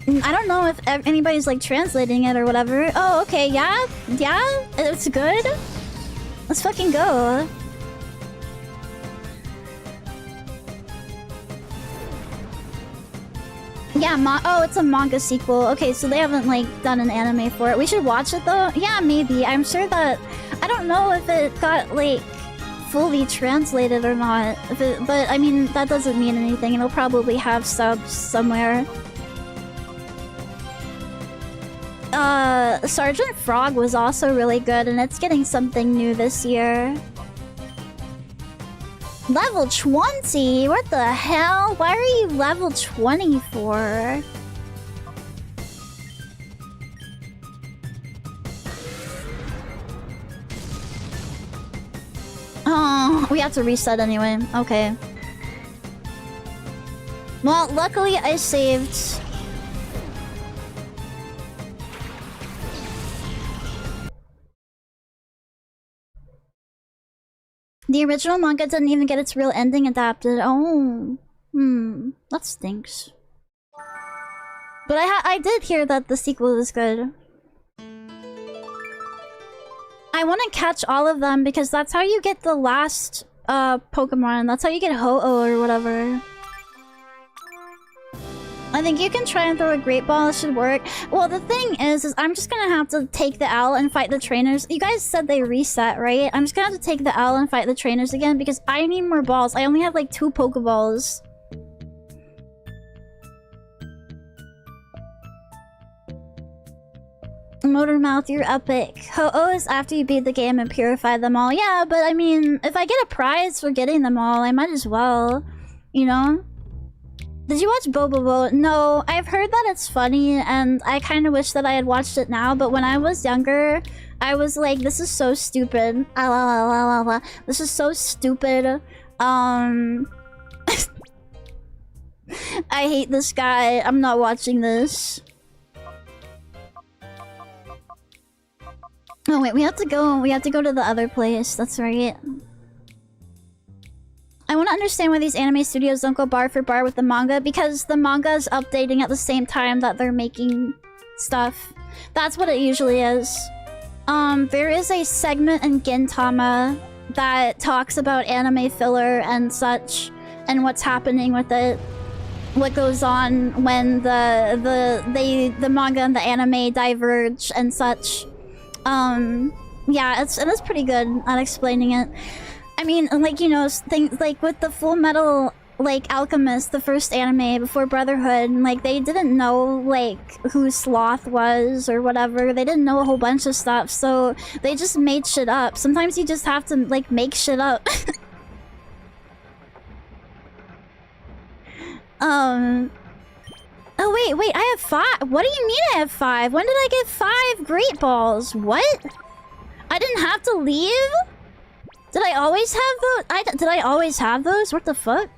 don't know if anybody's like translating it or whatever. Oh, okay, yeah? Yeah? It's good? Let's fucking go. Yeah, oh, it's a manga sequel. Okay, so they haven't, like, done an anime for it. We should watch it, though? Yeah, maybe. I'm sure that... I don't know if it got, like, fully translated or not. But, I mean, that doesn't mean anything. It'll probably have subs somewhere. Sergeant Frog was also really good, and it's getting something new this year. Level 20? What the hell? Why are you level 20 for? Oh, we have to reset anyway. Okay. Well, luckily I saved. The original manga didn't even get its real ending adapted. Oh. That stinks. But I did hear that the sequel is good. I want to catch all of them because that's how you get the last Pokemon. That's how you get Ho-Oh or whatever. I think you can try and throw a Great Ball. It should work. Well, the thing is I'm just gonna have to take the L and fight the trainers. You guys said they reset, right? I'm just gonna have to take the L and fight the trainers again because I need more balls. I only have like 2 Pokeballs. Motormouth, you're epic. Ho-Oh is after you beat the game and purify them all. Yeah, but I mean, if I get a prize for getting them all, I might as well. You know? Did you watch Bobobo? No, I've heard that it's funny, and I kind of wish that I had watched it now, but when I was younger, I was like, this is so stupid. This is so stupid. I hate this guy. I'm not watching this. Oh wait, we have to go to the other place. That's right. I want to understand why these anime studios don't go bar for bar with the manga, because the manga is updating at the same time that they're making stuff. That's what it usually is. There is a segment in Gintama that talks about anime filler and such, and what's happening with it. What goes on when the manga and the anime diverge and such. Yeah, it is pretty good at explaining it. I mean, like, you know, things like with the Full Metal, like, Alchemist, the first anime before Brotherhood, like, they didn't know, like, who Sloth was or whatever. They didn't know a whole bunch of stuff, so they just made shit up. Sometimes you just have to, like, make shit up. Oh, wait, I have 5. What do you mean I have 5? When did I get 5 Great Balls? What? I didn't have to leave? Did I always have those? Did I always have those? What the fuck?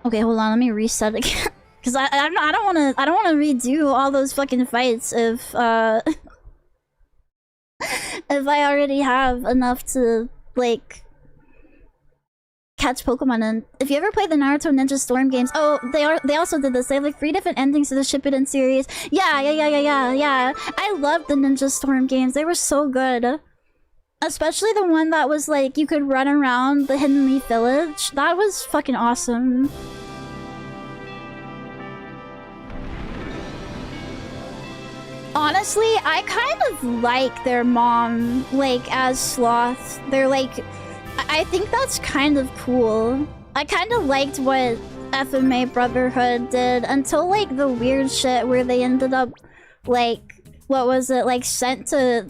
Okay, hold on. Let me reset again. Cause I don't wanna redo all those fucking fights if if I already have enough to like catch Pokemon in. If you ever played the Naruto Ninja Storm games, oh, they also did this. They have like 3 different endings to the Shippuden series. Yeah. I loved the Ninja Storm games. They were so good. Especially the one that was like, you could run around the Hidden Leaf Village. That was fucking awesome. Honestly, I kind of like their mom, like, as Sloth. They're like... I think that's kind of cool. I kind of liked what FMA Brotherhood did until, like, the weird shit where they ended up, like... What was it? Like, sent to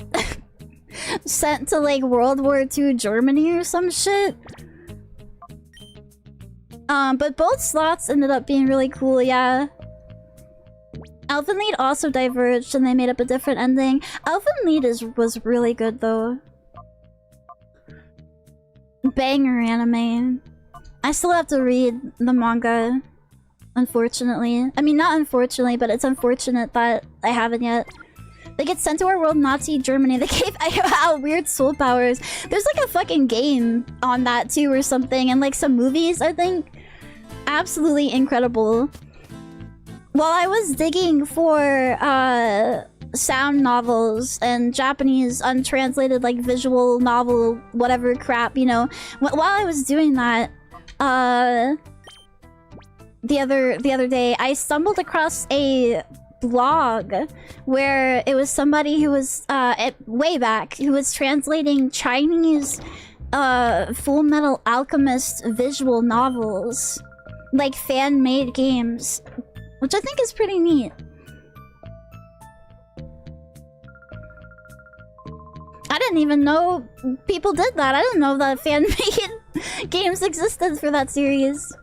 like World War II Germany or some shit. But both slots ended up being really cool, yeah. Elfenlied also diverged and they made up a different ending. Elfenlied was really good though. Banger anime. I still have to read the manga, unfortunately. I mean, not unfortunately, but it's unfortunate that I haven't yet. They get sent to our world, Nazi Germany. They gave out weird soul powers. There's like a fucking game on that too or something. And like some movies, I think. Absolutely incredible. While I was digging for sound novels and Japanese untranslated like visual novel, whatever crap, you know. While I was doing that, the other day, I stumbled across a blog where it was somebody who was way back who was translating Chinese Full Metal Alchemist visual novels, like fan-made games, which I think is pretty neat. I didn't even know people did that. I didn't know that fan-made games existed for that series.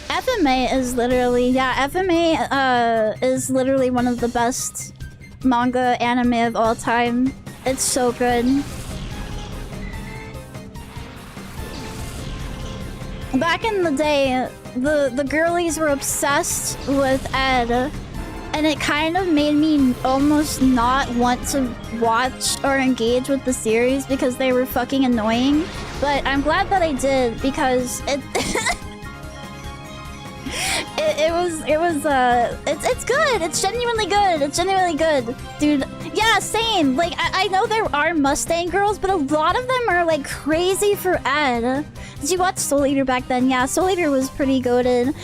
FMA is literally, yeah, FMA is literally one of the best manga anime of all time. It's so good. Back in the day, the girlies were obsessed with Ed, and it kind of made me almost not want to watch or engage with the series because they were fucking annoying. But I'm glad that I did because it it's good. It's genuinely good. It's genuinely good, dude. Yeah, same. Like I know there are Mustang girls, but a lot of them are like crazy for Ed. Did you watch Soul Eater back then? Yeah, Soul Eater was pretty goated.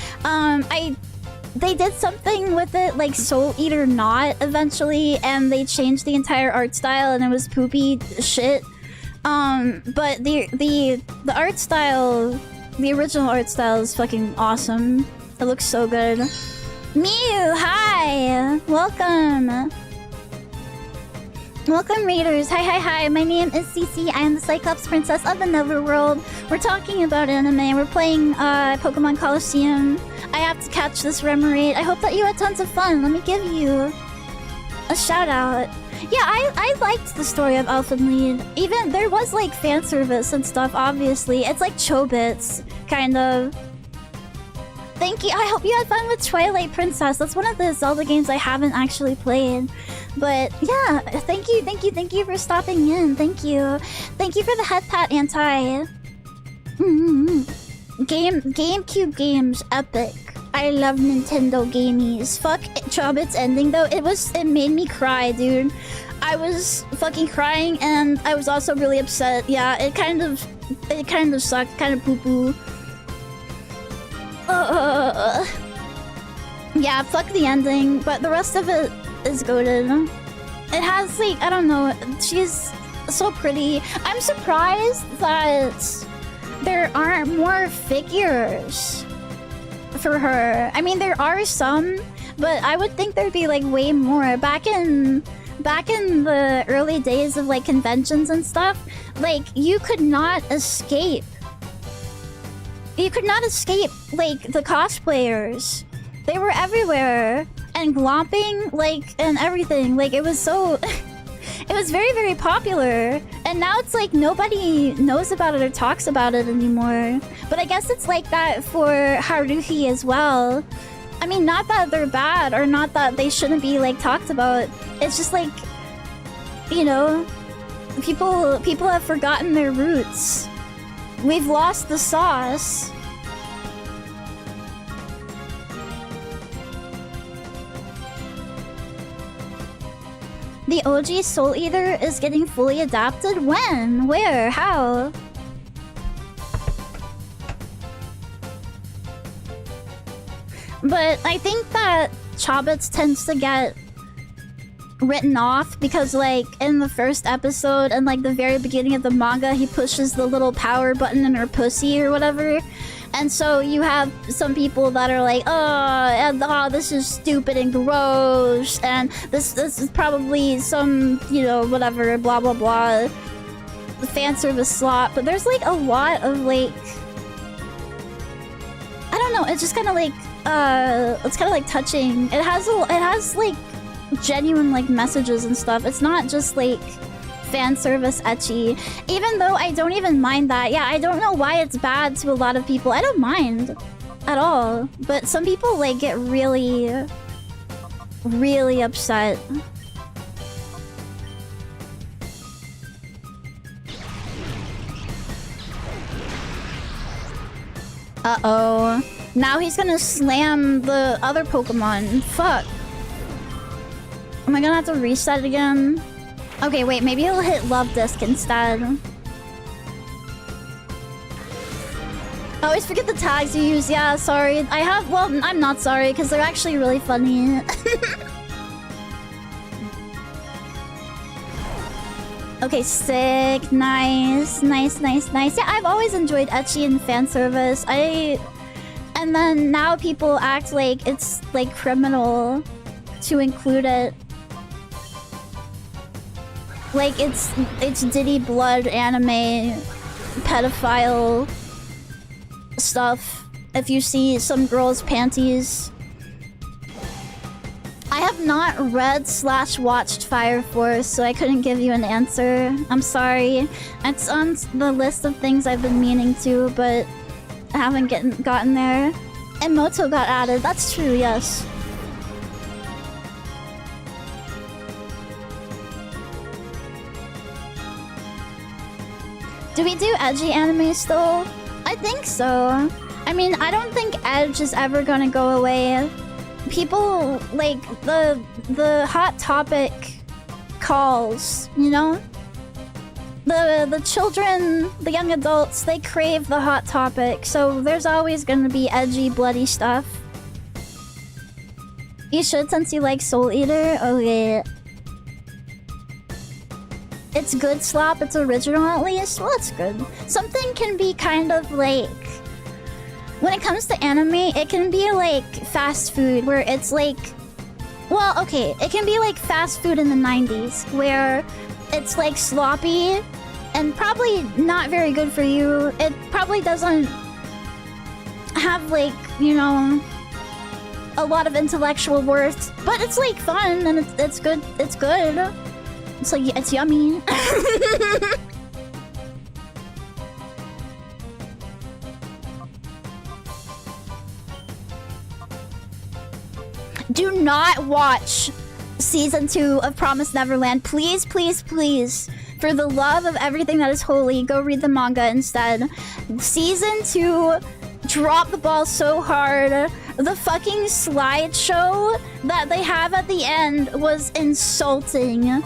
They did something with it like Soul Eater Not eventually, and they changed the entire art style, and it was poopy shit. But the art style, the original art style is fucking awesome. It looks so good. Mew, hi! Welcome! Welcome, readers. Hi. My name is Cece. I am the Cyclops Princess of the Netherworld. We're talking about anime. We're playing Pokemon Colosseum. I have to catch this Remoraid. I hope that you had tons of fun. Let me give you a shout out. Yeah, I liked the story of Elfen Lied. Even there was like fan service and stuff, obviously. It's like Chobits, kind of. Thank you. I hope you had fun with Twilight Princess. That's one of the Zelda games I haven't actually played. But yeah, thank you for stopping in. Thank you for the head pat, Anti. GameCube games, epic. I love Nintendo gamies. Fuck Chobits ending though. It made me cry, dude. I was fucking crying, and I was also really upset. Yeah, it kind of sucked, kind of poo-poo. Yeah, fuck the ending, but the rest of it is goated. It has like, I don't know, she's so pretty. I'm surprised that there aren't more figures for her. I mean, there are some, but I would think there'd be like way more. Back in the early days of like conventions and stuff, like you could not escape like the cosplayers. They were everywhere and glomping like and everything. Like it was so it was very, very popular, and now it's like nobody knows about it or talks about it anymore. But I guess it's like that for Haruhi as well. I mean, not that they're bad or not that they shouldn't be like talked about. It's just like, you know, people have forgotten their roots. We've lost the sauce. The OG Soul Eater is getting fully adapted? When? Where? How? But I think that Chobits tends to get written off because like in the first episode and like the very beginning of the manga, he pushes the little power button in her pussy or whatever. And so you have some people that are like, oh, this is stupid and gross, and this is probably some, you know, whatever, blah blah blah, the fan service slot. But there's like a lot of like, I don't know, it's just kind of like it's kind of like touching. It has like genuine like messages and stuff. It's not just like fan service ecchi, even though I don't even mind that. Yeah, I don't know why it's bad to a lot of people. I don't mind at all, but some people like get really upset. Uh-oh. Now he's gonna slam the other Pokemon. Fuck. Am I gonna have to reset it again? Okay, wait, maybe he'll hit Love Disc instead. I always forget the tags you use. Yeah, sorry. Well, I'm not sorry, because they're actually really funny. Okay, sick. Nice. Yeah, I've always enjoyed ecchi and fan service. And And then now people act like it's like criminal to include it. Like it's Diddy blood anime pedophile stuff if you see some girl's panties. I have not read/watched Fire Force, so I couldn't give you an answer. I'm sorry. It's on the list of things I've been meaning to, but I haven't gotten there. And Moto got added. That's true, yes. Do we do edgy anime still? I think so. I mean, I don't think edge is ever gonna go away. People, like, the hot topic calls, you know? The children, the young adults, they crave the hot topic, so there's always gonna be edgy, bloody stuff. You should, since you like Soul Eater? Okay. It's good slop, it's original at least? Well, it's good. Something can be kind of like... When it comes to anime, it can be like fast food, where it's like... Well, okay, it can be like fast food in the 90s, where it's like sloppy and probably not very good for you. It probably doesn't have like, you know, a lot of intellectual worth, but it's like fun and it's good. It's good. It's like, it's yummy. Do not watch Season 2 of Promised Neverland. Please, please, please. For the love of everything that is holy, go read the manga instead. Season 2 dropped the ball so hard. The fucking slideshow that they have at the end was insulting.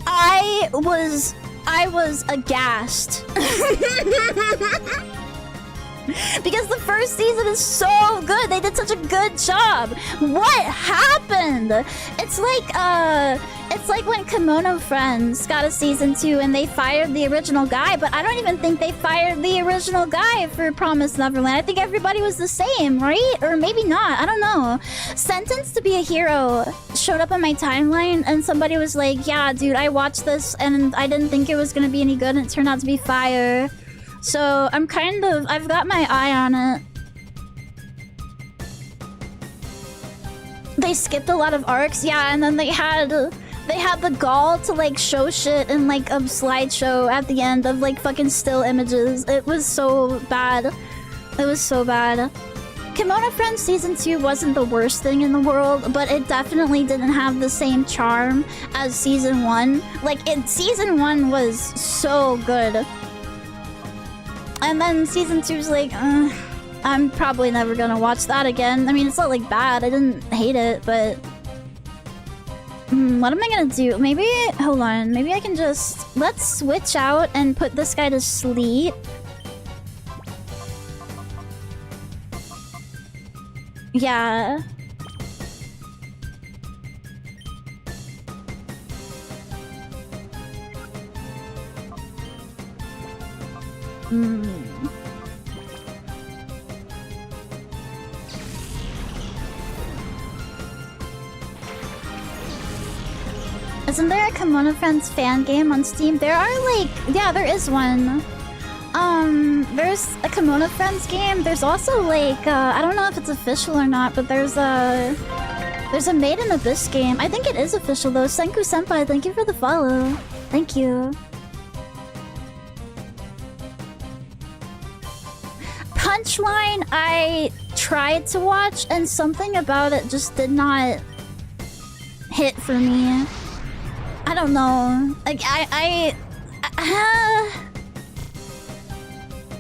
I was aghast. Because the first season is so good. They did such a good job. What happened? It's like when Kimono Friends got a season 2 and they fired the original guy, but I don't even think they fired the original guy for Promised Neverland. I think everybody was the same, right? Or maybe not. I don't know. Sentenced to be a Hero showed up on my timeline and somebody was like, yeah, dude, I watched this and I didn't think it was gonna be any good and it turned out to be fire. So I'm I've got my eye on it. They skipped a lot of arcs, yeah, and then they had the gall to like show shit in like a slideshow at the end of like fucking still images. It was so bad. It was so bad. Kimono Friends Season 2 wasn't the worst thing in the world, but it definitely didn't have the same charm as Season 1. Like, Season 1 was so good. And then Season 2's like, I'm probably never gonna watch that again. I mean, it's not like bad. I didn't hate it, but... what am I gonna do? Maybe... Hold on. Maybe I can just... Let's switch out and put this guy to sleep. Yeah. Isn't there a Kimono Friends fan game on Steam? There are like... Yeah, there is one. There's a Kimono Friends game. There's also like... I don't know if it's official or not, but there's a Made in Abyss game. I think it is official though. Senku Senpai, thank you for the follow. Thank you. Punchline I tried to watch and something about it just did not hit for me. I don't know. Like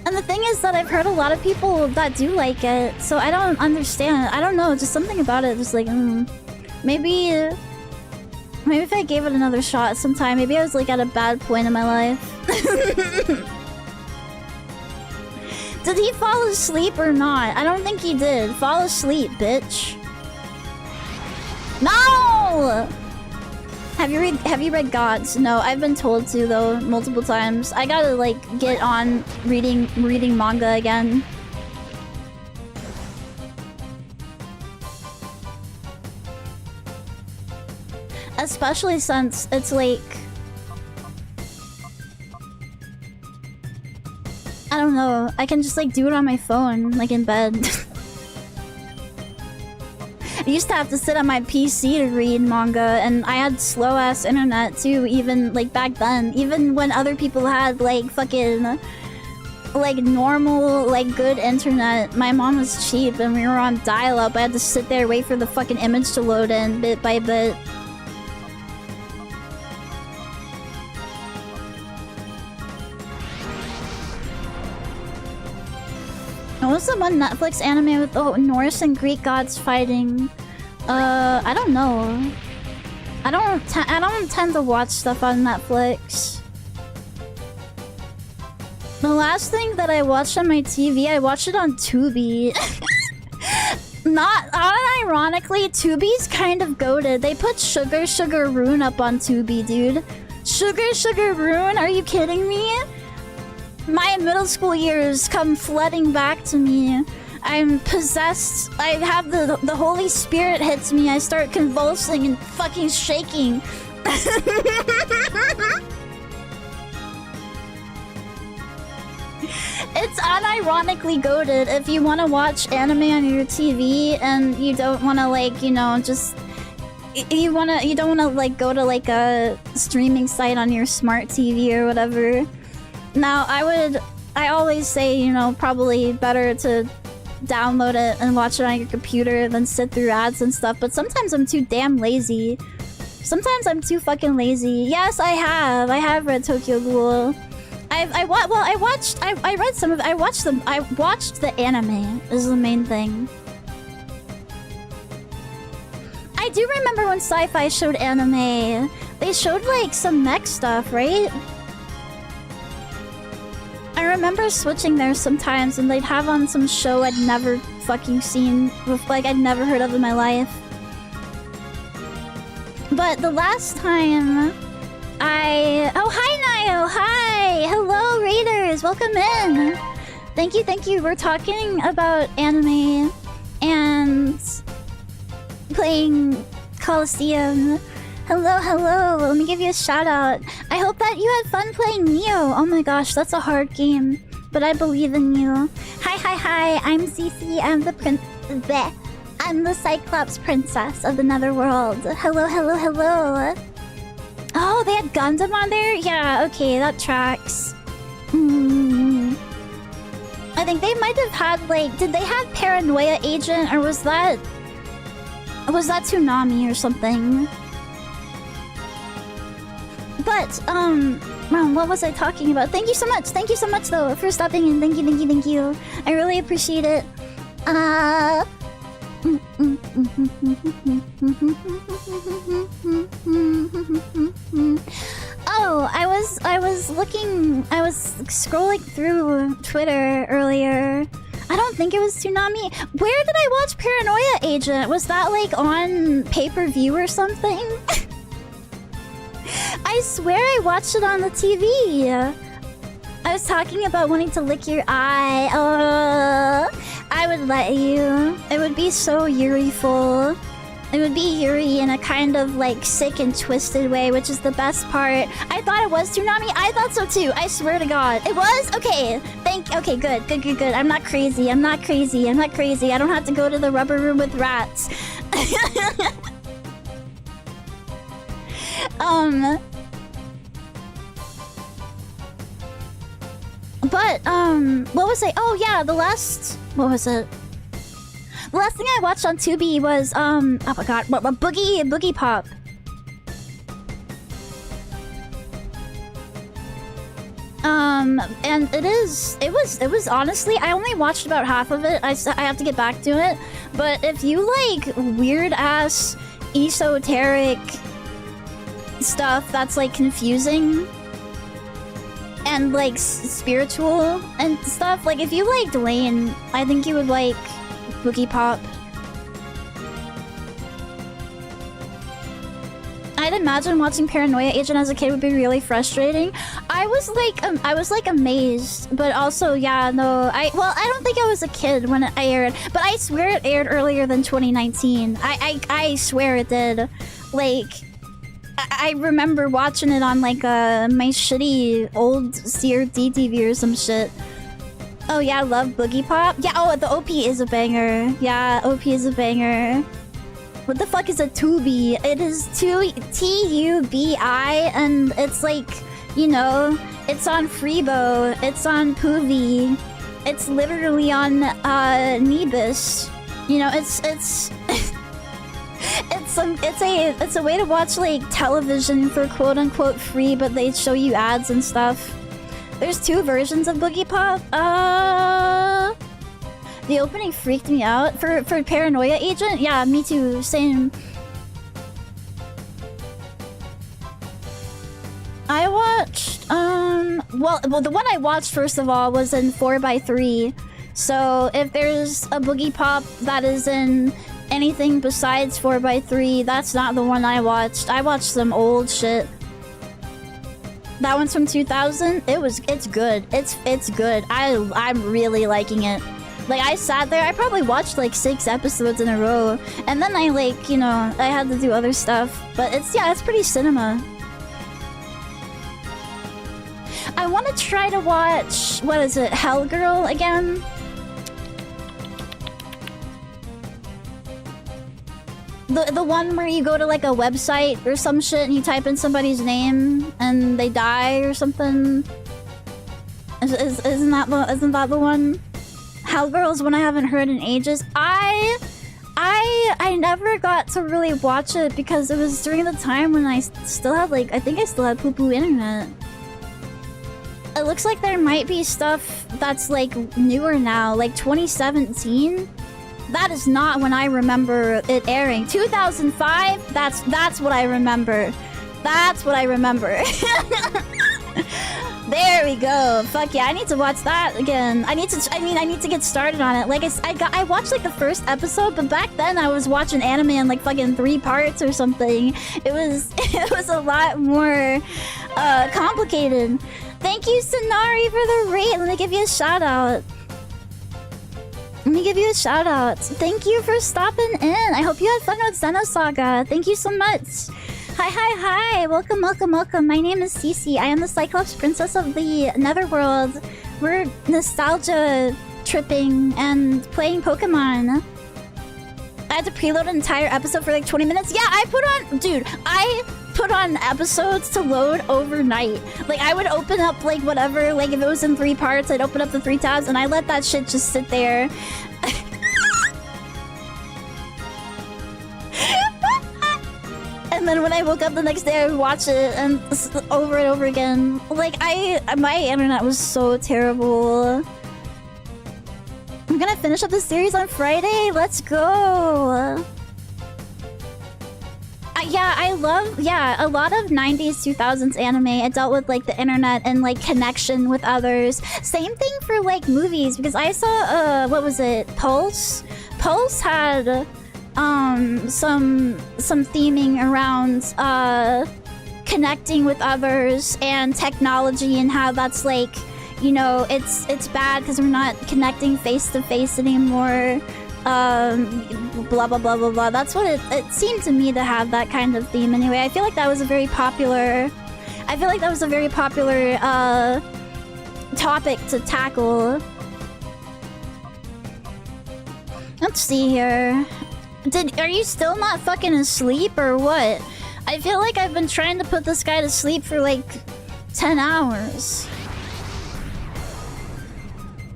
and the thing is that I've heard a lot of people that do like it, so I don't understand. I don't know, just something about it just like maybe if I gave it another shot sometime, maybe I was like at a bad point in my life. Did he fall asleep or not? I don't think he did. Fall asleep, bitch. No! Have you read Gods? No, I've been told to though multiple times. I gotta like get on reading manga again. Especially since it's like... I don't know, I can just like do it on my phone, like in bed. I used to have to sit on my PC to read manga, and I had slow-ass internet too, even like back then. Even when other people had like fucking... like normal, like good internet. My mom was cheap and we were on dial-up. I had to sit there, wait for the fucking image to load in bit by bit. What was the one Netflix anime with the Norse and Greek gods fighting? I don't know. I don't tend to watch stuff on Netflix. The last thing that I watched on my TV, I watched it on Tubi. Not unironically, Tubi's kind of goated. They put Sugar Rune up on Tubi, dude. Sugar Rune? Are you kidding me? My middle school years come flooding back to me. I'm possessed. I have the Holy Spirit hits me. I start convulsing and fucking shaking. It's unironically goated. If you want to watch anime on your TV and you don't want to, like, you know, just... You don't want to, like, go to, like, a streaming site on your smart TV or whatever. Now, I always say, you know, probably better to download it and watch it on your computer than sit through ads and stuff, but sometimes I'm too damn lazy. Sometimes I'm too fucking lazy. Yes, I have read Tokyo Ghoul. I watched the anime is the main thing. I do remember when Sci-Fi showed anime. They showed like some mech stuff, right? I remember switching there sometimes and they'd have on some show I'd never fucking seen, like I'd never heard of in my life. But the last time oh, hi Nio! Hi! Hello Raiders! Welcome in! Thank you. We're talking about anime and playing Colosseum. Hello. Let me give you a shout out. I hope that you had fun playing Neo. Oh my gosh, that's a hard game. But I believe in you. Hi. I'm Cece. I'm the Cyclops princess of the netherworld. Hello. Oh, they had Gundam on there? Yeah, okay, that tracks. I think they might have had, like... Did they have Paranoia Agent, or was that Toonami or something? But, what was I talking about? Thank you so much, though, for stopping in. Thank you. I really appreciate it. Oh, I was scrolling through Twitter earlier. I don't think it was Toonami. Where did I watch Paranoia Agent? Was that, like, on pay-per-view or something? I swear I watched it on the TV. I was talking about wanting to lick your eye. I would let you. It would be so Yuri-ful. It would be Yuri in a kind of like sick and twisted way, which is the best part. I thought it was Toonami. I thought so too. I swear to God. It was? Okay. Okay, good. I'm not crazy. I don't have to go to the rubber room with rats. What was I? Oh yeah, what was it? The last thing I watched on Tubi was, oh my god, Boogie Pop. And it was honestly, I only watched about half of it. I have to get back to it. But if you like weird-ass, esoteric stuff that's like confusing and like spiritual and stuff, like if you liked Lane, I think you would like Boogie Pop. I'd imagine watching Paranoia Agent as a kid would be really frustrating. I was like amazed, but also yeah, no. I don't think I was a kid when it aired, but I swear it aired earlier than 2019. I swear it did. Like I remember watching it on like my shitty old CRT TV or some shit. Oh yeah, I love Boogie Pop. Yeah, oh, the OP is a banger. Yeah, OP is a banger. What the fuck is a tubi? It is Tubi, and it's like, you know, it's on Freebo, it's on Poovy, it's literally on Nebus. You know, it's it's a way to watch like television for quote unquote free, but they show you ads and stuff. There's 2 versions of Boogie Pop. The opening freaked me out. For Paranoia Agent? Yeah, me too. Same. I watched, well, the one I watched first of all was in 4x3. So if there's a Boogie Pop that is in anything besides 4x3, that's not the one I watched. I watched some old shit. That one's from 2000. It's good. It's good. I'm really liking it. Like, I sat there, I probably watched like 6 episodes in a row, and then I like, you know, I had to do other stuff. But it's pretty cinema. I want to try to watch, what is it, Hell Girl again? The one where you go to like a website or some shit and you type in somebody's name and they die or something. Isn't that the one? Hellgirl is one I haven't heard in ages. I never got to really watch it because it was during the time when I still had like, I think I still had poo-poo internet. It looks like there might be stuff that's like newer now, like 2017. That is not when I remember it airing. 2005, that's what I remember. That's what I remember. There we go. Fuck yeah, I need to watch that again. I need to get started on it. Like I watched like the first episode, but back then I was watching anime in like fucking 3 parts or something. It was a lot more complicated. Thank you, Sonari, for the rate. Let me give you a shout out. Thank you for stopping in. I hope you had fun with Xenosaga. Thank you so much. Hi. Welcome. My name is Cece. I am the Cyclops Princess of the Netherworld. We're nostalgia tripping and playing Pokemon. I had to preload an entire episode for like 20 minutes. Yeah, I put on episodes to load overnight. Like, I would open up like whatever, like if it was in 3 parts, I'd open up the 3 tabs and I let that shit just sit there. And then when I woke up the next day, I would watch it and over and over again. Like, my internet was so terrible. I'm gonna finish up the series on Friday. Let's go. I love a lot of 90s 2000s anime. It dealt with like the internet and like connection with others. Same thing for like movies, because I saw what was it, Pulse had some theming around connecting with others and technology and how that's like, you know, it's bad because we're not connecting face to face anymore. Blah blah blah blah blah. That's what it seemed to me to have, that kind of theme anyway. I feel like that was a very popular topic to tackle. Let's see here. Are you still not fucking asleep or what? I feel like I've been trying to put this guy to sleep for like 10 hours.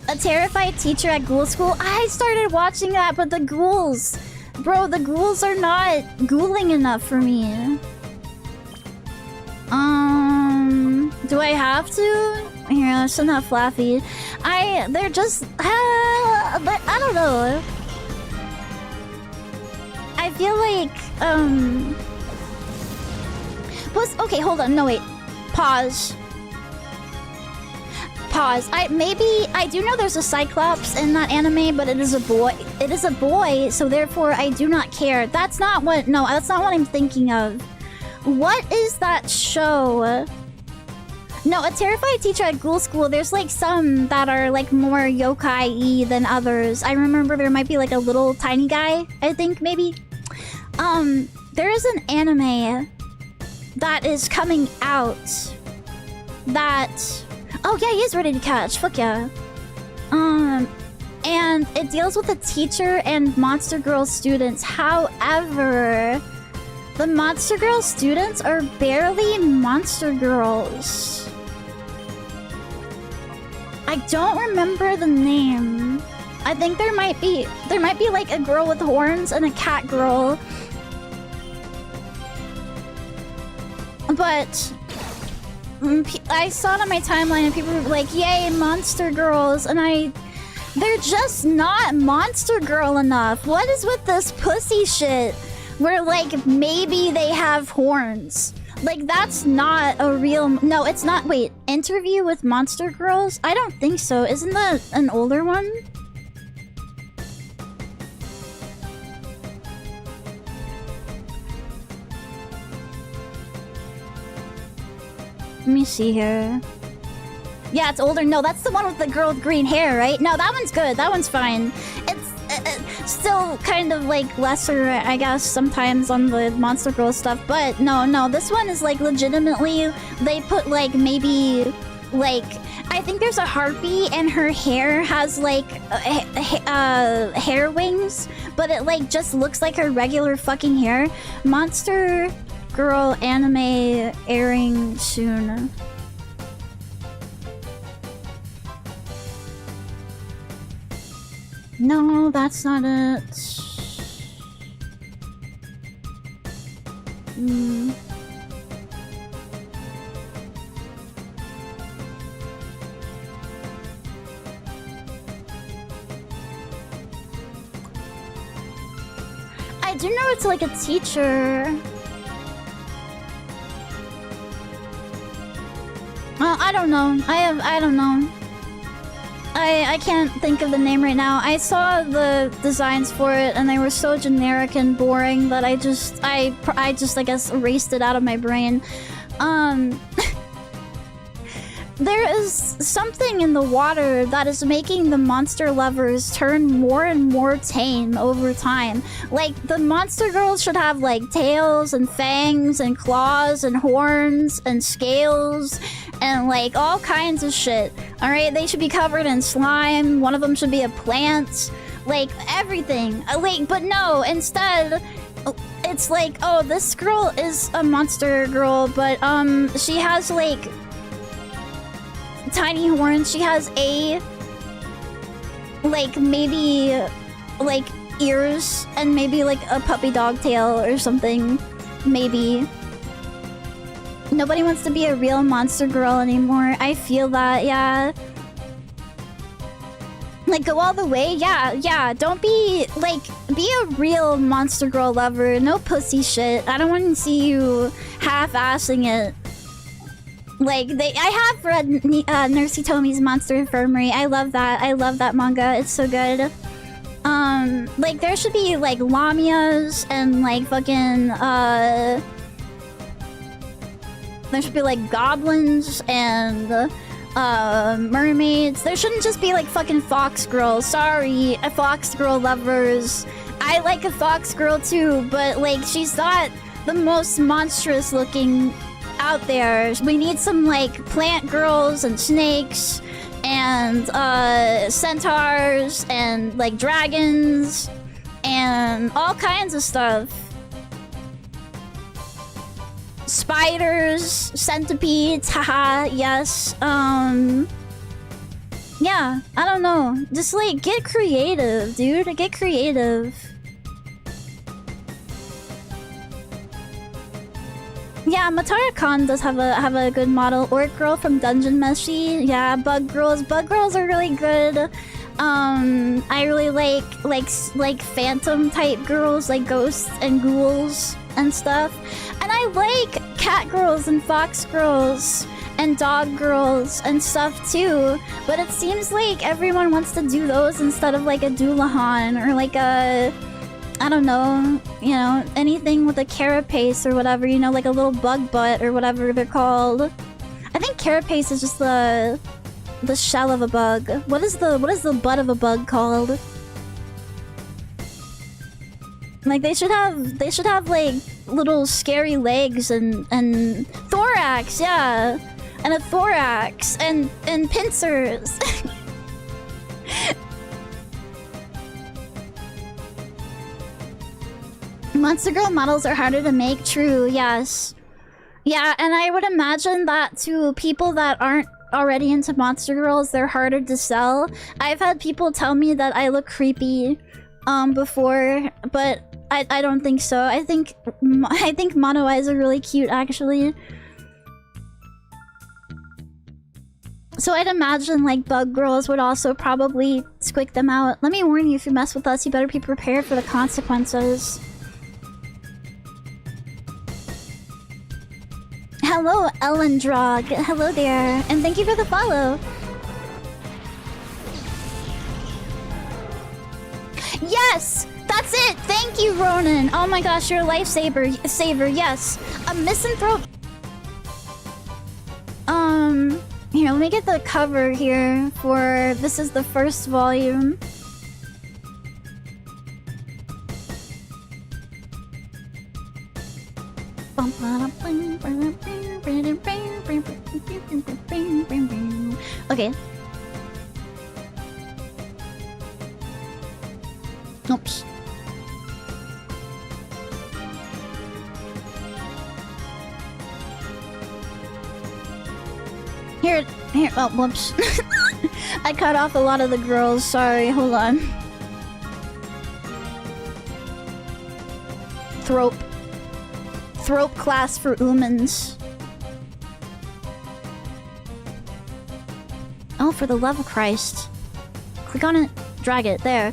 A Terrified Teacher at Ghoul School? I started watching that, but the ghouls... Bro, the ghouls are not ghouling enough for me. Do I have to? Here, it's not fluffy. They're just... but I don't know. I feel like, okay, hold on, no wait. Pause. I do know there's a Cyclops in that anime, but it is a boy. It is a boy, so therefore I do not care. That's not what I'm thinking of. What is that show? No, A Terrified Teacher at Ghoul School, there's like some that are like more yokai-y than others. I remember there might be like a little tiny guy, I think, maybe. There is an anime that is coming out. That... Oh yeah, he is ready to catch. Fuck yeah. And it deals with a teacher and Monster Girl students. However, the Monster Girl students are barely Monster Girls. I don't remember the name. I think there might be like a girl with horns and a cat girl. But I saw it on my timeline and people were like, yay, Monster Girls, and they're just not Monster Girl enough. What is with this pussy shit? Where, like, maybe they have horns. Like, that's not a real... No, it's not... Wait, Interview with Monster Girls? I don't think so. Isn't that an older one? Let me see here. Yeah, it's older. No, that's the one with the girl with green hair, right? No, that one's good. That one's fine. It's still kind of like lesser, I guess, sometimes on the Monster Girl stuff. But no, this one is like legitimately, they put like maybe like, I think there's a harpy and her hair has like hair wings, but it like just looks like her regular fucking hair. Monster Girl anime airing soon. No, that's not it. I do know it's like a teacher. I don't know. I don't know. I can't think of the name right now. I saw the designs for it and they were so generic and boring that I just I guess erased it out of my brain. There is something in the water that is making the monster lovers turn more and more tame over time. Like, the monster girls should have, like, tails and fangs and claws and horns and scales and, like, all kinds of shit. Alright? They should be covered in slime. One of them should be a plant. Like, everything. Like, but no, instead... It's like, oh, this girl is a monster girl, but, she has, like... tiny horns. She has like, maybe, like, ears and maybe, like, a puppy dog tail or something. Maybe. Nobody wants to be a real monster girl anymore. I feel that, yeah. Like, go all the way? Yeah. Don't be, like, be a real monster girl lover. No pussy shit. I don't want to see you half-assing it. Like, I have read Nurse Hitomi's Monster Infirmary. I love that. I love that manga. It's so good. Like, there should be, like, lamias and, like, fucking, there should be, like, goblins and, mermaids. There shouldn't just be, like, fucking fox girls. Sorry, fox girl lovers. I like a fox girl, too, but, like, she's not the most monstrous looking out there. We need some, like, plant girls and snakes and centaurs and, like, dragons and all kinds of stuff. Spiders, centipedes, haha, yes. Yeah, I don't know. Just, like, get creative, dude. Get creative. Yeah, Matara Khan does have a good model. Orc Girl from Dungeon Meshi. Yeah, Bug Girls. Bug Girls are really good. I really like phantom type girls, like ghosts and ghouls and stuff. And I like cat girls and fox girls and dog girls and stuff too. But it seems like everyone wants to do those instead of like a Doulahan or like a, I don't know, you know, anything with a carapace or whatever, you know, like a little bug butt or whatever they're called. I think carapace is just the shell of a bug. What is the butt of a bug called? Like they should have like little scary legs and thorax, yeah. And a thorax and pincers. Monster Girl models are harder to make, true, yes. Yeah, and I would imagine that to people that aren't already into Monster Girls, they're harder to sell. I've had people tell me that I look creepy before, but I don't think so. I think mono eyes are really cute, actually. So I'd imagine like bug girls would also probably squick them out. Let me warn you, if you mess with us, you better be prepared for the consequences. Hello, Ellen Drog. Hello there, and thank you for the follow. Yes! That's it! Thank you, Ronan! Oh my gosh, you're a lifesaver, yes. A misanthrope... Here, let me get the cover here for... This is the first volume. Okay. Oops. Here, oh, whoops. I cut off a lot of the girls, sorry, hold on. Thrope class for humans. Oh, for the love of Christ. Click on it, drag it, there.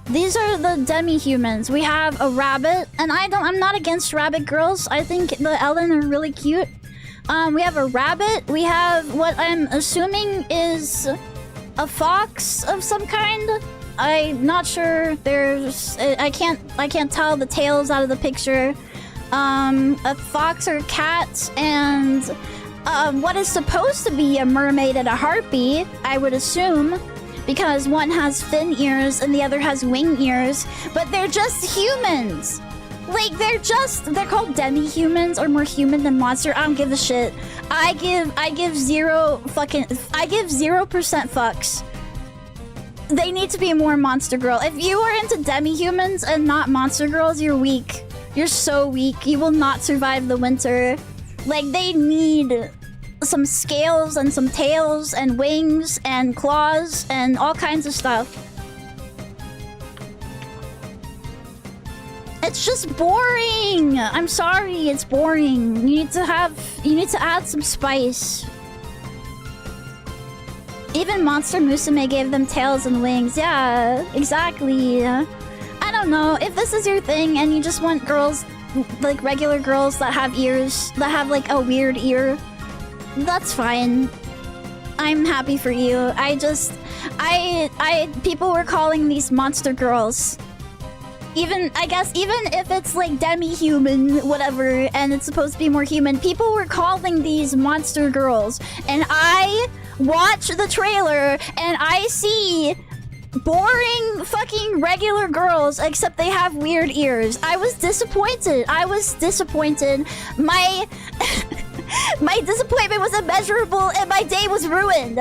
These are the demi-humans. We have a rabbit, and I'm not against rabbit girls. I think the Ellen are really cute. We have a rabbit. We have what I'm assuming is a fox of some kind. I'm not sure. I can't tell the tails out of the picture. A fox or cat, and what is supposed to be a mermaid and a harpy, I would assume, because one has fin ears and the other has wing ears, but they're just humans. Like, they're called demi-humans or more human than monster. I don't give a shit. I give 0% fucks. They need to be more Monster Girl. If you are into demi-humans and not Monster Girls, you're weak. You're so weak. You will not survive the winter. Like, they need some scales and some tails and wings and claws and all kinds of stuff. It's just boring. I'm sorry, it's boring. You need to add some spice. Even Monster Musume gave them tails and wings. Yeah, exactly. I don't know. If this is your thing and you just want girls, like regular girls that have ears, that have like a weird ear, that's fine. I'm happy for you. People were calling these monster girls. I guess even if it's like demi-human, whatever, and it's supposed to be more human, people were calling these monster girls. And I watch the trailer and I see boring fucking regular girls, except they have weird ears. I was disappointed. My my disappointment was immeasurable and my day was ruined.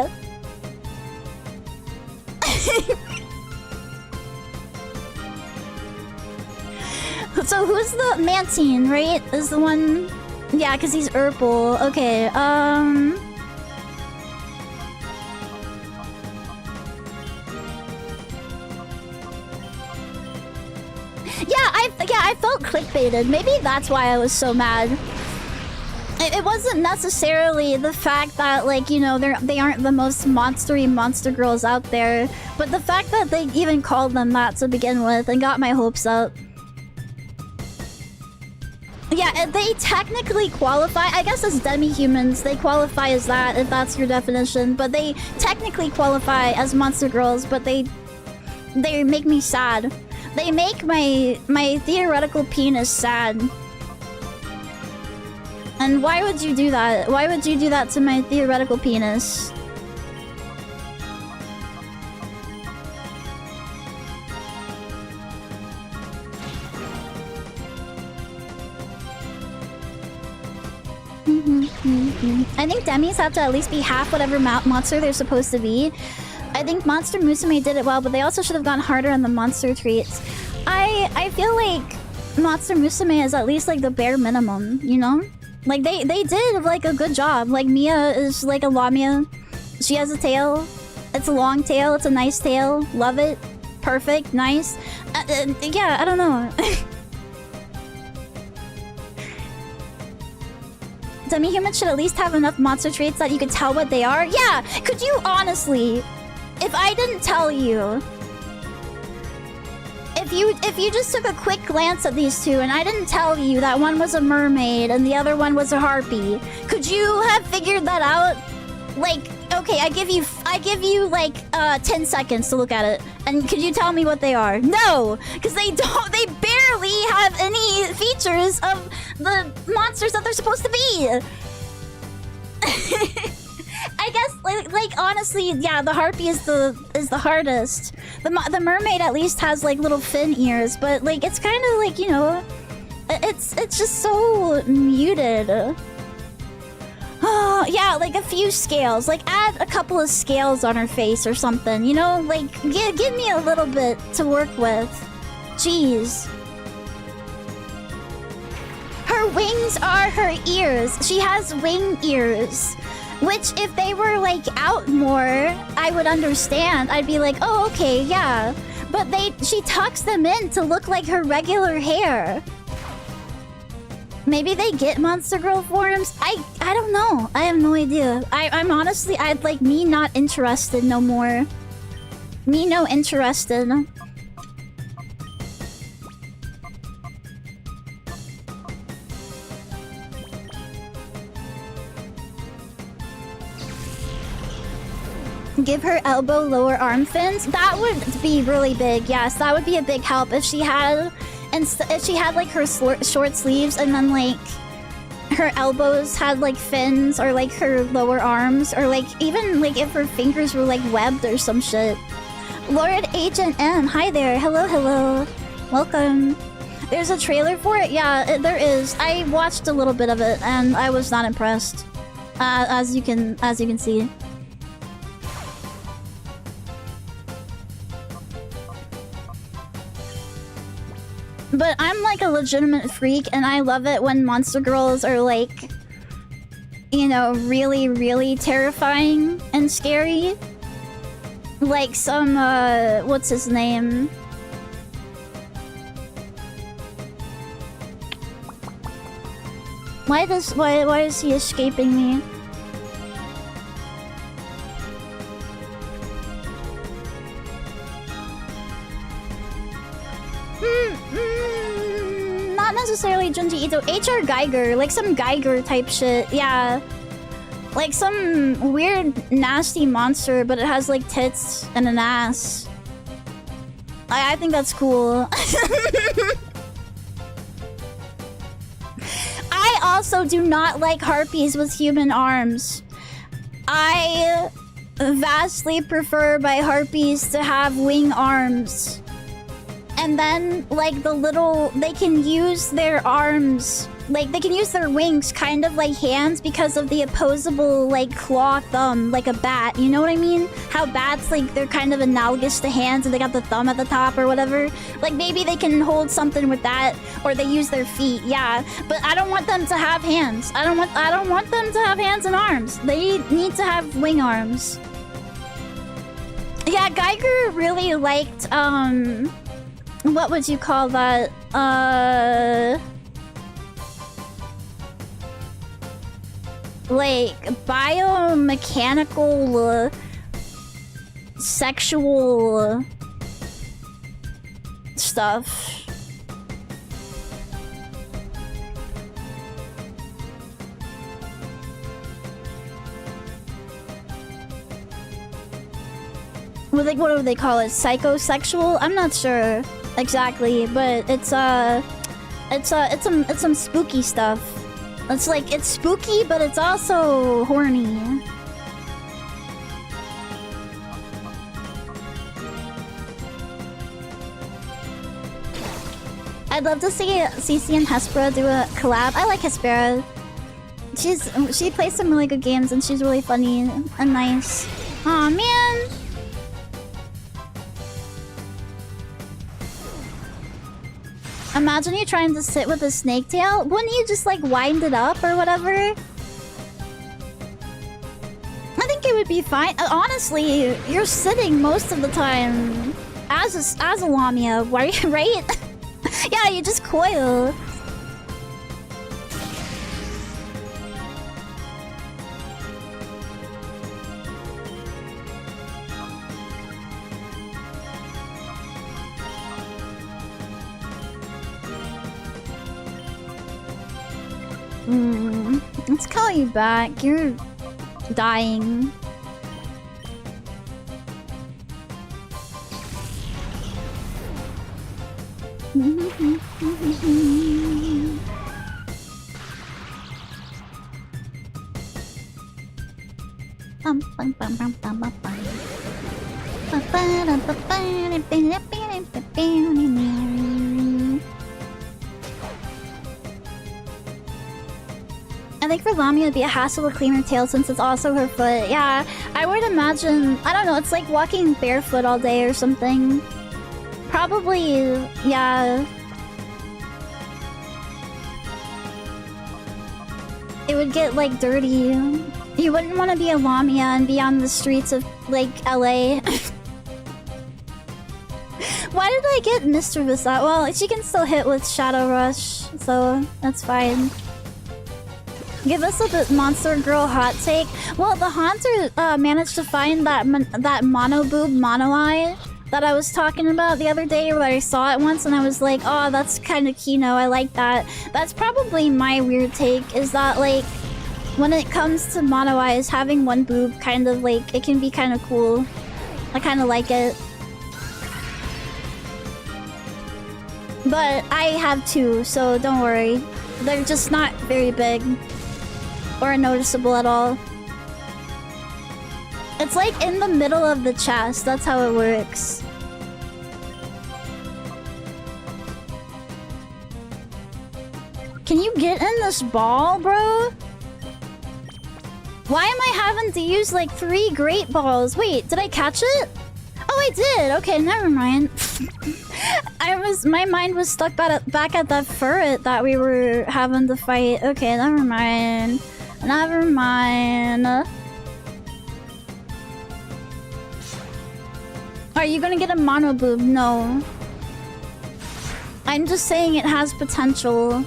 So who's the Mantine, right? Is the one... Yeah, because he's Urple. Okay, Yeah, I felt clickbaited. Maybe that's why I was so mad. It wasn't necessarily the fact that, like, you know, they aren't the most monstery monster girls out there, but the fact that they even called them that to begin with and got my hopes up. Yeah, they technically qualify, I guess as demi-humans, they qualify as that, if that's your definition, but they technically qualify as monster girls, but they make me sad. They make my theoretical penis sad. And why would you do that? Why would you do that to my theoretical penis? I think demis have to at least be half whatever monster they're supposed to be. I think Monster Musume did it well, but they also should have gone harder on the monster traits. I feel like Monster Musume is at least like the bare minimum, you know? Like they did like a good job. Like Mia is like a Lamia. She has a tail. It's a long tail. It's a nice tail. Love it. Perfect. Nice. Yeah, I don't know. Demi-humans should at least have enough monster traits that you could tell what they are. Yeah, could you honestly, if I didn't tell you, if you just took a quick glance at these two and I didn't tell you that one was a mermaid and the other one was a harpy, could you have figured that out? Like, okay, I give you like 10 seconds to look at it, and could you tell me what they are? No, because they barely have any features of the monsters that they're supposed to be. I guess like honestly, yeah, the harpy is the hardest. The mermaid at least has like little fin ears, but like it's kind of like, you know, it's just so muted. Oh, yeah, like a few scales. Like, add a couple of scales on her face or something, you know? Like, give me a little bit to work with. Jeez. Her wings are her ears. She has wing ears. Which, if they were, like, out more, I would understand. I'd be like, oh, okay, yeah. But she tucks them in to look like her regular hair. Maybe they get Monster Girl forms? I don't know. I have no idea. I'm honestly, I'd like me not interested no more. Me no interested. Give her elbow lower arm fins? That would be really big. Yes, that would be a big help if she had... And if she had like her short sleeves and then like her elbows had like fins, or like her lower arms, or like even like if her fingers were like webbed or some shit. Lord Agent M, hi there. Hello, hello. Welcome. There's a trailer for it? Yeah, there is. I watched a little bit of it and I was not impressed. As you can see. But I'm like a legitimate freak, and I love it when monster girls are like, you know, really, really terrifying and scary. Like some, what's his name? Why is he escaping me? Not necessarily Junji Ito. H.R. Geiger. Like some Geiger type shit. Yeah. Like some weird, nasty monster, but it has like tits and an ass. I think that's cool. I also do not like harpies with human arms. I vastly prefer my harpies to have wing arms. And then, like, they can use their arms, like, they can use their wings kind of like hands because of the opposable, like, claw thumb, like a bat. You know what I mean? How bats, like, they're kind of analogous to hands and they got the thumb at the top or whatever. Like, maybe they can hold something with that, or they use their feet, yeah. But I don't want them to have hands. I don't want them to have hands and arms. They need to have wing arms. Yeah, Geiger really liked, what would you call that? Like, biomechanical, sexual stuff. What do they call it? Psychosexual? I'm not sure exactly, but it's some spooky stuff. It's like, it's spooky, but it's also horny. I'd love to see Cece and Hespera do a collab. I like Hespera. She plays some really good games and she's really funny and nice. Aw, man. Imagine you trying to sit with a snake tail. Wouldn't you just like wind it up or whatever? I think it would be fine. Honestly, you're sitting most of the time as a Lamia, right? Yeah, you just coil. Let's call you back. You're dying. I think for Lamia it'd be a hassle to clean her tail since it's also her foot. Yeah, I would imagine, I don't know, it's like walking barefoot all day or something. Probably, yeah. It would get like dirty. You wouldn't want to be a Lamia and be on the streets of like LA. Why did I get mischievous out? Well, she can still hit with Shadow Rush, so that's fine. Give us a Monster Girl hot take. Well, the Haunter managed to find that mono boob, mono eye that I was talking about the other day, where I saw it once and I was like, oh, that's kind of Kino. I like that. That's probably my weird take, is that like when it comes to mono eyes, having one boob kind of like, it can be kind of cool. I kind of like it. But I have two, so don't worry. They're just not very big. Or noticeable at all. It's like in the middle of the chest. That's how it works. Can you get in this ball, bro? Why am I having to use like 3 great balls? Wait, did I catch it? Oh, I did. Okay, never mind. My mind was stuck back at that ferret that we were having to fight. Okay, never mind. Never mind. Are you gonna get a mono boob? No. I'm just saying it has potential.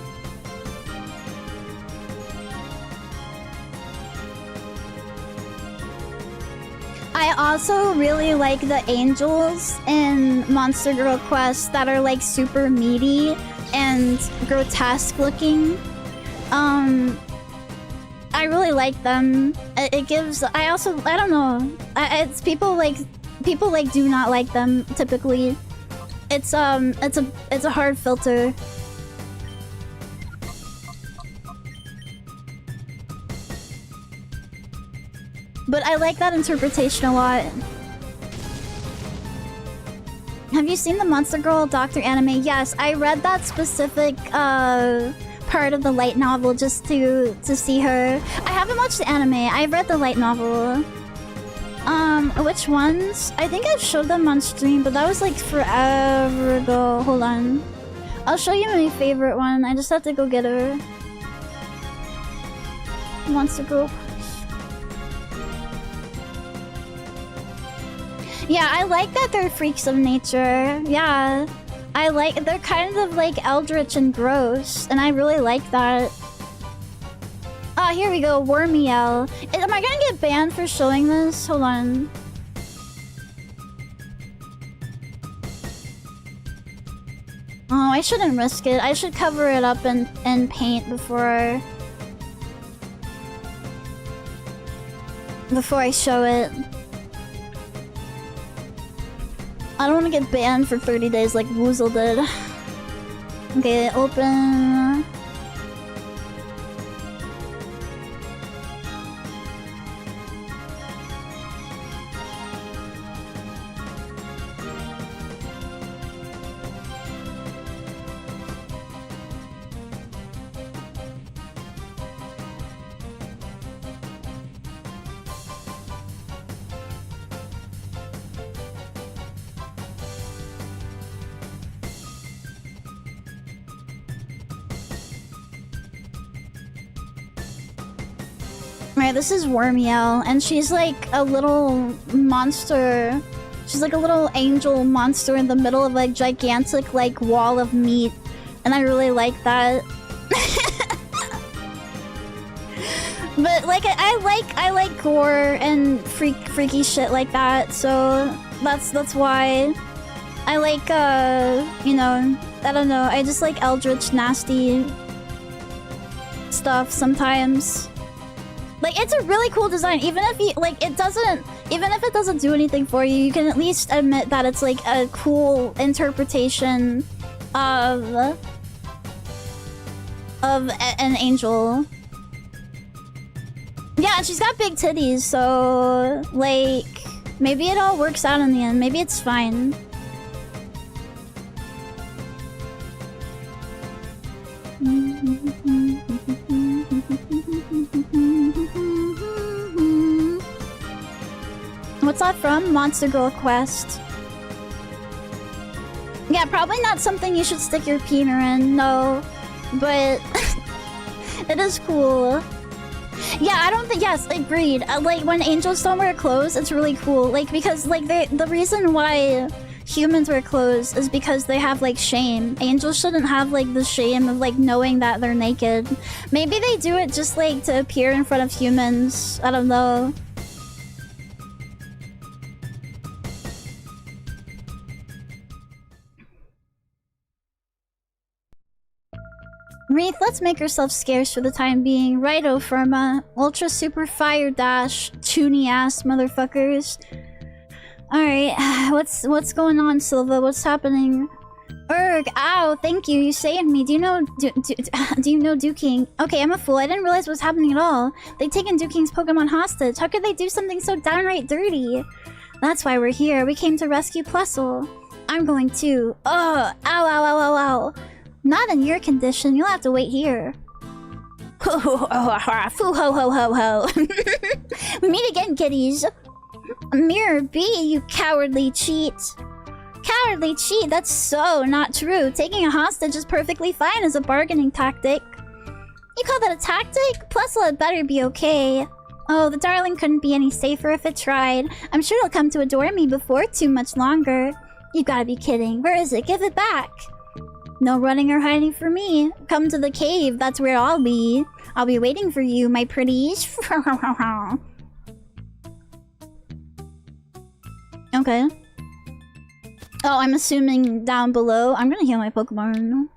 I also really like the angels in Monster Girl Quest that are like super meaty and grotesque looking. I really like them. It gives. I don't know. It's people like do not like them typically. It's a hard filter. But I like that interpretation a lot. Have you seen the Monster Girl Doctor anime? Yes, I read that specific part of the light novel just to see her. I haven't watched the anime. I've read the light novel. Which ones? I think I've showed them on stream, but that was like forever ago. Hold on. I'll show you my favorite one. I just have to go get her. Monster Girl. Yeah, I like that they're freaks of nature. Yeah. They're kind of like eldritch and gross, and I really like that. Ah, here we go, Wormiel. Am I gonna get banned for showing this? Hold on. Oh, I shouldn't risk it. I should cover it up in paint before I show it. I don't want to get banned for 30 days like Woozle did. Okay, open. Alright, this is Wormiel, and she's like a little monster. She's like a little angel monster in the middle of a gigantic like wall of meat. And I really like that. But like I like gore and freaky shit like that, so that's why I like you know, I don't know, I just like eldritch nasty stuff sometimes. Like, it's a really cool design. Even if you like even if it doesn't do anything for you, you can at least admit that it's like a cool interpretation of an angel. Yeah, and she's got big titties, so like maybe it all works out in the end. Maybe it's fine. What's that from? Monster Girl Quest. Yeah, probably not something you should stick your peener in, no. But it is cool. Yeah, I don't think, yes, agreed. Like, when angels don't wear clothes, it's really cool. Like, because, like, the reason why humans wear clothes is because they have, like, shame. Angels shouldn't have, like, the shame of, like, knowing that they're naked. Maybe they do it just, like, to appear in front of humans. I don't know. Wreath, let's make ourselves scarce for the time being. Righto, Firma. Ultra super fire dash. Toony ass motherfuckers. Alright, what's going on, Silva? What's happening? Erg, ow, thank you. You saved me. Do you know Duking? Okay, I'm a fool. I didn't realize what was happening at all. They'd taken Duking's Pokemon hostage. How could they do something so downright dirty? That's why we're here. We came to rescue Plusle. I'm going too. Ugh, ow, ow, ow, ow, ow. Not in your condition. You'll have to wait here. Foo ho ho ho ho. We meet again, kiddies. Mirror B, you cowardly cheat. Cowardly cheat? That's so not true. Taking a hostage is perfectly fine as a bargaining tactic. You call that a tactic? Plusle had better be okay. Oh, the darling couldn't be any safer if it tried. I'm sure it'll come to adore me before too much longer. You gotta be kidding. Where is it? Give it back. No running or hiding for me. Come to the cave, that's where I'll be. I'll be waiting for you, my pretties. Okay. Oh, I'm assuming down below. I'm gonna heal my Pokemon.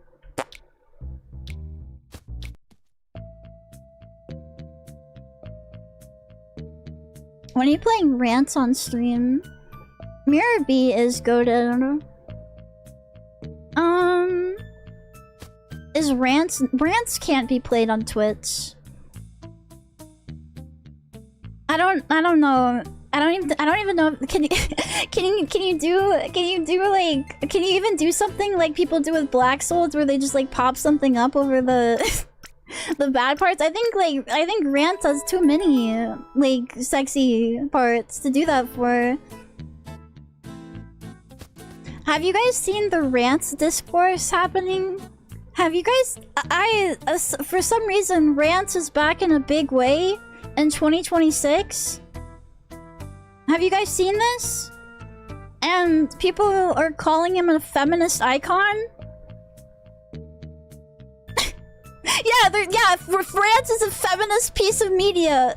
When are you playing rants on stream? Mirror B is goated. Is rants can't be played on Twitch. I don't know. I don't even know. Can you even do something like people do with Black Souls where they just like pop something up over the the bad parts? I think rants has too many like sexy parts to do that for. Have you guys seen the rants discourse happening? Have you guys... for some reason, rants is back in a big way in 2026. Have you guys seen this? And people are calling him a feminist icon? yeah, rants is a feminist piece of media.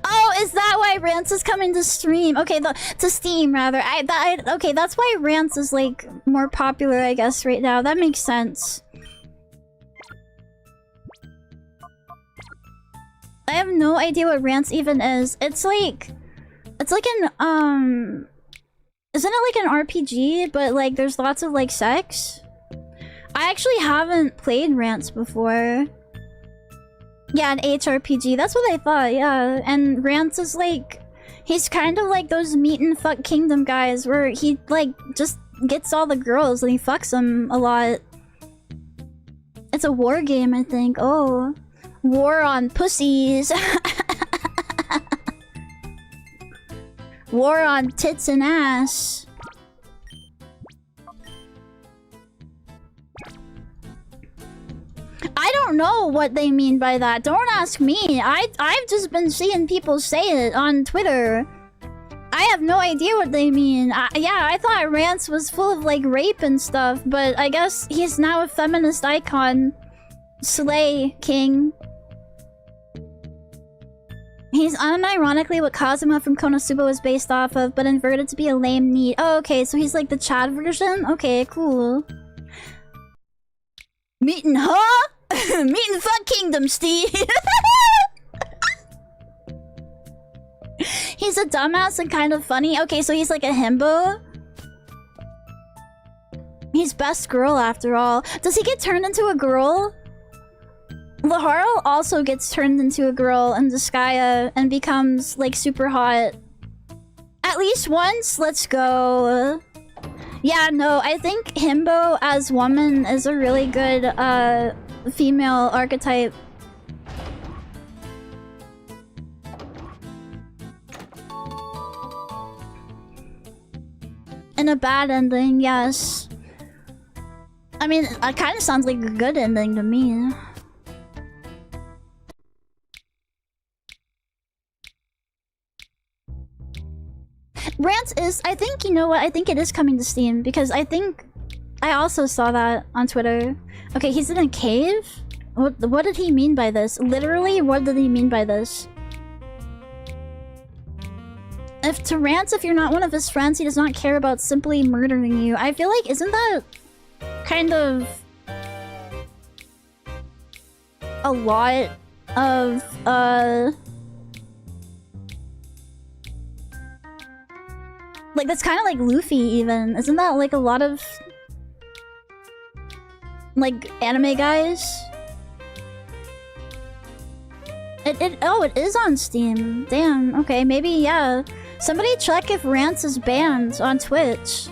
Oh, is that why Rants is coming to stream? Okay, to Steam rather. Okay, that's why Rants is like more popular, I guess, right now. That makes sense. I have no idea what Rants even is. It's like an isn't it like an RPG, but like there's lots of like sex? I actually haven't played Rants before. Yeah, an HRPG. That's what I thought, yeah. And Rants is like... He's kind of like those Meat and Fuck Kingdom guys where he, like, just gets all the girls and he fucks them a lot. It's a war game, I think. Oh. War on pussies. War on tits and ass. know what they mean by that. Don't ask me. I've just been seeing people say it on Twitter. I have no idea what they mean. Yeah, I thought Rance was full of like rape and stuff, but I guess he's now a feminist icon. Slay King. He's unironically what Kazuma from Konosuba was based off of, but inverted to be a lame NEET. Oh, okay, so he's like the Chad version? Okay, cool. Meetin', huh? Meetin' Fuck Kingdom, Steve! He's a dumbass and kind of funny. Okay, so he's like a himbo? He's best girl after all. Does he get turned into a girl? Laharl also gets turned into a girl in Disgaea and becomes like super hot. At least once? Let's go. Yeah, no, I think himbo as woman is a really good female archetype. And a bad ending, yes. I mean, it kind of sounds like a good ending to me. Rance is, I think, you know what, I think it is coming to Steam, because I think I also saw that on Twitter. Okay, he's in a cave? What did he mean by this? Literally, what did he mean by this? If to Rance, if you're not one of his friends, he does not care about simply murdering you. I feel like, isn't that kind of a lot of, like, that's kind of like Luffy, even. Isn't that, like, a lot of, like, anime guys? Oh, it is on Steam. Damn, okay, maybe, yeah. Somebody check if Rance is banned on Twitch.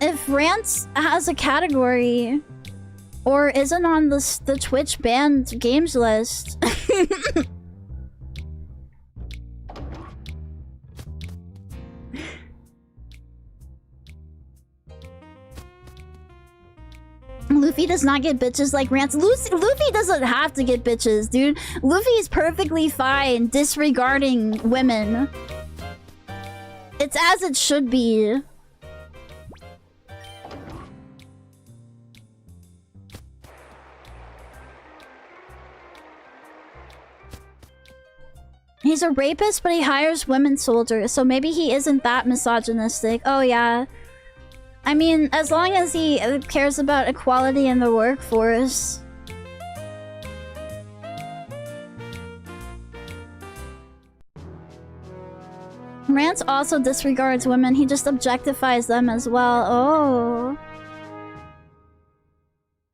If Rance has a category, or isn't on the Twitch banned games list. Luffy does not get bitches like Rance. Luffy doesn't have to get bitches, dude. Luffy is perfectly fine disregarding women. It's as it should be. He's a rapist, but he hires women soldiers, so maybe he isn't that misogynistic. Oh yeah. I mean, as long as he cares about equality in the workforce. Rance also disregards women, he just objectifies them as well. Oh.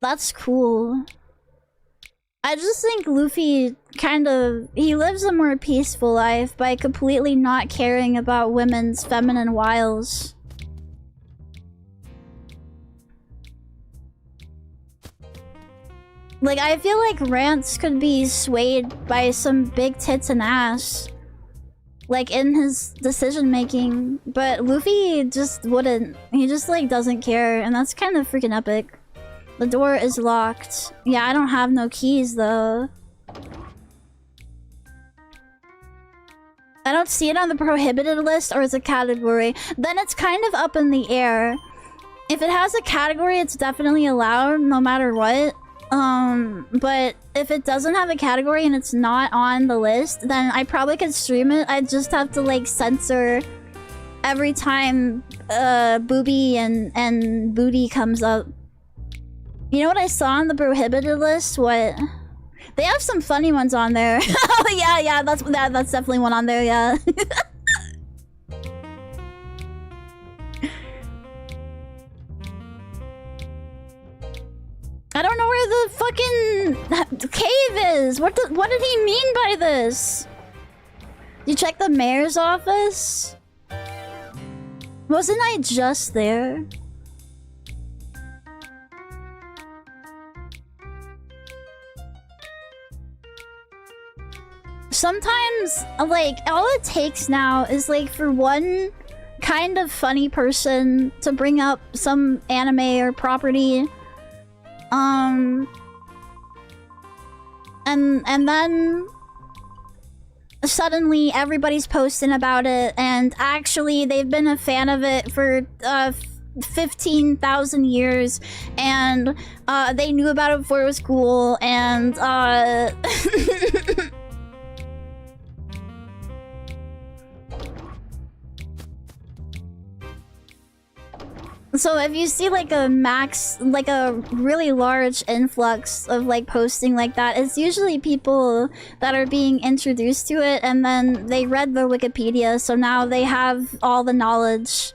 That's cool. I just think Luffy he lives a more peaceful life by completely not caring about women's feminine wiles. Like, I feel like Rance could be swayed by some big tits and ass. Like, in his decision-making. But Luffy just wouldn't. He just, like, doesn't care. And that's kind of freaking epic. The door is locked. Yeah, I don't have no keys, though. I don't see it on the prohibited list, or it's a category. Then it's kind of up in the air. If it has a category, it's definitely allowed, no matter what. But if it doesn't have a category and it's not on the list, then I probably could stream it. I just have to, like, censor every time, booby and booty comes up. You know what I saw on the prohibited list? What? They have some funny ones on there. Oh, yeah, that's definitely one on there, yeah. I don't know where the fucking cave is. What did he mean by this? You check the mayor's office? Wasn't I just there? Sometimes, like, all it takes now is, like, for one kind of funny person to bring up some anime or property. And then suddenly everybody's posting about it, and actually they've been a fan of it for 15,000 years, and they knew about it before it was cool, and so if you see like a really large influx of like posting like that, it's usually people that are being introduced to it, and then they read the Wikipedia, so now they have all the knowledge.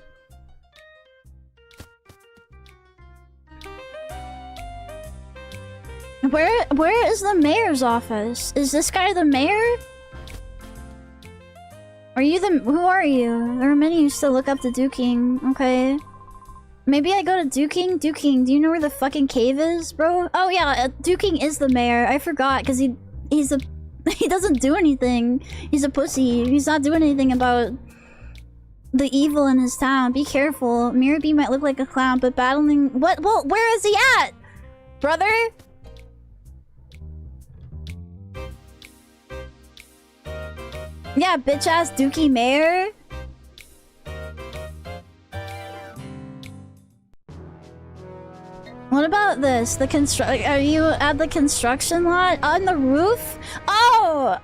Where is the mayor's office? Is this guy the mayor? Are you who are you? There are many who still look up to Duking. Okay. Maybe I go to Duking? Duking, do you know where the fucking cave is, bro? Oh yeah, Duking is the mayor. I forgot, because he doesn't do anything. He's a pussy. He's not doing anything about the evil in his town. Be careful. Mirabee might look like a clown, but battling... What? Well, where is he at? Brother? Yeah, bitch-ass Dookie mayor. What about this? Are you at the construction lot? On the roof? Oh!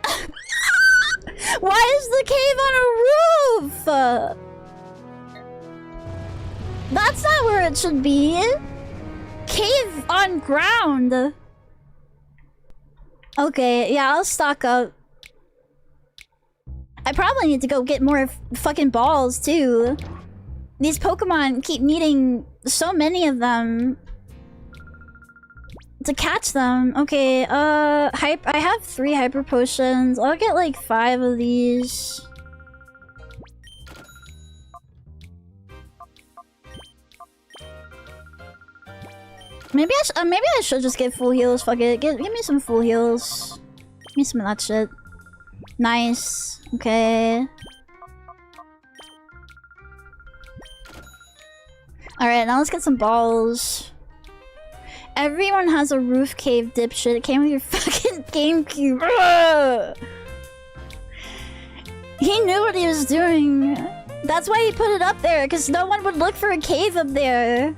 Why is the cave on a roof? That's not where it should be. Cave on ground. Okay, yeah, I'll stock up. I probably need to go get more fucking balls, too. These Pokemon keep needing so many of them to catch them. Okay, I have 3 hyper potions. I'll get like 5 of these. Maybe I should just get full heals. Fuck it. Give me some full heals. Give me some of that shit. Nice. Okay. Alright, now let's get some balls. Everyone has a roof cave, dipshit. It came with your fucking GameCube. Ugh! He knew what he was doing. That's why he put it up there, because no one would look for a cave up there.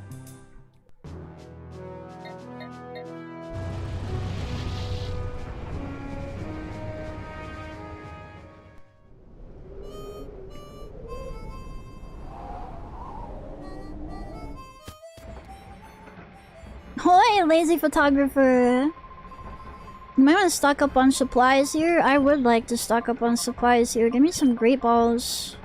Hoy, lazy photographer! You might want to stock up on supplies here. I would like to stock up on supplies here. Give me some great balls.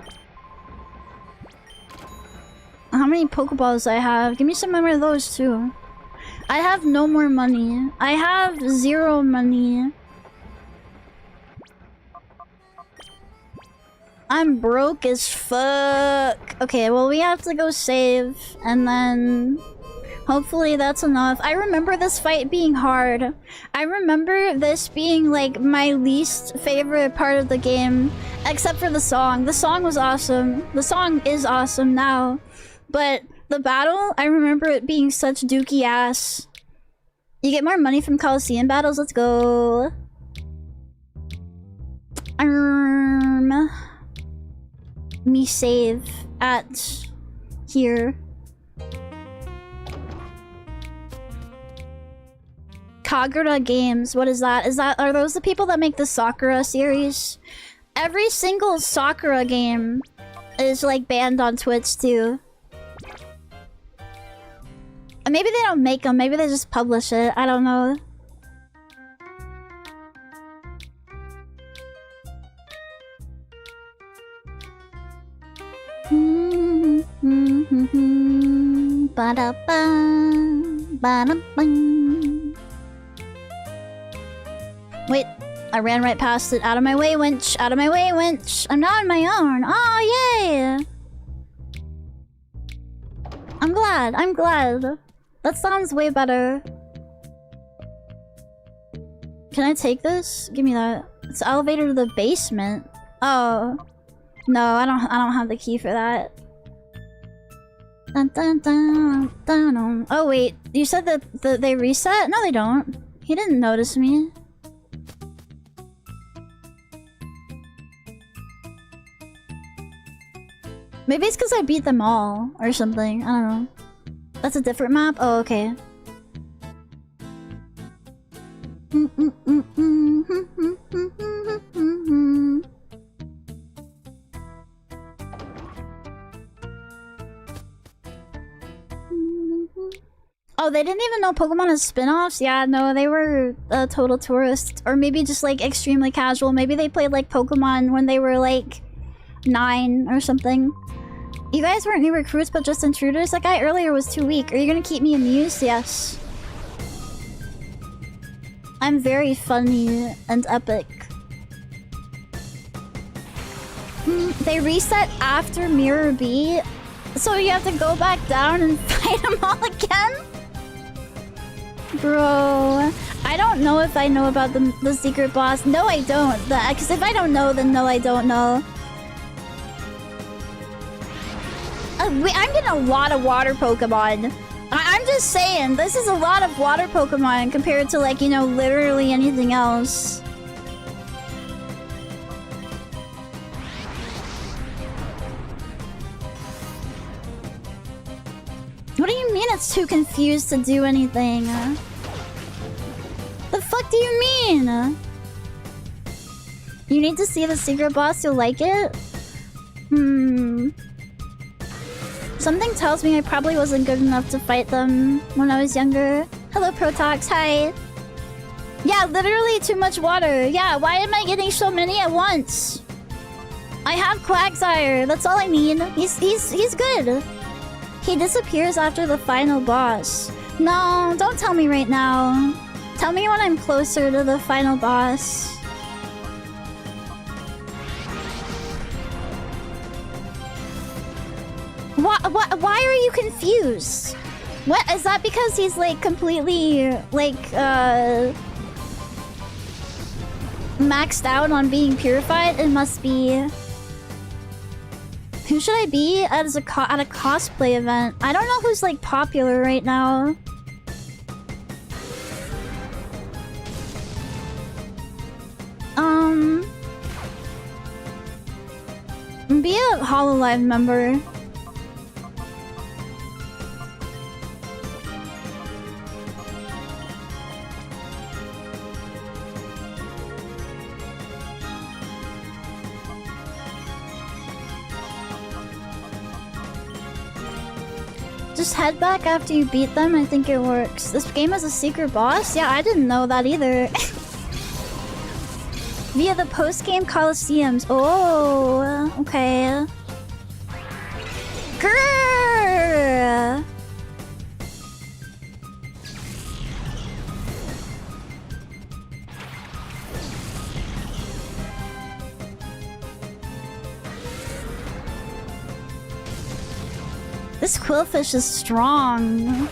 How many Pokeballs I have? Give me some more of those too. I have no more money. I have 0 money. I'm broke as fuck. Okay, well we have to go save, and then hopefully that's enough. I remember this fight being hard. I remember this being like my least favorite part of the game, except for the song. The song was awesome. The song is awesome now. But the battle, I remember it being such dookie ass. You get more money from Colosseum battles? Let's go. Me save at here. Kagura Games, what is that? Are those the people that make the Sakura series? Every single Sakura game is like banned on Twitch too. And maybe they don't make them, maybe they just publish it. I don't know. Ba-da-bum, ba-da-bum. Wait, I ran right past it. Out of my way, winch. Out of my way, winch. I'm not on my own. Oh, yay! I'm glad. I'm glad. That sounds way better. Can I take this? Give me that. It's an elevator to the basement. Oh. No, I don't have the key for that. Dun, dun, dun, dun, dun. Oh wait, you said that they reset? No, they don't. He didn't notice me. Maybe it's because I beat them all or something. I don't know. That's a different map? Oh, okay. Oh, they didn't even know Pokemon has spin-offs? Yeah, no, they were total tourists. Or maybe just like extremely casual. Maybe they played like Pokemon when they were like 9 or something. You guys weren't new recruits but just intruders? That guy earlier was too weak. Are you gonna keep me amused? Yes. I'm very funny and epic. They reset after Mirror B? So you have to go back down and fight them all again? Bro, I don't know if I know about the secret boss. No, I don't. Because if I don't know, then no, I don't know. I'm getting a lot of water Pokemon. I'm just saying, this is a lot of water Pokemon compared to, like, you know, literally anything else. What do you mean it's too confused to do anything? The fuck do you mean? You need to see the secret boss, you'll like it? Something tells me I probably wasn't good enough to fight them when I was younger. Hello, Protox, hi. Yeah, literally too much water. Yeah, why am I getting so many at once? I have Quagsire, that's all I need. He's good. He disappears after the final boss. No, don't tell me right now. Tell me when I'm closer to the final boss. Why are you confused? What is that? Because he's like completely like maxed out on being purified? It must be. Who should I be at a cosplay event? I don't know who's like popular right now. Be a Hololive member. Just head back after you beat them, I think it works. This game has a secret boss? Yeah, I didn't know that either. Via the post-game Colosseums. Oh, okay. Grrr! This Quillfish is strong.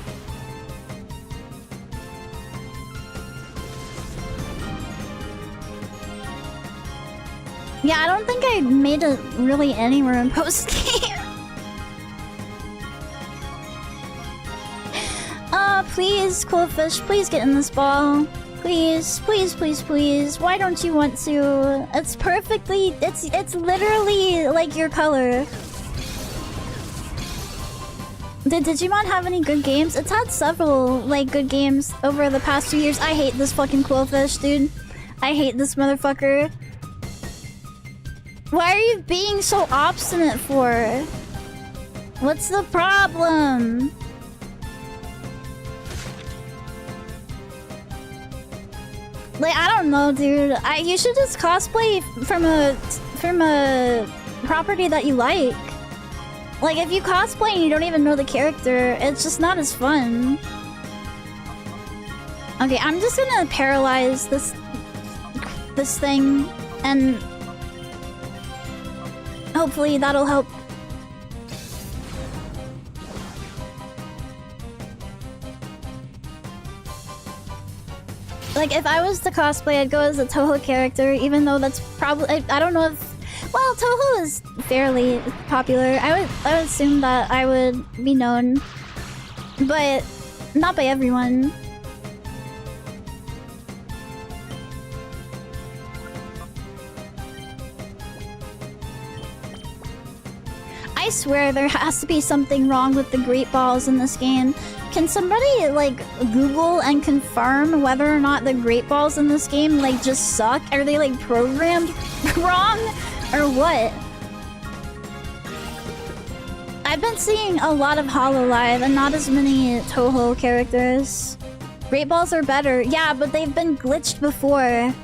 Yeah, I don't think I made it really anywhere in post-game. Please, Quillfish, please get in this ball. Please, please, please, please. Why don't you want to? It's perfectly... It's literally like your color. Did Digimon have any good games? It's had several, like, good games over the past 2 years. I hate this fucking Quillfish, dude. I hate this motherfucker. Why are you being so obstinate for? What's the problem? Like, I don't know, dude. You should just cosplay from a property that you like. Like, if you cosplay and you don't even know the character, it's just not as fun. Okay, I'm just gonna paralyze this thing, and hopefully that'll help. Like, if I was to cosplay, I'd go as a Touhou character, even though that's probably... I don't know if... Well, Touhou is fairly popular. I would assume that I would be known, but not by everyone. I swear there has to be something wrong with the Great Balls in this game. Can somebody, like, Google and confirm whether or not the Great Balls in this game, like, just suck? Are they, like, programmed wrong? Or what? I've been seeing a lot of Hololive and not as many Toho characters. Great Balls are better. Yeah, but they've been glitched before.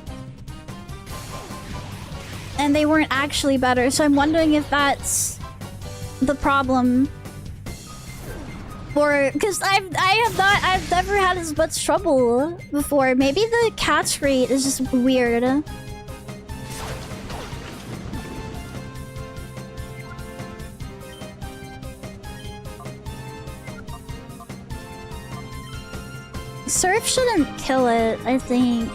And they weren't actually better, so I'm wondering if that's the problem. Or, because I've never had as much trouble before. Maybe the catch rate is just weird. Surf shouldn't kill it, I think.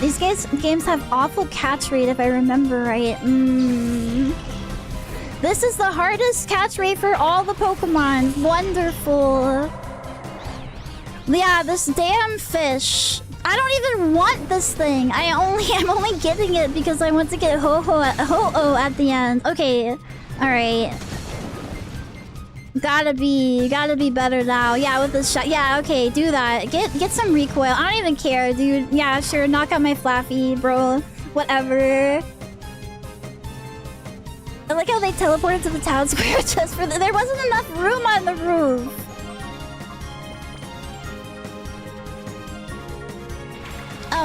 These games have awful catch rate, if I remember right. This is the hardest catch rate for all the Pokemon. Wonderful. Yeah, this damn fish. I don't even want this thing. I'm only getting it because I want to get Ho-Oh at the end. Okay, all right. Gotta be better now. Yeah, with this shot. Yeah, okay, do that. Get some recoil. I don't even care, dude. Yeah, sure. Knock out my Flaffy, bro. Whatever. I like how they teleported to the town square just for there wasn't enough room on the roof.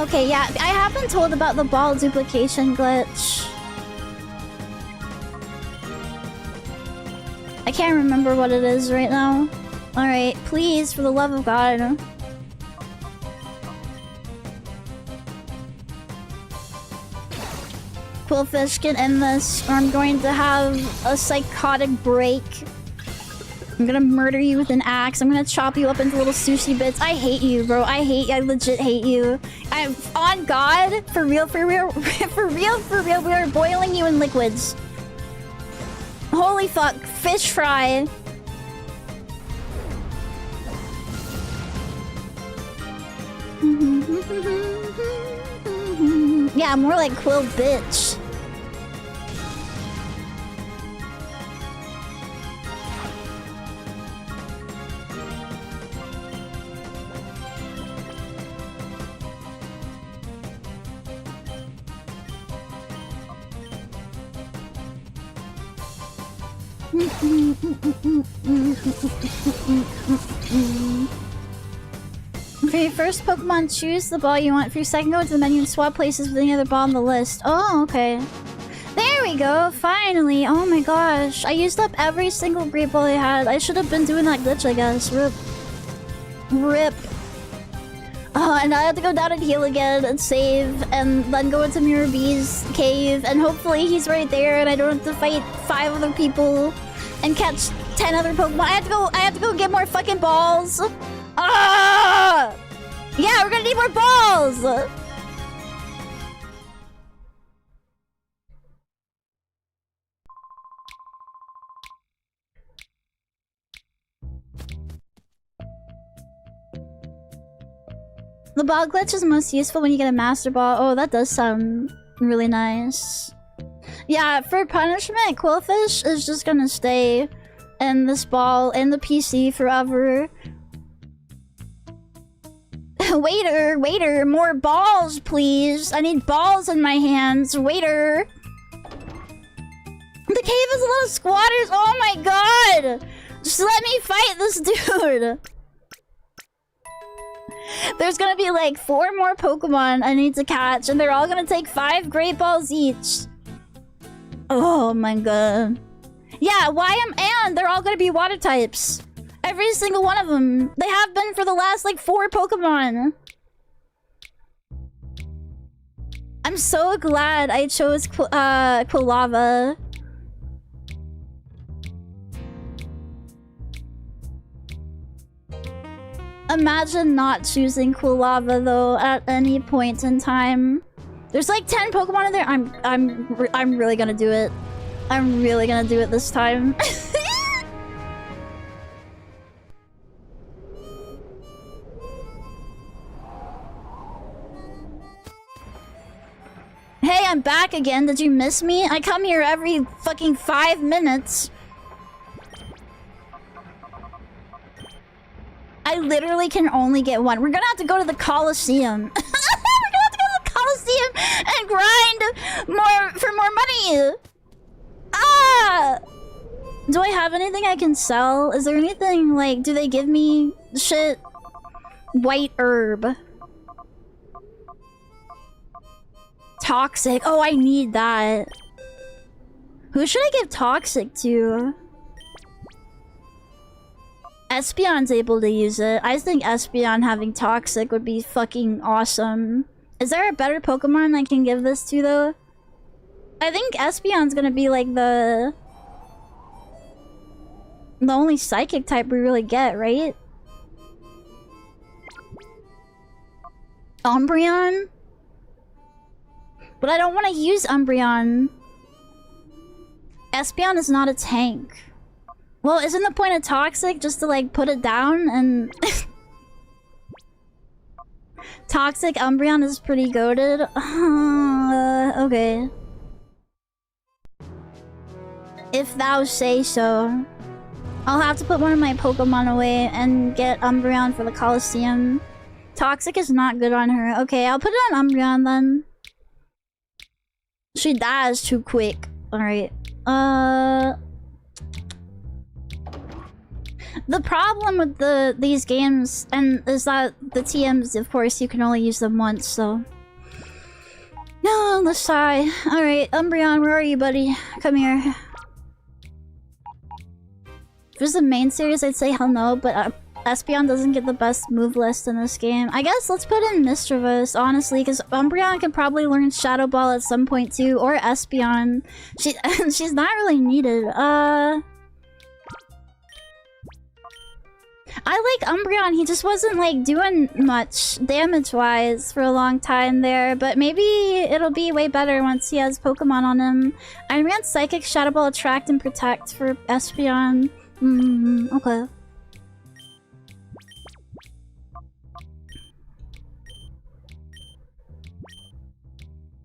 Okay, yeah, I have been told about the ball duplication glitch. I can't remember what it is right now. Alright, please, for the love of God. Quillfish, get in this, or I'm going to have a psychotic break. I'm gonna murder you with an axe. I'm gonna chop you up into little sushi bits. I hate you, bro. I legit hate you. I'm on God. For real, for real, for real, for real. We are boiling you in liquids. Holy fuck. Fish fry. Yeah, more like Quill bitch. For your first Pokemon, choose the ball you want. For your second, go to the menu and swap places with any other ball on the list. Oh, okay. There we go, finally. Oh my gosh. I used up every single Great Ball I had. I should have been doing that glitch, I guess. Rip. Rip. Oh, and I have to go down and heal again and save and then go into Mirror B's cave and hopefully he's right there and I don't have to fight 5 other people and catch 10 other Pokemon. I have to go get more fucking balls. Ah! Yeah, we're gonna need more balls! The ball glitch is most useful when you get a Master Ball. Oh, that does sound really nice. Yeah, for punishment, Quillfish is just gonna stay in this ball in the PC forever. Waiter, more balls, please. I need balls in my hands. Waiter. The cave is a lot of squatters. Oh my god. Just let me fight this dude. There's gonna be like 4 more Pokemon I need to catch, and they're all gonna take 5 Great Balls each. Oh my god. Yeah, and they're all gonna be water types. Every single one of them. They have been for the last like 4 Pokemon. I'm so glad I chose Quilava. Imagine not choosing Quilava though at any point in time. There's like 10 Pokemon in there. I'm really gonna do it. I'm really gonna do it this time. Hey, I'm back again. Did you miss me? I come here every fucking 5 minutes. I literally can only get one. We're gonna have to go to the Colosseum. We're gonna have to go to the Colosseum and grind for more money. Ah! Do I have anything I can sell? Is there anything, like, do they give me shit? White herb. Toxic. Oh, I need that. Who should I give toxic to? Espeon's able to use it. I think Espeon having toxic would be fucking awesome. Is there a better Pokemon I can give this to, though? I think Espeon's gonna be like the only psychic type we really get, right? Umbreon? But I don't want to use Umbreon. Espeon is not a tank. Well, isn't the point of Toxic just to, like, put it down and... Toxic Umbreon is pretty goated. Okay. If thou say so. I'll have to put one of my Pokemon away and get Umbreon for the Colosseum. Toxic is not good on her. Okay, I'll put it on Umbreon then. She dies too quick. Alright. The problem with these games is that the TMs, of course, you can only use them once, so... No, let's sigh. Alright, Umbreon, where are you, buddy? Come here. If it was the main series, I'd say hell no, but Espeon doesn't get the best move list in this game. I guess let's put in Mischievous, honestly, because Umbreon can probably learn Shadow Ball at some point too, or Espeon. She's not really needed. I like Umbreon. He just wasn't like doing much damage-wise for a long time there, but maybe it'll be way better once he has Pokemon on him. I ran Psychic, Shadow Ball, Attract, and Protect for Espeon. Okay.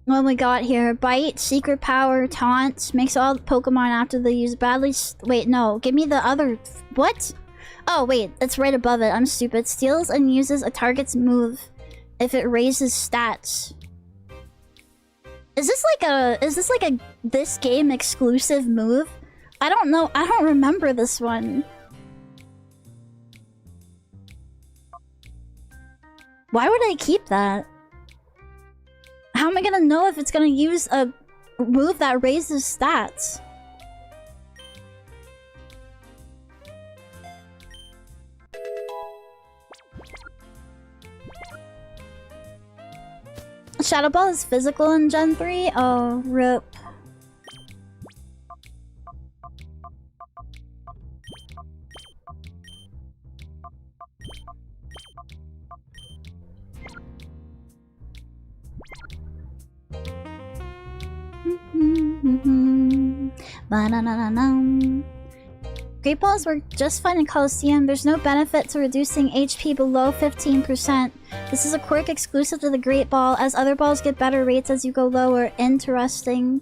What we got here? Bite, Secret Power, Taunt. Makes all the Pokemon after they use badly... Wait, no. Give me the other... What? Oh, wait. It's right above it. I'm stupid. Steals and uses a target's move if it raises stats. Is this like a this game exclusive move? I don't know. I don't remember this one. Why would I keep that? How am I gonna know if it's gonna use a move that raises stats? Shadow Ball is physical in Gen 3? Oh, rip. Great Balls work just fine in Colosseum. There's no benefit to reducing HP below 15%. This is a quirk exclusive to the Great Ball, as other balls get better rates as you go lower. Interesting.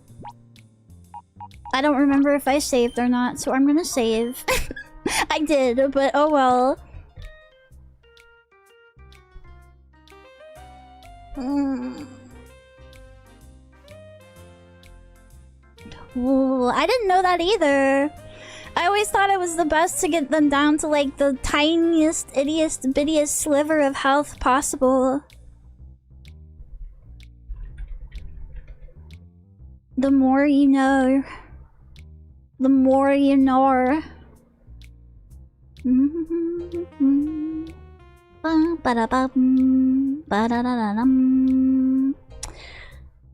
I don't remember if I saved or not, so I'm gonna save. I did, but oh well. Ooh, I didn't know that either. I always thought it was the best to get them down to like the tiniest, ittiest, bittiest sliver of health possible. The more you know. The more you know.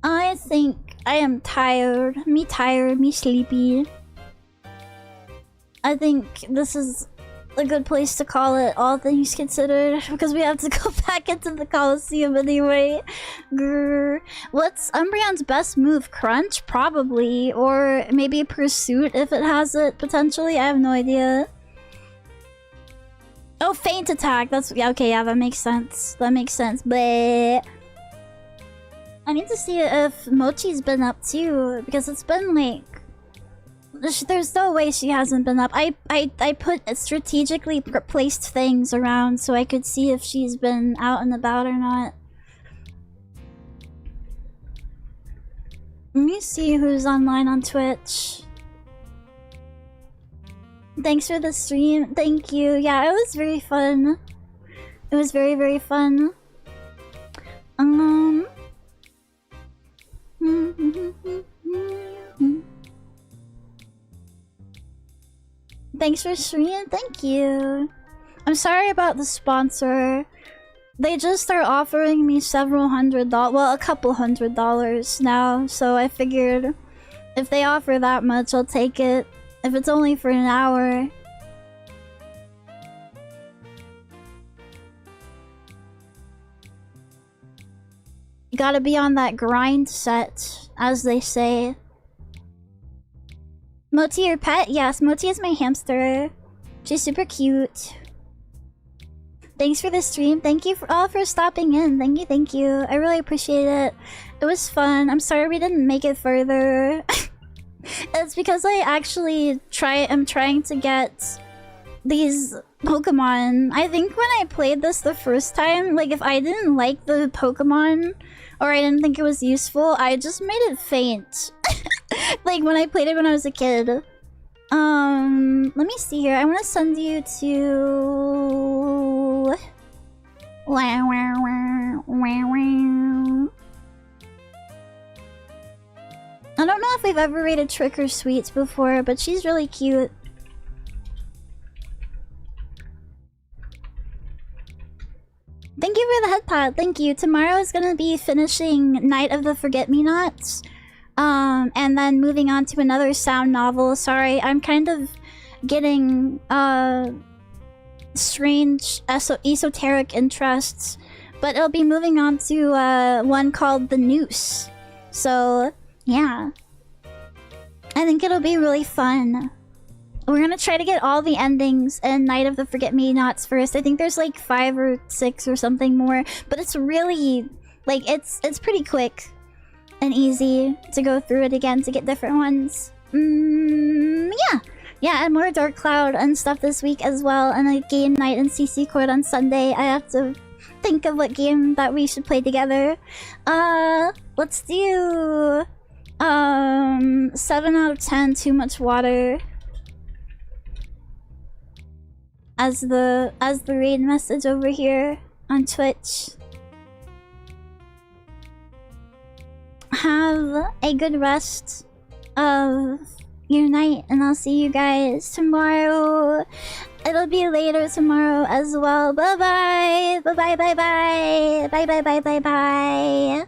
I think I am tired. Me tired, me sleepy. I think this is a good place to call it, all things considered, because we have to go back into the Colosseum anyway. Grr. What's Umbreon's best move? Crunch? Probably. Or maybe Pursuit if it has it, potentially. I have no idea. Oh, Feint Attack. That's... Yeah, okay, yeah, that makes sense. That makes sense. Bleh. I need to see if Mochi's been up too, because it's been like... There's no way she hasn't been up. I put strategically placed things around so I could see if she's been out and about or not. Let me see who's online on Twitch. Thanks for the stream. Thank you. Yeah, it was very fun. It was very, very fun. Thanks for streaming. Thank you. I'm sorry about the sponsor. They just are offering me several $100, well, a couple $100 now. So I figured if they offer that much, I'll take it. If it's only for an hour. You gotta be on that grind set, as they say. Moti, your pet? Yes, Moti is my hamster. She's super cute. Thanks for the stream. Thank you all for stopping in. Thank you, thank you. I really appreciate it. It was fun. I'm sorry we didn't make it further. It's because I actually am trying to get these Pokemon. I think when I played this the first time, like if I didn't like the Pokemon or I didn't think it was useful, I just made it faint. Like when I played it when I was a kid. Let me see here. I want to send you to... Wow, wow, wow, wow, wow. I don't know if we've ever rated Trick or Sweets before, but she's really cute. Thank you for the head pad. Thank you. Tomorrow is gonna be finishing Night of the Forget-Me-Nots. And then moving on to another sound novel. Sorry, I'm kind of getting strange esoteric interests, but it'll be moving on to one called The Noose. So yeah, I think it'll be really fun. We're gonna try to get all the endings in Night of the Forget-Me-Nots first. I think there's like 5 or 6 or something more, but it's really like it's pretty quick and easy to go through it again to get different ones. Yeah, and more Dark Cloud and stuff this week as well, and a game night in CC Court on Sunday. I have to think of what game that we should play together. Let's do 7 out of 10 Too Much Water as the raid message over here on Twitch. Have a good rest of your night, and I'll see you guys tomorrow. It'll be later tomorrow as well. Bye bye. Bye bye bye bye. Bye bye bye bye bye.